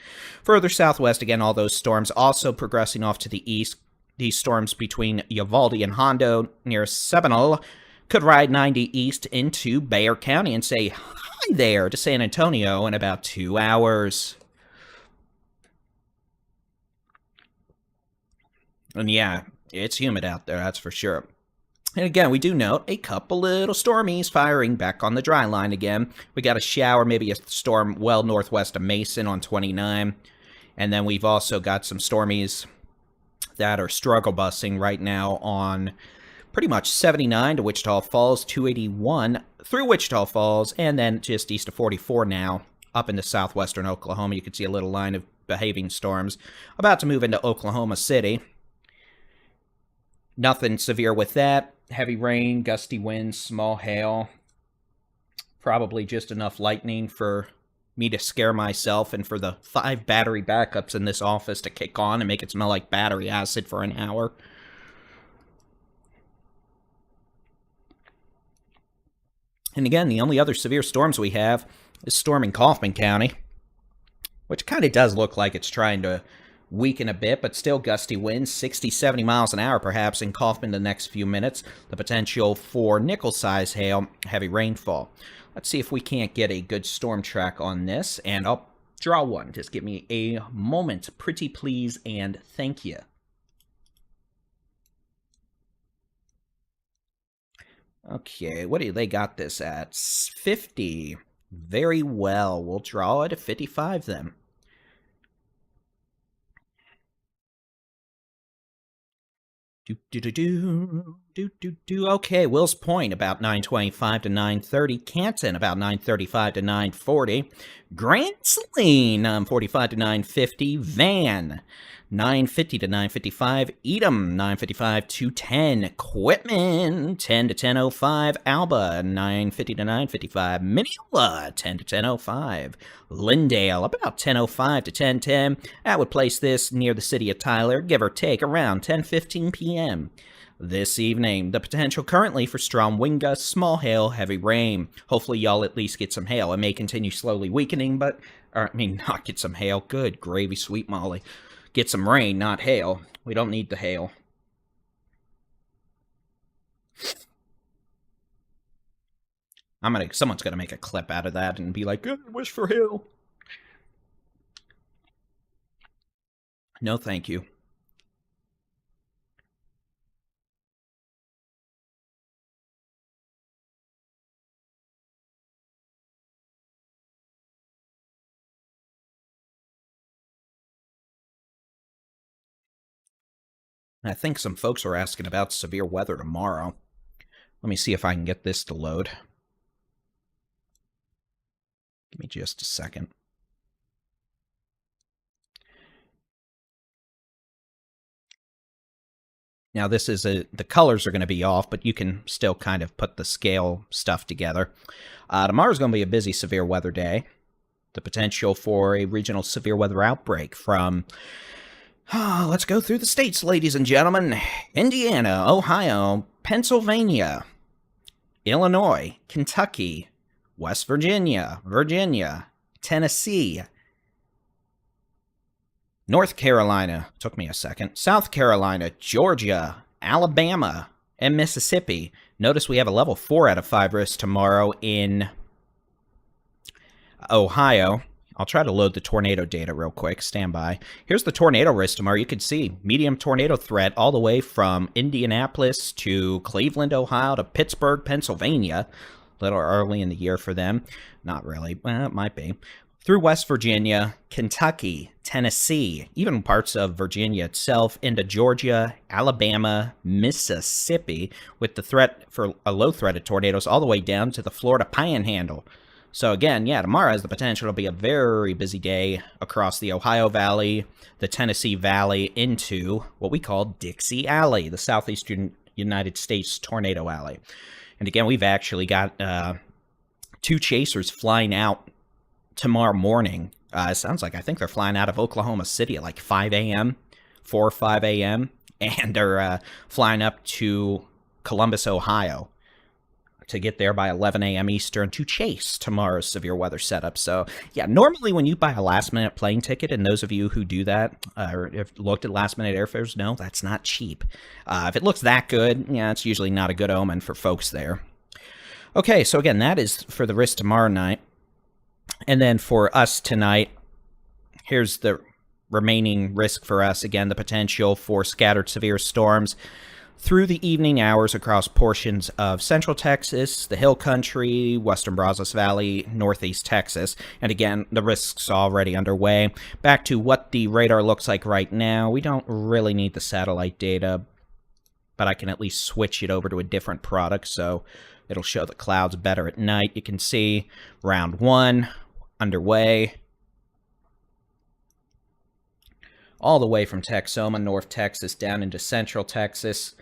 Further southwest, again, all those storms also progressing off to the east. These storms between Uvalde and Hondo near Seminole could ride 90 east into Bexar County and say hi there to San Antonio in about 2 hours. And yeah, it's humid out there, that's for sure. And again, we do note a couple little stormies firing back on the dry line again. We got a shower, maybe a storm well northwest of Mason on 29. And then we've also got some stormies that are struggle busing right now on pretty much 79 to Wichita Falls, 281 through Wichita Falls, and then just east of 44 now, up into southwestern Oklahoma. You can see a little line of behaving storms about to move into Oklahoma City. Nothing severe with that. Heavy rain, gusty winds, small hail. Probably just enough lightning for me to scare myself and for the 5 battery backups in this office to kick on and make it smell like battery acid for an hour. And again, the only other severe storms we have is storm in Kaufman County, which kind of does look like it's trying to weaken a bit, but still gusty winds, 60, 70 miles an hour perhaps in Kaufman the next few minutes. The potential for nickel-size hail, heavy rainfall. Let's see if we can't get a good storm track on this, and I'll draw one. Just give me a moment, pretty please, and thank you. Okay, what do they got this at? 50. Very well. We'll draw it at 55 then. Okay, Will's Point about 9:25 to 9:30. Canton about 9:35 to 9:40. Grand Saline 45 to 9:50. Van 9:50 to 9:55. Edam 9:55 to 10. Quitman 10 to 10:05. Alba 9:50 to 9:55. Mineola 10 to 10:05. Lindale about 10:05 to 10:10. That would place this near the city of Tyler, give or take around 10:15 p.m. This evening, the potential currently for strong wind gusts, small hail, heavy rain. Hopefully y'all at least get some hail. It may continue slowly weakening, but, not get some hail. Good gravy, sweet Molly. Get some rain, not hail. We don't need the hail. Someone's gonna make a clip out of that and be like, "Good wish for hail." No, thank you. I think some folks are asking about severe weather tomorrow. Let me see if I can get this to load. Give me just a second. Now this is the colors are going to be off, but you can still kind of put the scale stuff together. Tomorrow's going to be a busy severe weather day. The potential for a regional severe weather outbreak from... let's go through the states, ladies and gentlemen. Indiana, Ohio, Pennsylvania, Illinois, Kentucky, West Virginia, Tennessee, North Carolina, took me a second, South Carolina, Georgia, Alabama, and Mississippi. Notice we have a level 4 out of 5 risk tomorrow in Ohio. I'll try to load the tornado data real quick. Stand by. Here's the tornado risk tomorrow. You can see medium tornado threat all the way from Indianapolis to Cleveland, Ohio to Pittsburgh, Pennsylvania. A little early in the year for them. Not really. Well, it might be. Through West Virginia, Kentucky, Tennessee, even parts of Virginia itself, into Georgia, Alabama, Mississippi, with the threat for a low threat of tornadoes all the way down to the Florida Panhandle. So again, yeah, tomorrow has the potential to be a very busy day across the Ohio Valley, the Tennessee Valley, into what we call Dixie Alley, the southeastern United States tornado alley. And again, we've actually got 2 chasers flying out tomorrow morning. It sounds like I think they're flying out of Oklahoma City at like 5 a.m., 4 or 5 a.m., and they're flying up to Columbus, Ohio, to get there by 11 a.m. Eastern to chase tomorrow's severe weather setup. So, yeah, normally when you buy a last-minute plane ticket, and those of you who do that or have looked at last-minute airfares know that's not cheap. If it looks that good, yeah, it's usually not a good omen for folks there. Okay, so again, that is for the risk tomorrow night. And then for us tonight, here's the remaining risk for us. Again, the potential for scattered severe storms through the evening hours across portions of central Texas, the Hill Country, western Brazos Valley, northeast Texas. And again, the risk's already underway. Back to what the radar looks like right now. We don't really need the satellite data, but I can at least switch it over to a different product, so it'll show the clouds better at night. You can see round 1 underway, all the way from Texoma, North Texas, down into Central Texas,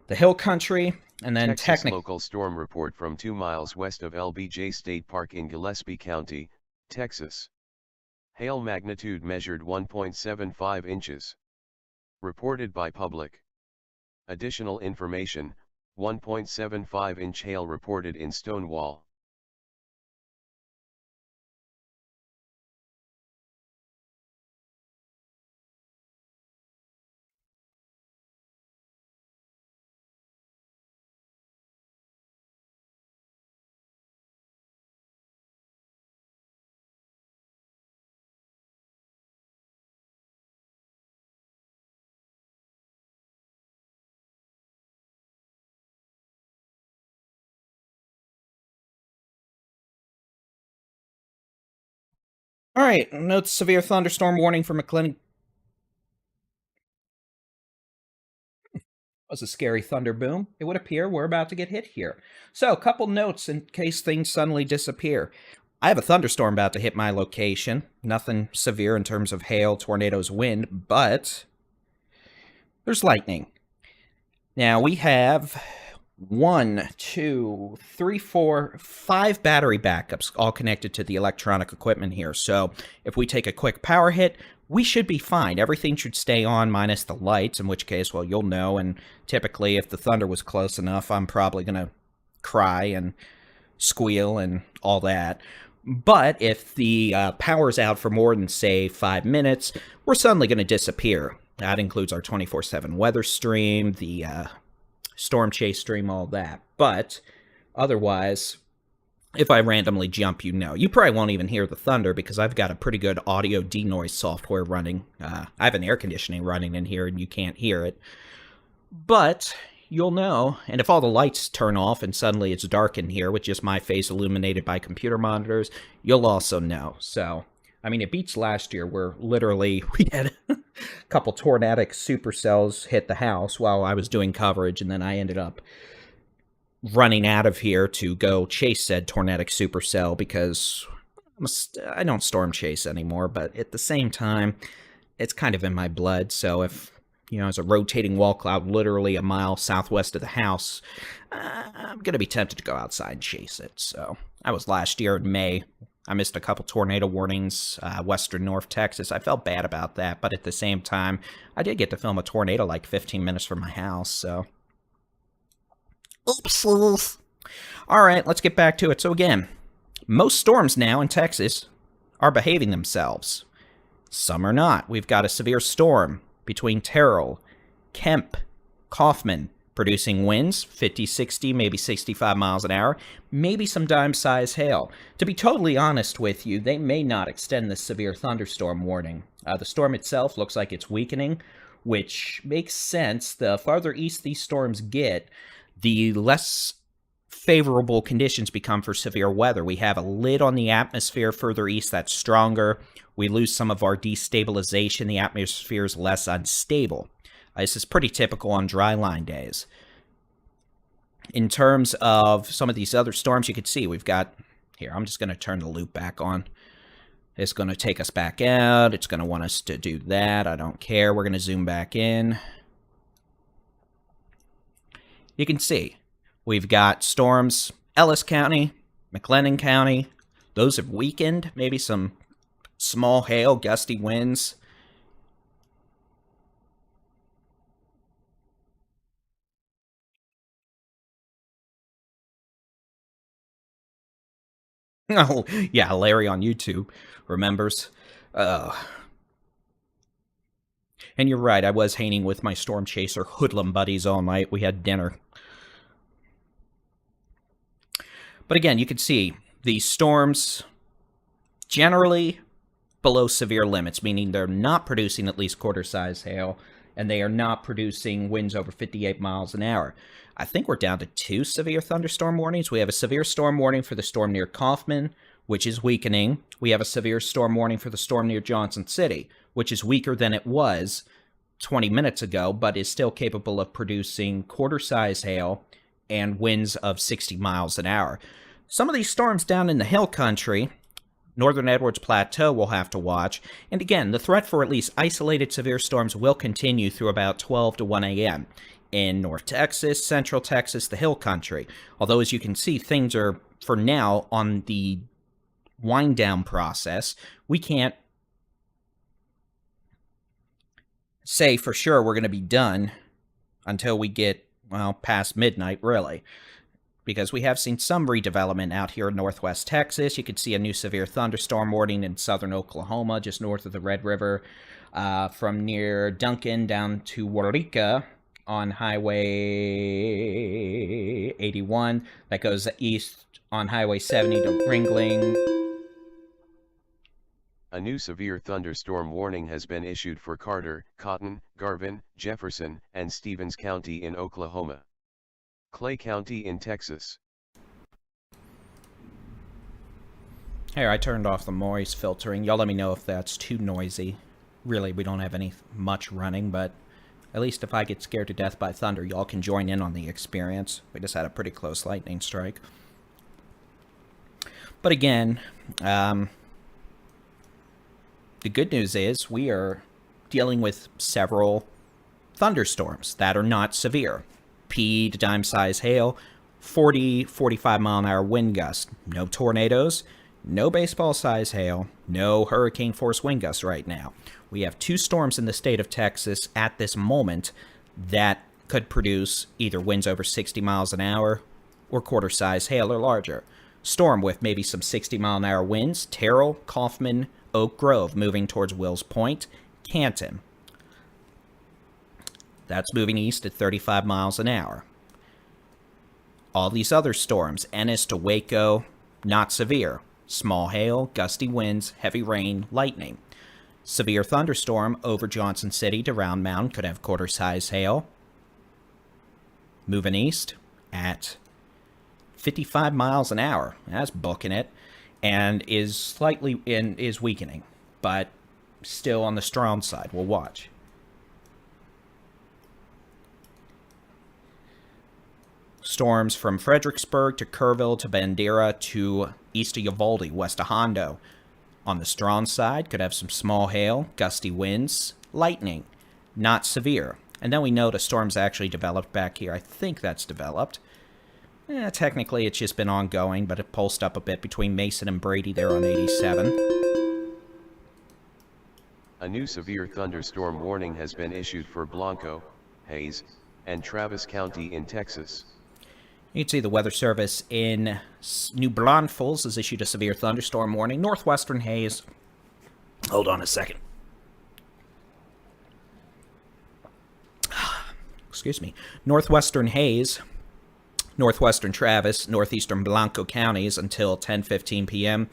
the Hill Country, and then Texas local storm report from 2 miles west of LBJ State Park in Gillespie County, Texas. Hail magnitude measured 1.75 inches. Reported by public. Additional information, 1.75-inch hail reported in Stonewall. All right, note severe thunderstorm warning for McLennan. Was a scary thunder boom. It would appear we're about to get hit here. So, a couple notes in case things suddenly disappear. I have a thunderstorm about to hit my location. Nothing severe in terms of hail, tornadoes, wind, but there's lightning. Now, we have 1, 2, 3, 4, 5 battery backups all connected to the electronic equipment here. So, if we take a quick power hit, we should be fine. Everything should stay on minus the lights, in which case, well, you'll know. And typically, if the thunder was close enough, I'm probably going to cry and squeal and all that. But if the power's out for more than, say, 5 minutes, we're suddenly going to disappear. That includes our 24/7 weather stream, the storm chase stream, all that. But otherwise, if I randomly jump, you know. You probably won't even hear the thunder because I've got a pretty good audio denoise software running. I have an air conditioning running in here and you can't hear it. But you'll know. And if all the lights turn off and suddenly it's dark in here with just my face illuminated by computer monitors, you'll also know. So, I mean, it beats last year where literally we had a couple tornadic supercells hit the house while I was doing coverage, and then I ended up running out of here to go chase said tornadic supercell because I don't storm chase anymore, but at the same time, it's kind of in my blood. So if, you know, there's a rotating wall cloud literally a mile southwest of the house, I'm going to be tempted to go outside and chase it. So I was last year in May. I missed a couple tornado warnings, western North Texas. I felt bad about that, but at the same time, I did get to film a tornado like 15 minutes from my house, so oops. All right, let's get back to it. So again, most storms now in Texas are behaving themselves. Some are not. We've got a severe storm between Terrell, Kemp, Kaufman, producing winds 50, 60, maybe 65 miles an hour, maybe some dime-sized hail. To be totally honest with you, they may not extend this severe thunderstorm warning. The storm itself looks like it's weakening, which makes sense. The farther east these storms get, the less favorable conditions become for severe weather. We have a lid on the atmosphere further east that's stronger. We lose some of our destabilization. The atmosphere is less unstable. This is pretty typical on dry line days. In terms of some of these other storms, you can see we've got, here, I'm just going to turn the loop back on. It's going to take us back out. It's going to want us to do that. I don't care. We're going to zoom back in. You can see we've got storms, Ellis County, McLennan County. Those have weakened. Maybe some small hail, gusty winds. Oh, yeah, Larry on YouTube remembers. And you're right, I was hanging with my Storm Chaser hoodlum buddies all night. We had dinner. But again, you can see these storms generally below severe limits, meaning they're not producing at least quarter-size hail, and they are not producing winds over 58 miles an hour. I think we're down to 2 severe thunderstorm warnings. We have a severe storm warning for the storm near Kaufman, which is weakening. We have a severe storm warning for the storm near Johnson City, which is weaker than it was 20 minutes ago, but is still capable of producing quarter-size hail and winds of 60 miles an hour. Some of these storms down in the hill country, northern Edwards Plateau, we'll have to watch. And again, the threat for at least isolated severe storms will continue through about 12 to 1 a.m. in North Texas, Central Texas, the hill country. Although, as you can see, things are, for now, on the wind-down process. We can't say for sure we're going to be done until we get, well, past midnight, really. Because we have seen some redevelopment out here in northwest Texas. You can see a new severe thunderstorm warning in southern Oklahoma, just north of the Red River, from near Duncan down to Waurika on Highway 81. That goes east on Highway 70 to Ringling. A new severe thunderstorm warning has been issued for Carter, Cotton, Garvin, Jefferson, and Stevens County in Oklahoma. Clay County in Texas. Here, I turned off the noise filtering. Y'all let me know if that's too noisy. Really, we don't have any much running, but at least if I get scared to death by thunder, y'all can join in on the experience. We just had a pretty close lightning strike. But again, the good news is we are dealing with several thunderstorms that are not severe. P to dime size hail, 40, 45 mile an hour wind gust. No tornadoes, no baseball size hail, no hurricane force wind gusts right now. We have 2 storms in the state of Texas at this moment that could produce either winds over 60 miles an hour or quarter size hail or larger. Storm with maybe some 60 mile an hour winds, Terrell, Kaufman, Oak Grove moving towards Wills Point, Canton. That's moving east at 35 miles an hour. All these other storms, Ennis to Waco, not severe. Small hail, gusty winds, heavy rain, lightning. Severe thunderstorm over Johnson City to Round Mountain could have quarter-size hail. Moving east at 55 miles an hour. That's booking it. And is weakening, but still on the strong side. We'll watch. Storms from Fredericksburg to Kerrville to Bandera to east of Uvalde, west of Hondo. On the strong side, could have some small hail, gusty winds, lightning. Not severe. And then we know the storm's actually developed back here. I think that's developed. Technically, it's just been ongoing, but it pulsed up a bit between Mason and Brady there on 87. A new severe thunderstorm warning has been issued for Blanco, Hays, and Travis County in Texas. You can see the Weather Service in New Braunfels has issued a severe thunderstorm warning. Northwestern Haze. Hold on a second. Excuse me. Northwestern Haze, Northwestern Travis, Northeastern Blanco counties until 10:15 p.m.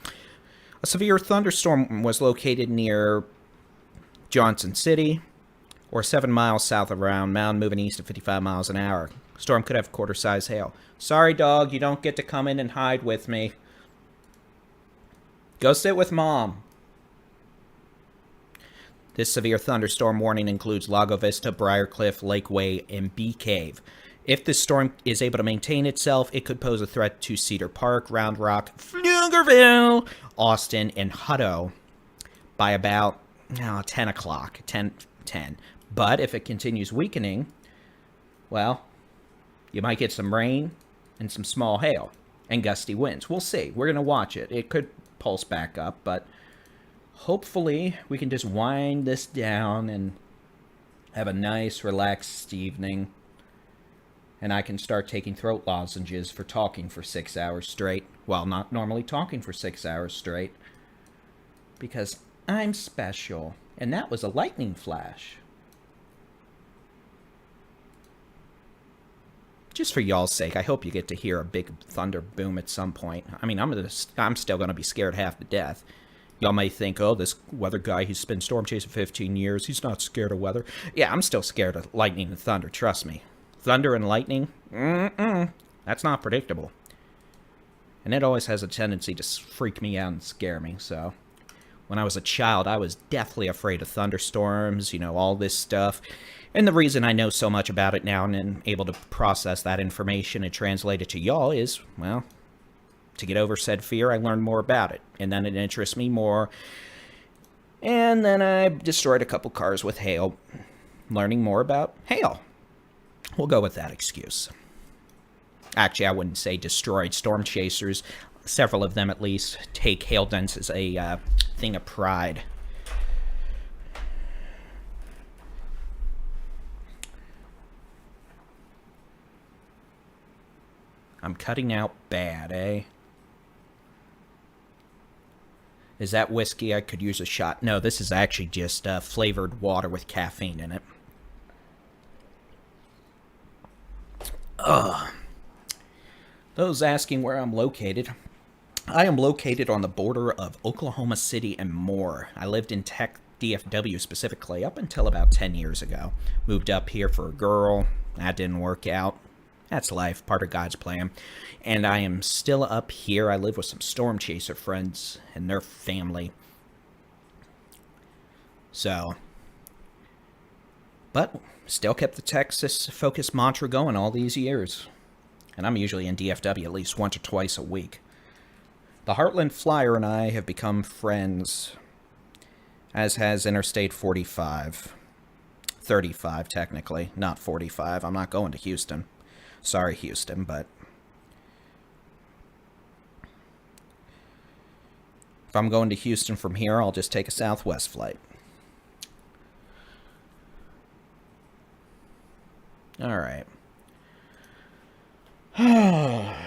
A severe thunderstorm was located near Johnson City, or 7 miles south of Round Mountain, moving east at 55 miles an hour. Storm could have quarter-size hail. Sorry, dog, you don't get to come in and hide with me. Go sit with Mom. This severe thunderstorm warning includes Lago Vista, Briarcliff, Lakeway, and Bee Cave. If this storm is able to maintain itself, it could pose a threat to Cedar Park, Round Rock, Pflugerville, Austin, and Hutto by about 10 o'clock, 10. But if it continues weakening, well, you might get some rain and some small hail and gusty winds. We'll see. We're going to watch it. It could pulse back up, but hopefully we can just wind this down and have a nice, relaxed evening. And I can start taking throat lozenges for talking for 6 hours straight. Well, not normally talking for 6 hours straight. Because I'm special. And that was a lightning flash. Just for y'all's sake, I hope you get to hear a big thunder boom at some point. I mean, I'm still going to be scared half to death. Y'all may think, oh, this weather guy, he's been storm chasing 15 years. He's not scared of weather. Yeah, I'm still scared of lightning and thunder, trust me. Thunder and lightning, that's not predictable. And it always has a tendency to freak me out and scare me, so. When I was a child, I was deathly afraid of thunderstorms, all this stuff. And the reason I know so much about it now and am able to process that information and translate it to y'all is, well, to get over said fear, I learned more about it. And then it interests me more. And then I destroyed a couple cars with hail, learning more about hail. We'll go with that excuse. Actually, I wouldn't say destroyed. Storm chasers, several of them at least, take hail dents as a thing of pride. I'm cutting out bad, eh? Is that whiskey? I could use a shot. No, this is actually just flavored water with caffeine in it. Those asking where I'm located. I am located on the border of Oklahoma City and Moore. I lived in Tech DFW specifically up until about 10 years ago. Moved up here for a girl. That didn't work out. That's life, part of God's plan. And I am still up here. I live with some storm chaser friends and their family. So, but still kept the Texas focus mantra going all these years. And I'm usually in DFW at least once or twice a week. The Heartland Flyer and I have become friends, as has Interstate 45. 35, technically, not 45. I'm not going to Houston. Sorry, Houston, but if I'm going to Houston from here, I'll just take a Southwest flight. All right.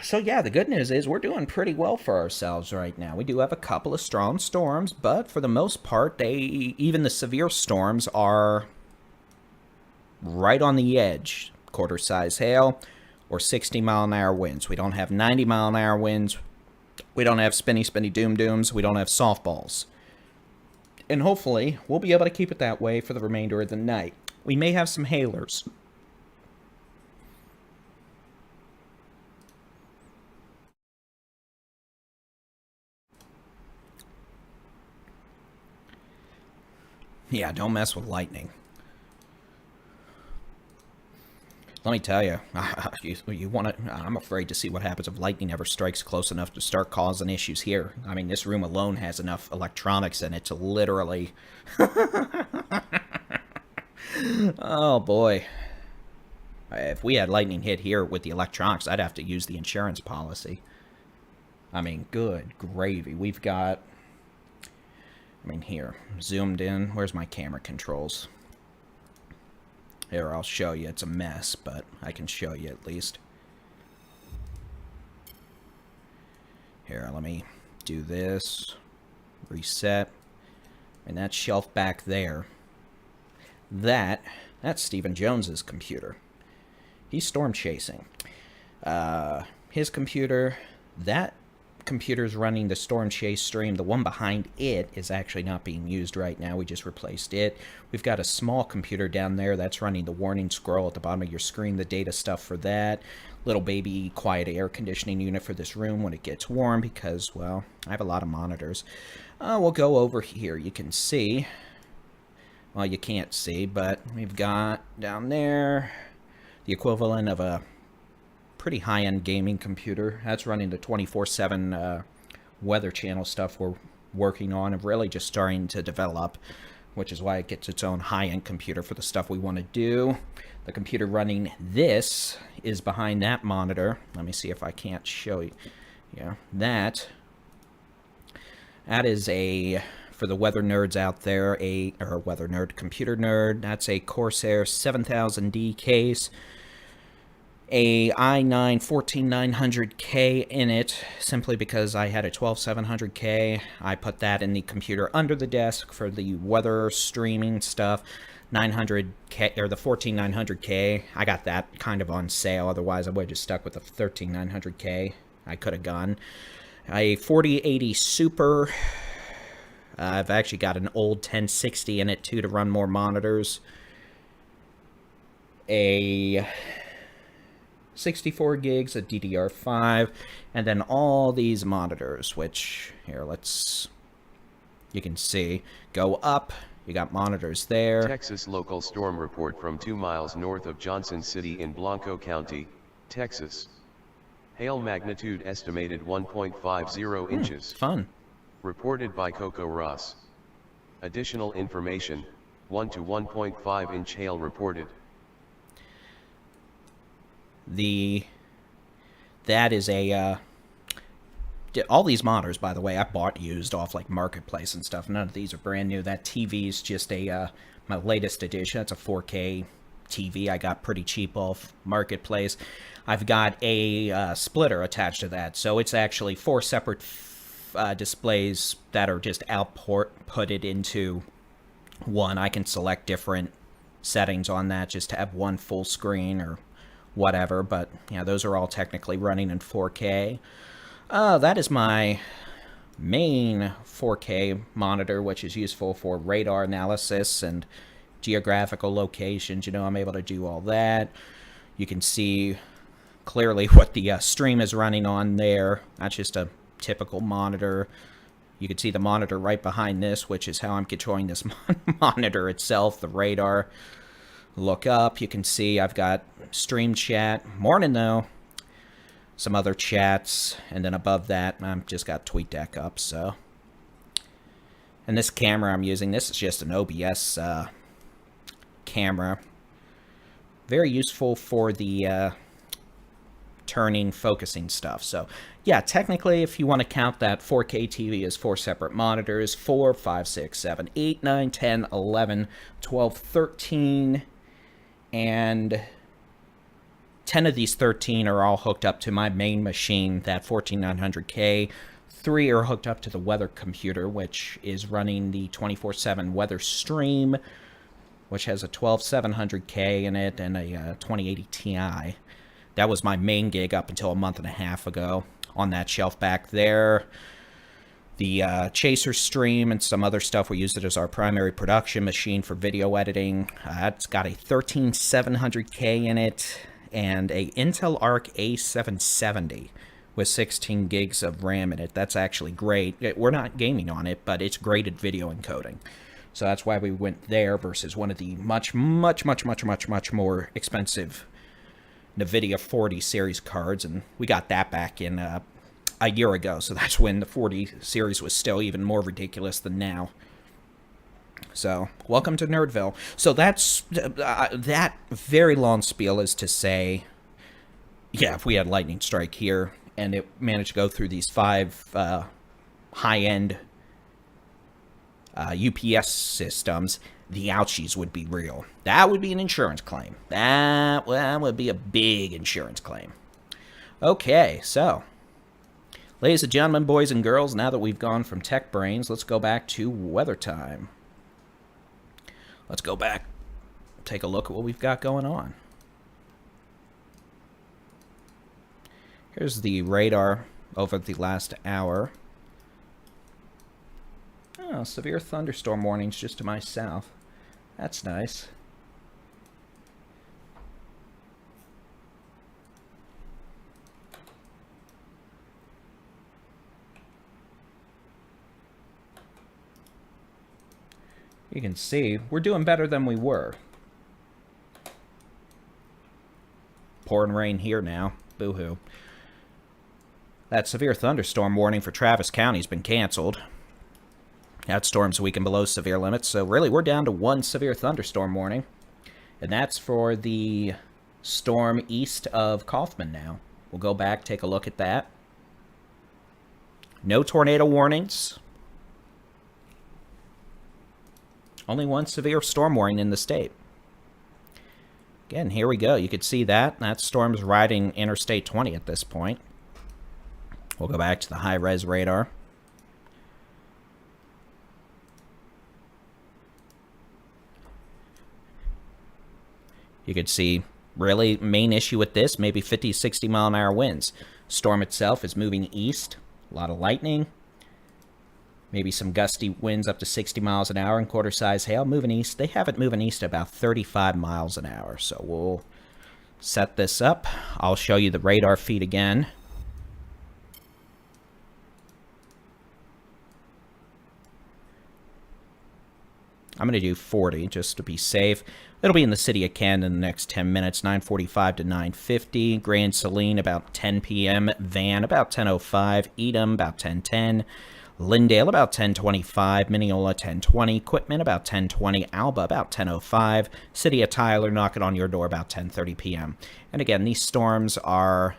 So yeah, the good news is we're doing pretty well for ourselves right now. We do have a couple of strong storms, but for the most part, even the severe storms are right on the edge. Quarter-size hail or 60-mile-an-hour winds. We don't have 90-mile-an-hour winds. We don't have spinny doom-dooms. We don't have softballs. And hopefully, we'll be able to keep it that way for the remainder of the night. We may have some hailers. Yeah, don't mess with lightning. Let me tell you, you want to. I'm afraid to see what happens if lightning ever strikes close enough to start causing issues here. I mean, this room alone has enough electronics in it to literally. Oh boy! If we had lightning hit here with the electronics, I'd have to use the insurance policy. I mean, good gravy. We've got. I mean, here, zoomed in. Where's my camera controls? Here, I'll show you. It's a mess, but I can show you at least. Here, let me do this. Reset. And that shelf back there. That's Stephen Jones's computer. He's storm chasing. His computer, that computer's running the storm chase stream. The one behind it is actually not being used right now. We just replaced it. We've got a small computer down there that's running the warning scroll at the bottom of your screen, the data stuff for that. Little baby quiet air conditioning unit for this room when it gets warm because, well, I have a lot of monitors. We'll go over here. You can see, well, you can't see, but we've got down there the equivalent of a pretty high-end gaming computer. That's running the 24/7 Weather Channel stuff we're working on and really just starting to develop, which is why it gets its own high-end computer for the stuff we want to do. The computer running this is behind that monitor. Let me see if I can't show you. Yeah, that is a, for the weather nerds out there, or weather nerd, computer nerd, that's a Corsair 7000D case. A i9 14900K in it, simply because I had a 12700K. I put that in the computer under the desk for the weather streaming stuff. 900K, or the 14900K, I got that kind of on sale, otherwise I would have just stuck with the 13900K I could have gone. A 4080 Super, I've actually got an old 1060 in it too to run more monitors. A 64 gigs of DDR5, and then all these monitors, which, here, you can see, go up, you got monitors there. Texas local storm report from 2 miles north of Johnson City in Blanco County, Texas. Hail magnitude estimated 1.50 inches. Fun. Reported by Coco Ross. Additional information, 1 to 1.5 inch hail reported. That is a, all these monitors, by the way, I bought used off like Marketplace and stuff. None of these are brand new. That TV is just a, my latest edition. It's a 4K TV I got pretty cheap off Marketplace. I've got a splitter attached to that. So it's actually 4 separate displays that are just outputted into one. I can select different settings on that just to have one full screen or whatever, but yeah, those are all technically running in 4K. That is my main 4K monitor, which is useful for radar analysis and geographical locations. You know, I'm able to do all that. You can see clearly what the stream is running on there. That's just a typical monitor. You can see the monitor right behind this, which is how I'm controlling this monitor itself, the radar. Look up, you can see I've got stream chat. Morning, though. Some other chats, and then above that, I've just got TweetDeck up, so. And this camera I'm using, this is just an OBS camera. Very useful for the turning, focusing stuff. So, yeah, technically, if you want to count that 4K TV as 4 separate monitors, 4, 5, 6, 7, 8, 9, 10, 11, 12, 13, and 10 of these 13 are all hooked up to my main machine, that 14900K. 3 are hooked up to the weather computer, which is running the 24/7 weather stream, which has a 12700K in it and a 2080 Ti. That was my main gig up until a month and a half ago. On that shelf back there, the Chaser stream and some other stuff, we use it as our primary production machine for video editing. It's got a 13700K in it and a Intel Arc A770 with 16 gigs of RAM in it. That's actually great. We're not gaming on it, but it's great at video encoding. So that's why we went there versus one of the much more expensive NVIDIA 40 series cards, and we got that back in a year ago, so that's when the 40 series was still even more ridiculous than now. So, welcome to Nerdville. So that's, that very long spiel is to say, yeah, if we had lightning strike here, and it managed to go through these 5 high-end UPS systems, the ouchies would be real. That would be an insurance claim. That would be a big insurance claim. Okay, so, ladies and gentlemen, boys and girls, now that we've gone from tech brains, let's go back to weather time. Let's go back, take a look at what we've got going on. Here's the radar over the last hour. Oh, severe thunderstorm warnings just to my south. That's nice. You can see we're doing better than we were. Pouring rain here now. Boo-hoo. That severe thunderstorm warning for Travis County has been canceled. That storm's a week and below severe limits, so really we're down to 1 severe thunderstorm warning. And that's for the storm east of Kaufman now. We'll go back, take a look at that. No tornado warnings. Only 1 severe storm warning in the state. Again, here we go. You could see that. That storm's riding Interstate 20 at this point. We'll go back to the high-res radar. You could see, really, main issue with this, maybe 50, 60 mile an hour winds. Storm itself is moving east. A lot of lightning. Maybe some gusty winds up to 60 miles an hour and quarter-size hail. Moving east. They have it moving east at about 35 miles an hour. So we'll set this up. I'll show you the radar feed again. I'm going to do 40 just to be safe. It'll be in the city of Canton in the next 10 minutes, 9:45 to 9:50. Grand Saline about 10 p.m. Van about 10:05. Edam about 10:10. Lindale about 10:25. Mineola 10:20. Quitman about 10:20. Alba about 10:05. City of Tyler knocking on your door about 10:30 p.m. And again, these storms are...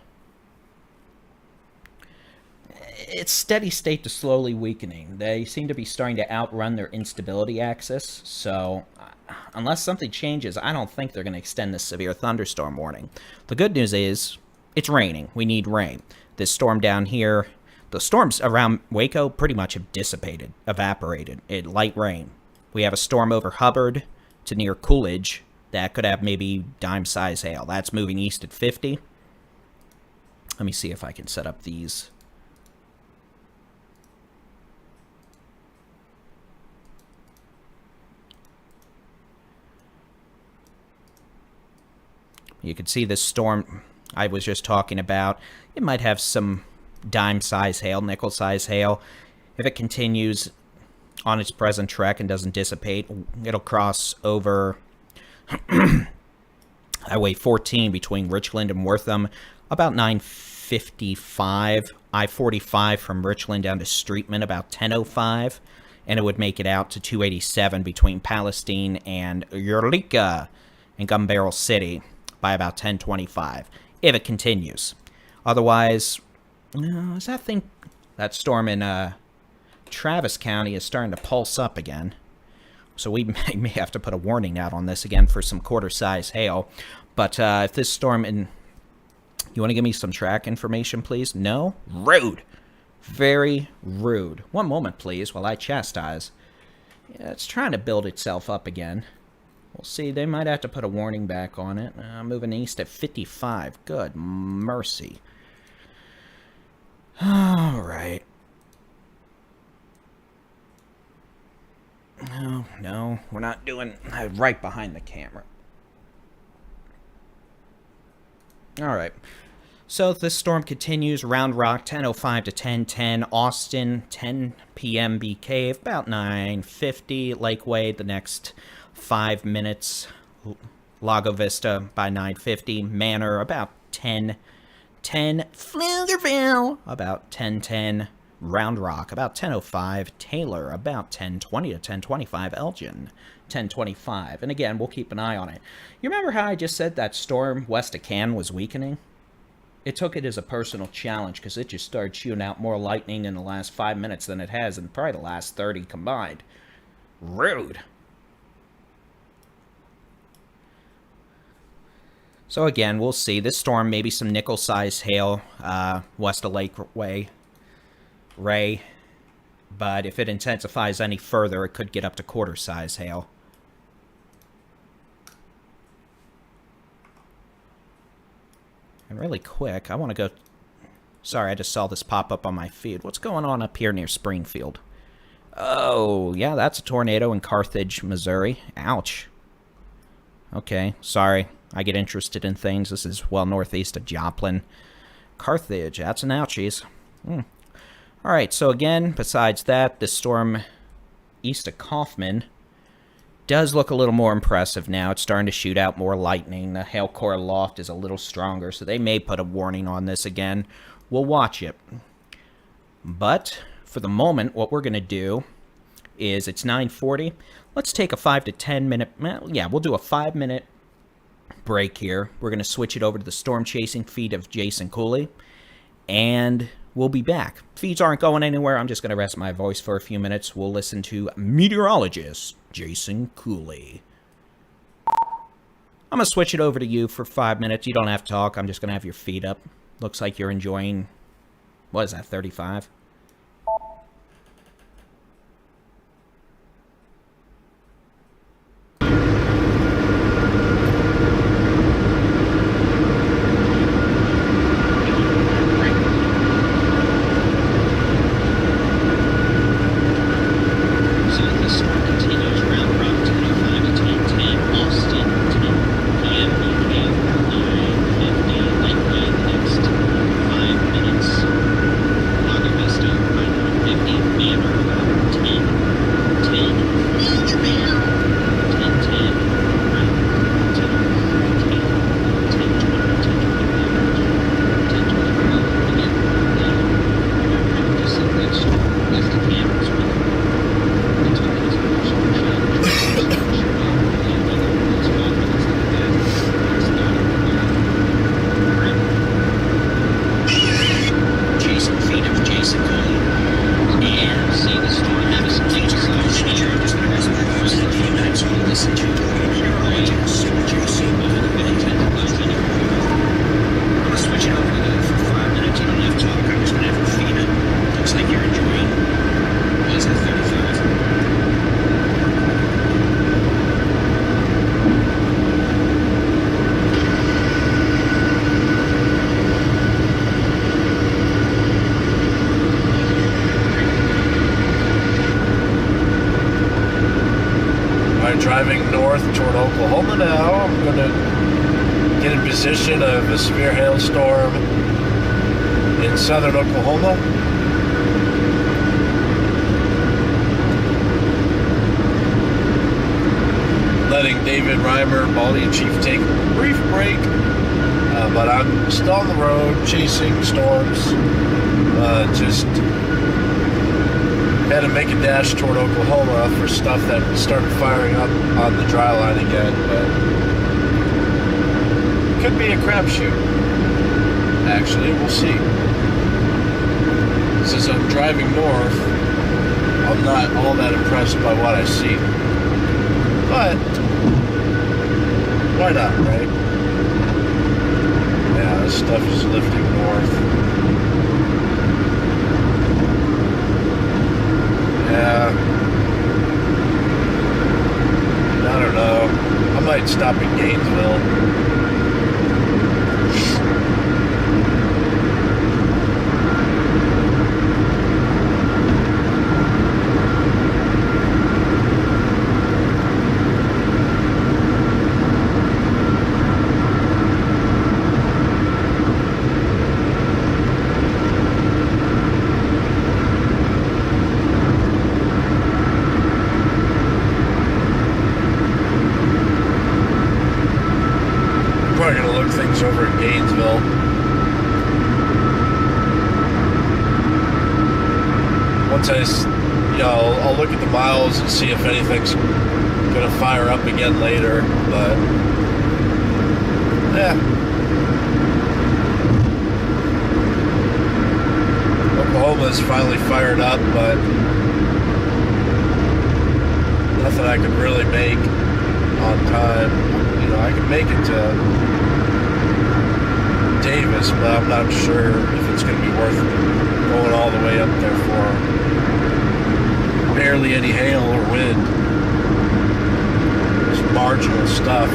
It's steady state to slowly weakening. They seem to be starting to outrun their instability axis, so unless something changes, I don't think they're going to extend this severe thunderstorm warning. The good news is, it's raining. We need rain. This storm down here, the storms around Waco pretty much have dissipated, evaporated. Light rain. We have a storm over Hubbard to near Coolidge that could have maybe dime-size hail. That's moving east at 50. Let me see if I can set up these. You can see this storm I was just talking about, it might have some dime-size hail, nickel-size hail. If it continues on its present trek and doesn't dissipate, it'll cross over Highway 14 between Richland and Wortham about 9:55. I-45 from Richland down to Streetman about 10:05. And it would make it out to 287 between Palestine and Eureka and Gun Barrel City by about 10:25, if it continues. Otherwise, that storm in Travis County is starting to pulse up again. So we may have to put a warning out on this again for some quarter-size hail. But if this storm in... You want to give me some track information, please? No? Rude. Very rude. One moment, please, while I chastise. Yeah, it's trying to build itself up again. We'll see. They might have to put a warning back on it. Moving east at 55. Good mercy. All right. No, we're not doing... right behind the camera. All right. So if this storm continues, Round Rock 10:05 to 10:10, Austin 10 p.m. Bee Cave about 9:50, Lake Wade the next 5 minutes, Lago Vista by 9:50, Manor about 10:10, Pflugerville about 10:10, Round Rock about 10:05, Taylor about 10:20 to 10:25, Elgin 10:25. And again, we'll keep an eye on it. You remember how I just said that storm west of Cannes was weakening? It took it as a personal challenge because it just started shooting out more lightning in the last 5 minutes than it has in probably the last 30 combined. Rude. So again, we'll see. This storm, maybe some nickel-sized hail west of Lake Ray. But if it intensifies any further, it could get up to quarter-size hail. And really quick, I want to go... Sorry, I just saw this pop up on my feed. What's going on up here near Springfield? Oh, yeah, that's a tornado in Carthage, Missouri. Ouch. Okay, sorry. I get interested in things. This is well northeast of Joplin. Carthage, that's an ouchies. Alright, so again, besides that, this storm east of Kaufman does look a little more impressive now. It's starting to shoot out more lightning. The hail core aloft is a little stronger, so they may put a warning on this again. We'll watch it. But for the moment, what we're going to do is it's 9:40. Let's take a 5 to 10 minute... Yeah, we'll do a 5-minute break here. We're going to switch it over to the storm chasing feed of Jason Cooley. And we'll be back. Feeds aren't going anywhere. I'm just going to rest my voice for a few minutes. We'll listen to meteorologist Jason Cooley. I'm going to switch it over to you for 5 minutes. You don't have to talk. I'm just going to have your feet up. Looks like you're enjoying... What is that, 35? Driving north toward Oklahoma now. I'm going to get in position of a severe hailstorm in southern Oklahoma. Letting David Reimer, Baldy-in-Chief, take a brief break. But I'm still on the road chasing storms. Just had to make a dash toward Oklahoma for stuff that started firing up on the dry line again. But could be a crapshoot. Actually, we'll see. Since I'm driving north, I'm not all that impressed by what I see. But why not, right? Yeah, this stuff is lifting north. Yeah. I don't know. I might stop in Gainesville. Over in Gainesville. Once I'll look at the miles and see if anything's gonna fire up again later, but yeah. Oklahoma's finally fired up, but nothing I could really make on time. You know, I can make it to Davis, but I'm not sure if it's going to be worth going all the way up there for barely any hail or wind. Just marginal stuff.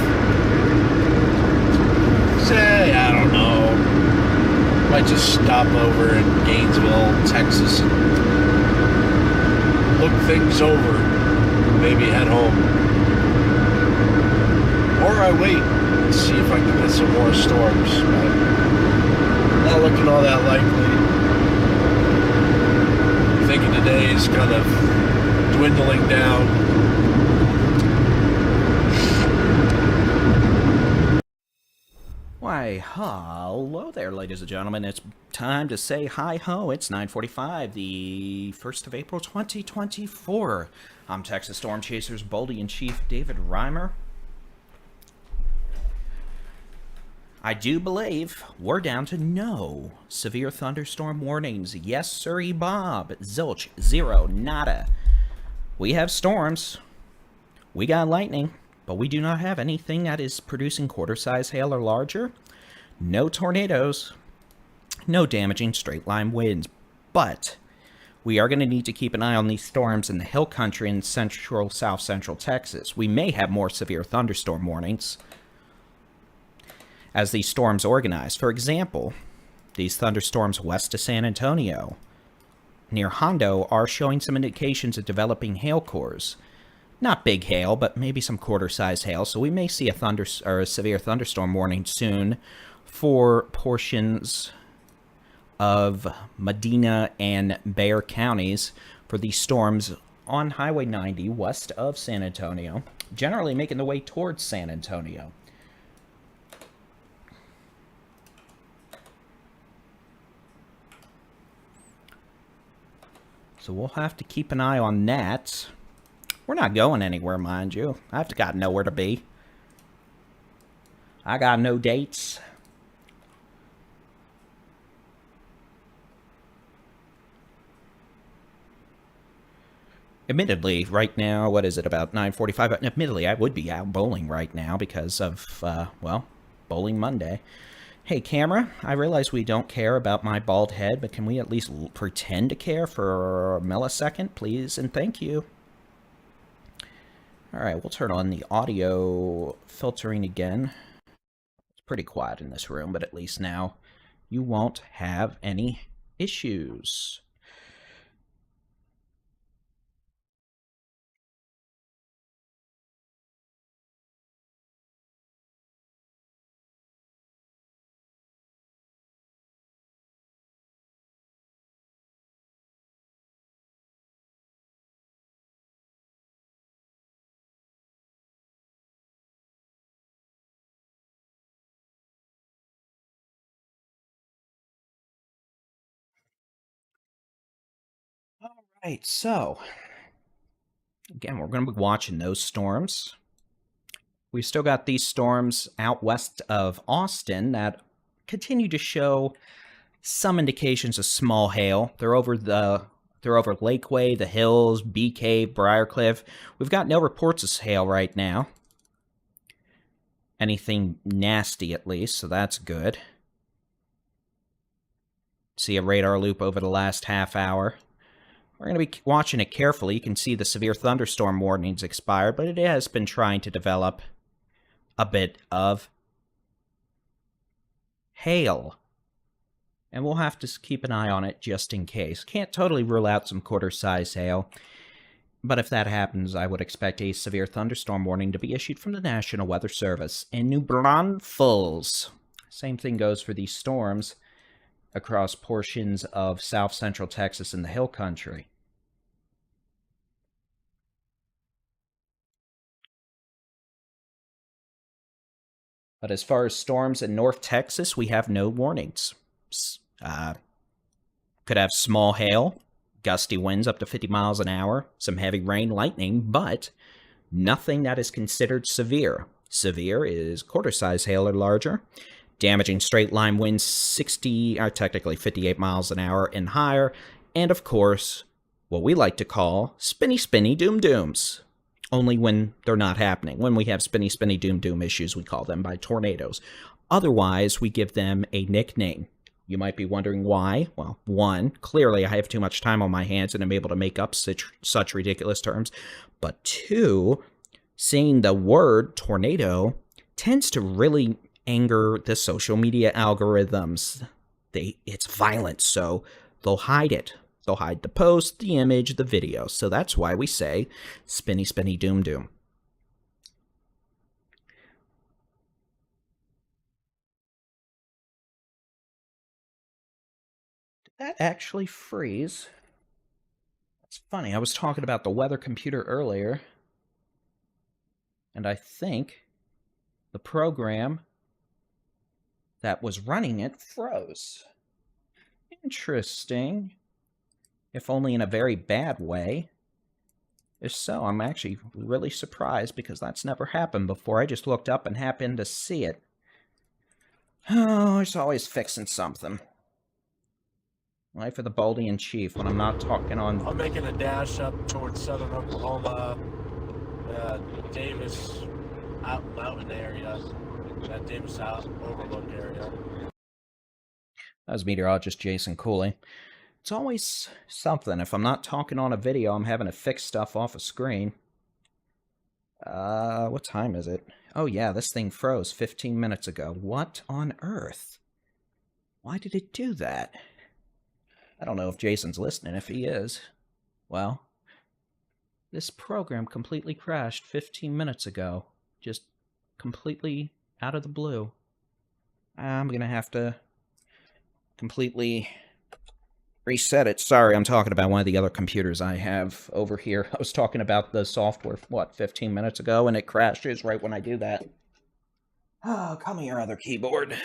Say, I don't know. Might just stop over in Gainesville, Texas, and look things over. Maybe head home. Or I wait and see if I can get some more storms. But not looking all that likely. I'm thinking today is kind of dwindling down. Why, hello there, ladies and gentlemen. It's time to say hi-ho. It's 9:45, the 1st of April, 2024. I'm Texas Storm Chasers Baldy-in-Chief David Reimer. I do believe we're down to no severe thunderstorm warnings. Yes, sirree, Bob. Zilch, zero, nada. We have storms. We got lightning, but we do not have anything that is producing quarter-size hail or larger. No tornadoes. No damaging straight-line winds. But we are going to need to keep an eye on these storms in the hill country in central, south-central Texas. We may have more severe thunderstorm warnings as these storms organize. For example, these thunderstorms west of San Antonio, near Hondo, are showing some indications of developing hail cores. Not big hail, but maybe some quarter-size hail, so we may see a severe thunderstorm warning soon for portions of Medina and Bexar counties for these storms on Highway 90 west of San Antonio, generally making the way towards San Antonio. So we'll have to keep an eye on that. We're not going anywhere, mind you. I've got nowhere to be. I got no dates. Admittedly, right now, what is it, about 9:45? Admittedly, I would be out bowling right now because of, well, Bowling Monday. Hey, camera, I realize we don't care about my bald head, but can we at least pretend to care for a millisecond, please? And thank you. All right, we'll turn on the audio filtering again. It's pretty quiet in this room, but at least now you won't have any issues. Right, so again, we're going to be watching those storms. We've still got these storms out west of Austin that continue to show some indications of small hail. They're over Lakeway, the Hills, Bee Cave, Briarcliff. We've got no reports of hail right now. Anything nasty, at least, so that's good. See a radar loop over the last half hour. We're going to be watching it carefully. You can see the severe thunderstorm warnings expired, but it has been trying to develop a bit of hail. And we'll have to keep an eye on it just in case. Can't totally rule out some quarter-size hail. But if that happens, I would expect a severe thunderstorm warning to be issued from the National Weather Service in New Braunfels. Same thing goes for these storms across portions of south-central Texas and the Hill Country. But as far as storms in North Texas, we have no warnings. Could have small hail, gusty winds up to 50 miles an hour, some heavy rain, lightning, but nothing that is considered severe. Severe is quarter-size hail or larger, damaging straight-line winds technically 58 miles an hour and higher, and of course, what we like to call spinny doom-dooms. Only when they're not happening. When we have spinny doom issues, we call them by tornadoes. Otherwise, we give them a nickname. You might be wondering why. Well, one, clearly I have too much time on my hands and I'm able to make up such ridiculous terms. But two, seeing the word tornado tends to really anger the social media algorithms. It's violent, so they'll hide it. They'll hide the post, the image, the video. So that's why we say spinny doom. Did that actually freeze? It's funny, I was talking about the weather computer earlier, and I think the program that was running it froze. Interesting. If only in a very bad way. If so, I'm actually really surprised because that's never happened before. I just looked up and happened to see it. Oh, it's always fixing something. Life of the Baldy-in-Chief when I'm not talking on... I'm making a dash up towards southern Oklahoma, Davis mountain area, that Davis overlook area. That was meteorologist Jason Cooley. It's always something. If I'm not talking on a video, I'm having to fix stuff off a screen. What time is it? Oh yeah, this thing froze 15 minutes ago. What on earth? Why did it do that? I don't know if Jason's listening. If he is, well, this program completely crashed 15 minutes ago. Just completely out of the blue. I'm gonna have to completely reset it. Sorry, I'm talking about one of the other computers I have over here. I was talking about the software, 15 minutes ago, and it crashes right when I do that. Oh, come here, other keyboard.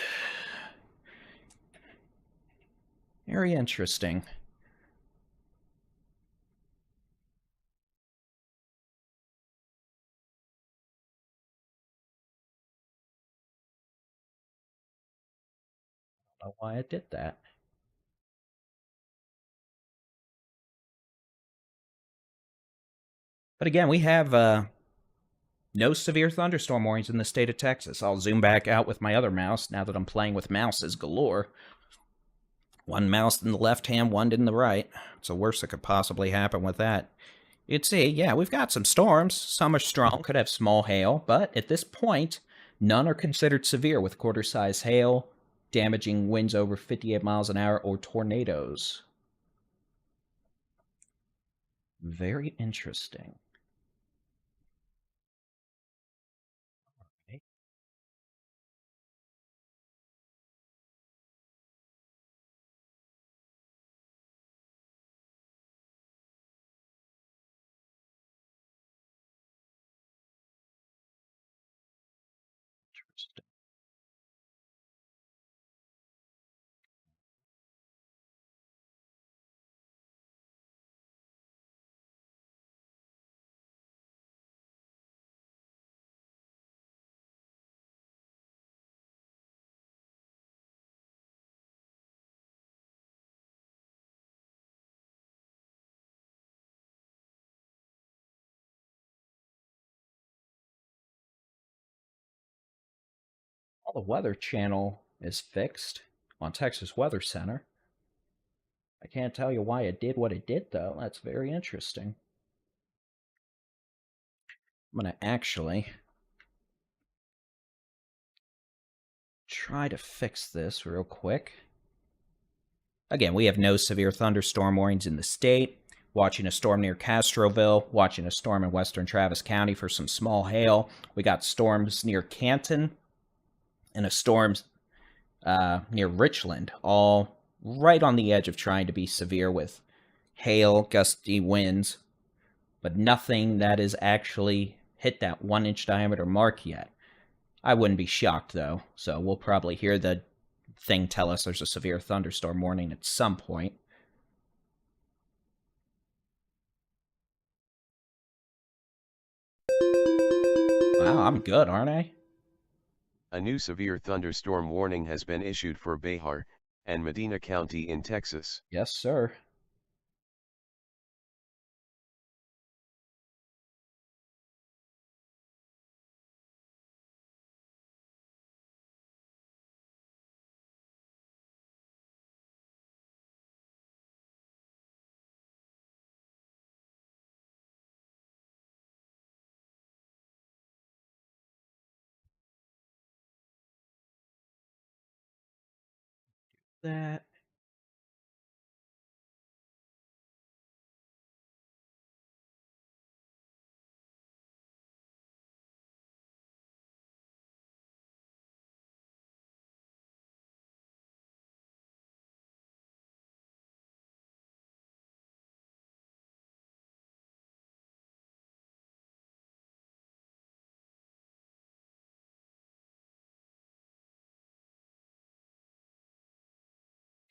Very interesting. I don't know why it did that. But again, we have no severe thunderstorm warnings in the state of Texas. I'll zoom back out with my other mouse now that I'm playing with mouses galore. One mouse in the left hand, one in the right. It's the worst that could possibly happen with that. You'd see, yeah, we've got some storms. Some are strong, could have small hail, but at this point, none are considered severe with quarter-size hail, damaging winds over 58 miles an hour, or tornadoes. Very interesting. Okay. Interesting. The Weather Channel is fixed on Texas Weather Center. I can't tell you why it did what it did, though. That's very interesting. I'm going to actually try to fix this real quick. Again, we have no severe thunderstorm warnings in the state. Watching a storm near Castroville, watching a storm in western Travis County for some small hail. We got storms near Canton and a storm near Richland, all right on the edge of trying to be severe with hail, gusty winds, but nothing that has actually hit that 1-inch diameter mark yet. I wouldn't be shocked, though, so we'll probably hear the thing tell us there's a severe thunderstorm warning at some point. Wow, I'm good, aren't I? A new severe thunderstorm warning has been issued for Behar and Medina County in Texas. Yes, sir. That.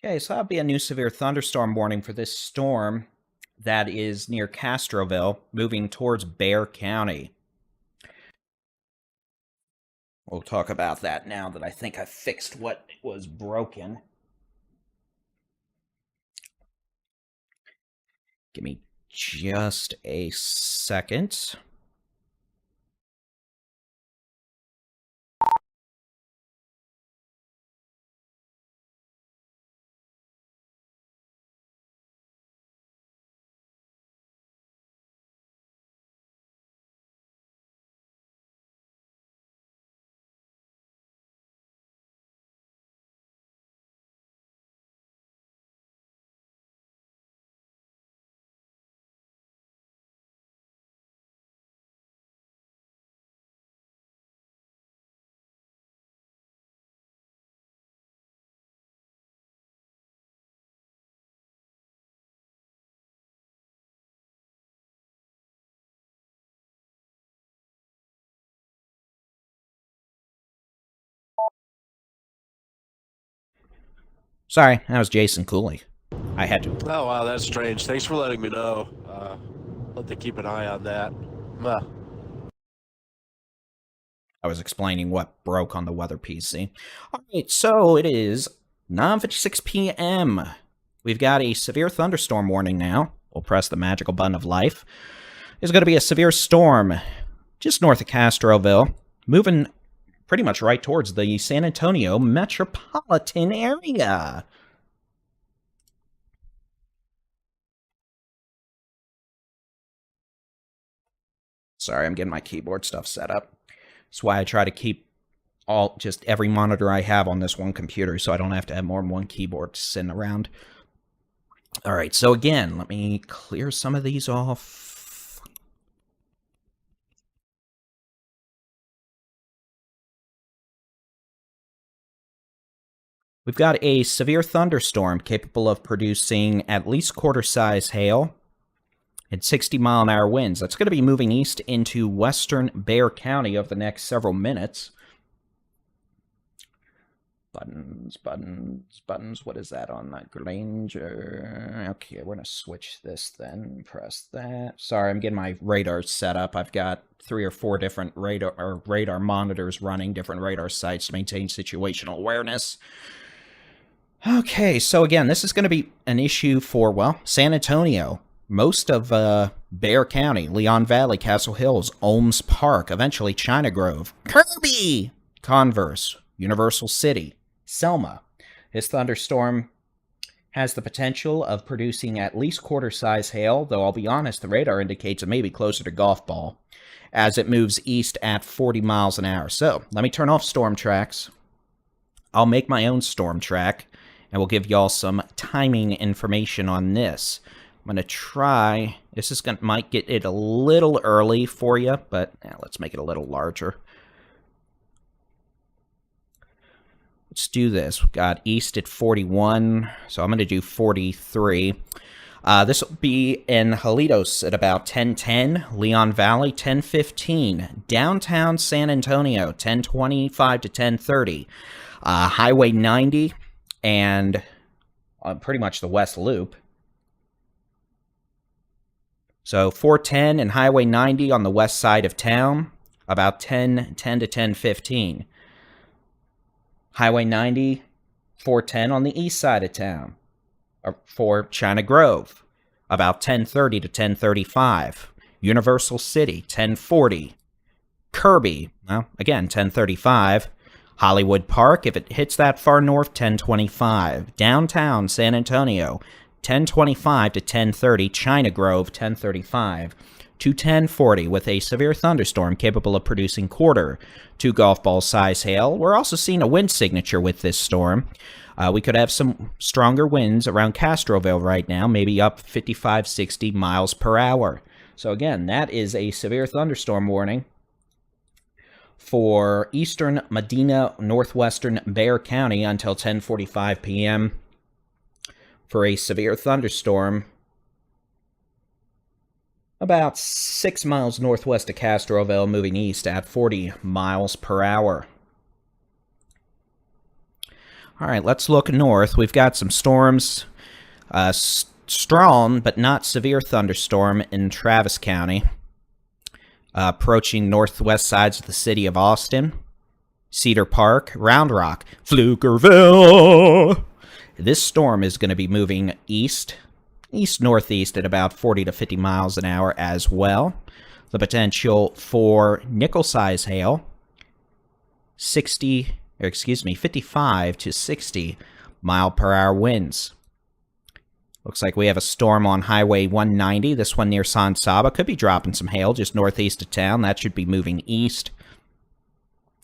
Okay, so that'll be a new severe thunderstorm warning for this storm that is near Castroville, moving towards Bexar County. We'll talk about that now that I think I fixed what was broken. Give me just a second. Sorry, that was Jason Cooley. I had to. Oh, wow, that's strange. Thanks for letting me know. I'll have to keep an eye on that. I was explaining what broke on the weather PC. Alright, so it is 9:56 p.m. We've got a severe thunderstorm warning now. We'll press the magical button of life. There's going to be a severe storm just north of Castroville, moving pretty much right towards the San Antonio metropolitan area. Sorry, I'm getting my keyboard stuff set up. That's why I try to keep just every monitor I have on this one computer so I don't have to have more than one keyboard sitting around. All right, so again, let me clear some of these off. We've got a severe thunderstorm capable of producing at least quarter-size hail and 60-mile-an-hour winds. That's going to be moving east into western Bexar County over the next several minutes. Buttons. What is that on that Granger? Okay, we're going to switch this then. Press that. Sorry, I'm getting my radar set up. I've got 3 or 4 different radar monitors running, different radar sites to maintain situational awareness. Okay, so again, this is going to be an issue for, well, San Antonio, most of Bexar County, Leon Valley, Castle Hills, Olms Park, eventually China Grove, Kirby, Converse, Universal City, Selma. This thunderstorm has the potential of producing at least quarter-size hail, though I'll be honest, the radar indicates it may be closer to golf ball, as it moves east at 40 miles an hour. So, let me turn off storm tracks. I'll make my own storm track, and we'll give y'all some timing information on this. I'm going to try, might get it a little early for you, but let's make it a little larger. Let's do this. We've got east at 41, so I'm going to do 43. This will be in Jalitos at about 10:10, Leon Valley 10:15, downtown San Antonio 10:25 to 10:30, Highway 90 and pretty much the West Loop. So 410 and Highway 90 on the west side of town, about 10 to 10:15. Highway 90, 410 on the east side of town for China Grove, about 10:30 to 10:35. Universal City, 10:40. Kirby, well, again, 10:35. Hollywood Park, if it hits that far north, 10:25. Downtown San Antonio, 10:25 to 10:30. China Grove, 10:35 to 10:40, with a severe thunderstorm capable of producing quarter to golf ball size hail. We're also seeing a wind signature with this storm. We could have some stronger winds around Castroville right now, maybe up 55, 60 miles per hour. So again, that is a severe thunderstorm warning for eastern Medina, northwestern Bexar County until 10:45 p.m. for a severe thunderstorm about 6 miles northwest of Castroville, moving east at 40 miles per hour. All right, let's look north. We've got some storms. Strong, but not severe thunderstorm in Travis County. Approaching northwest sides of the city of Austin. Cedar Park, Round Rock, Pflugerville. This storm is going to be moving east-northeast at about 40 to 50 miles an hour as well. The potential for nickel-size hail, 55 to 60 mile per hour winds. Looks like we have a storm on Highway 190. This one near San Saba could be dropping some hail just northeast of town. That should be moving east.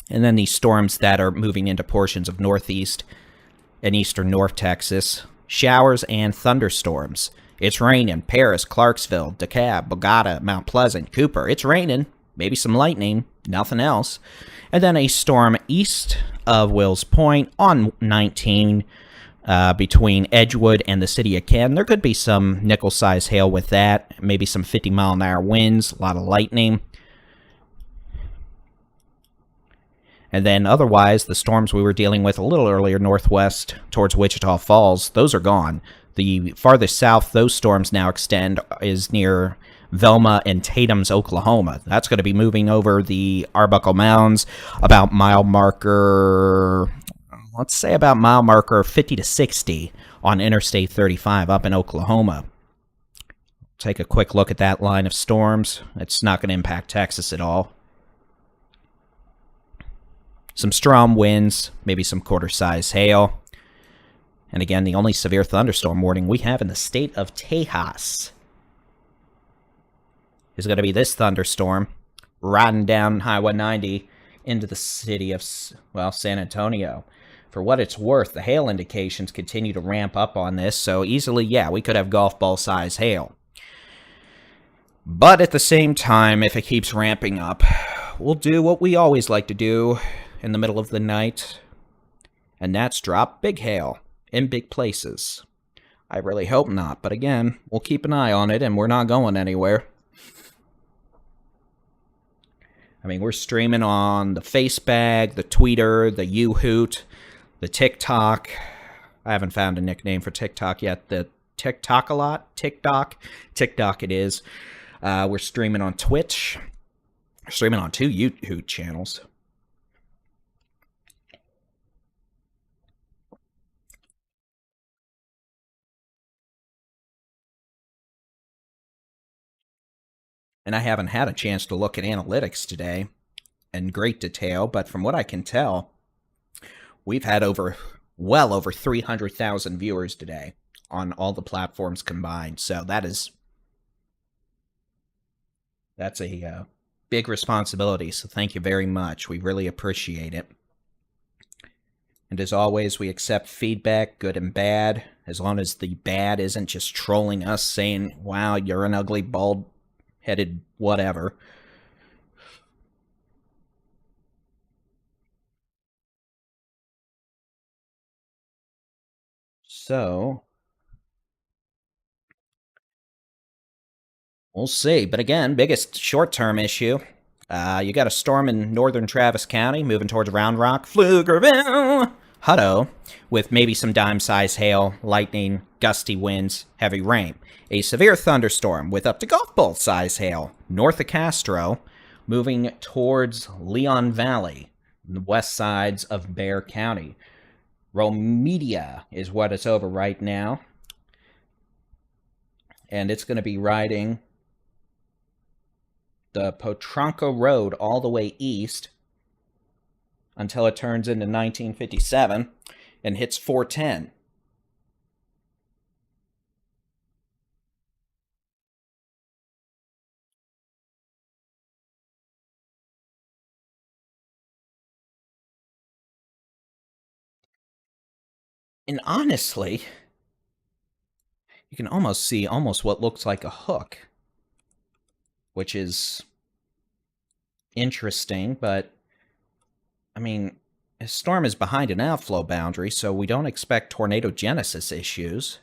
And then these storms that are moving into portions of northeast and eastern North Texas. Showers and thunderstorms. It's raining. Paris, Clarksville, DeKalb, Bogota, Mount Pleasant, Cooper. It's raining. Maybe some lightning. Nothing else. And then a storm east of Wills Point on 19 between Edgewood and the city of Ken. There could be some nickel-size hail with that. Maybe some 50-mile-an-hour winds. A lot of lightning. And then otherwise, the storms we were dealing with a little earlier northwest towards Wichita Falls, those are gone. The farthest south those storms now extend is near Velma and Tatum's, Oklahoma. That's going to be moving over the Arbuckle Mounds about mile marker, let's say about mile marker 50 to 60 on Interstate 35 up in Oklahoma. Take a quick look at that line of storms. It's not going to impact Texas at all. Some strong winds, maybe some quarter-size hail. And again, the only severe thunderstorm warning we have in the state of Tejas is going to be this thunderstorm riding down Highway 90 into the city of, well, San Antonio. For what it's worth, the hail indications continue to ramp up on this, so easily, yeah, we could have golf ball-size hail. But at the same time, if it keeps ramping up, we'll do what we always like to do in the middle of the night, and that's drop big hail in big places. I really hope not, but again, we'll keep an eye on it, and we're not going anywhere. I mean, we're streaming on the Facebag, the Tweeter, the YouHoot, the TikTok. I haven't found a nickname for TikTok yet. The TikTok-a-lot? TikTok it is. We're streaming on Twitch. We're streaming on 2 YouHoot channels. And I haven't had a chance to look at analytics today in great detail, but from what I can tell, we've had well over 300,000 viewers today on all the platforms combined. So that's a big responsibility. So thank you very much. We really appreciate it. And as always, we accept feedback, good and bad, as long as the bad isn't just trolling us saying, wow, you're an ugly, bald-headed whatever. So, we'll see. But again, biggest short-term issue. You got a storm in northern Travis County moving towards Round Rock, Pflugerville, Hutto, with maybe some dime-sized hail, lightning, gusty winds, heavy rain. A severe thunderstorm with up to golf ball-sized hail north of Castro, moving towards Leon Valley, the west sides of Bexar County. Romedia is what it's over right now. And it's going to be riding the Potranco Road all the way east until it turns into 1957 and hits 410. And honestly, you can almost see what looks like a hook, which is interesting, but I mean, a storm is behind an outflow boundary, so we don't expect tornado genesis issues.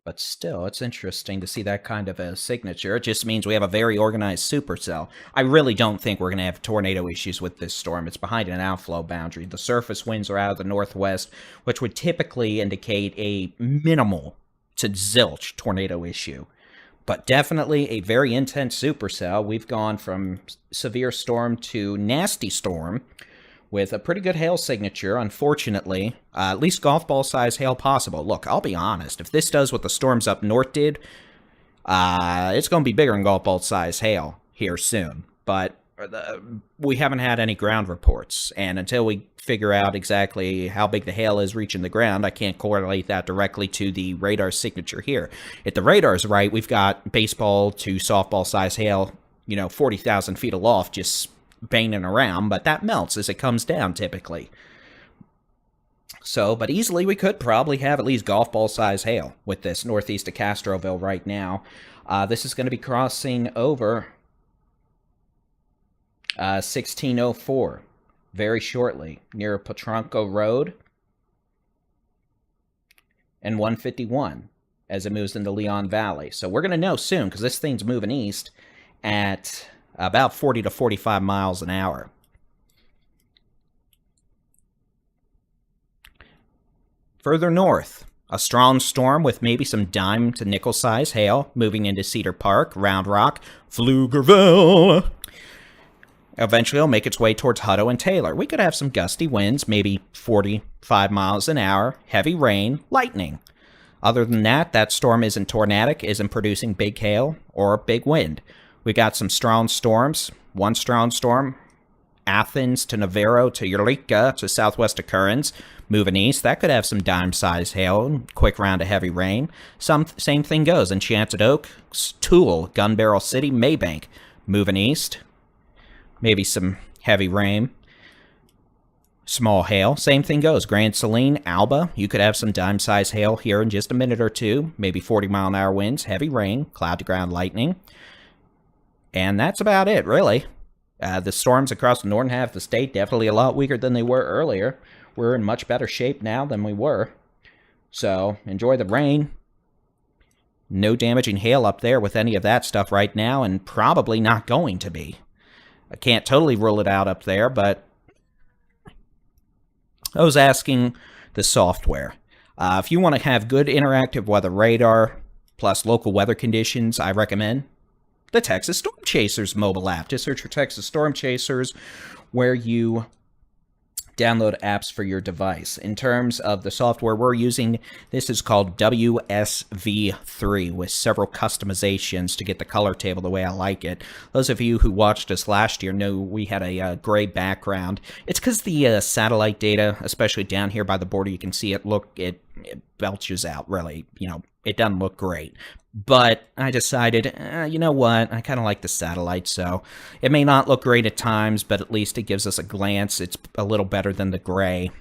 But still, it's interesting to see that kind of a signature. It just means we have a very organized supercell. I really don't think we're going to have tornado issues with this storm. It's behind an outflow boundary. The surface winds are out of the northwest, which would typically indicate a minimal to zilch tornado issue. But definitely a very intense supercell. We've gone from severe storm to nasty storm with a pretty good hail signature, unfortunately. At least golf ball size hail possible. Look, I'll be honest. If this does what the storms up north did, it's going to be bigger than golf ball size hail here soon. But we haven't had any ground reports. And until we figure out exactly how big the hail is reaching the ground, I can't correlate that directly to the radar signature here. If the radar's right, we've got baseball to softball size hail, 40,000 feet aloft, just banging around, but that melts as it comes down typically. So, but easily we could probably have at least golf ball size hail with this northeast of Castroville right now. This is going to be crossing over 1604 very shortly near Potranco Road and 151 as it moves into Leon Valley. So we're going to know soon because this thing's moving east at about 40 to 45 miles an hour. Further north, a strong storm with maybe some dime to nickel size hail moving into Cedar Park, Round Rock, Pflugerville. Eventually it'll make its way towards Hutto and Taylor. We could have some gusty winds, maybe 45 miles an hour, heavy rain, lightning. Other than that, that storm isn't tornadic, isn't producing big hail or big wind. We got some strong storms. One strong storm, Athens to Navarro to Eureka to southwest of Currens, moving east. That could have some dime-sized hail, quick round of heavy rain. Same thing goes. Enchanted Oak, Tool, Gun Barrel City, Maybank, moving east. Maybe some heavy rain. Small hail. Same thing goes. Grand Saline, Alba. You could have some dime-sized hail here in just a minute or two. Maybe 40-mile-an-hour winds, heavy rain, cloud-to-ground lightning. And that's about it, really. The storms across the northern half of the state, definitely a lot weaker than they were earlier. We're in much better shape now than we were. So, enjoy the rain. No damaging hail up there with any of that stuff right now, and probably not going to be. I can't totally rule it out up there, but I was asking the software. If you want to have good interactive weather radar plus local weather conditions, I recommend the Texas Storm Chasers mobile app. Just search for Texas Storm Chasers, where you download apps for your device. In terms of the software we're using, this is called WSV3 with several customizations to get the color table the way I like it. Those of you who watched us last year know we had a gray background. It's because the satellite data, especially down here by the border, you can see it belches out, really. It doesn't look great. But I decided, you know what, I kind of like the satellite, so it may not look great at times, but at least it gives us a glance. It's a little better than the gray.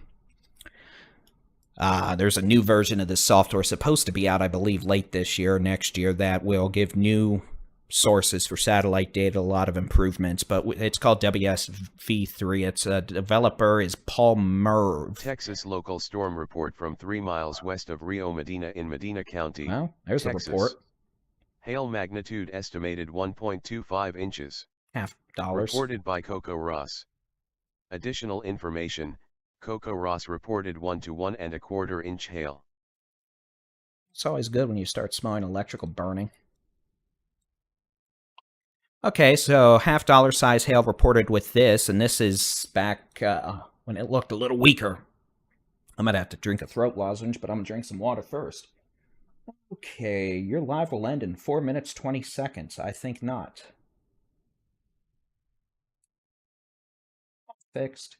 There's a new version of this software supposed to be out, I believe, late this year or next year that will give new sources for satellite data a lot of improvements, but it's called WSV3. Its developer is Paul Merv. Texas local storm report from 3 miles west of Rio Medina in Medina County. Well, there's Texas. the report. Hail magnitude estimated 1.25 inches. $50. Reported by Coco Ross. Additional information, Coco Ross reported 1 to 1.25 inch hail. It's always good when you start smelling electrical burning. Okay, so $50 size hail reported with this, and this is back when it looked a little weaker. I might have to drink a throat lozenge, but I'm going to drink some water first. Okay, your live will end in 4 minutes, 20 seconds. I think not. Fixed.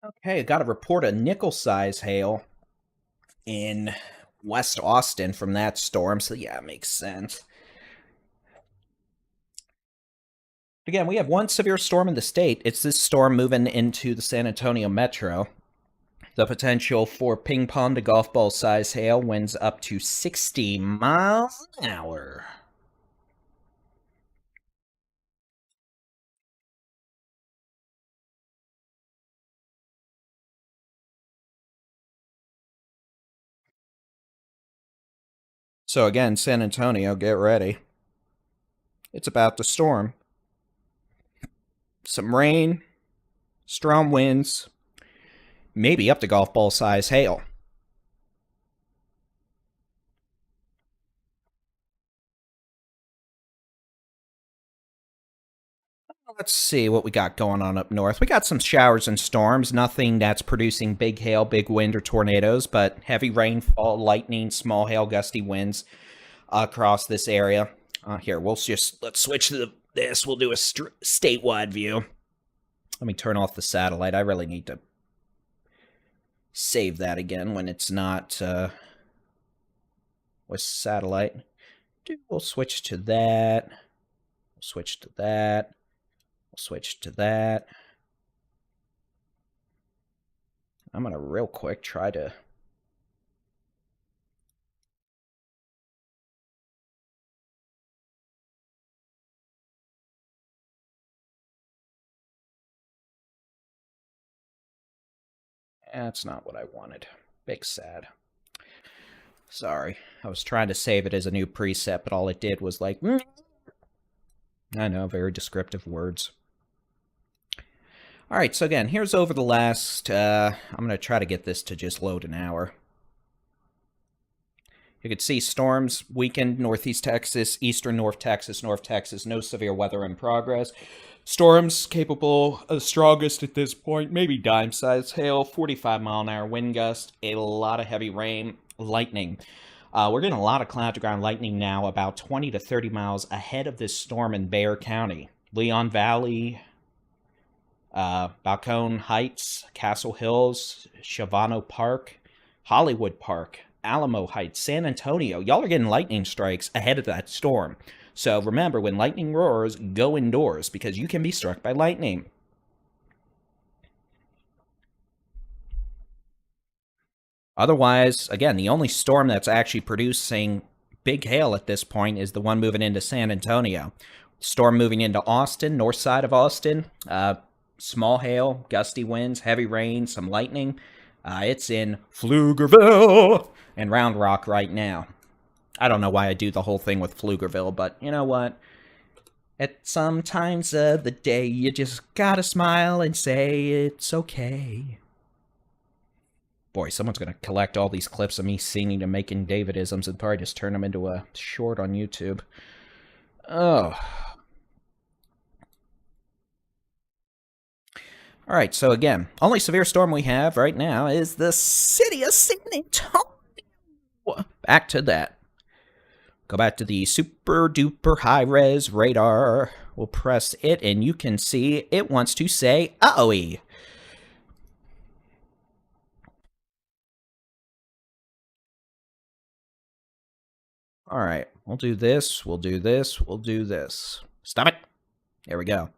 Okay, got to report a nickel-size hail in West Austin from that storm, so yeah, it makes sense. Again, we have one severe storm in the state. It's this storm moving into the San Antonio metro. The potential for ping pong to golf ball size hail, winds up to 60 miles an hour. So again, San Antonio, get ready. It's about to storm. Some rain, strong winds, maybe up to golf ball size hail. Let's see what we got going on up north. We got some showers and storms, nothing that's producing big hail, big wind, or tornadoes, but heavy rainfall, lightning, small hail, gusty winds across this area. Here, let's switch to this. We'll do a statewide view. Let me turn off the satellite. I really need to save that again when it's not with satellite. We'll switch to that. We'll switch to that. We'll switch to that. I'm going to real quick try to... That's not what I wanted. Big sad. Sorry. I was trying to save it as a new preset, but all it did was like... I know, very descriptive words. Alright, so again, here's over the last... I'm going to try to get this to just load an hour. You can see storms weakened, northeast Texas, eastern North Texas, no severe weather in progress. Storms capable of the strongest at this point, maybe dime-sized hail, 45-mile-an-hour wind gust, a lot of heavy rain, lightning. We're getting a lot of cloud-to-ground lightning now, about 20 to 30 miles ahead of this storm in Bexar County. Leon Valley, Balcone Heights, Castle Hills, Shavano Park, Hollywood Park, Alamo Heights, San Antonio. Y'all are getting lightning strikes ahead of that storm. So remember, when lightning roars, go indoors because you can be struck by lightning. Otherwise, again, the only storm that's actually producing big hail at this point is the one moving into San Antonio. Storm moving into Austin, north side of Austin. Small hail, gusty winds, heavy rain, some lightning. It's in Pflugerville and Round Rock right now. I don't know why I do the whole thing with Pflugerville, but you know what? At some times of the day, you just gotta smile and say it's okay. Boy, someone's gonna collect all these clips of me singing and making Davidisms and probably just turn them into a short on YouTube. Oh. Alright, so again, only severe storm we have right now is the city of San Antonio. Back to that. Go back to the super duper high res radar. We'll press it and you can see it wants to say uh-oh-y. Alright, we'll do this, we'll do this, we'll do this. Stop it. There we go.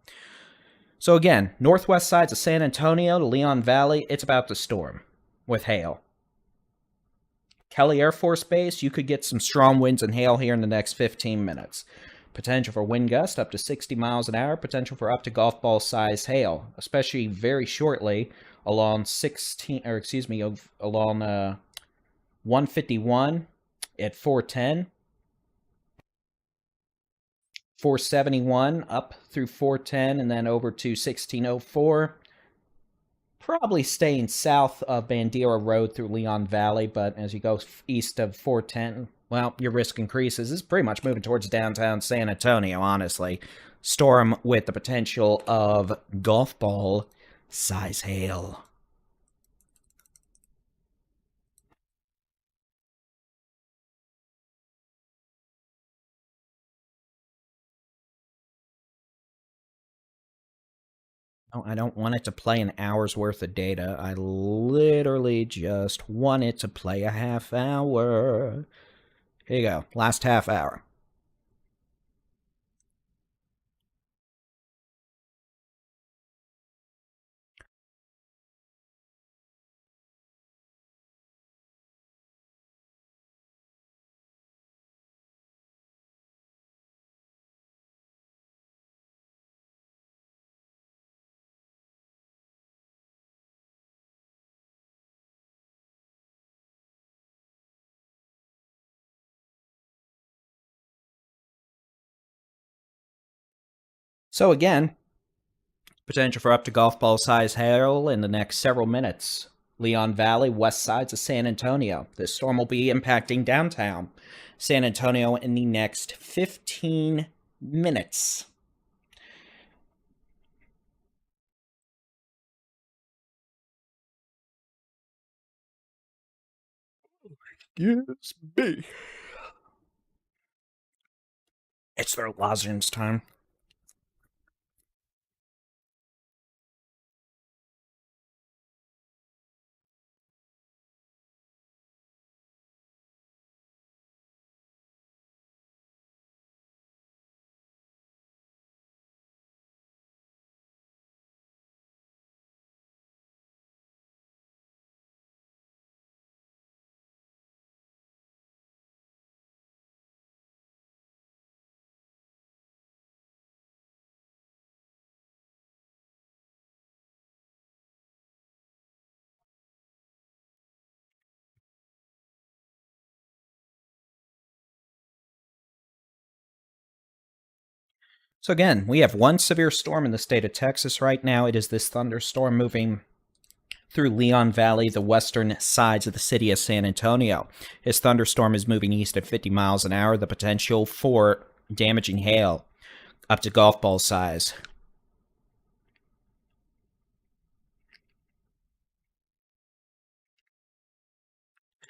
So again, northwest sides of San Antonio to Leon Valley, it's about to storm with hail. Kelly Air Force Base, you could get some strong winds and hail here in the next 15 minutes. Potential for wind gust up to 60 miles an hour, potential for up to golf ball size hail, especially very shortly along along 151 at 410. 471 up through 410 and then over to 1604. Probably staying south of Bandera Road through Leon Valley, but as you go east of 410, well, your risk increases. It's pretty much moving towards downtown San Antonio, honestly. Storm with the potential of golf ball size hail. Oh, I don't want it to play an hour's worth of data. I literally just want it to play a half hour. Here you go. Last half hour. So again, potential for up to golf ball size hail in the next several minutes. Leon Valley, west sides of San Antonio. This storm will be impacting downtown San Antonio in the next 15 minutes. Yes, me. It's their lozenge time. So again, we have one severe storm in the state of Texas right now. It is this thunderstorm moving through Leon Valley, the western sides of the city of San Antonio. This thunderstorm is moving east at 50 miles an hour. The potential for damaging hail up to golf ball size.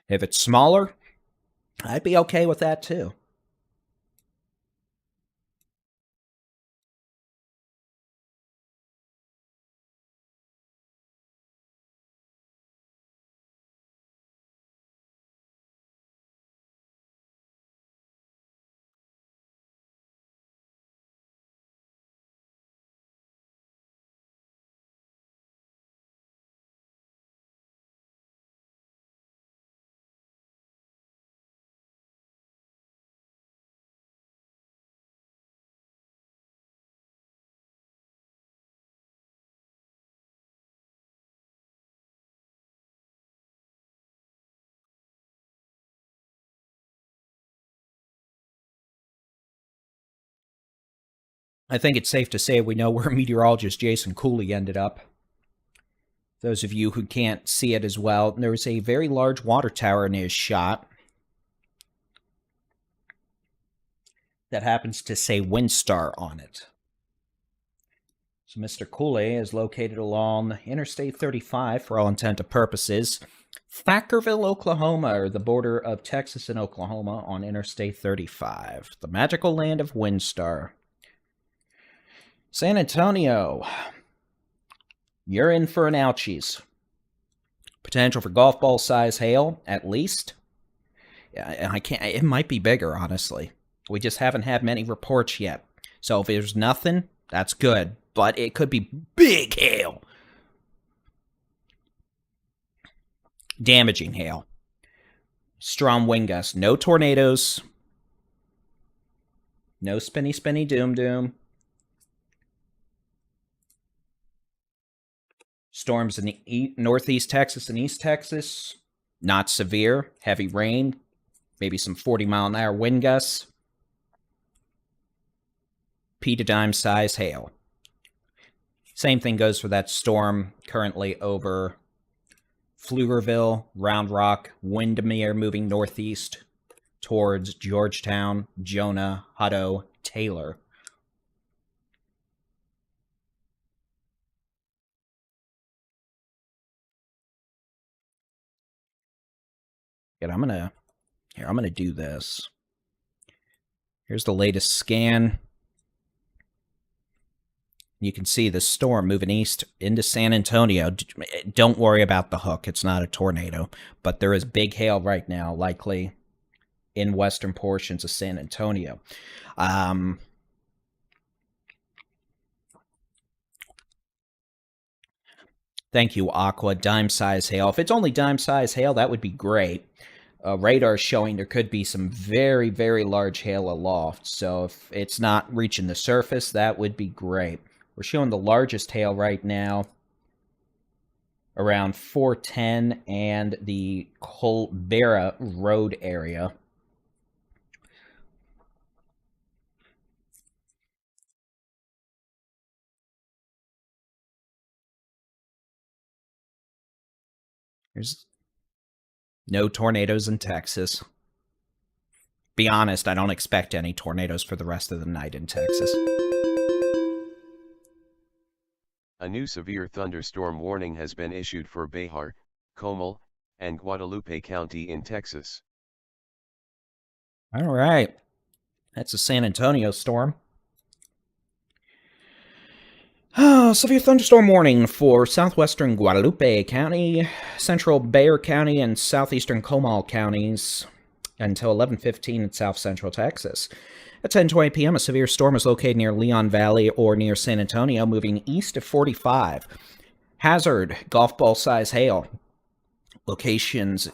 If it's smaller, I'd be okay with that too. I think it's safe to say we know where meteorologist Jason Cooley ended up. Those of you who can't see it as well, there was a very large water tower in his shot that happens to say Windstar on it. So Mr. Cooley is located along Interstate 35 for all intent and purposes. Thackerville, Oklahoma, or the border of Texas and Oklahoma on Interstate 35, the magical land of Windstar. San Antonio, you're in for an ouchies. Potential for golf ball size hail, at least. Yeah, it might be bigger, honestly. We just haven't had many reports yet. So if there's nothing, that's good. But it could be big hail. Damaging hail. Strong wind gusts. No tornadoes. No spinny, spinny, doom, doom. Storms in northeast Texas and east Texas. Not severe. Heavy rain. Maybe some 40-mile-an-hour wind gusts. Pea to dime size hail. Same thing goes for that storm currently over Pflugerville, Round Rock, Windermere moving northeast towards Georgetown, Jonah, Hutto, Taylor. And I'm gonna do this. Here's the latest scan. You can see the storm moving east into San Antonio. Don't worry about the hook. It's not a tornado. But there is big hail right now, likely in western portions of San Antonio. Thank you, Aqua. Dime-size hail. If it's only dime-size hail, that would be great. Radar showing there could be some very, very large hail aloft. So if it's not reaching the surface, that would be great. We're showing the largest hail right now around 410 and the Colbera Road area. There's no tornadoes in Texas. Be honest, I don't expect any tornadoes for the rest of the night in Texas. A new severe thunderstorm warning has been issued for Bexar, Comal, and Guadalupe County in Texas. All right. That's a San Antonio storm. Severe thunderstorm warning for southwestern Guadalupe County, central Bexar County, and southeastern Comal counties until 11:15 in south central Texas. At 10:20 p.m., a severe storm is located near Leon Valley or near San Antonio, moving east of 45. Hazard, golf ball size hail. Locations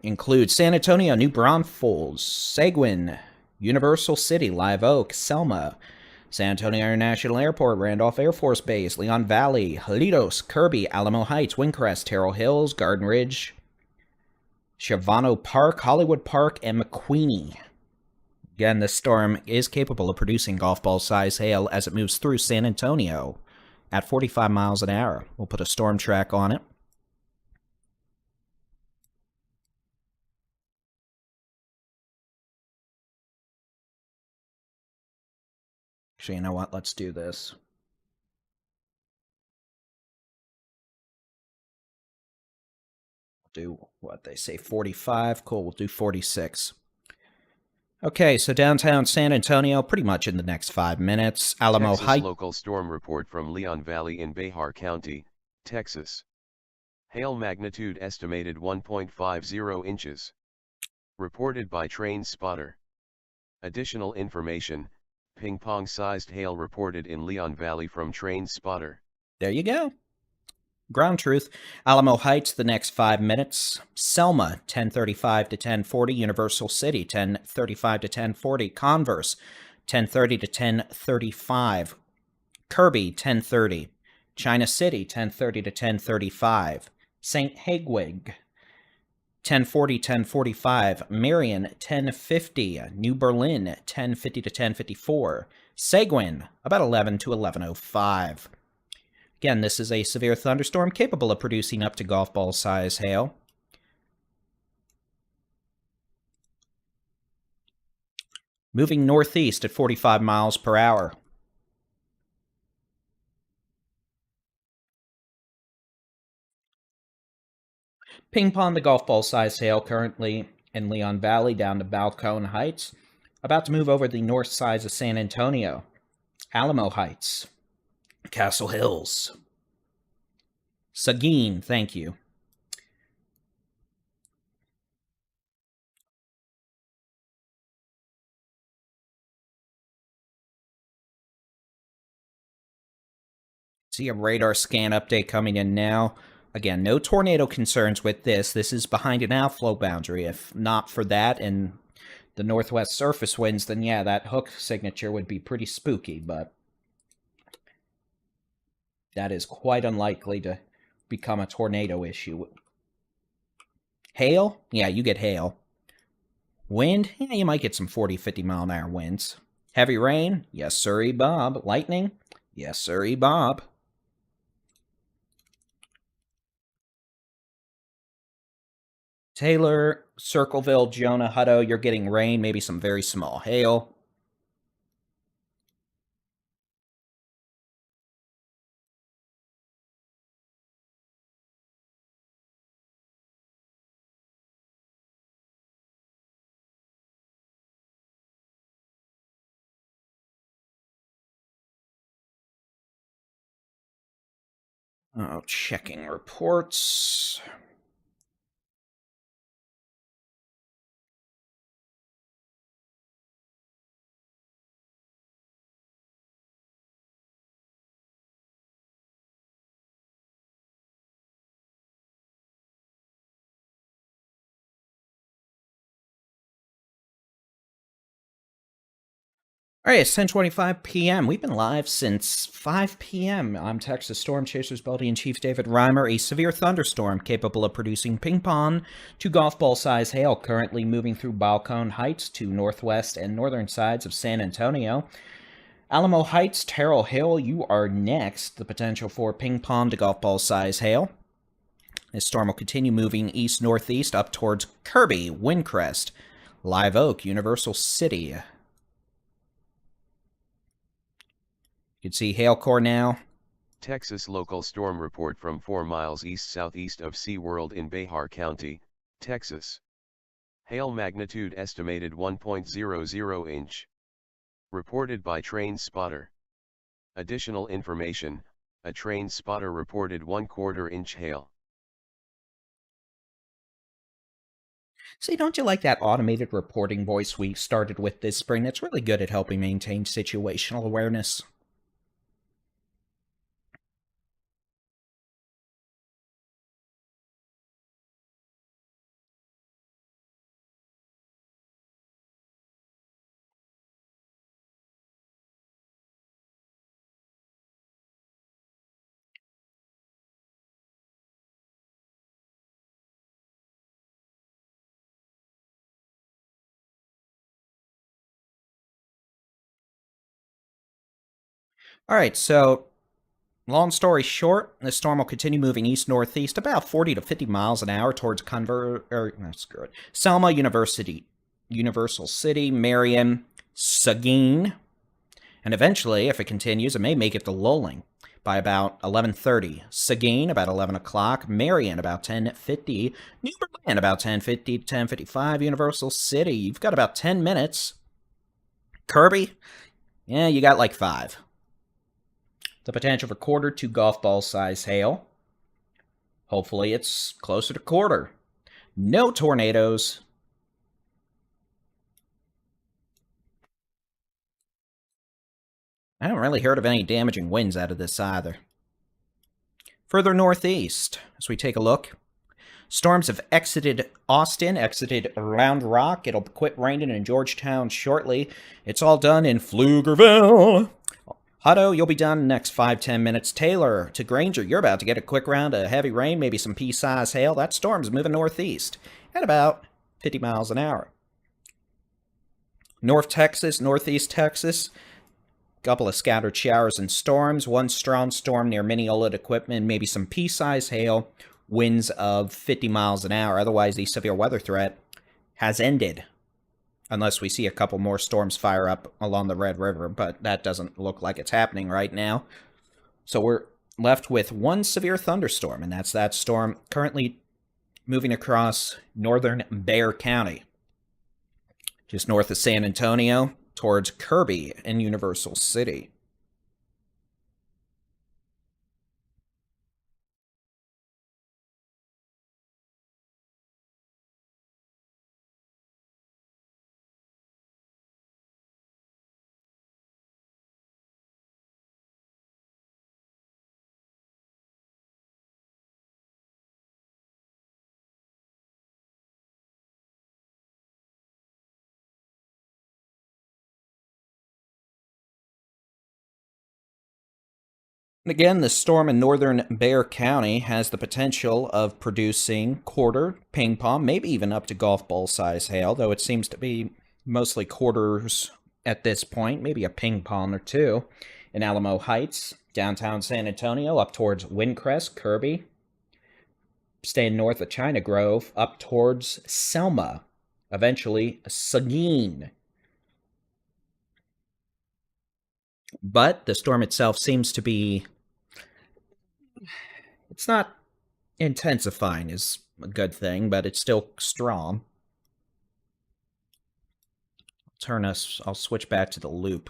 include San Antonio, New Braunfels, Seguin, Universal City, Live Oak, Selma, San Antonio International Airport, Randolph Air Force Base, Leon Valley, Jalitos, Kirby, Alamo Heights, Windcrest, Terrell Hills, Garden Ridge, Shavano Park, Hollywood Park, and McQueenie. Again, this storm is capable of producing golf ball size hail as it moves through San Antonio at 45 miles an hour. We'll put a storm track on it. Actually, you know what? Let's do this. Do what they say, 45. Cool, we'll do 46. Okay, so downtown San Antonio, pretty much in the next 5 minutes. Alamo Texas Heights. Local storm report from Leon Valley in Bexar County, Texas. Hail magnitude estimated 1.50 inches. Reported by Train Spotter. Additional information, ping-pong-sized hail reported in Leon Valley from Train Spotter. There you go. Ground truth. Alamo Heights, the next 5 minutes. Selma, 10:35 to 10:40. Universal City, 10:35 to 10:40. Converse, 10:30 to 10:35. Kirby, 10:30. China City, 10:30 to 10:35. St. Hedwig, 10:40, 10:45. Marion, 10:50. New Berlin, 10:50 to 10:54. Seguin, about 11 to 11:05. Again, this is a severe thunderstorm capable of producing up to golf ball size hail. Moving northeast at 45 miles per hour. Ping pong the golf ball size hail currently in Leon Valley down to Balcone Heights. About to move over the north sides of San Antonio. Alamo Heights. Castle Hills. Seguin, thank you. See a radar scan update coming in now. Again, no tornado concerns with this. This is behind an outflow boundary. If not for that and the northwest surface winds, then yeah, that hook signature would be pretty spooky, but that is quite unlikely to become a tornado issue. Hail? Yeah, you get hail. Wind? Yeah, you might get some 40, 50 mile an hour winds. Heavy rain? Yes, sirree, Bob. Lightning? Yes, sirree, Bob. Taylor, Circleville, Jonah, Hutto, you're getting rain, maybe some very small hail. Oh, checking reports. All right, it's 10:25 p.m. We've been live since 5 p.m. I'm Texas Storm Chasers Baldy-in-Chief David Reimer. A severe thunderstorm capable of producing ping pong to golf ball size hail currently moving through Balcone Heights to northwest and northern sides of San Antonio. Alamo Heights, Terrell Hill, you are next. The potential for ping pong to golf ball size hail. This storm will continue moving east-northeast up towards Kirby, Windcrest, Live Oak, Universal City. You can see hail core now. Texas local storm report from 4 miles east-southeast of SeaWorld in Behar County, Texas. Hail magnitude estimated 1.00 inch. Reported by Train Spotter. Additional information, a train spotter reported 1/4 inch hail. See, don't you like that automated reporting voice we started with this spring? It's really good at helping maintain situational awareness. All right, so long story short, this storm will continue moving east-northeast about 40 to 50 miles an hour towards Selma University, Universal City, Marion, Seguin, and eventually, if it continues, it may make it to Lowling by about 11:30. Seguin about 11 o'clock, Marion about 10:50, New Berlin about 10:50 to 10:55, Universal City, you've got about 10 minutes. Kirby, yeah, you got like 5. The potential for quarter to golf ball size hail. Hopefully it's closer to quarter. No tornadoes. I haven't really heard of any damaging winds out of this either. Further northeast, as we take a look, storms have exited Austin, exited Round Rock. It'll quit raining in Georgetown shortly. It's all done in Pflugerville. Hutto, you'll be done in the next 5-10 minutes. Taylor to Granger, you're about to get a quick round of heavy rain, maybe some pea-size hail. That storm's moving northeast at about 50 miles an hour. North Texas, northeast Texas, Couple of scattered showers and storms, one strong storm near Mineola equipment, maybe some pea-sized hail, winds of 50 miles an hour. Otherwise, the severe weather threat has ended. Unless we see a couple more storms fire up along the Red River, but that doesn't look like it's happening right now. So we're left with one severe thunderstorm, and that's that storm currently moving across northern Bexar County, just north of San Antonio, towards Kirby and Universal City. And again, the storm in northern Bexar County has the potential of producing quarter, ping pong, maybe even up to golf ball size hail, though it seems to be mostly quarters at this point, maybe a ping pong or two. In Alamo Heights, downtown San Antonio, up towards Windcrest, Kirby, staying north of China Grove, up towards Selma, eventually Seguin. But the storm itself seems to be... It's not intensifying is a good thing, but it's still strong. I'll switch back to the loop.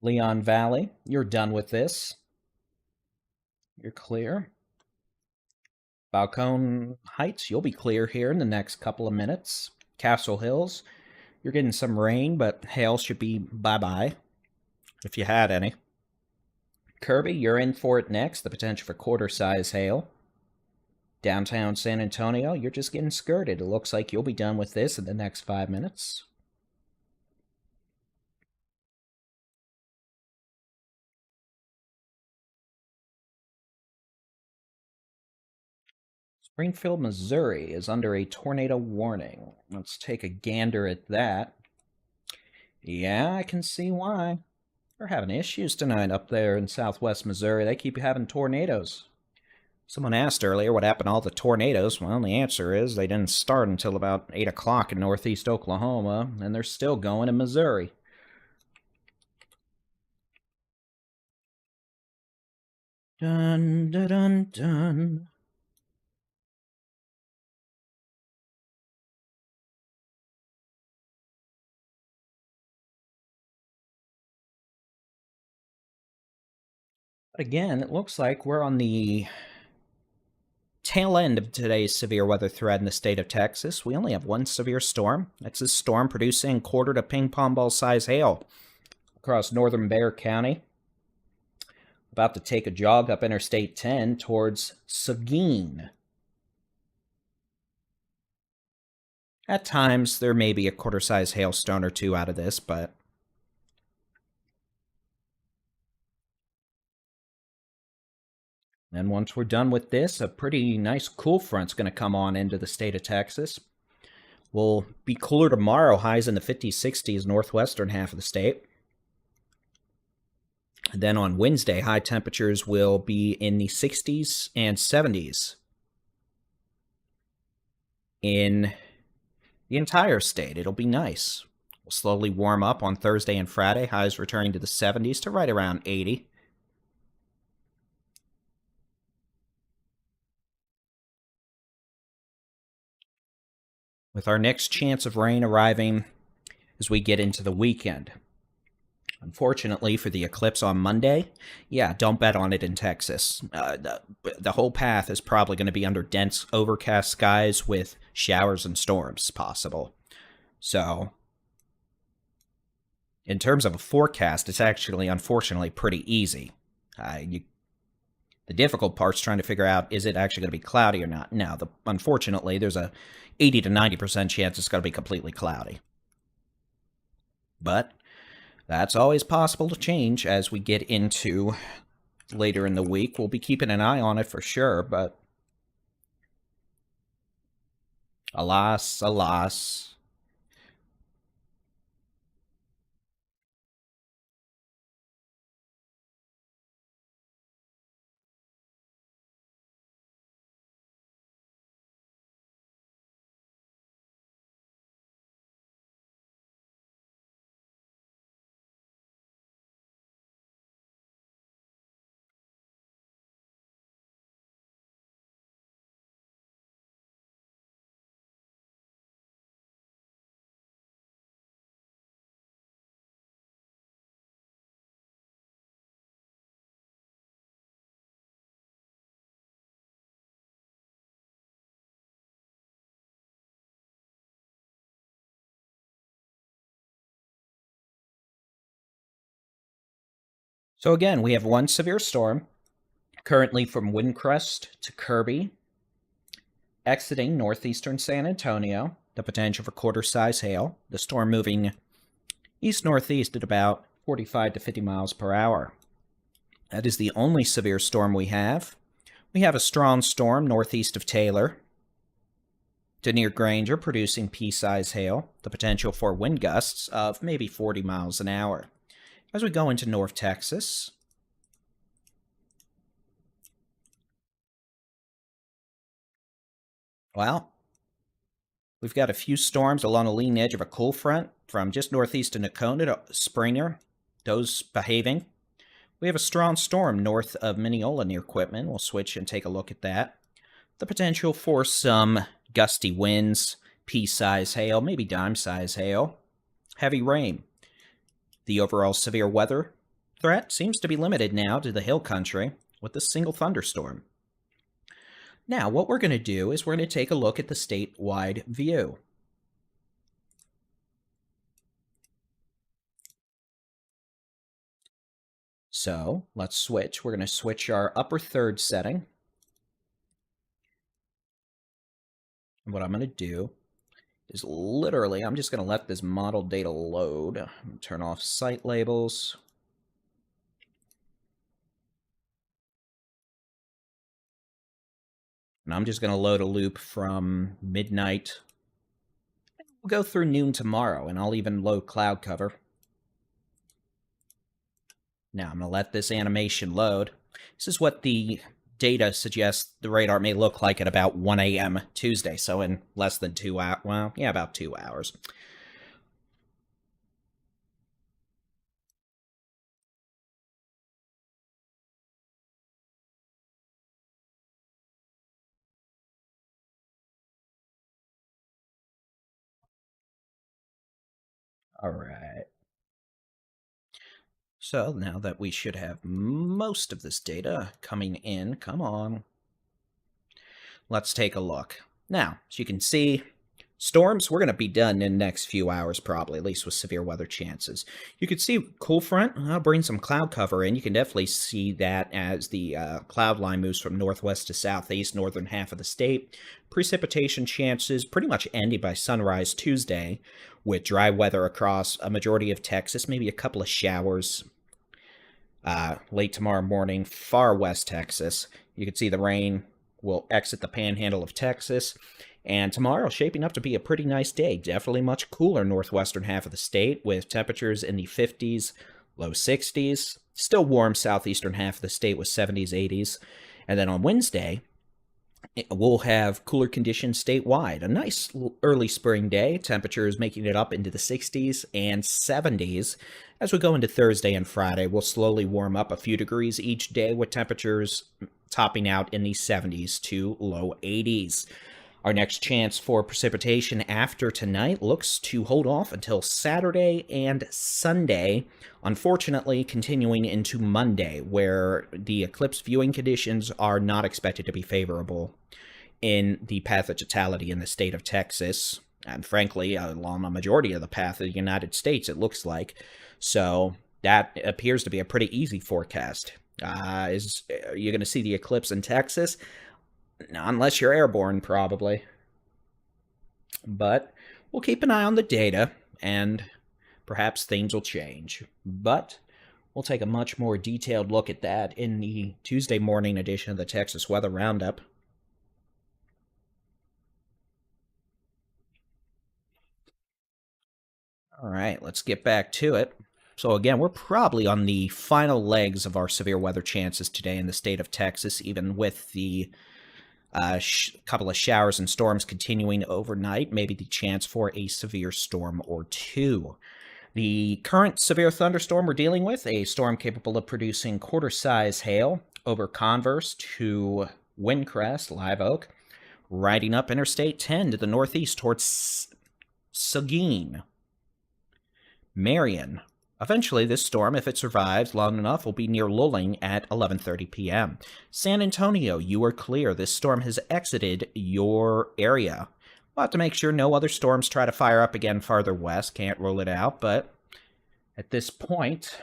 Leon Valley, you're done with this. You're clear. Balcone Heights, you'll be clear here in the next couple of minutes. Castle Hills, you're getting some rain, but hail should be bye-bye, if you had any. Kirby, you're in for it next, the potential for quarter-size hail. Downtown San Antonio, you're just getting skirted. It looks like you'll be done with this in the next 5 minutes. Springfield, Missouri is under a tornado warning. Let's take a gander at that. Yeah, I can see why. They're having issues tonight up there in southwest Missouri. They keep having tornadoes. Someone asked earlier what happened to all the tornadoes. Well, the answer is they didn't start until about 8 o'clock in northeast Oklahoma, and they're still going in Missouri. Dun, dun, dun, dun. But again, it looks like we're on the tail end of today's severe weather threat in the state of Texas. We only have one severe storm. That's a storm producing quarter to ping pong ball size hail across northern Bexar County. About to take a jog up Interstate 10 towards Seguin. At times, there may be a quarter-size hailstone or two out of this, but... And once we're done with this, a pretty nice cool front's going to come on into the state of Texas. We'll be cooler tomorrow, highs in the 50s, 60s, northwestern half of the state. And then on Wednesday, high temperatures will be in the 60s and 70s. in the entire state. It'll be nice. We'll slowly warm up on Thursday and Friday, highs returning to the 70s to right around 80. With our next chance of rain arriving as we get into the weekend. Unfortunately for the eclipse on Monday, yeah, don't bet on it in Texas. The whole path is probably going to be under dense, overcast skies with showers and storms possible. So, in terms of a forecast, it's actually, unfortunately, pretty easy. The difficult part's trying to figure out, is it actually going to be cloudy or not? Now, unfortunately, there's a 80 to 90% chance it's going to be completely cloudy. But that's always possible to change as we get into later in the week. We'll be keeping an eye on it for sure, but alas, alas. So again, we have one severe storm, currently from Windcrest to Kirby, exiting northeastern San Antonio, the potential for quarter-size hail, the storm moving east-northeast at about 45 to 50 miles per hour. That is the only severe storm we have. We have a strong storm northeast of Taylor to near Granger, producing pea-size hail, the potential for wind gusts of maybe 40 miles an hour. As we go into North Texas, well, we've got a few storms along the leading edge of a cold front from just northeast of Nakona to Springer, those behaving. We have a strong storm north of Mineola near Quitman. We'll switch and take a look at that. The potential for some gusty winds, pea-size hail, maybe dime-size hail, heavy rain. The overall severe weather threat seems to be limited now to the hill country with a single thunderstorm. Now, what we're going to do is we're going to take a look at the statewide view. So, let's switch. We're going to switch our upper third setting. And what I'm going to do is literally, I'm just going to let this model data load. Turn off site labels. And I'm just going to load a loop from midnight. We'll go through noon tomorrow, and I'll even load cloud cover. Now, I'm going to let this animation load. This is what the data suggests the radar may look like at about 1 a.m. Tuesday, so in less than 2 hours. Well, yeah, about 2 hours. All right. So now that we should have most of this data coming in, come on. Let's take a look. Now, as you can see, storms, we're going to be done in the next few hours probably, at least with severe weather chances. You can see cool front, I'll bring some cloud cover in. You can definitely see that as the cloud line moves from northwest to southeast, northern half of the state. Precipitation chances pretty much ending by sunrise Tuesday, with dry weather across a majority of Texas, maybe a couple of showers late tomorrow morning, far west Texas. You can see the rain will exit the panhandle of Texas. And tomorrow, shaping up to be a pretty nice day. Definitely much cooler northwestern half of the state, with temperatures in the 50s, low 60s. Still warm southeastern half of the state with 70s, 80s. And then on Wednesday, We'll have cooler conditions statewide. A nice early spring day. Temperatures making it up into the 60s and 70s. As we go into Thursday and Friday, we'll slowly warm up a few degrees each day, with temperatures topping out in the 70s to low 80s. Our next chance for precipitation after tonight looks to hold off until Saturday and Sunday, unfortunately continuing into Monday, where the eclipse viewing conditions are not expected to be favorable in the path of totality in the state of Texas, and frankly, along a majority of the path of the United States, it looks like. So that appears to be a pretty easy forecast. Is you're going to see the eclipse in Texas? Unless you're airborne, probably. But we'll keep an eye on the data, and perhaps things will change. But we'll take a much more detailed look at that in the Tuesday morning edition of the Texas Weather Roundup. All right, let's get back to it. So again, we're probably on the final legs of our severe weather chances today in the state of Texas, even with the couple of showers and storms continuing overnight, maybe the chance for a severe storm or two. The current severe thunderstorm we're dealing with, a storm capable of producing quarter-size hail over Converse to Windcrest, Live Oak, riding up Interstate 10 to the northeast towards Seguin, Marion. Eventually, this storm, if it survives long enough, will be near Lulling at 11:30 p.m. San Antonio, you are clear. This storm has exited your area. We'll have to make sure no other storms try to fire up again farther west. Can't rule it out, but at this point,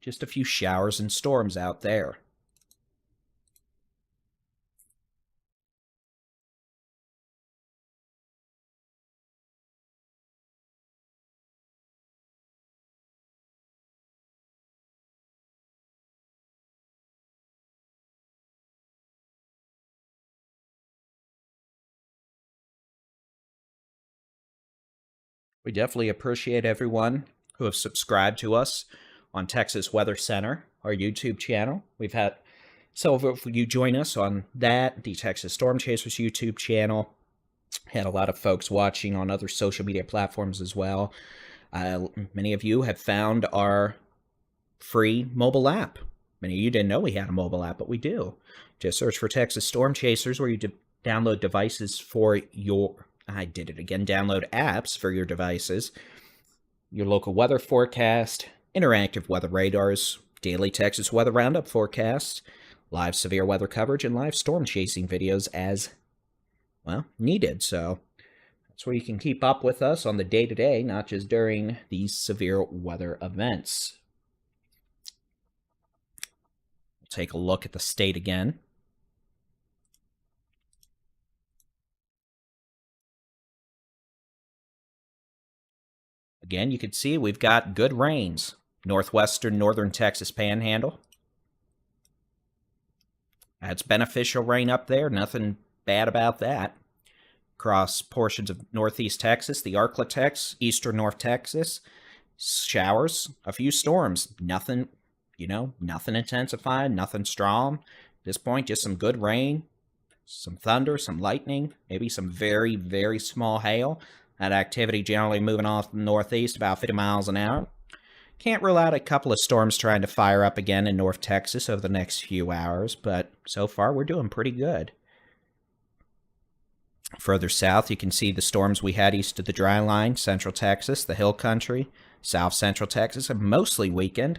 just a few showers and storms out there. We definitely appreciate everyone who have subscribed to us on Texas Weather Center, our YouTube channel. We've had several of you join us on that, the Texas Storm Chasers YouTube channel. Had a lot of folks watching on other social media platforms as well. Many of you have found our free mobile app. Many of you didn't know we had a mobile app, but we do. Just search for Texas Storm Chasers, where you download devices for your... I did it again. Download apps for your devices. Your local weather forecast, interactive weather radars, daily Texas weather roundup forecasts, live severe weather coverage, and live storm chasing videos as, well, needed. So that's where you can keep up with us on the day-to-day, not just during these severe weather events. We'll take a look at the state again. Again, you can see we've got good rains. Northwestern, northern Texas panhandle. That's beneficial rain up there. Nothing bad about that. Across portions of northeast Texas, the Arklatex, eastern North Texas. Showers, a few storms. Nothing, nothing intensified, nothing strong. At this point, just some good rain, some thunder, some lightning, maybe some very, very small hail. That activity generally moving off the northeast about 50 miles an hour. Can't rule out a couple of storms trying to fire up again in North Texas over the next few hours, but so far we're doing pretty good. Further south, you can see the storms we had east of the dry line, central Texas, the hill country, south central Texas, have mostly weakened,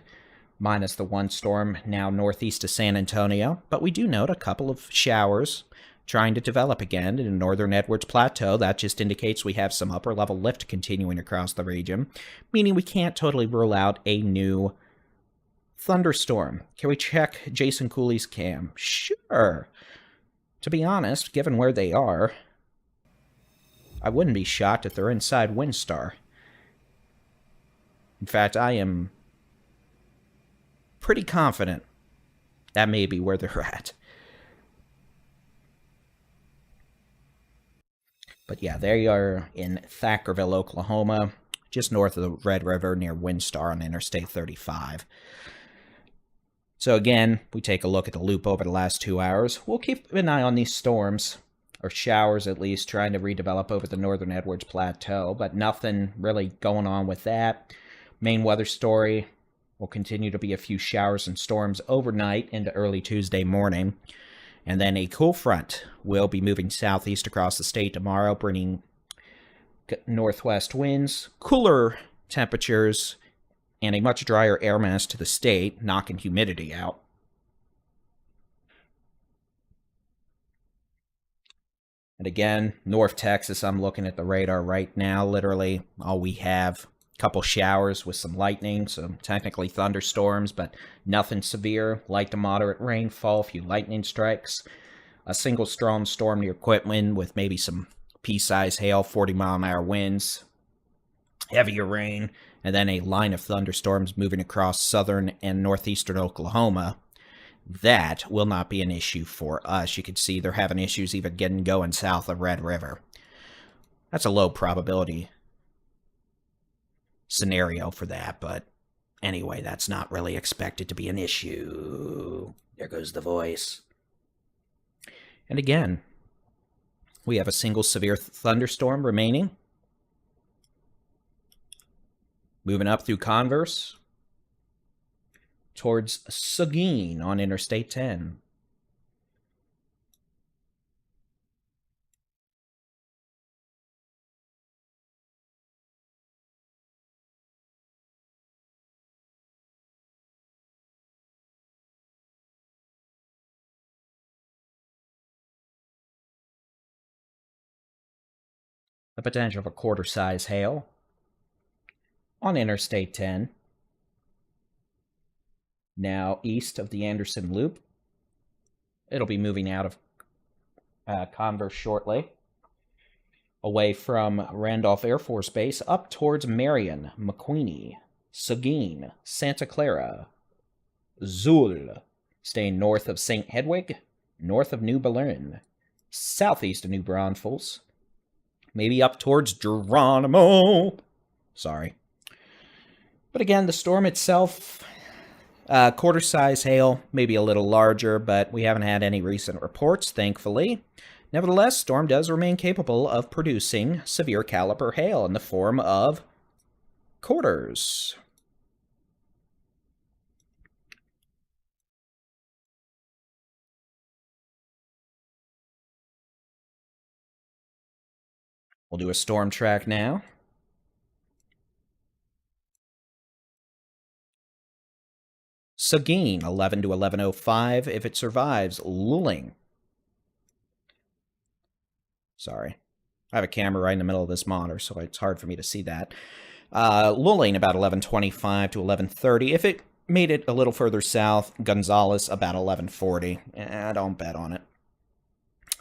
minus the one storm now northeast of San Antonio, but we do note a couple of showers trying to develop again in northern Edwards Plateau. That just indicates we have some upper level lift continuing across the region, meaning we can't totally rule out a new thunderstorm. Can we check Jason Cooley's cam? Sure. To be honest, given where they are, I wouldn't be shocked if they're inside Windstar. In fact, I am pretty confident that may be where they're at. But yeah, they are in Thackerville, Oklahoma, just north of the Red River near Windstar on Interstate 35. So again, we take a look at the loop over the last 2 hours. We'll keep an eye on these storms, or showers at least, trying to redevelop over the northern Edwards Plateau, but nothing really going on with that. Main weather story will continue to be a few showers and storms overnight into early Tuesday morning. And then a cool front will be moving southeast across the state tomorrow, bringing northwest winds, cooler temperatures, and a much drier air mass to the state, knocking humidity out. And again, North Texas, I'm looking at the radar right now. Literally, all we have, a couple showers with some lightning, so technically thunderstorms, but nothing severe. Light to moderate rainfall, a few lightning strikes. A single strong storm near Quitman with maybe some pea-sized hail, 40-mile-an-hour winds. Heavier rain, and then a line of thunderstorms moving across southern and northeastern Oklahoma. That will not be an issue for us. You can see they're having issues even getting going south of Red River. That's a low probability scenario for that, but anyway, that's not really expected to be an issue. There goes the voice. And again, we have a single severe thunderstorm remaining. Moving up through Converse towards Seguin on Interstate 10. The potential for quarter-size hail on Interstate 10. Now east of the Anderson Loop. It'll be moving out of Converse shortly, away from Randolph Air Force Base up towards Marion, McQueeney, Seguin, Santa Clara, Zoul, staying north of St. Hedwig, north of New Belen, southeast of New Braunfels, maybe up towards Geronimo. Sorry. But again, the storm itself, quarter-size hail, maybe a little larger, but we haven't had any recent reports, thankfully. Nevertheless, storm does remain capable of producing severe caliber hail in the form of quarters. We'll do a storm track now. Seguin, 11 to 11:05. If it survives, Luling. Sorry. I have a camera right in the middle of this monitor, so it's hard for me to see that. Luling, about 11:25 to 11:30. If it made it a little further south, Gonzales, about 11:40. I don't bet on it.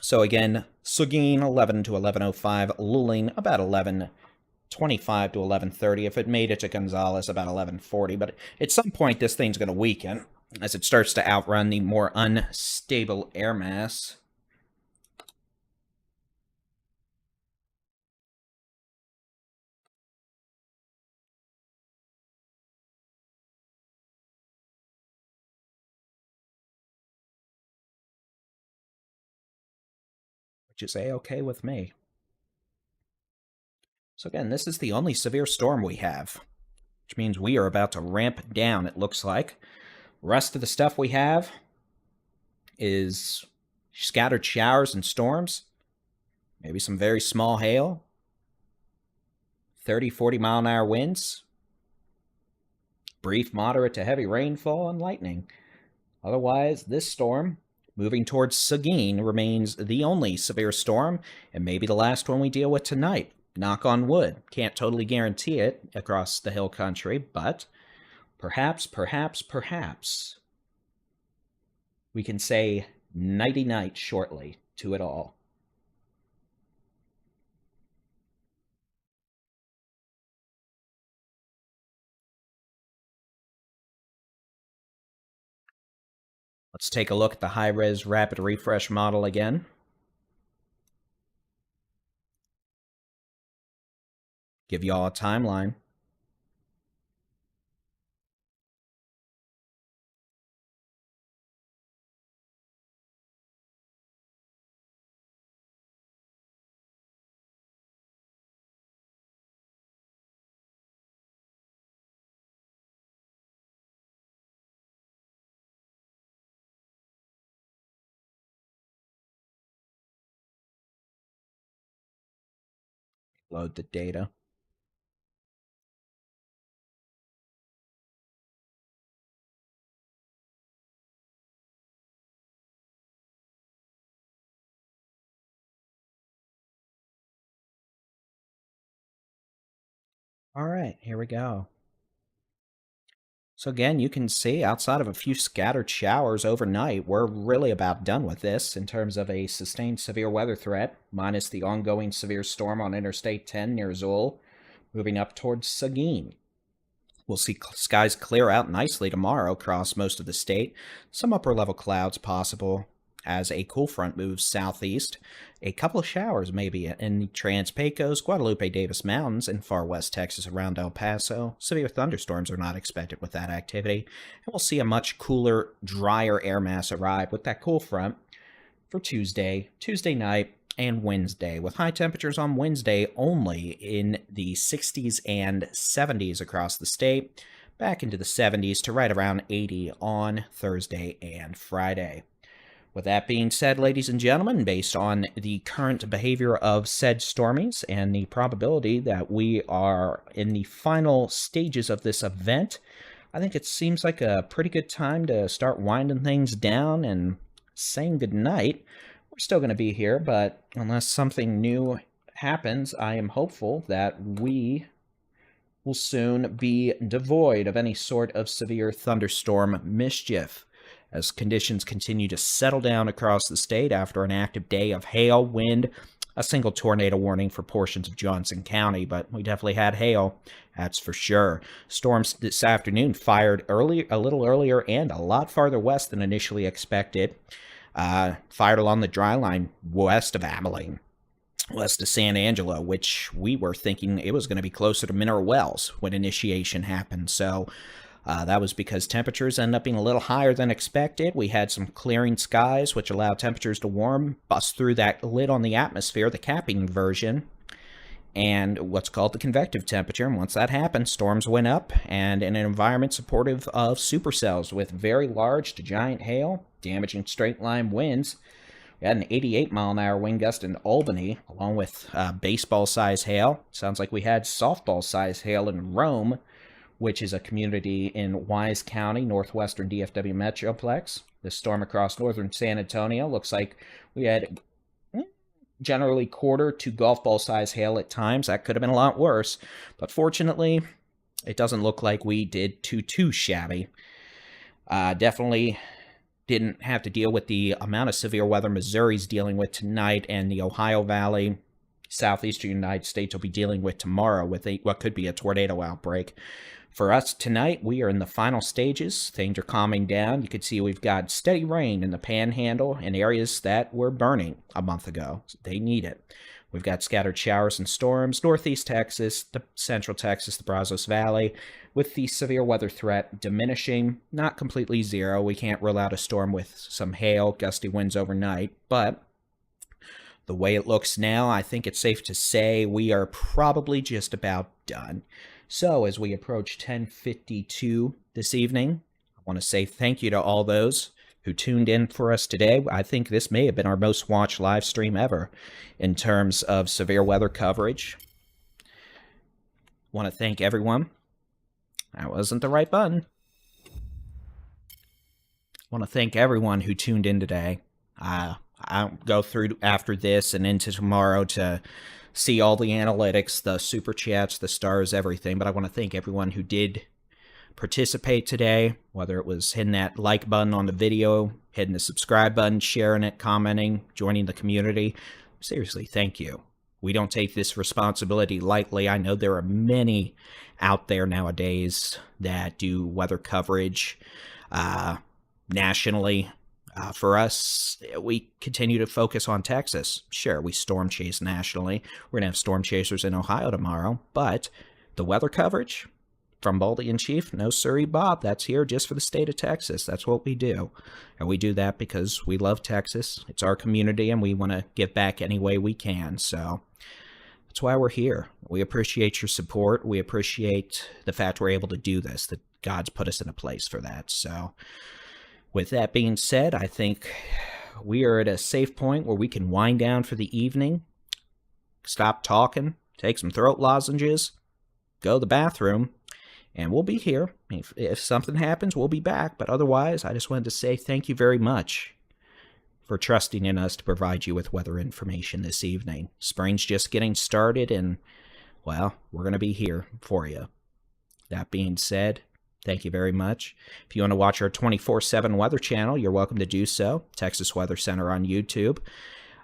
So again, Seguin, 11 to 11:05. Luling, about 11:25 to 11:30. If it made it to Gonzales, about 11:40. But at some point, this thing's going to weaken as it starts to outrun the more unstable air mass. Which is A-okay with me. So again, this is the only severe storm we have, which means we are about to ramp down, it looks like. Rest of the stuff we have is scattered showers and storms, maybe some very small hail, 30, 40-mile-an-hour winds, brief moderate to heavy rainfall, and lightning. Otherwise, this storm, moving towards Seguin, remains the only severe storm, and maybe the last one we deal with tonight. Knock on wood. Can't totally guarantee it across the hill country, but perhaps we can say nighty-night shortly to it all. Let's take a look at the high-res rapid refresh model again. Give you all a timeline. Load the data. All right, here we go. So again, you can see outside of a few scattered showers overnight, we're really about done with this in terms of a sustained severe weather threat, minus the ongoing severe storm on Interstate 10 near Zool, moving up towards Seguin. We'll see skies clear out nicely tomorrow across most of the state. Some upper-level clouds possible as a cool front moves southeast. A couple of showers maybe in the Trans-Pecos, Guadalupe, Davis Mountains, and far west Texas around El Paso. Severe thunderstorms are not expected with that activity. And we'll see a much cooler, drier air mass arrive with that cool front for Tuesday night, and Wednesday, with high temperatures on Wednesday only in the 60s and 70s across the state, back into the 70s to right around 80 on Thursday and Friday. With that being said, ladies and gentlemen, based on the current behavior of said stormies and the probability that we are in the final stages of this event, I think it seems like a pretty good time to start winding things down and saying goodnight. We're still going to be here, but unless something new happens, I am hopeful that we will soon be devoid of any sort of severe thunderstorm mischief as conditions continue to settle down across the state after an active day of hail, wind, a single tornado warning for portions of Johnson County, but we definitely had hail, that's for sure. Storms this afternoon fired a little earlier and a lot farther west than initially expected. Fired along the dry line west of Abilene, west of San Angelo, which we were thinking it was going to be closer to Mineral Wells when initiation happened. So that was because temperatures ended up being a little higher than expected. We had some clearing skies, which allowed temperatures to warm, bust through that lid on the atmosphere, the capping version, and what's called the convective temperature. And once that happened, storms went up, and in an environment supportive of supercells with very large to giant hail, damaging straight-line winds. We had an 88-mile-an-hour wind gust in Albany, along with baseball-size hail. Sounds like we had softball-size hail in Rome, which is a community in Wise County, northwestern DFW Metroplex. The storm across northern San Antonio looks like we had generally quarter to golf ball size hail at times. That could have been a lot worse, but fortunately, it doesn't look like we did too shabby. Definitely didn't have to deal with the amount of severe weather Missouri's dealing with tonight, and the Ohio Valley, southeastern United States will be dealing with tomorrow with what could be a tornado outbreak. For us tonight, we are in the final stages. Things are calming down. You can see we've got steady rain in the Panhandle and areas that were burning a month ago. They need it. We've got scattered showers and storms, northeast Texas, the central Texas, the Brazos Valley, with the severe weather threat diminishing, not completely zero. We can't rule out a storm with some hail, gusty winds overnight, but the way it looks now, I think it's safe to say we are probably just about done. So as we approach 10:52 this evening, I want to say thank you to all those who tuned in for us today. I think this may have been our most watched live stream ever in terms of severe weather coverage. I want to thank everyone. That wasn't the right button. I want to thank everyone who tuned in today. I'll go through after this and into tomorrow to see all the analytics, the super chats, the stars, everything. But I want to thank everyone who did participate today, whether it was hitting that like button on the video, hitting the subscribe button, sharing it, commenting, joining the community. Seriously, thank you. We don't take this responsibility lightly. I know there are many out there nowadays that do weather coverage nationally. For us, we continue to focus on Texas. Sure, we storm chase nationally. We're going to have storm chasers in Ohio tomorrow. But the weather coverage from Baldy-in-Chief, no siree, Bob. That's here just for the state of Texas. That's what we do. And we do that because we love Texas. It's our community, and we want to give back any way we can. So that's why we're here. We appreciate your support. We appreciate the fact we're able to do this, that God's put us in a place for that. So with that being said, I think we are at a safe point where we can wind down for the evening, stop talking, take some throat lozenges, go to the bathroom, and we'll be here. If something happens, we'll be back. But otherwise, I just wanted to say thank you very much for trusting in us to provide you with weather information this evening. Spring's just getting started, and, well, we're going to be here for you. That being said, thank you very much. If you want to watch our 24/7 weather channel, you're welcome to do so. Texas Weather Center on YouTube.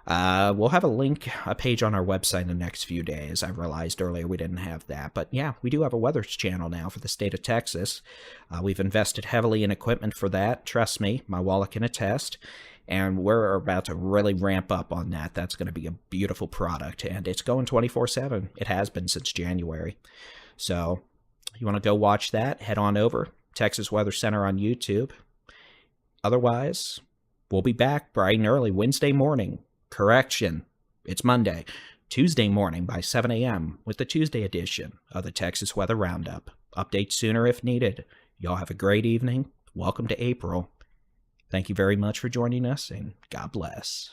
We'll have a page on our website in the next few days. I realized earlier we didn't have that. But yeah, we do have a weather channel now for the state of Texas. We've invested heavily in equipment for that. Trust me, my wallet can attest. And we're about to really ramp up on that. That's going to be a beautiful product. And it's going 24/7. It has been since January. So you want to go watch that, head on over. Texas Weather Center on YouTube. Otherwise, we'll be back bright and early Wednesday morning. Correction, it's Monday. Tuesday morning by 7 a.m. with the Tuesday edition of the Texas Weather Roundup. Update sooner if needed. Y'all have a great evening. Welcome to April. Thank you very much for joining us, and God bless.